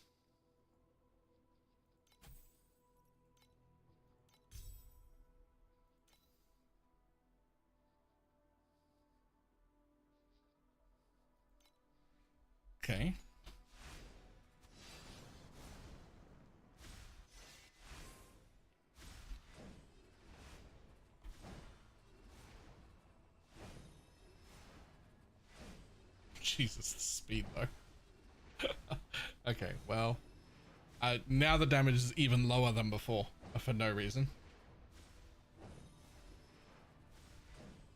Okay. Jesus, the speed though. Okay, well, now the damage is even lower than before for no reason.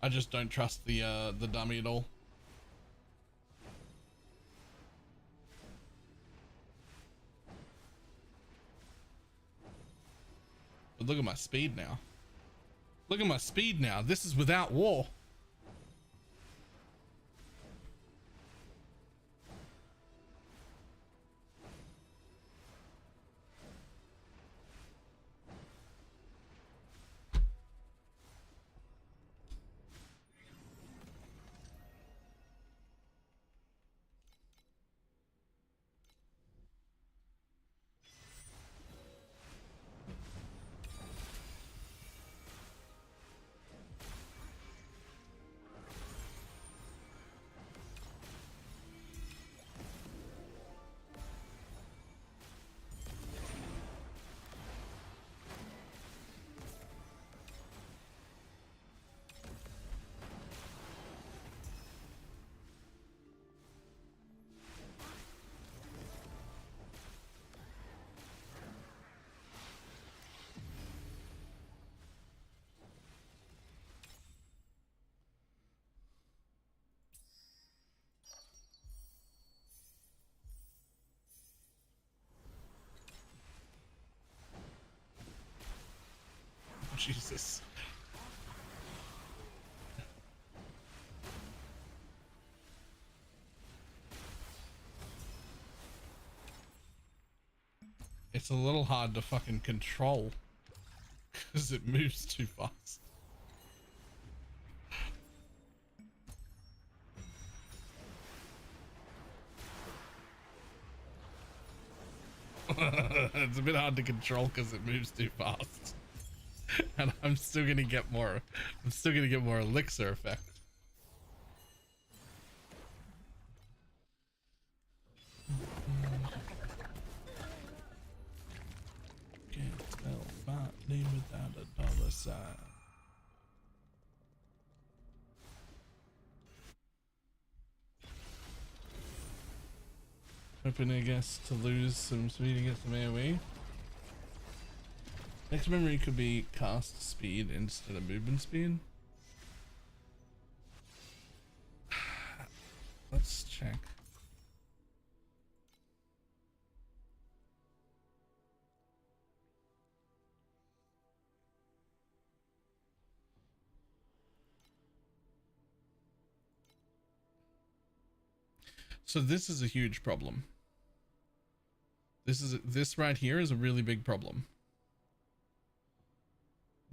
I just don't trust the dummy at all. But look at my speed now. Look at my speed now. This is without war. Jesus. It's a little hard to fucking control because it moves too fast. It's a bit hard to control because it moves too fast. And I'm still gonna get more elixir effect. Can't spell my name without a dollar sign. Hoping, I guess, to lose some speed and get some AoE. Next memory could be cast speed instead of movement speed. Let's check. So this is a huge problem. This right here is a really big problem.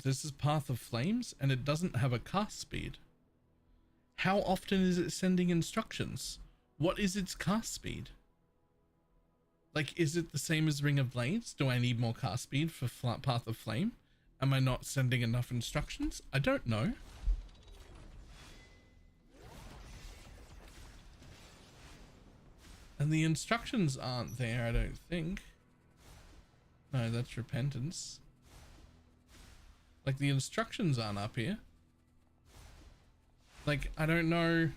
This is Path of Flames, and it doesn't have a cast speed. How often is it sending instructions? What is its cast speed? Like, is it the same as Ring of Blades? Do I need more cast speed for Path of Flame? Am I not sending enough instructions? I don't know. And the instructions aren't there, I don't think. No, that's Repentance. Like, the instructions aren't up here. Like, I don't know.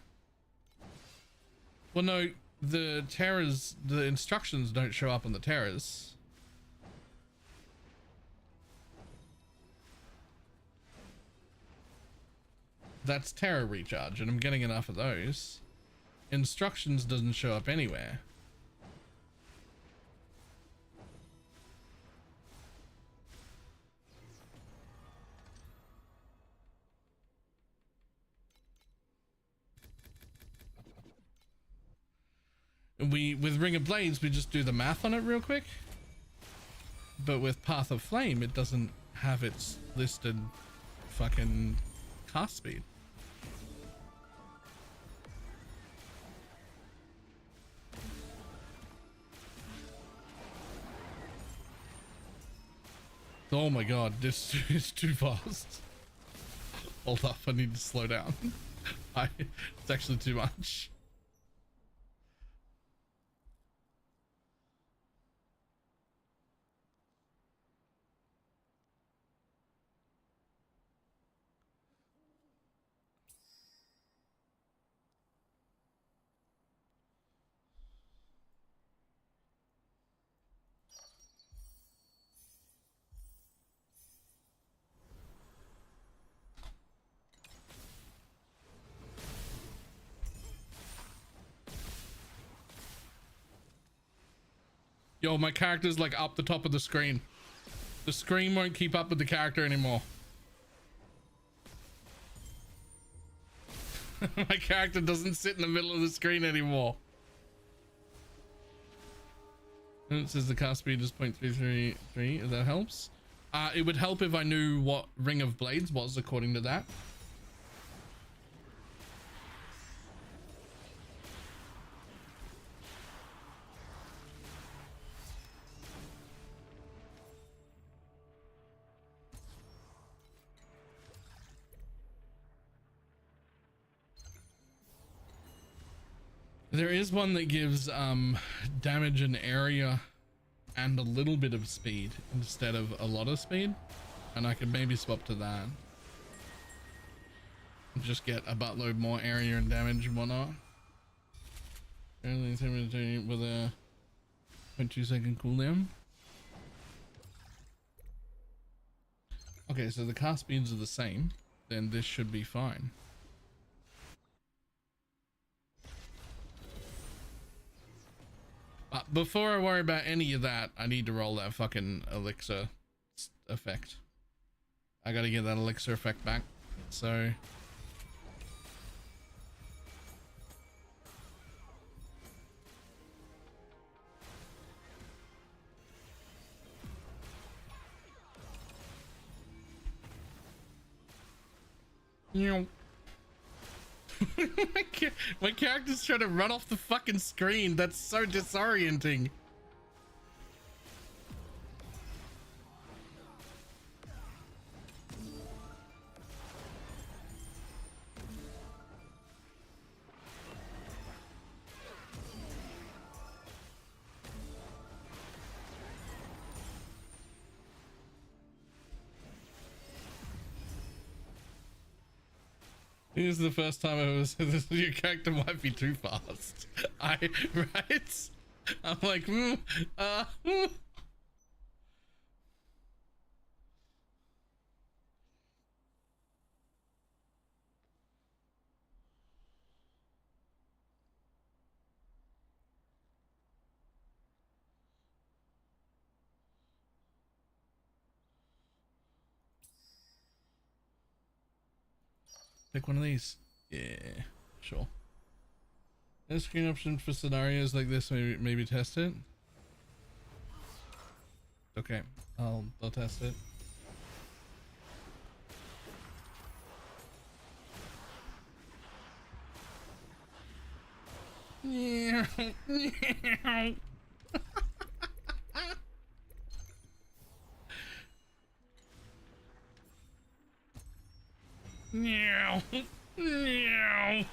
Well, no, the terrors, the instructions don't show up on the terrors. That's terror recharge, and I'm getting enough of those. Instructions doesn't show up anywhere. with Ring of Blades, we just do the math on it real quick. But with Path of Flame, it doesn't have its listed fucking cast speed. Oh my god, this is too fast. Hold up, I need to slow down. It's actually too much. Yo, my character's like up the top of the screen. The screen won't keep up with the character anymore. My character doesn't sit in the middle of the screen anymore. And it says the cast speed is 0.333, if that helps. It would help if I knew what Ring of Blades was according to that. There is one that gives damage and area and a little bit of speed instead of a lot of speed, and I could maybe swap to that. Just get a buttload more area and damage and whatnot. With a 0.2 second cooldown. Okay, so the cast speeds are the same, then this should be fine. Before I worry about any of that, I need to roll that fucking elixir effect. I gotta get that elixir effect back. So my character's trying to run off the fucking screen. That's so disorienting. This is the first time I ever said this. Your character might be too fast. Right? I'm like, Pick one of these. Yeah, sure. No screen option for scenarios like this. Maybe test it. Okay, I'll test it. Yeah. Meow. Meow.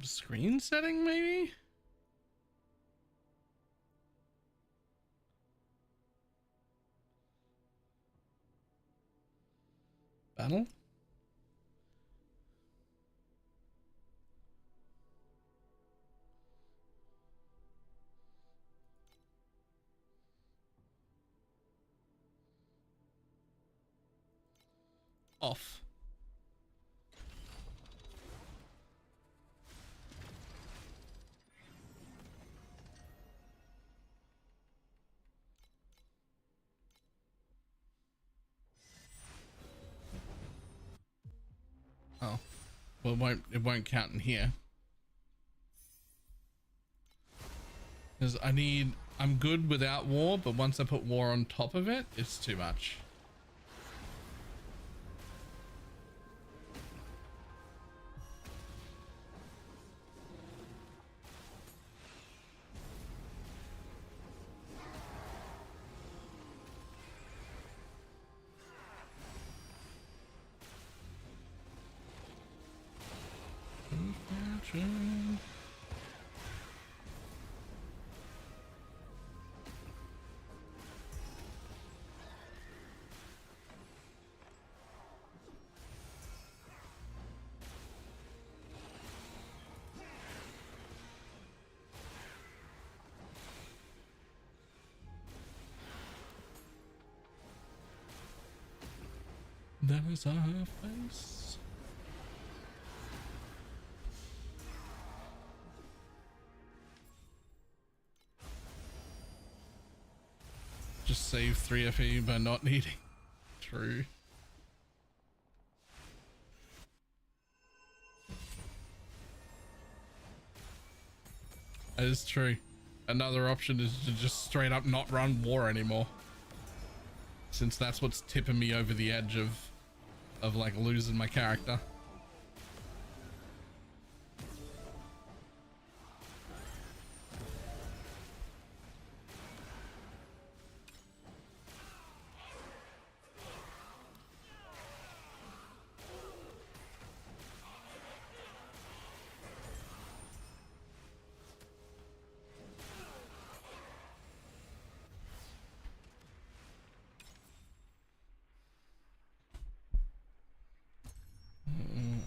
Screen setting maybe? Battle? Off. Well, it won't count in here. Because I'm good without war, but once I put war on top of it, it's too much. That is our face. Just save 3 FE by not needing. True. That is true. Another option is to just straight up not run war anymore, since that's what's tipping me over the edge of like losing my character.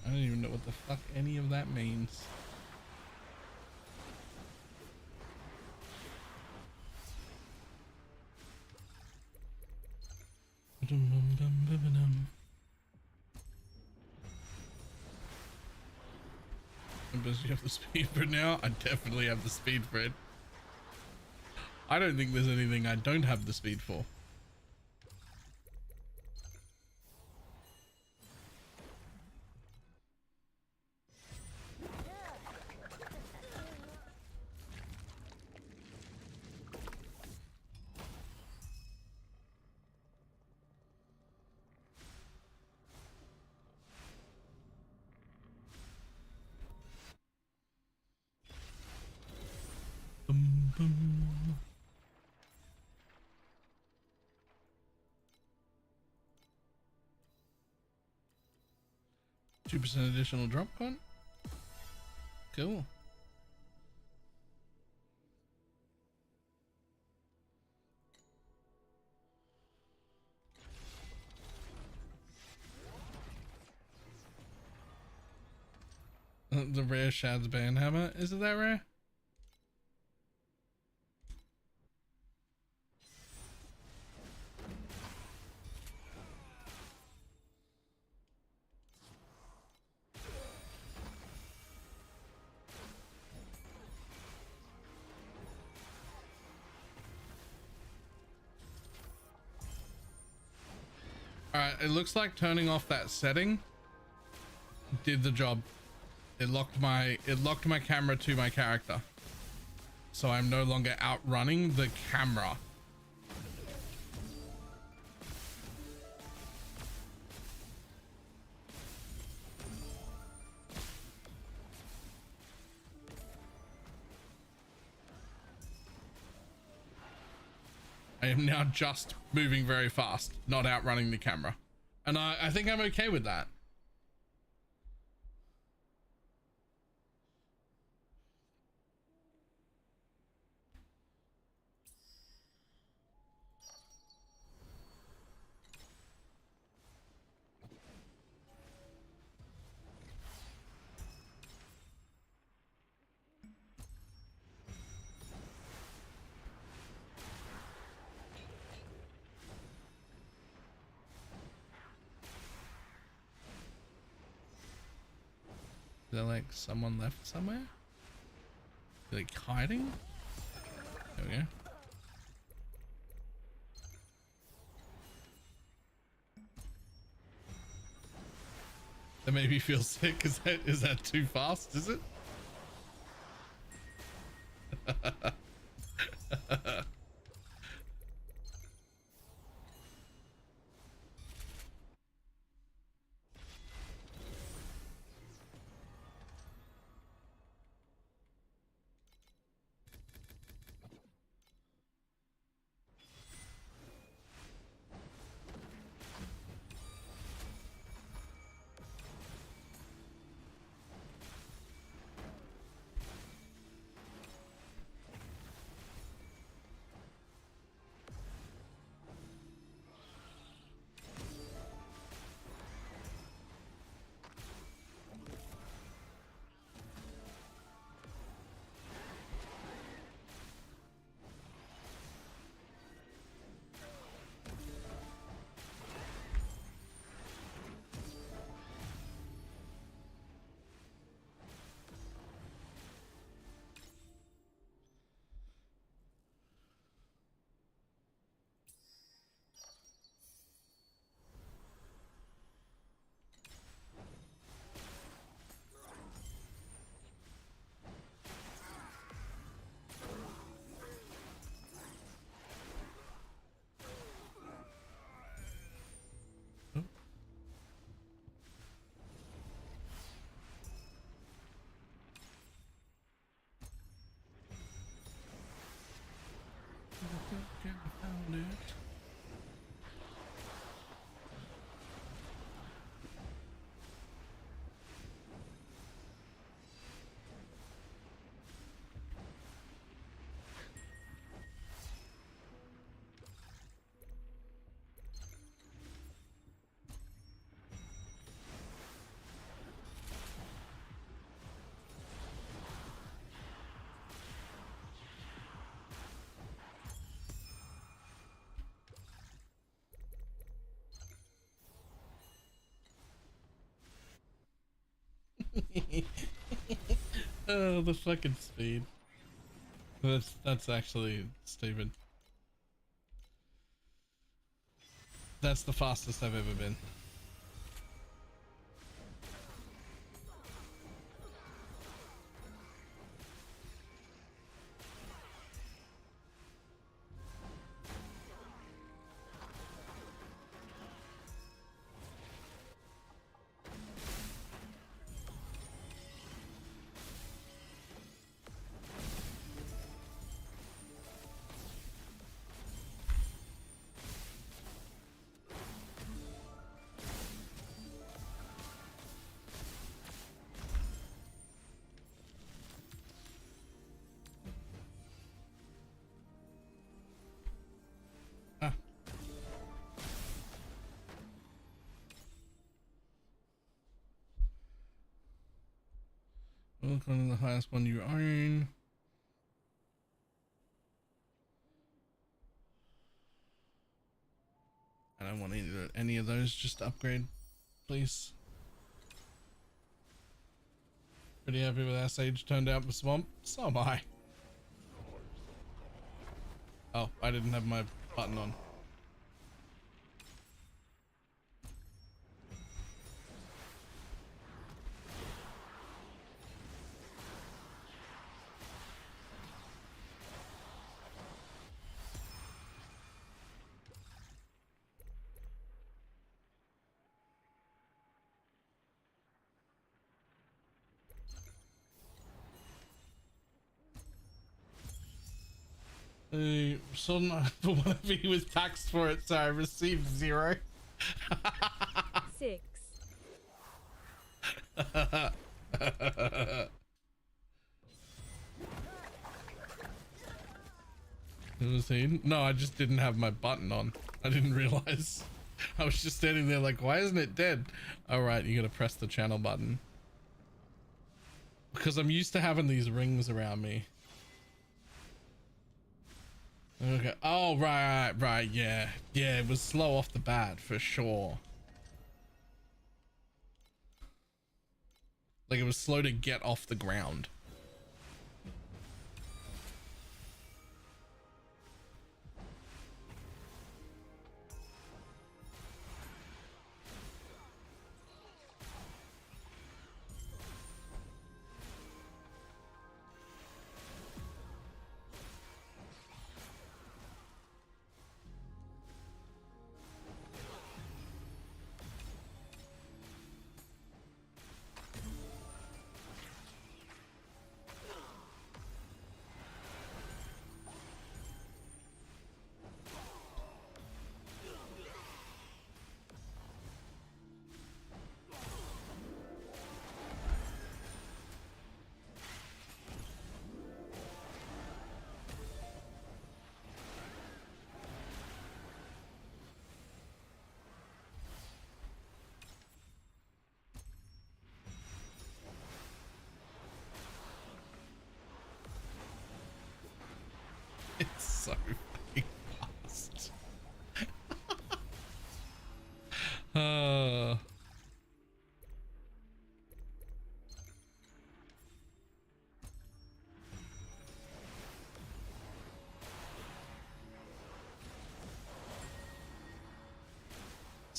I don't even know what the fuck any of that means. Does you have the speed for it now? I definitely have the speed for it. I don't think there's anything I don't have the speed for. Boom, boom. %2 additional drop con. Cool. The rare Shad's Banhammer. Is it that rare? Alright, it looks like turning off that setting did the job. It locked my camera to my character. So I'm no longer outrunning the camera. I am now just moving very fast, not outrunning the camera. And I think I'm okay with that. Is there like someone left somewhere? Like hiding? There we go. That made me feel sick. Is that too fast? Is it? Found it. Oh, the fucking speed. That's actually stupid. That's the fastest I've ever been. Look on the highest one you own. I don't want any of those. Just upgrade, please. Pretty happy with how Sage turned out for Swamp. So am I. Oh, I didn't have my button on. So for whatever he was taxed for it, so I received 0. 6. Was he? No, I just didn't have my button on. I didn't realize. I was just standing there like, why isn't it dead? All right, you gotta press the channel button. Because I'm used to having these rings around me. Okay. Oh, right, yeah. Yeah, it was slow off the bat, for sure. Like, it was slow to get off the ground.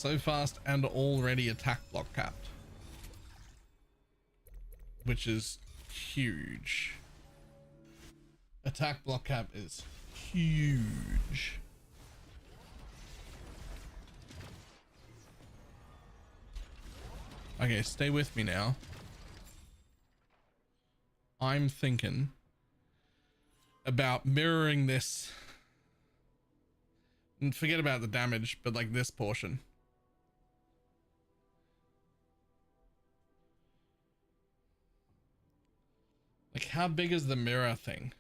So fast and already attack block capped, which is huge. Attack block cap is huge. Okay, stay with me now. I'm thinking about mirroring this, and forget about the damage, but like this portion. Like, how big is the mirror thing?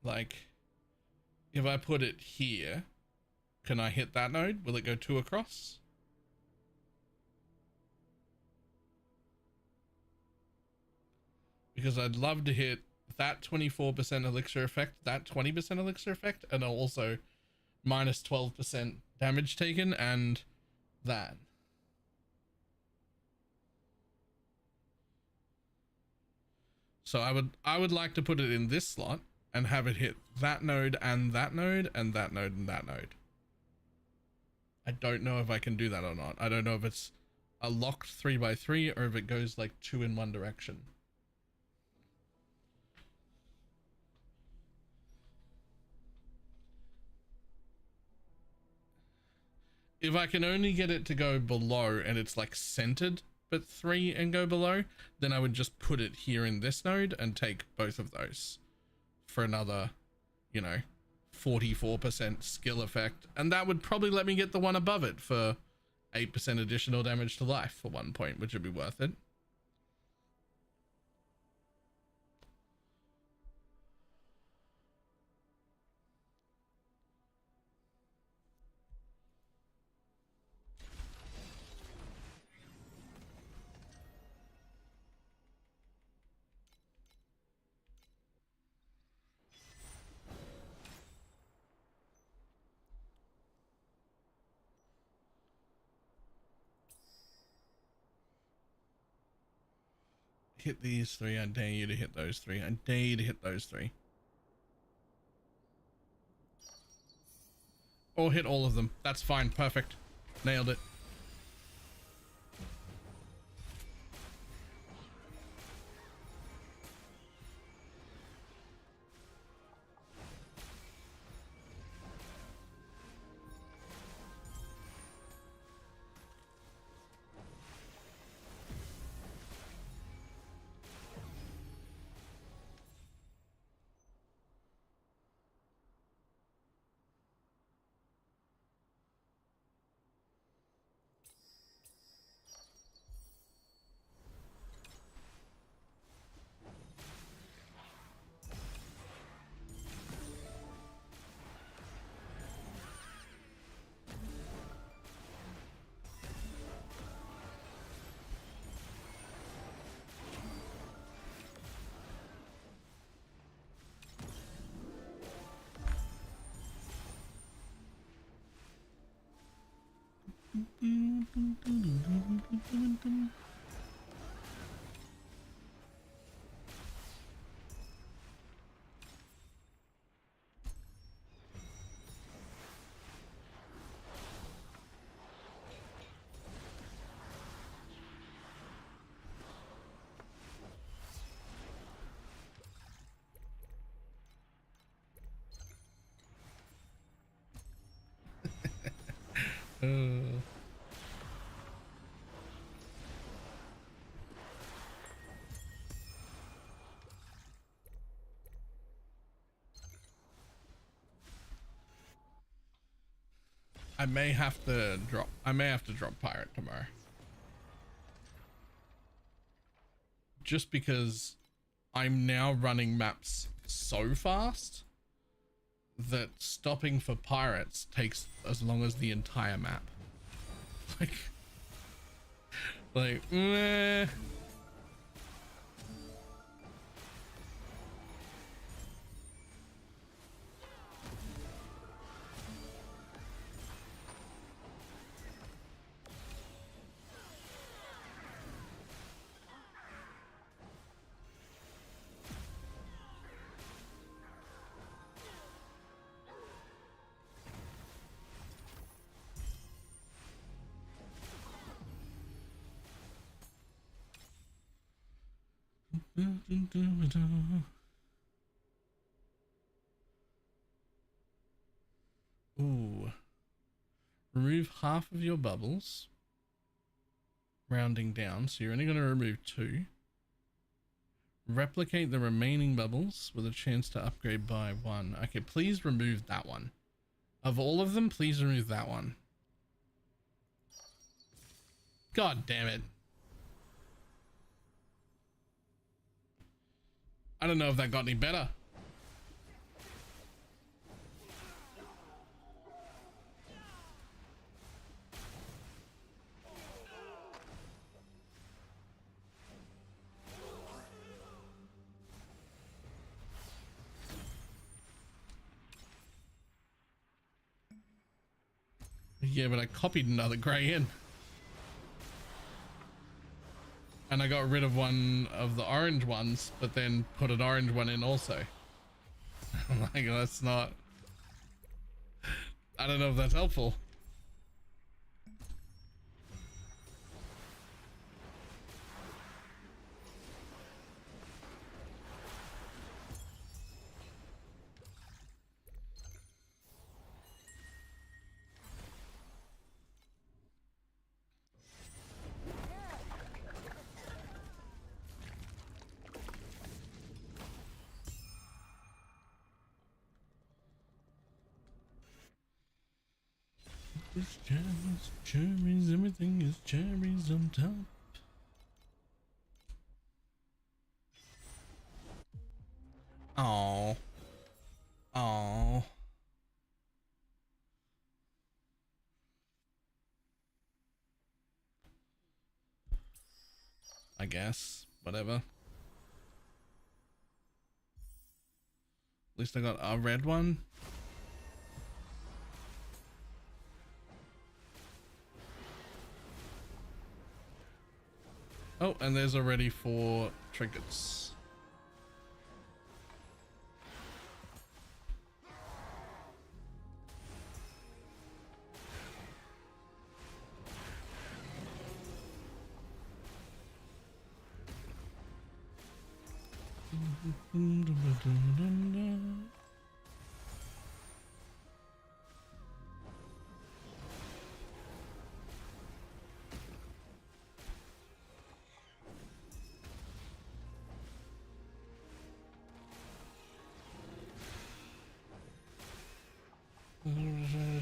Like, if I put it here, can I hit that node? Will it go 2 across? Because I'd love to hit that 24% elixir effect, that 20% elixir effect, and also minus 12% damage taken, and that. So I would like to put it in this slot and have it hit that node and that node and that node and that node. I don't know if I can do that or not. I don't know if it's a locked 3x3 or if it goes like 2 in one direction. If I can only get it to go below and it's like centered but 3 and go below, then I would just put it here in this node and take both of those for another, you know, 44% skill effect, and that would probably let me get the one above it for 8% additional damage to life for 1 point, which would be worth it. Hit these 3. I dare you to hit those 3. I dare you to hit those 3. Or hit all of them. That's fine. Perfect. Nailed it. I may have to drop pirate tomorrow. Just because I'm now running maps so fast that stopping for pirates takes as long as the entire map. Meh. Ooh. Remove half of your bubbles. Rounding down, so you're only going to remove 2. Replicate the remaining bubbles with a chance to upgrade by 1. Okay, please remove that one. Of all of them, please remove that one. God damn it. I don't know if that got any better. Yeah, but I copied another grey in. And I got rid of one of the orange ones, but then put an orange one in also. I'm like, that's not... I don't know if that's helpful. It's cherries, cherries, everything is cherries on top. Oh, oh. I guess, whatever. At least I got a red one. Oh, and there's already 4 trinkets.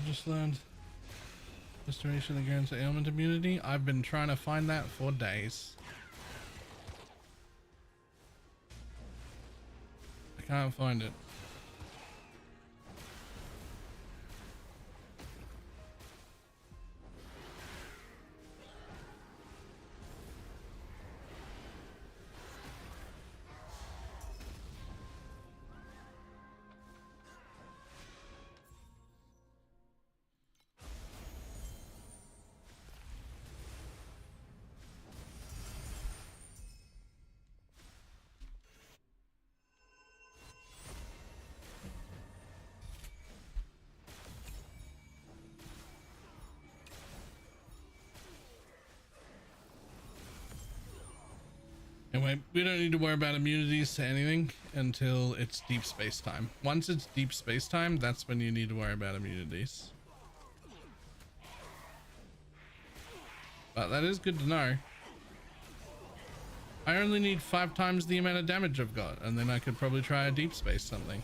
Just learned restoration that grants ailment immunity. I've been trying to find that for days. I can't find it. Anyway, we don't need to worry about immunities to anything until it's deep space time. Once it's deep space time, that's when you need to worry about immunities. But that is good to know. I only need 5 times the amount of damage I've got, and then I could probably try a deep space something.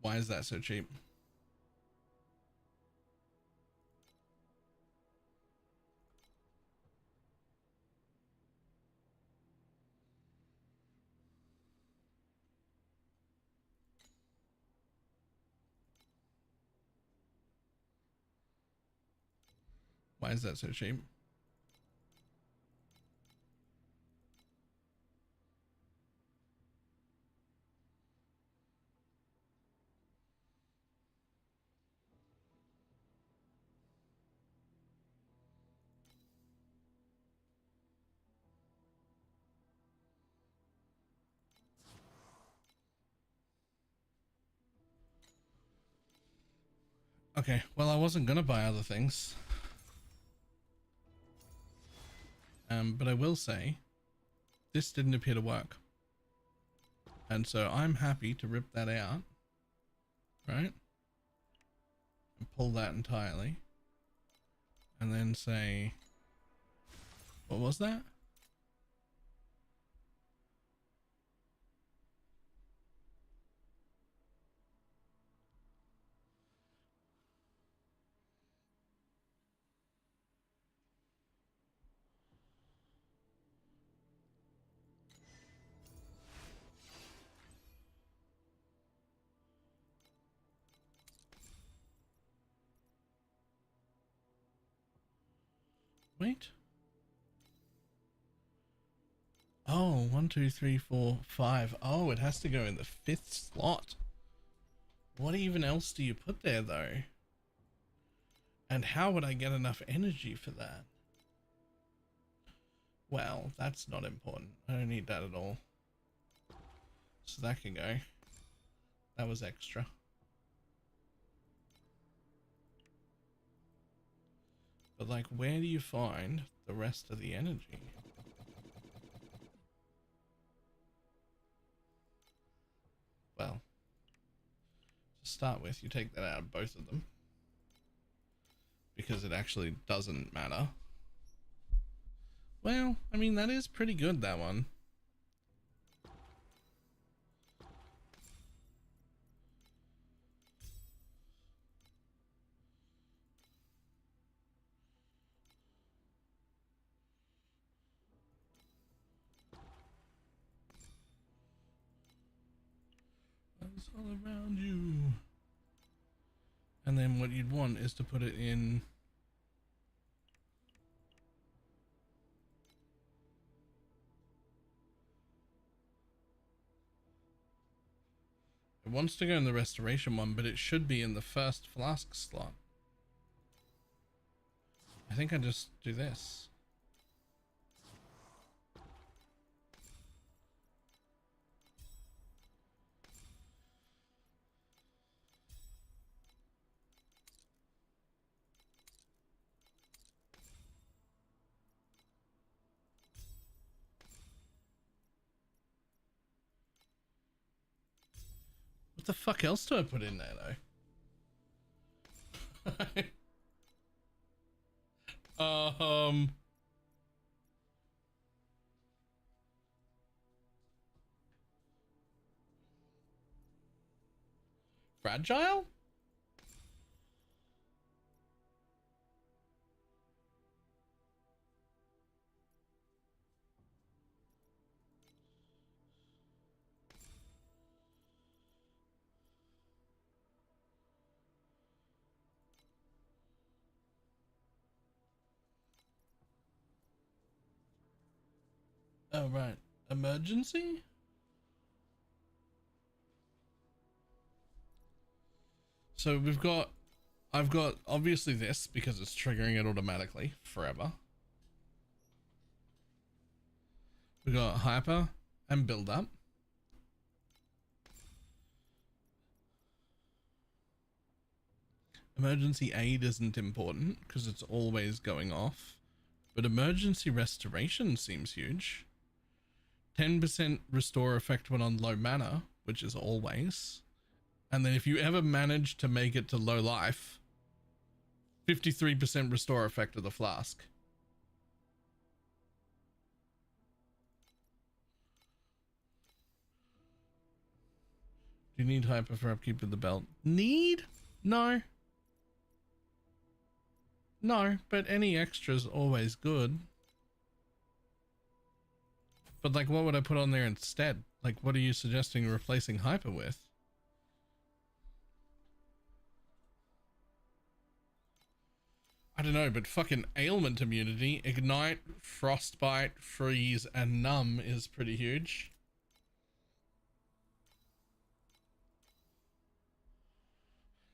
Why is that so cheap? Why is that so cheap? Okay, well, I wasn't gonna buy other things. But I will say, this didn't appear to work. And so I'm happy to rip that out, right? And pull that entirely. And then say, what was that? Wait. Oh, 1, 2, 3, 4, 5. Oh, it has to go in the 5th slot. What even else do you put there though? And how would I get enough energy for that? Well, that's not important. I don't need that at all. So that can go. That was extra. But like, where do you find the rest of the energy? Well, to start with, you take that out of both of them, because it actually doesn't matter. Well, I mean, that is pretty good, that one. It's all around you. And then what you'd want is to put it in it wants to go in the restoration one, but it should be in the first flask slot. I think I just do this. What the fuck else do I put in there though? Fragile? Oh, right. Emergency? So I've got obviously this because it's triggering it automatically forever. We got hyper and build up. Emergency aid isn't important because it's always going off, but emergency restoration seems huge. 10% restore effect when on low mana, which is always. And then if you ever manage to make it to low life, 53% restore effect of the flask. Do you need hyper for upkeep of the belt? Need? No. No, but any extra's always good. But like, what would I put on there instead? Like, what are you suggesting replacing hyper with? I don't know, but fucking ailment immunity, ignite, frostbite, freeze, and numb is pretty huge.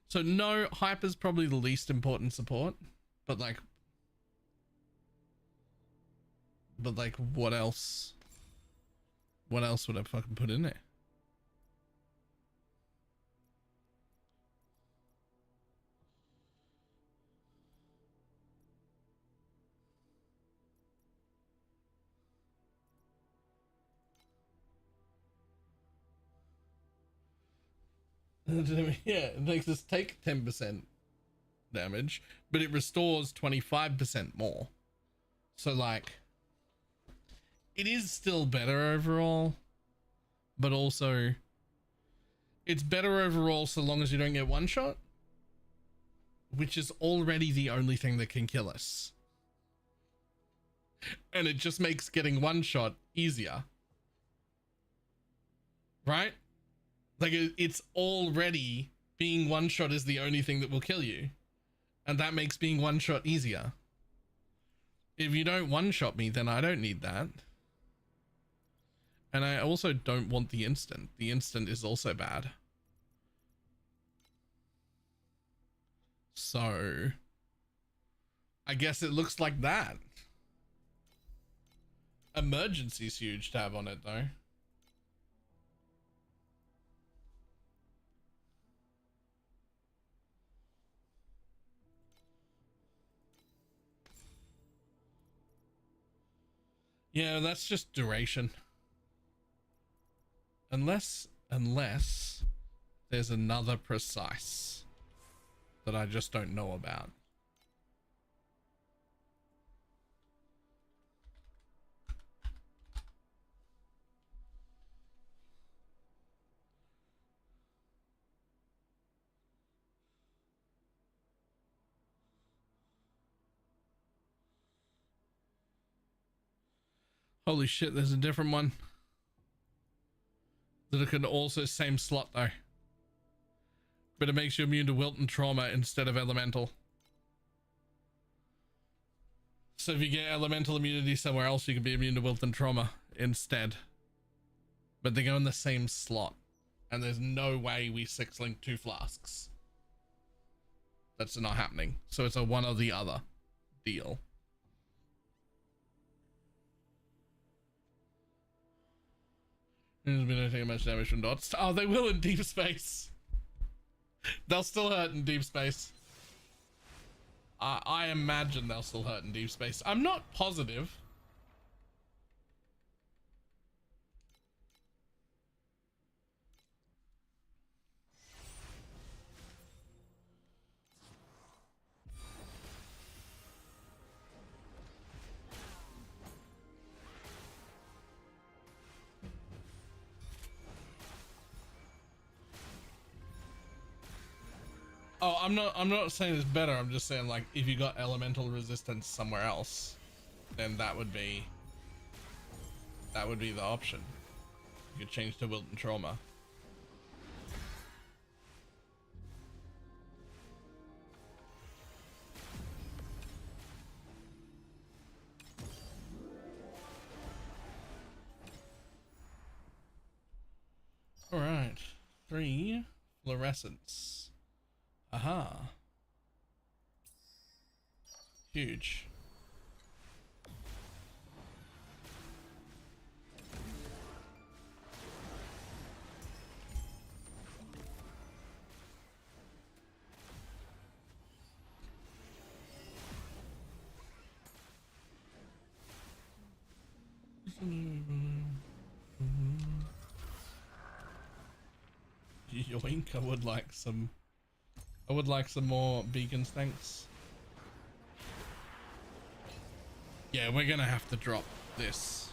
So no, hyper's probably the least important support, but like what else? What else would I fucking put in there? Yeah, it makes us take 10% damage, but it restores 25% more. So like, it is still better overall, but also it's better overall so long as you don't get one shot, which is already the only thing that can kill us. And it just makes getting one shot easier. Right? Like, it's already being one shot is the only thing that will kill you. And that makes being one shot easier. If you don't one shot me, then I don't need that. And I also don't want the instant. The instant is also bad. So I guess it looks like that. Emergency's huge to have on it though. Yeah, that's just duration. Unless there's another precise that I just don't know about. Holy shit, there's a different one. That it can also same slot though. But it makes you immune to wilt and trauma instead of elemental. So if you get elemental immunity somewhere else, you can be immune to wilt and trauma instead. But they go in the same slot. And there's no way we 6-link 2 flasks. That's not happening. So it's a one or the other deal. We don't take much damage from dots. Oh, they will in deep space. They'll still hurt in deep space. I imagine they'll still hurt in deep space. I'm not positive. Oh, I'm not saying it's better. I'm just saying, like, if you got elemental resistance somewhere else, then that would be the option. You could change to wilt and trauma. All right, 3 fluorescence. Aha. Huge. Yoink, I would like some more beacons, thanks. Yeah, we're gonna have to drop this.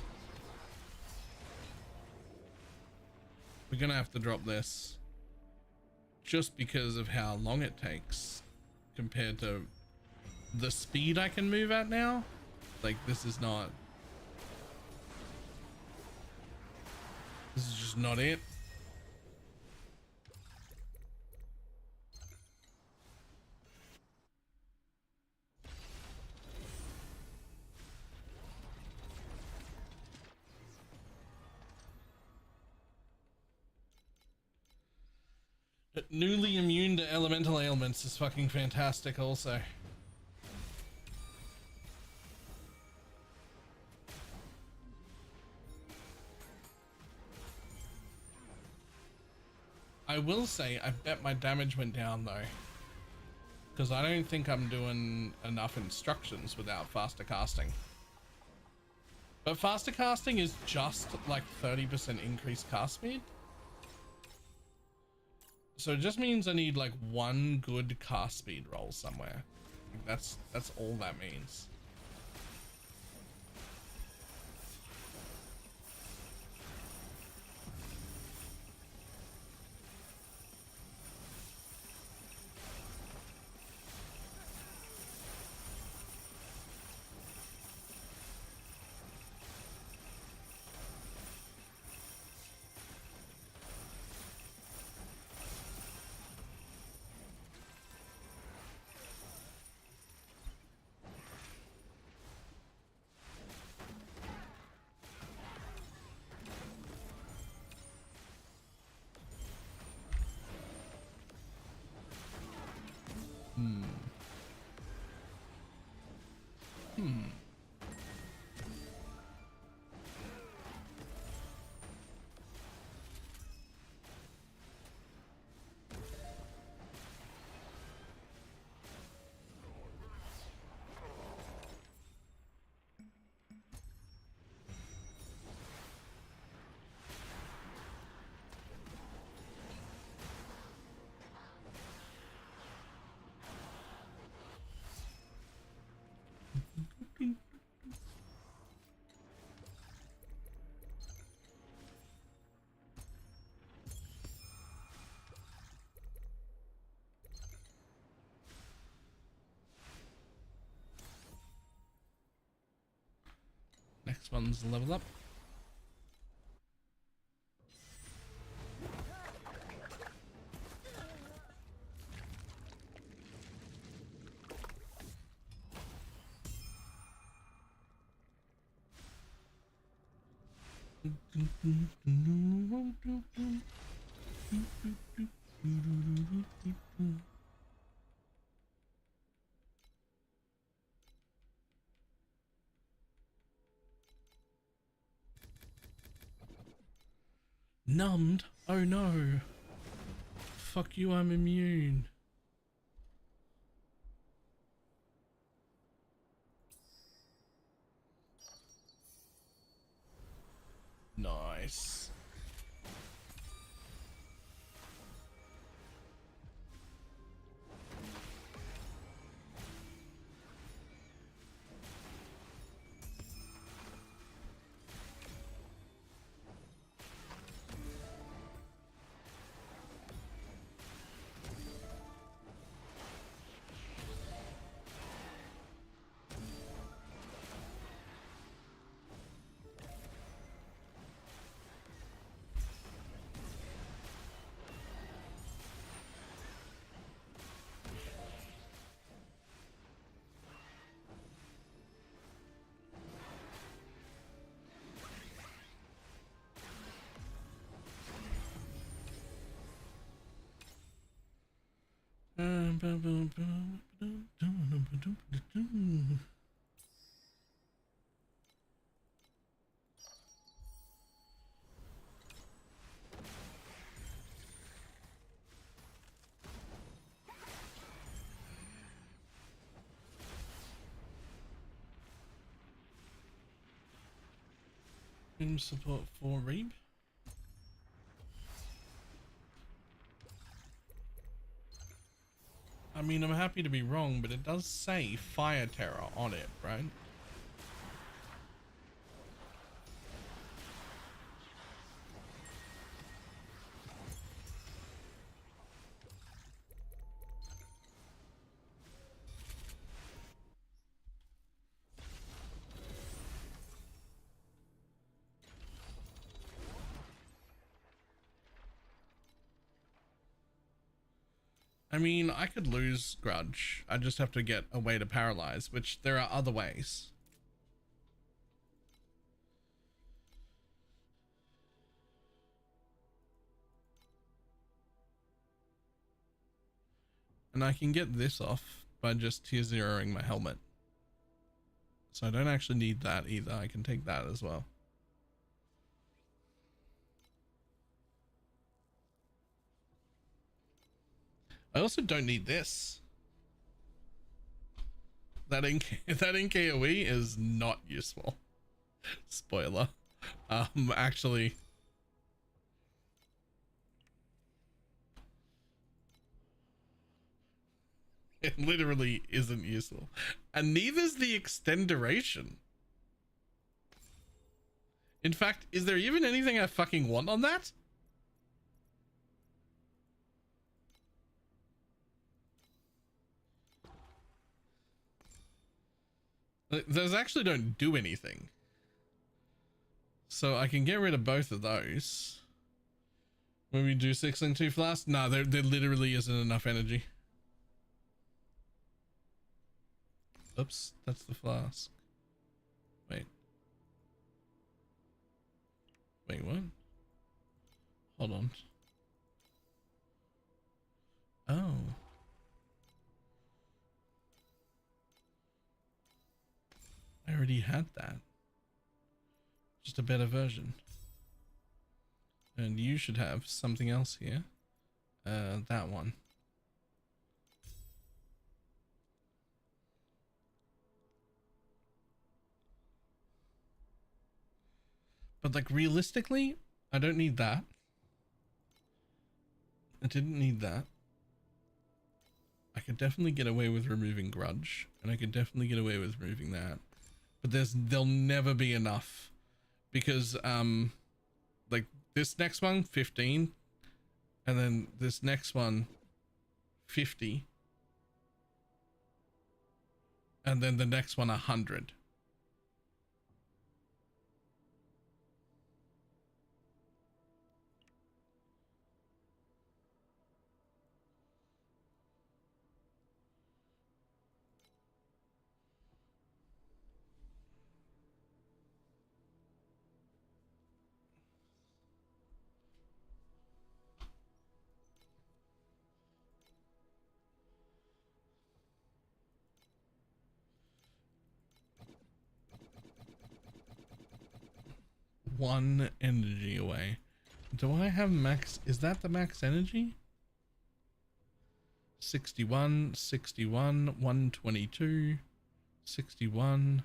We're gonna have to drop this just because of how long it takes compared to the speed I can move at now. Like, this is just not it. But newly immune to elemental ailments is fucking fantastic also. I will say I bet my damage went down though, because I don't think I'm doing enough instructions without faster casting. But faster casting is just like 30% increased cast speed. So it just means I need like one good cast speed roll somewhere. That's all that means. Next one's level up. Numbed? Oh no. Fuck you, I'm immune. Nice. Support for Reeb. I mean, I'm happy to be wrong, but it does say Fire Terror on it, right? I mean, I could lose Grudge. I just have to get a way to paralyze, which there are other ways. And I can get this off by just tier zeroing my helmet. So I don't actually need that either. I can take that as well. I also don't need this. That in KOE is not useful. Spoiler. Actually, it literally isn't useful, and neither's the extend duration. In fact, is there even anything I fucking want on that? Those actually don't do anything. So I can get rid of both of those. When we do 6 and 2 flask? No, there literally isn't enough energy. Oops, that's the flask. Wait. Wait, what? Hold on. Oh. I already had that. Just a better version. And you should have something else here. That one. But like realistically, I don't need that. I didn't need that. I could definitely get away with removing Grudge, and I could definitely get away with removing that. But there'll never be enough, because like this next one 15, and then this next one 50, and then the next one 100. One energy away. Do I have max? Is that the max energy? 61, 61, 122, 61,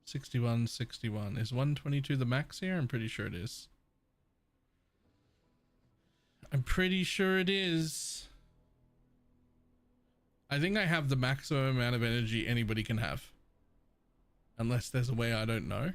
61, 61. Is 122 the max here? I'm pretty sure it is. I'm pretty sure it is. I think I have the maximum amount of energy anybody can have. Unless there's a way I don't know.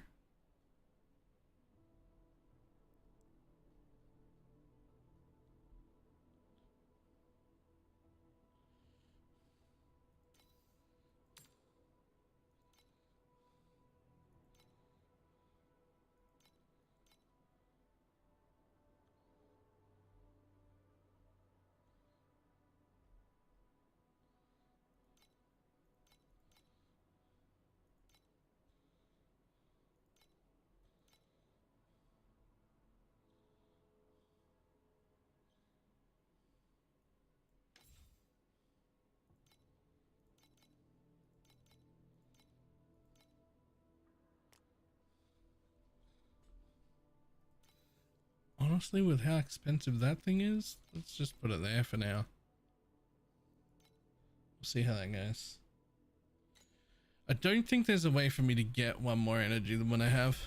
Honestly, with how expensive that thing is, let's just put it there for now. We'll see how that goes. I don't think there's a way for me to get one more energy than what I have.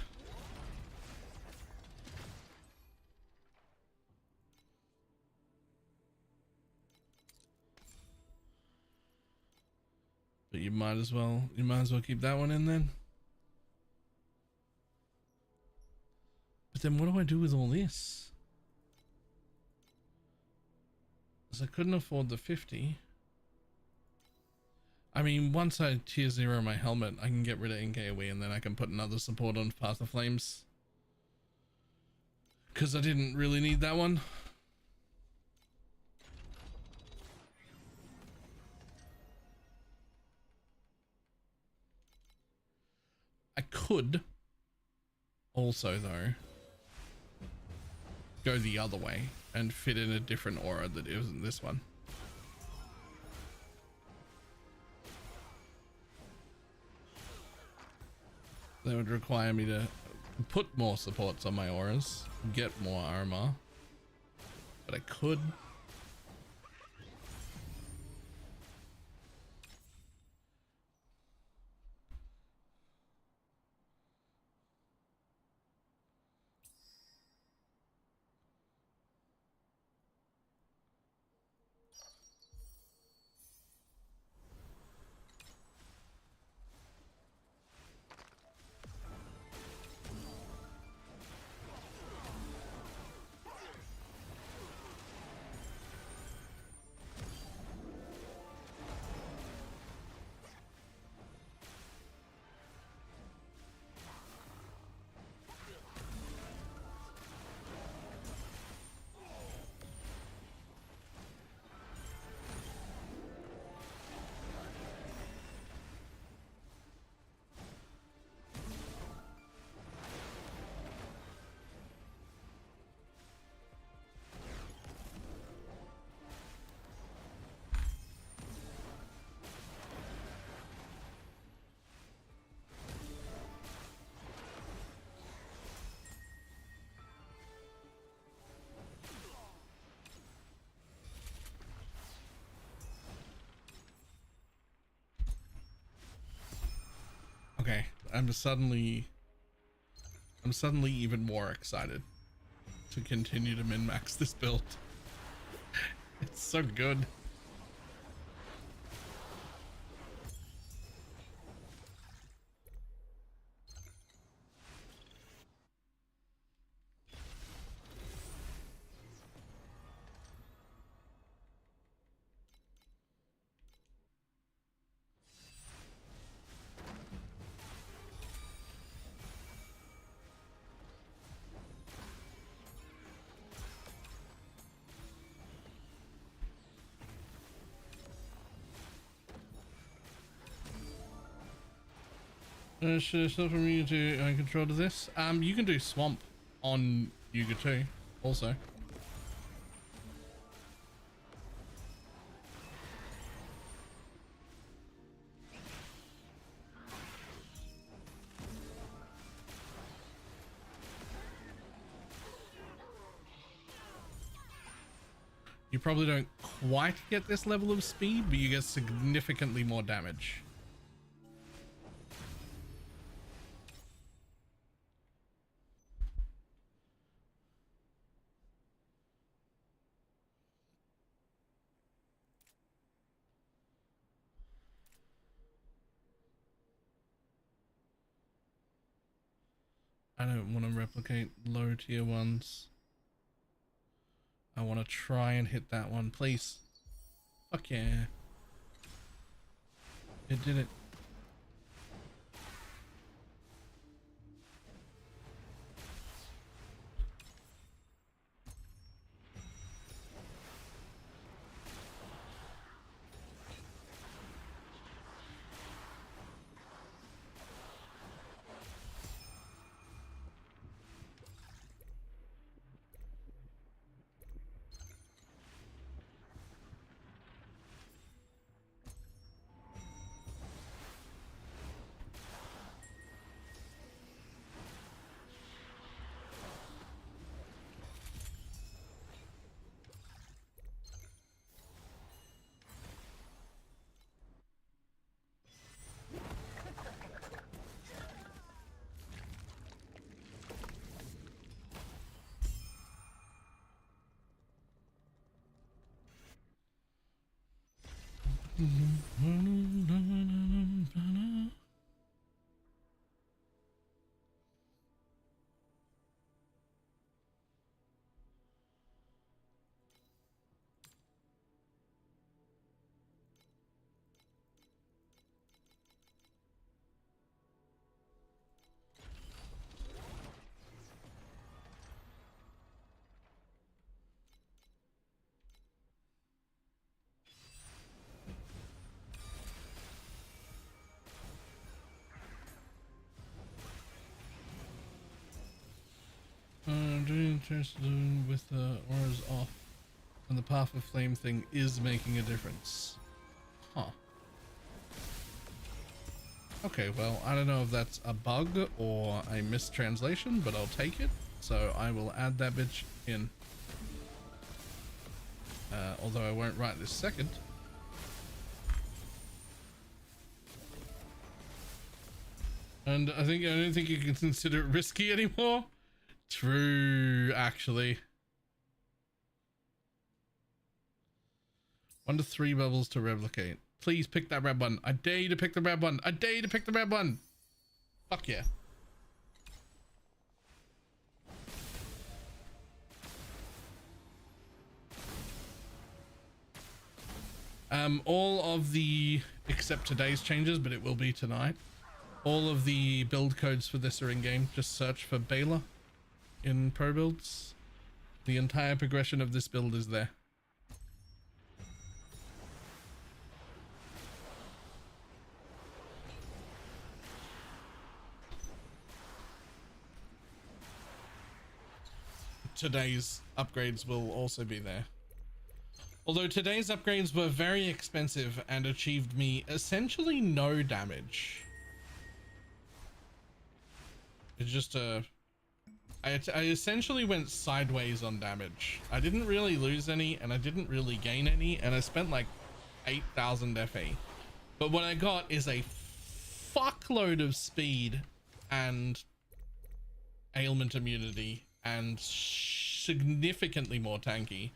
But you might as well keep that one in then. But then what do I do with all this? Because I couldn't afford the 50. I mean, once I tier 0 my helmet, I can get rid of NKOE and then I can put another support on Path of Flames. Because I didn't really need that one. could also, though, go the other way and fit in a different aura that isn't this one. That would require me to put more supports on my auras, get more armor, but I could. Okay, I'm suddenly even more excited to continue to min-max this build. It's so good. Should I stop from you to control to this? You can do swamp on Yuga too, also. You probably don't quite get this level of speed, but you get significantly more damage. I don't want to replicate low tier ones. I want to try and hit that one, please. Fuck yeah. It did it. chose to do with the auras off, and the path of flame thing is making a difference. Huh. Okay, well, I don't know if that's a bug or a mistranslation, but I'll take it. So I will add that bitch in. Although I won't right this second. And I don't think you can consider it risky anymore. True, actually. 1 to 3 bubbles to replicate. Please pick that red one. I dare you to pick the red one. I dare you to pick the red one. Fuck yeah. All of the, except today's changes, but it will be tonight. All of the build codes for this are in game. Just search for Balor in Pro Builds. The entire progression of this build is there. Today's upgrades will also be there. Although today's upgrades were very expensive and achieved me essentially no damage. It's just I essentially went sideways on damage. I didn't really lose any and I didn't really gain any, and I spent like 8,000 FE. But what I got is a fuckload of speed and ailment immunity and significantly more tanky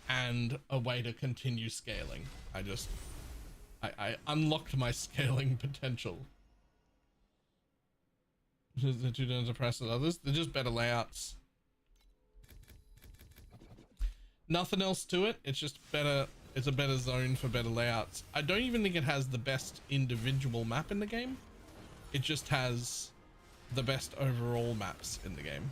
and a way to continue scaling. I unlocked my scaling potential. The two don't depress as others. They're just better layouts. Nothing else to it. It's just better. It's a better zone for better layouts. I don't even think it has the best individual map in the game. It just has the best overall maps in the game.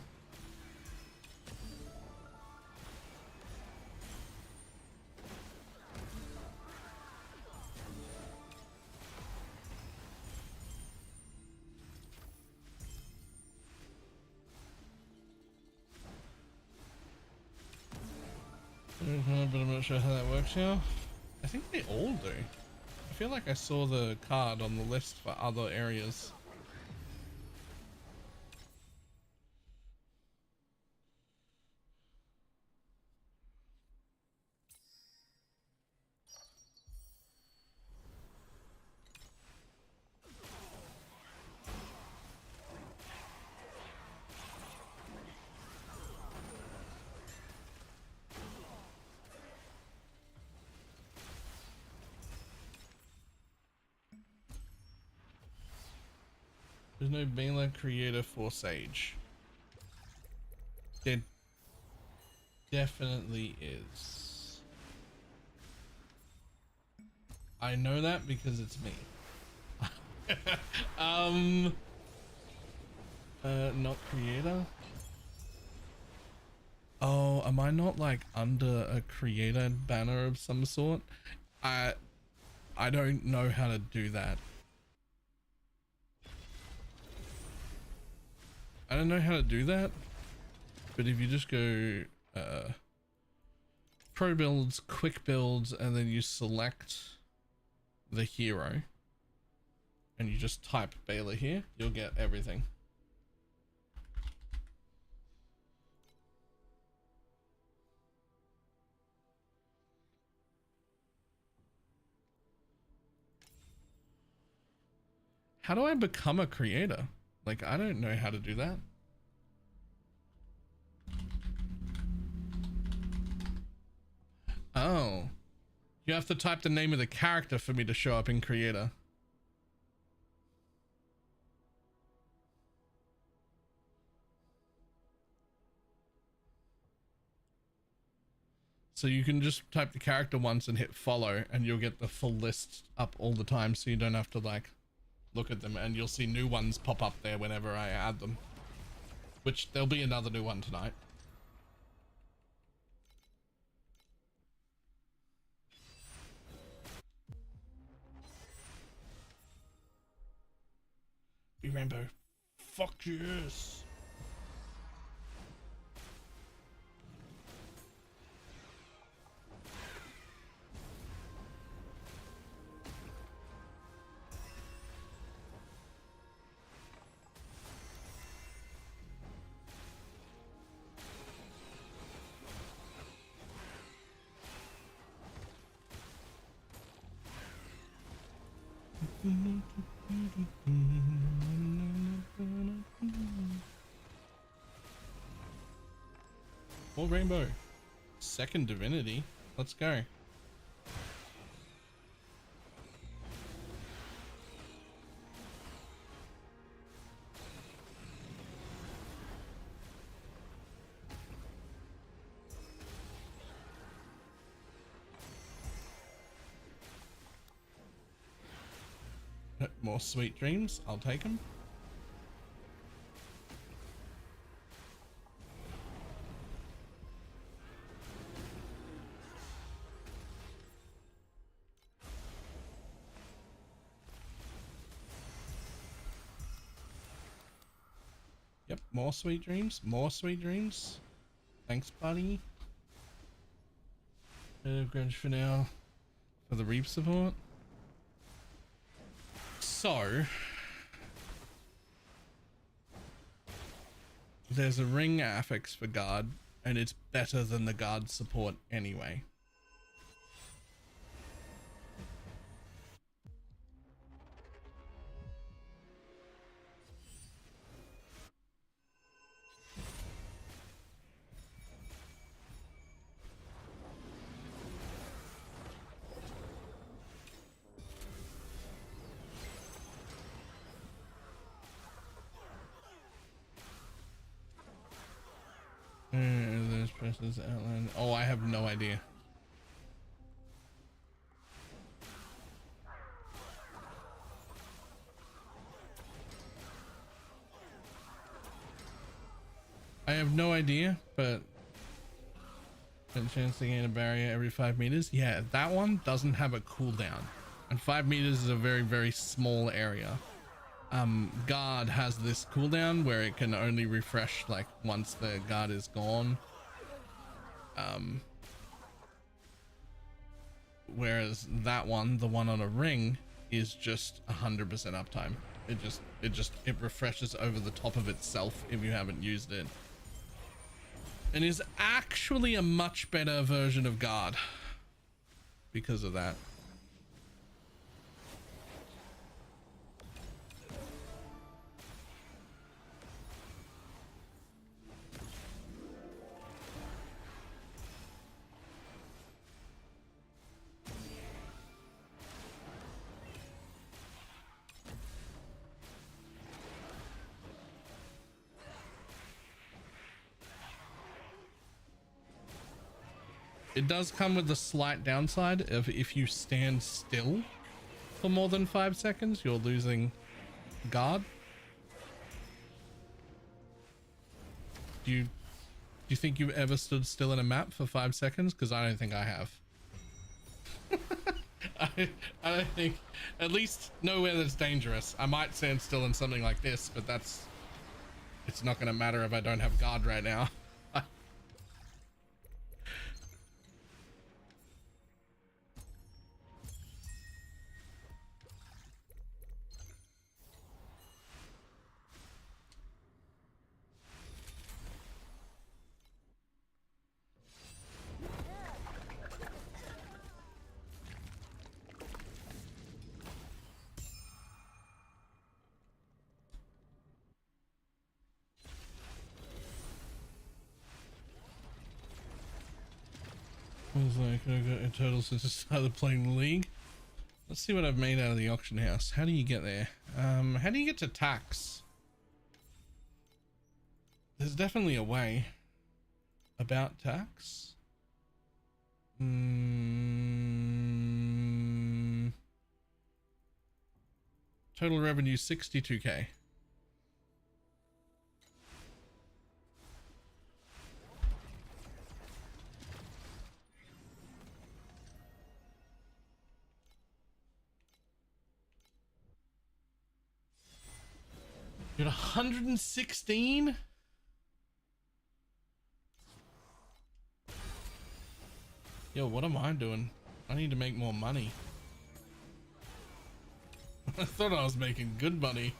But I'm not sure how that works now. I think they all do. I feel like I saw the card on the list for other areas. There's no Balor creator for Sage. There definitely is. I know that because it's me. Not creator. Oh, am I not like under a creator banner of some sort? I don't know how to do that. I don't know how to do that, but if you just go pro builds, quick builds, and then you select the hero and you just type Balor here, you'll get everything. How do I become a creator? Like, I don't know how to do that. Oh. You have to type the name of the character for me to show up in creator. So you can just type the character once and hit follow and you'll get the full list up all the time, so you don't have to like look at them, and you'll see new ones pop up there whenever I add them, which there'll be another new one tonight. Be Rainbow. Fuck yes. More rainbow. Second divinity. Let's go. More sweet dreams. I'll take them. Yep, more sweet dreams. More sweet dreams. Thanks, buddy. Grudge for now. For the reap support. So there's a ring affix for guard, and it's better than the guard support anyway. Those presses outline. Oh, I have no idea. I have no idea, but a chance to gain a barrier every 5 meters. Yeah, that one doesn't have a cooldown, and 5 meters is a very, very small area. Guard has this cooldown where it can only refresh like once the guard is gone. Whereas that one, the one on a ring, is just 100% uptime. It refreshes over the top of itself if you haven't used it, and is actually a much better version of guard because of that. It does come with a slight downside of if you stand still for more than 5 seconds, you're losing guard. Do you think you've ever stood still in a map for 5 seconds? Because I don't think I have. I don't think, at least nowhere that's dangerous. I might stand still in something like this, but it's not going to matter if I don't have guard right now. I was like, I got a total since I started playing the league. Let's see what I've made out of the auction house. How do you get there? How do you get to tax? There's definitely a way. About tax? Total revenue 62k. You're at 116? Yo, what am I doing? I need to make more money. I thought I was making good money.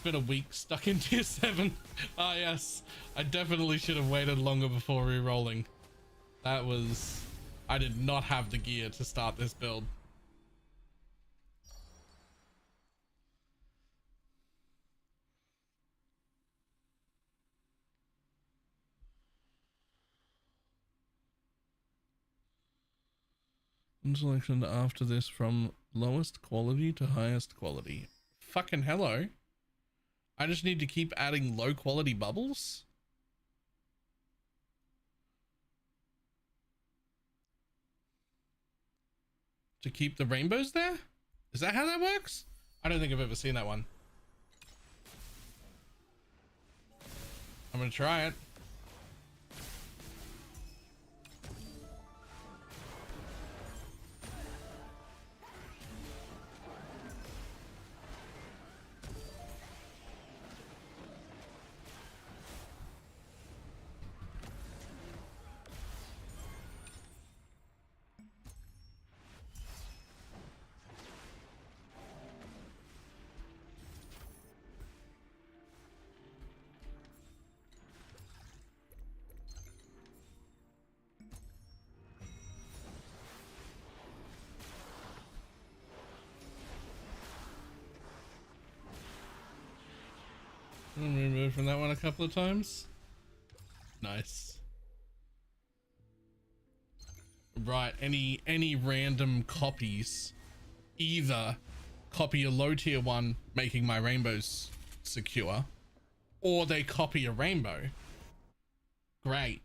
spent a week stuck in tier 7. Ah, yes. I definitely should have waited longer before re-rolling. That was... I did not have the gear to start this build. Selection after this from lowest quality to highest quality. Fucking hello. I just need to keep adding low quality bubbles. To keep the rainbows there? Is that how that works? I don't think I've ever seen that one. I'm gonna try it. Removed from that one a couple of times. Nice. Right, any random copies, either copy a low tier one making my rainbows secure, or they copy a rainbow. Great.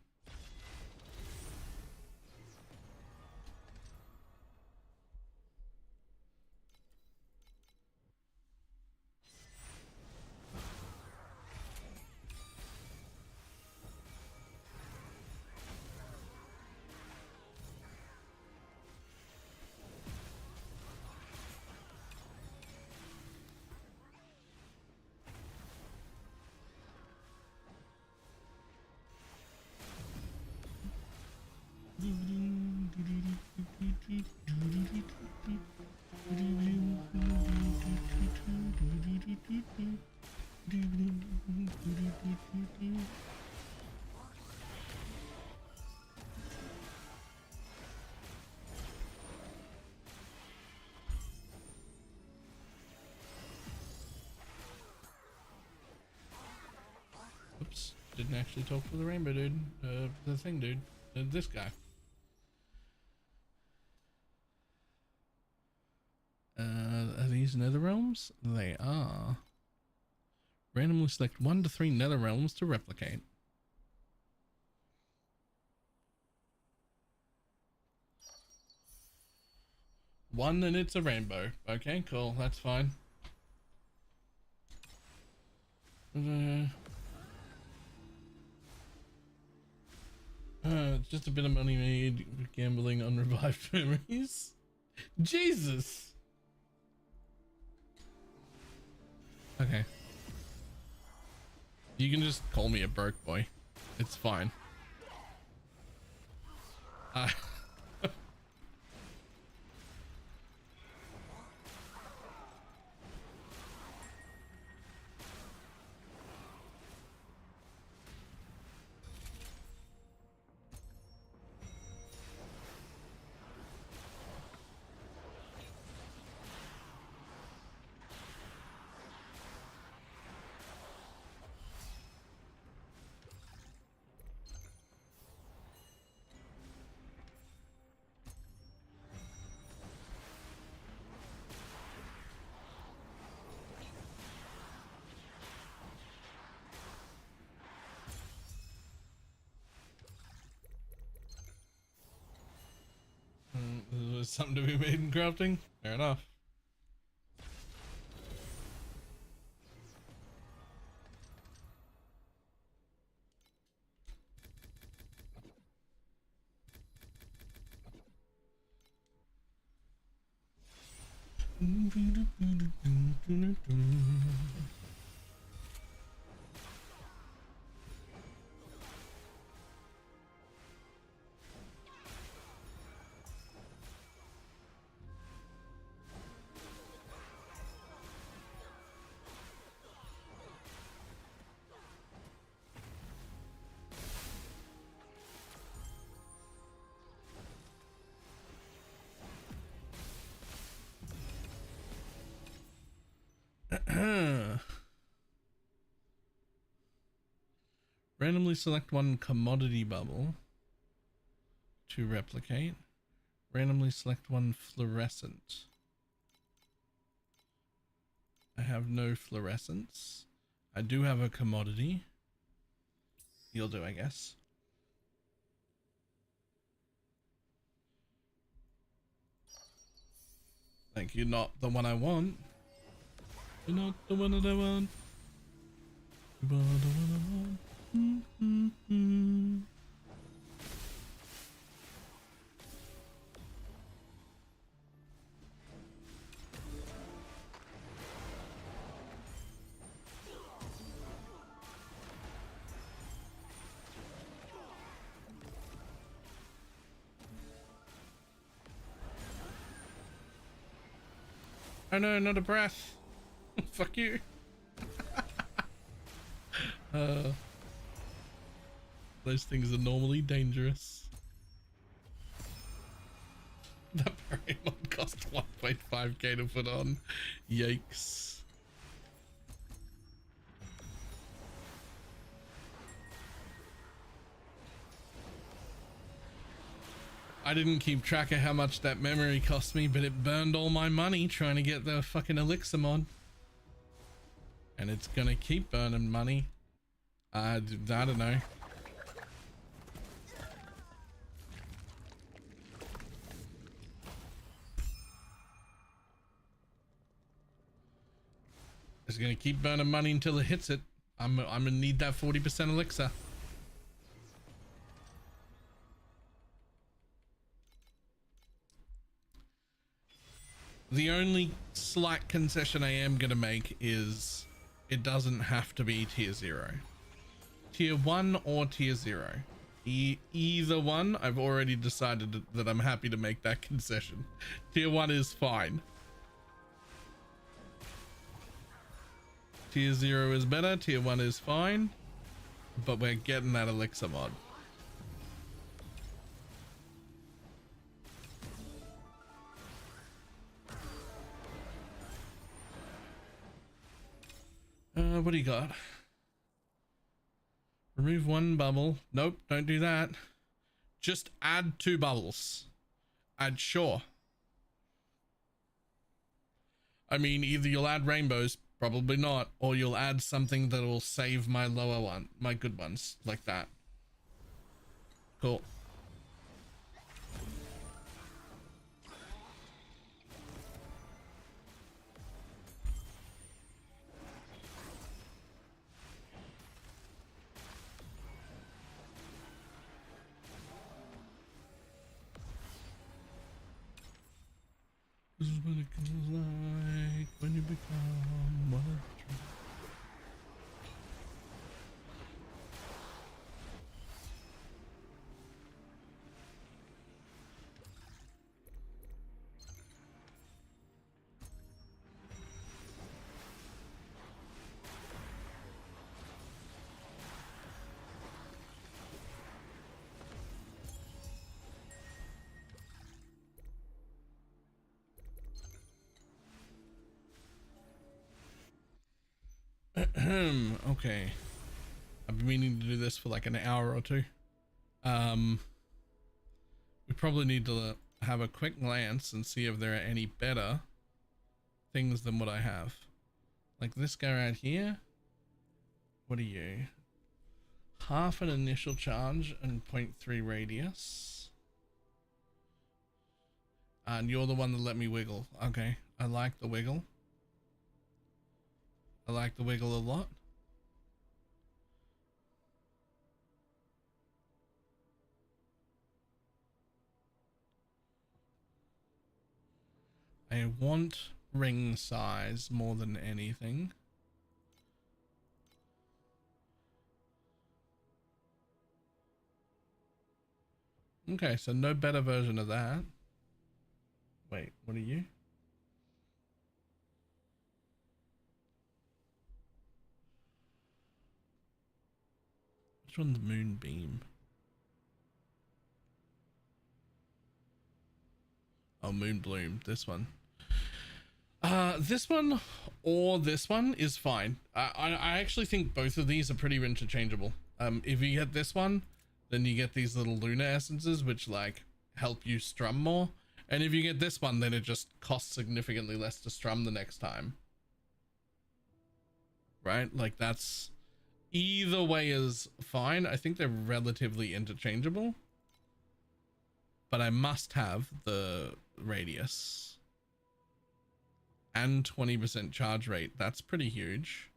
Oops, didn't actually talk to the rainbow dude, the thing dude, this guy. Are these nether realms? They are. Randomly select 1 to 3 nether realms to replicate. One and it's a rainbow. Okay, cool, that's fine. It's just a bit of money made gambling on revived memories. Jesus. Okay. You can just call me a broke boy. It's fine. There's something to be made in crafting. Fair enough. Randomly select one commodity bubble to replicate. Randomly select one fluorescent. I have no fluorescence. I do have a commodity. You'll do, I guess. Thank you, not the one I want. You're not the one that I want. You are the one I want. Oh no, not a breath. Fuck you. Those things are normally dangerous. That Paramon cost 1.5k to put on. Yikes. I didn't keep track of how much that memory cost me, but it burned all my money trying to get the fucking elixir mod. And it's gonna keep burning money. I don't know. It's gonna keep burning money until it hits it. I'm gonna need that 40% elixir. The only slight concession I am gonna make is it doesn't have to be tier 0. Tier 1 or tier 0. Either one, I've already decided that I'm happy to make that concession. Tier 1 is fine. Tier 0 is better, tier 1 is fine. But we're getting that elixir mod. What do you got? Remove one bubble. Nope, don't do that. Just add 2 bubbles. Add sure. I mean, either you'll add rainbows, probably not, or you'll add something that will save my lower one, my good ones, like that. Cool. This is what it feels like when you become one of the true. Okay, I've been meaning to do this for like an hour or two. We probably need to have a quick glance and see if there are any better things than what I have. Like this guy right here. What are you? Half an initial charge and 0.3 radius. And you're the one that let me wiggle. Okay, I like the wiggle. I like the wiggle a lot. I want ring size more than anything. Okay, so no better version of that. Wait, what are you? Which one's Moonbeam? Oh, Moonbloom, this one. This one or this one is fine. I actually think both of these are pretty interchangeable. If you get this one, then you get these little lunar essences, which like help you strum more. And if you get this one, then it just costs significantly less to strum the next time. Right? Like that's, either way is fine. I think they're relatively interchangeable, but I must have the radius and 20% charge rate. That's pretty huge.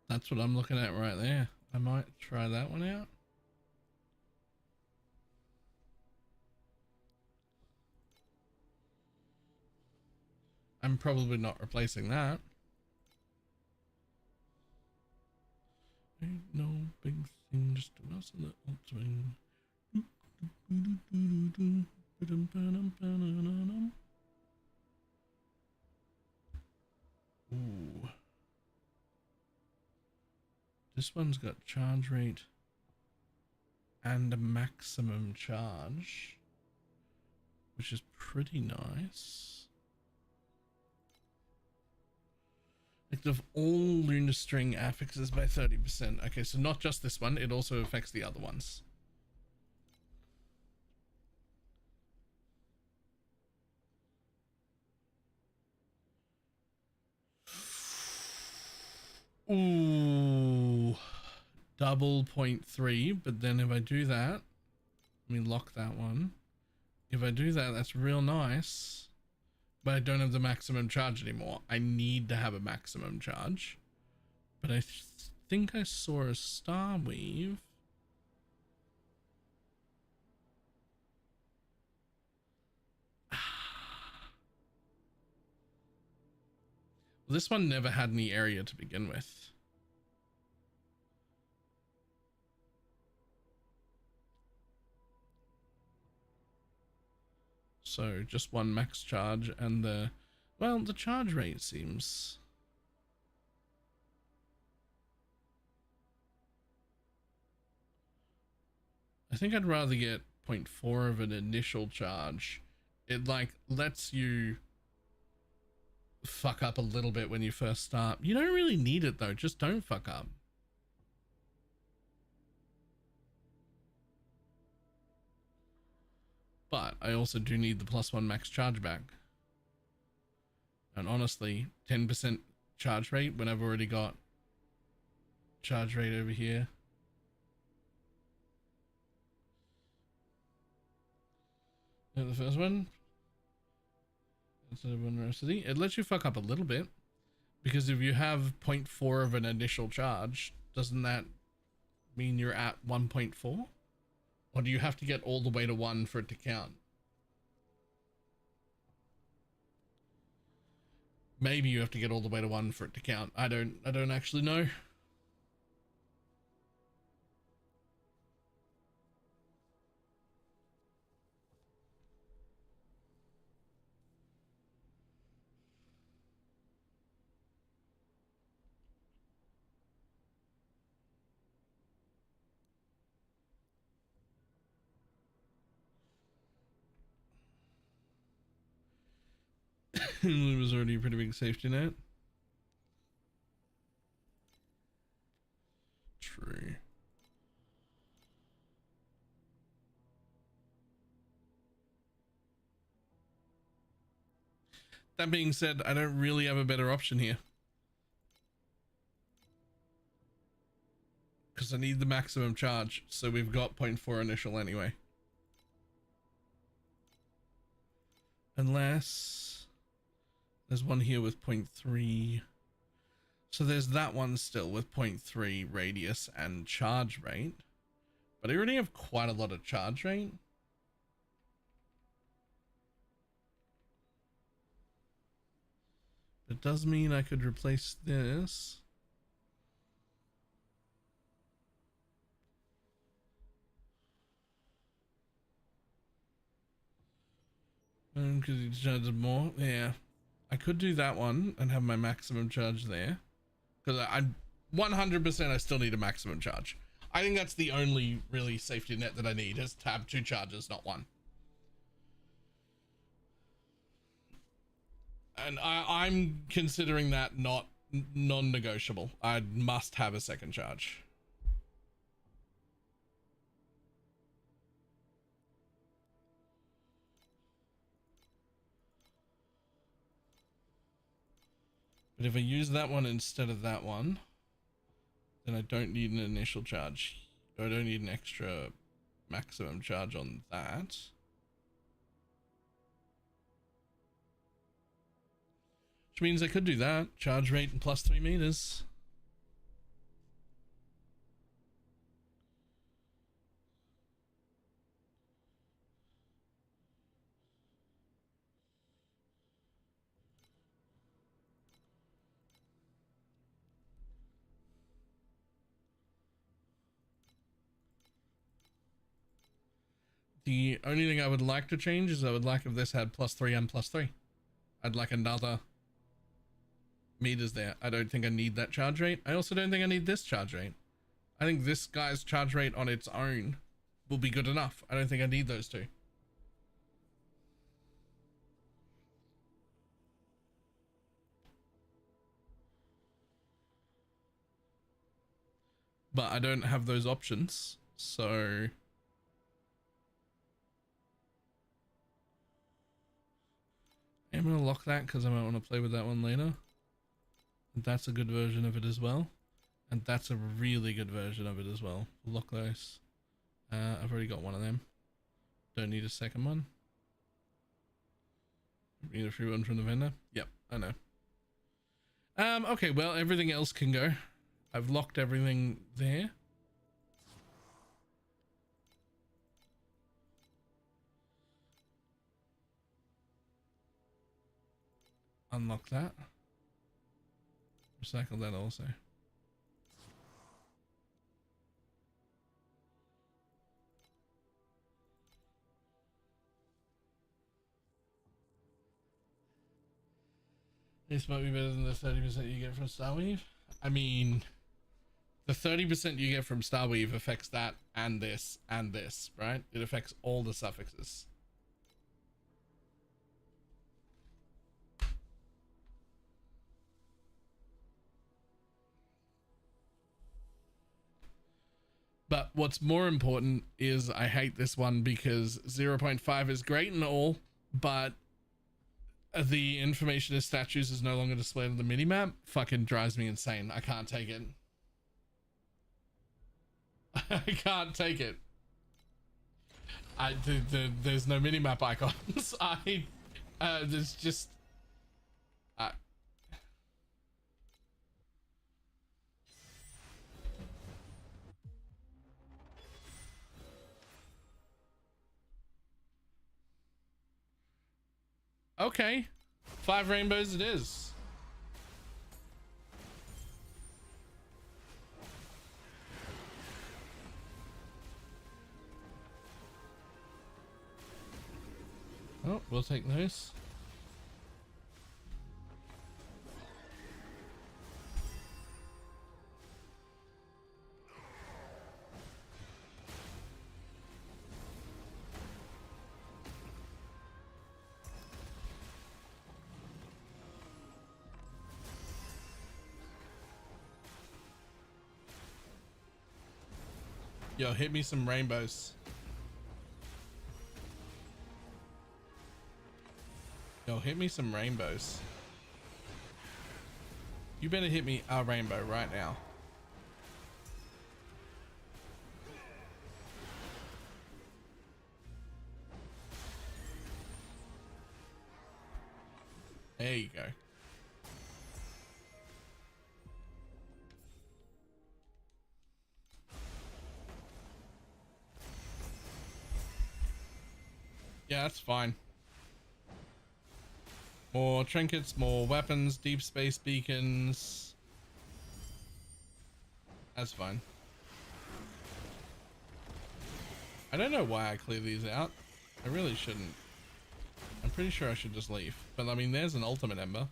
That's what I'm looking at right there. I might try that one out. I'm probably not replacing that. Ain't no big thing, just a mouse and little swing. Ooh. This one's got charge rate and a maximum charge, which is pretty nice. Active all lunar string affixes by 30%. Okay, so not just this one, it also affects the other ones. Ooh, double 0.3, but then if I do that, let me lock that one. If I do that, that's real nice, but I don't have the maximum charge anymore. I need to have a maximum charge, but I think I saw a star weave. This one never had any area to begin with. So just one max charge and the charge rate seems... I think I'd rather get 0.4 of an initial charge. It like lets you fuck up a little bit when you first start. You don't really need it though, just don't fuck up. But I also do need the +1 max charge back. And honestly, 10% charge rate when I've already got charge rate over here. And the first one, instead of vulnerability, it lets you fuck up a little bit, because if you have 0.4 of an initial charge, doesn't that mean you're at 1.4? Or do you have to get all the way to 1 for it to count? Maybe you have to get all the way to 1 for it to count. I don't actually know. It was already a pretty big safety net. True. That being said, I don't really have a better option here, because I need the maximum charge, so we've got 0.4 initial anyway. Unless there's one here with 0.3. So there's that one still with 0.3 radius and charge rate. But I already have quite a lot of charge rate. It does mean I could replace this. Because you charge more. Yeah, I could do that one and have my maximum charge there. Because I 100% I still need a maximum charge. I think that's the only really safety net that I need, is to have 2 charges, not 1. And I'm considering that not non-negotiable. I must have a second charge. But if I use that one instead of that one, then I don't need an initial charge. I don't need an extra maximum charge on that. Which means I could do that. Charge rate and plus 3 meters. The only thing I would like to change is I would like if this had plus 3 and plus 3. I'd like another meters there. I don't think I need that charge rate. I also don't think I need this charge rate. I think this guy's charge rate on its own will be good enough. I don't think I need those 2. But I don't have those options, so I'm gonna lock that because I might want to play with that one later. That's a good version of it as well, and that's a really good version of it as well. Lock those. I've already got one of them. Don't need a second one. Need a free one from the vendor. Yep, I know. Okay, well, everything else can go. I've locked everything there. Unlock that. Recycle that also. This might be better than the 30% you get from Starweave. I mean, the 30% you get from Starweave affects that and this, right? It affects all the suffixes. But what's more important is I hate this one because 0.5 is great and all, but the information as statues is no longer displayed on the minimap. Fucking drives me insane. I can't take it. I can't take it. There's no minimap icons. There's just okay. 5 rainbows it is. Oh, we'll take those. Yo, hit me some rainbows. Yo, hit me some rainbows. You better hit me a rainbow right now. There you go. Yeah, that's fine. More trinkets, more weapons, deep space beacons. That's fine. I don't know why I clear these out. I really shouldn't. I'm pretty sure I should just leave. But I mean, there's an ultimate ember.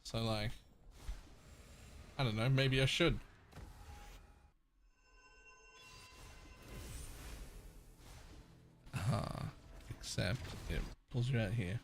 So like, I don't know, maybe I should. Except it pulls you out here.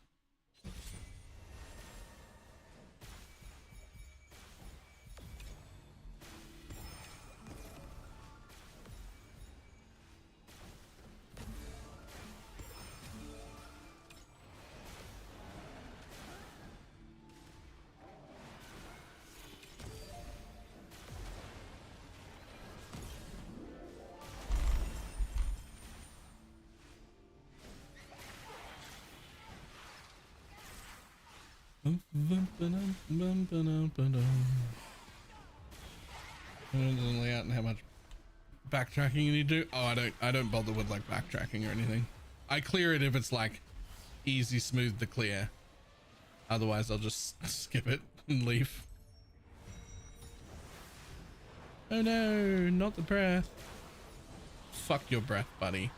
Doesn't lay out how much backtracking you need to do. Oh, I don't bother with like backtracking or anything. I clear it if it's like easy, smooth to clear. Otherwise I'll just skip it and leave. Oh no, not the breath. Fuck your breath, buddy.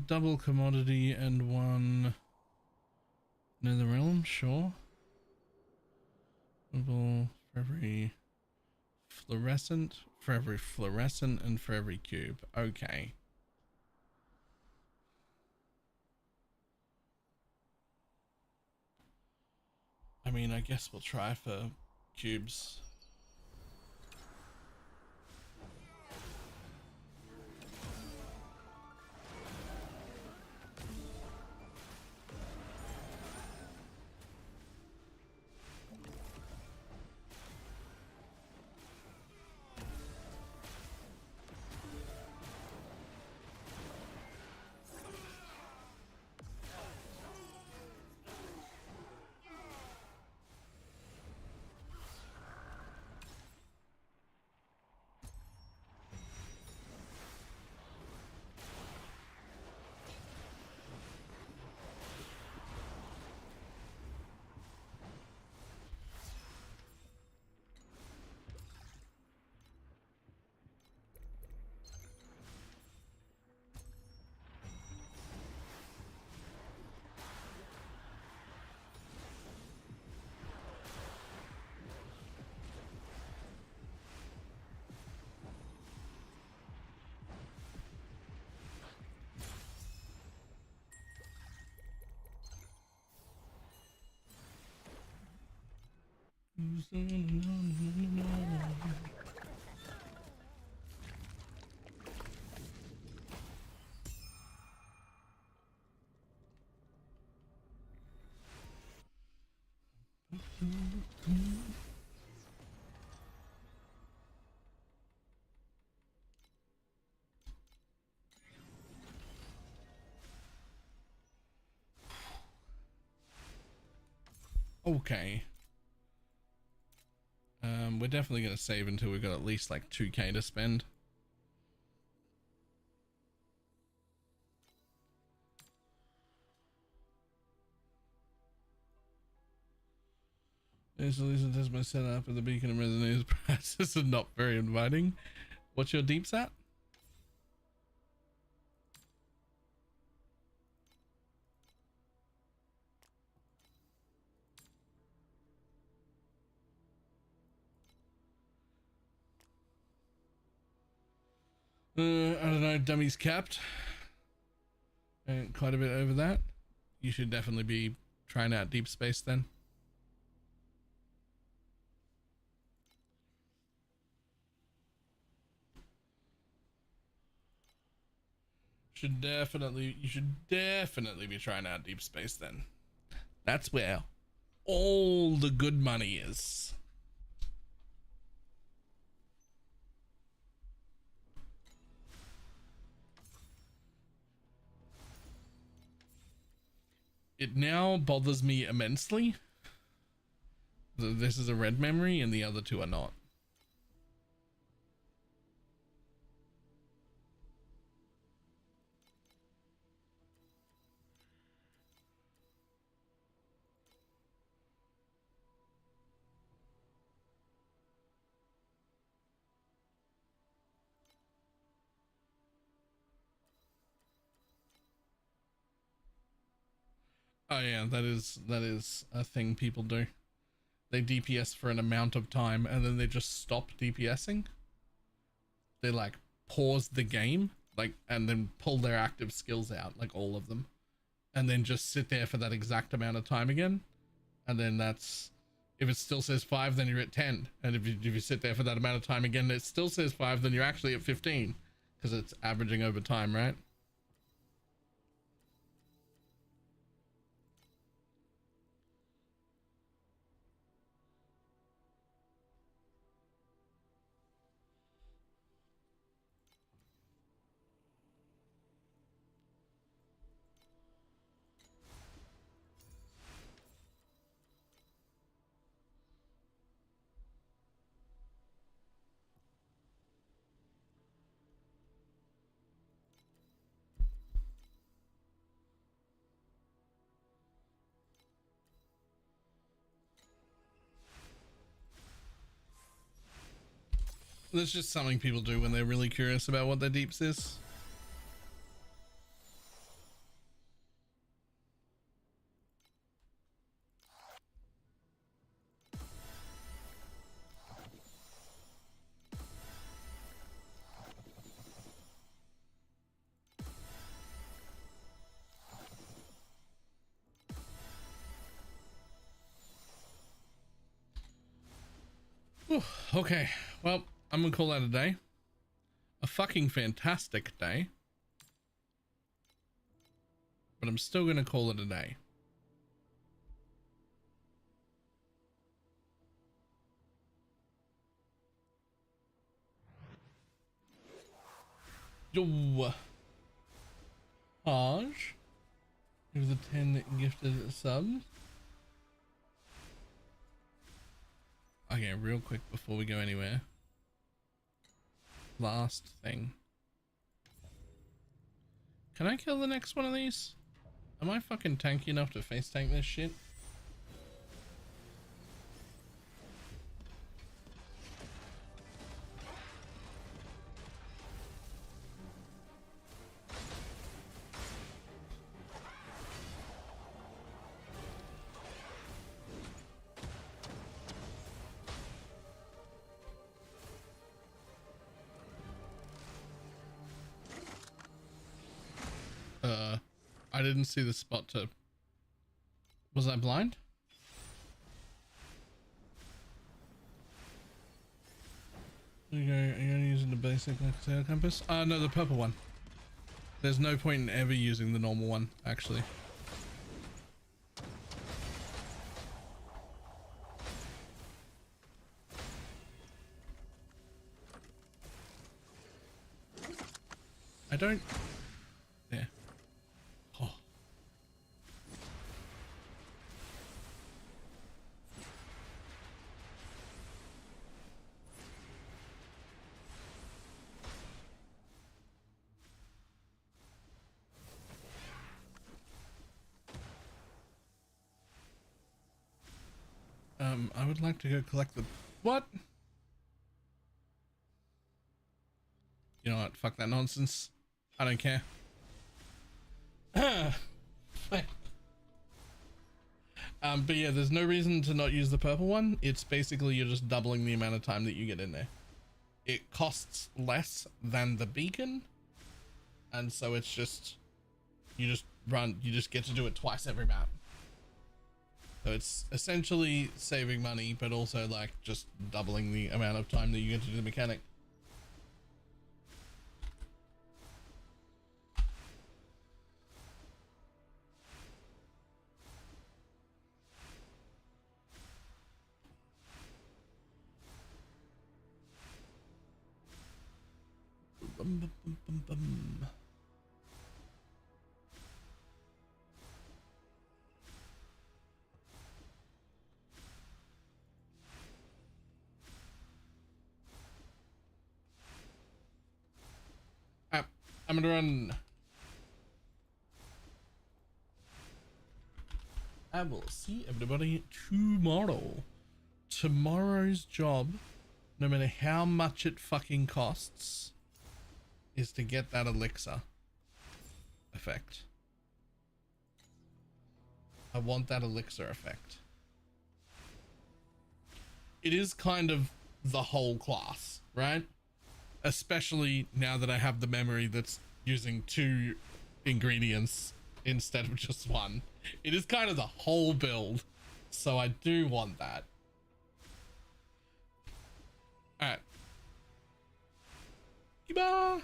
Double commodity and one nether realm, sure. Double for every fluorescent, and for every cube. Okay. I mean, I guess we'll try for cubes. Okay. We're definitely going to save until we've got at least like 2k to spend. There's at least a test my setup at the beacon of resonator's prices are not very inviting. What's your deeps at? I don't know, dummies capped. And quite a bit over that. you should definitely be trying out Deep Space then. You should definitely be trying out Deep Space then. That's where all the good money is. It now bothers me immensely that this is a red memory and the other two are not. Oh yeah, that is a thing people do. They DPS for an amount of time and then they just stop DPSing. They like pause the game, like, and then pull their active skills out, like all of them, and then just sit there for that exact amount of time again. And then that's, if it still says 5, then you're at 10. And if you sit there for that amount of time again, it still says 5, then you're actually at 15 because it's averaging over time, right? That's just something people do when they're really curious about what their deeps is. Whew, okay, well, I'm gonna call that a day. A fucking fantastic day. But I'm still gonna call it a day. Yo, Haj, here's the 10 gifted subs. Okay, real quick before we go anywhere. Last thing. Can I kill the next one of these? Am I fucking tanky enough to face tank this shit? I didn't see the spot to... Was I blind? Are you only using the basic sail compass? No, the purple one. There's no point in ever using the normal one, actually. I don't... There. Oh. I would like to go collect the... What? You know what? Fuck that nonsense. I don't care. But yeah, there's no reason to not use the purple one. It's basically you're just doubling the amount of time that you get in there. It costs less than the beacon, and so it's just you just run, you just get to do it twice every map. So it's essentially saving money, but also like just doubling the amount of time that you get to do the mechanic. Bum, bum, bum, bum, bum. I'm gonna run. I will see everybody tomorrow. Tomorrow's job, no matter how much it fucking costs, is to get that elixir effect. I want that elixir effect. It is kind of the whole class, right? Especially now that I have the memory that's using 2 ingredients instead of just 1. It is kind of the whole build, so I do want that. All right. Bye.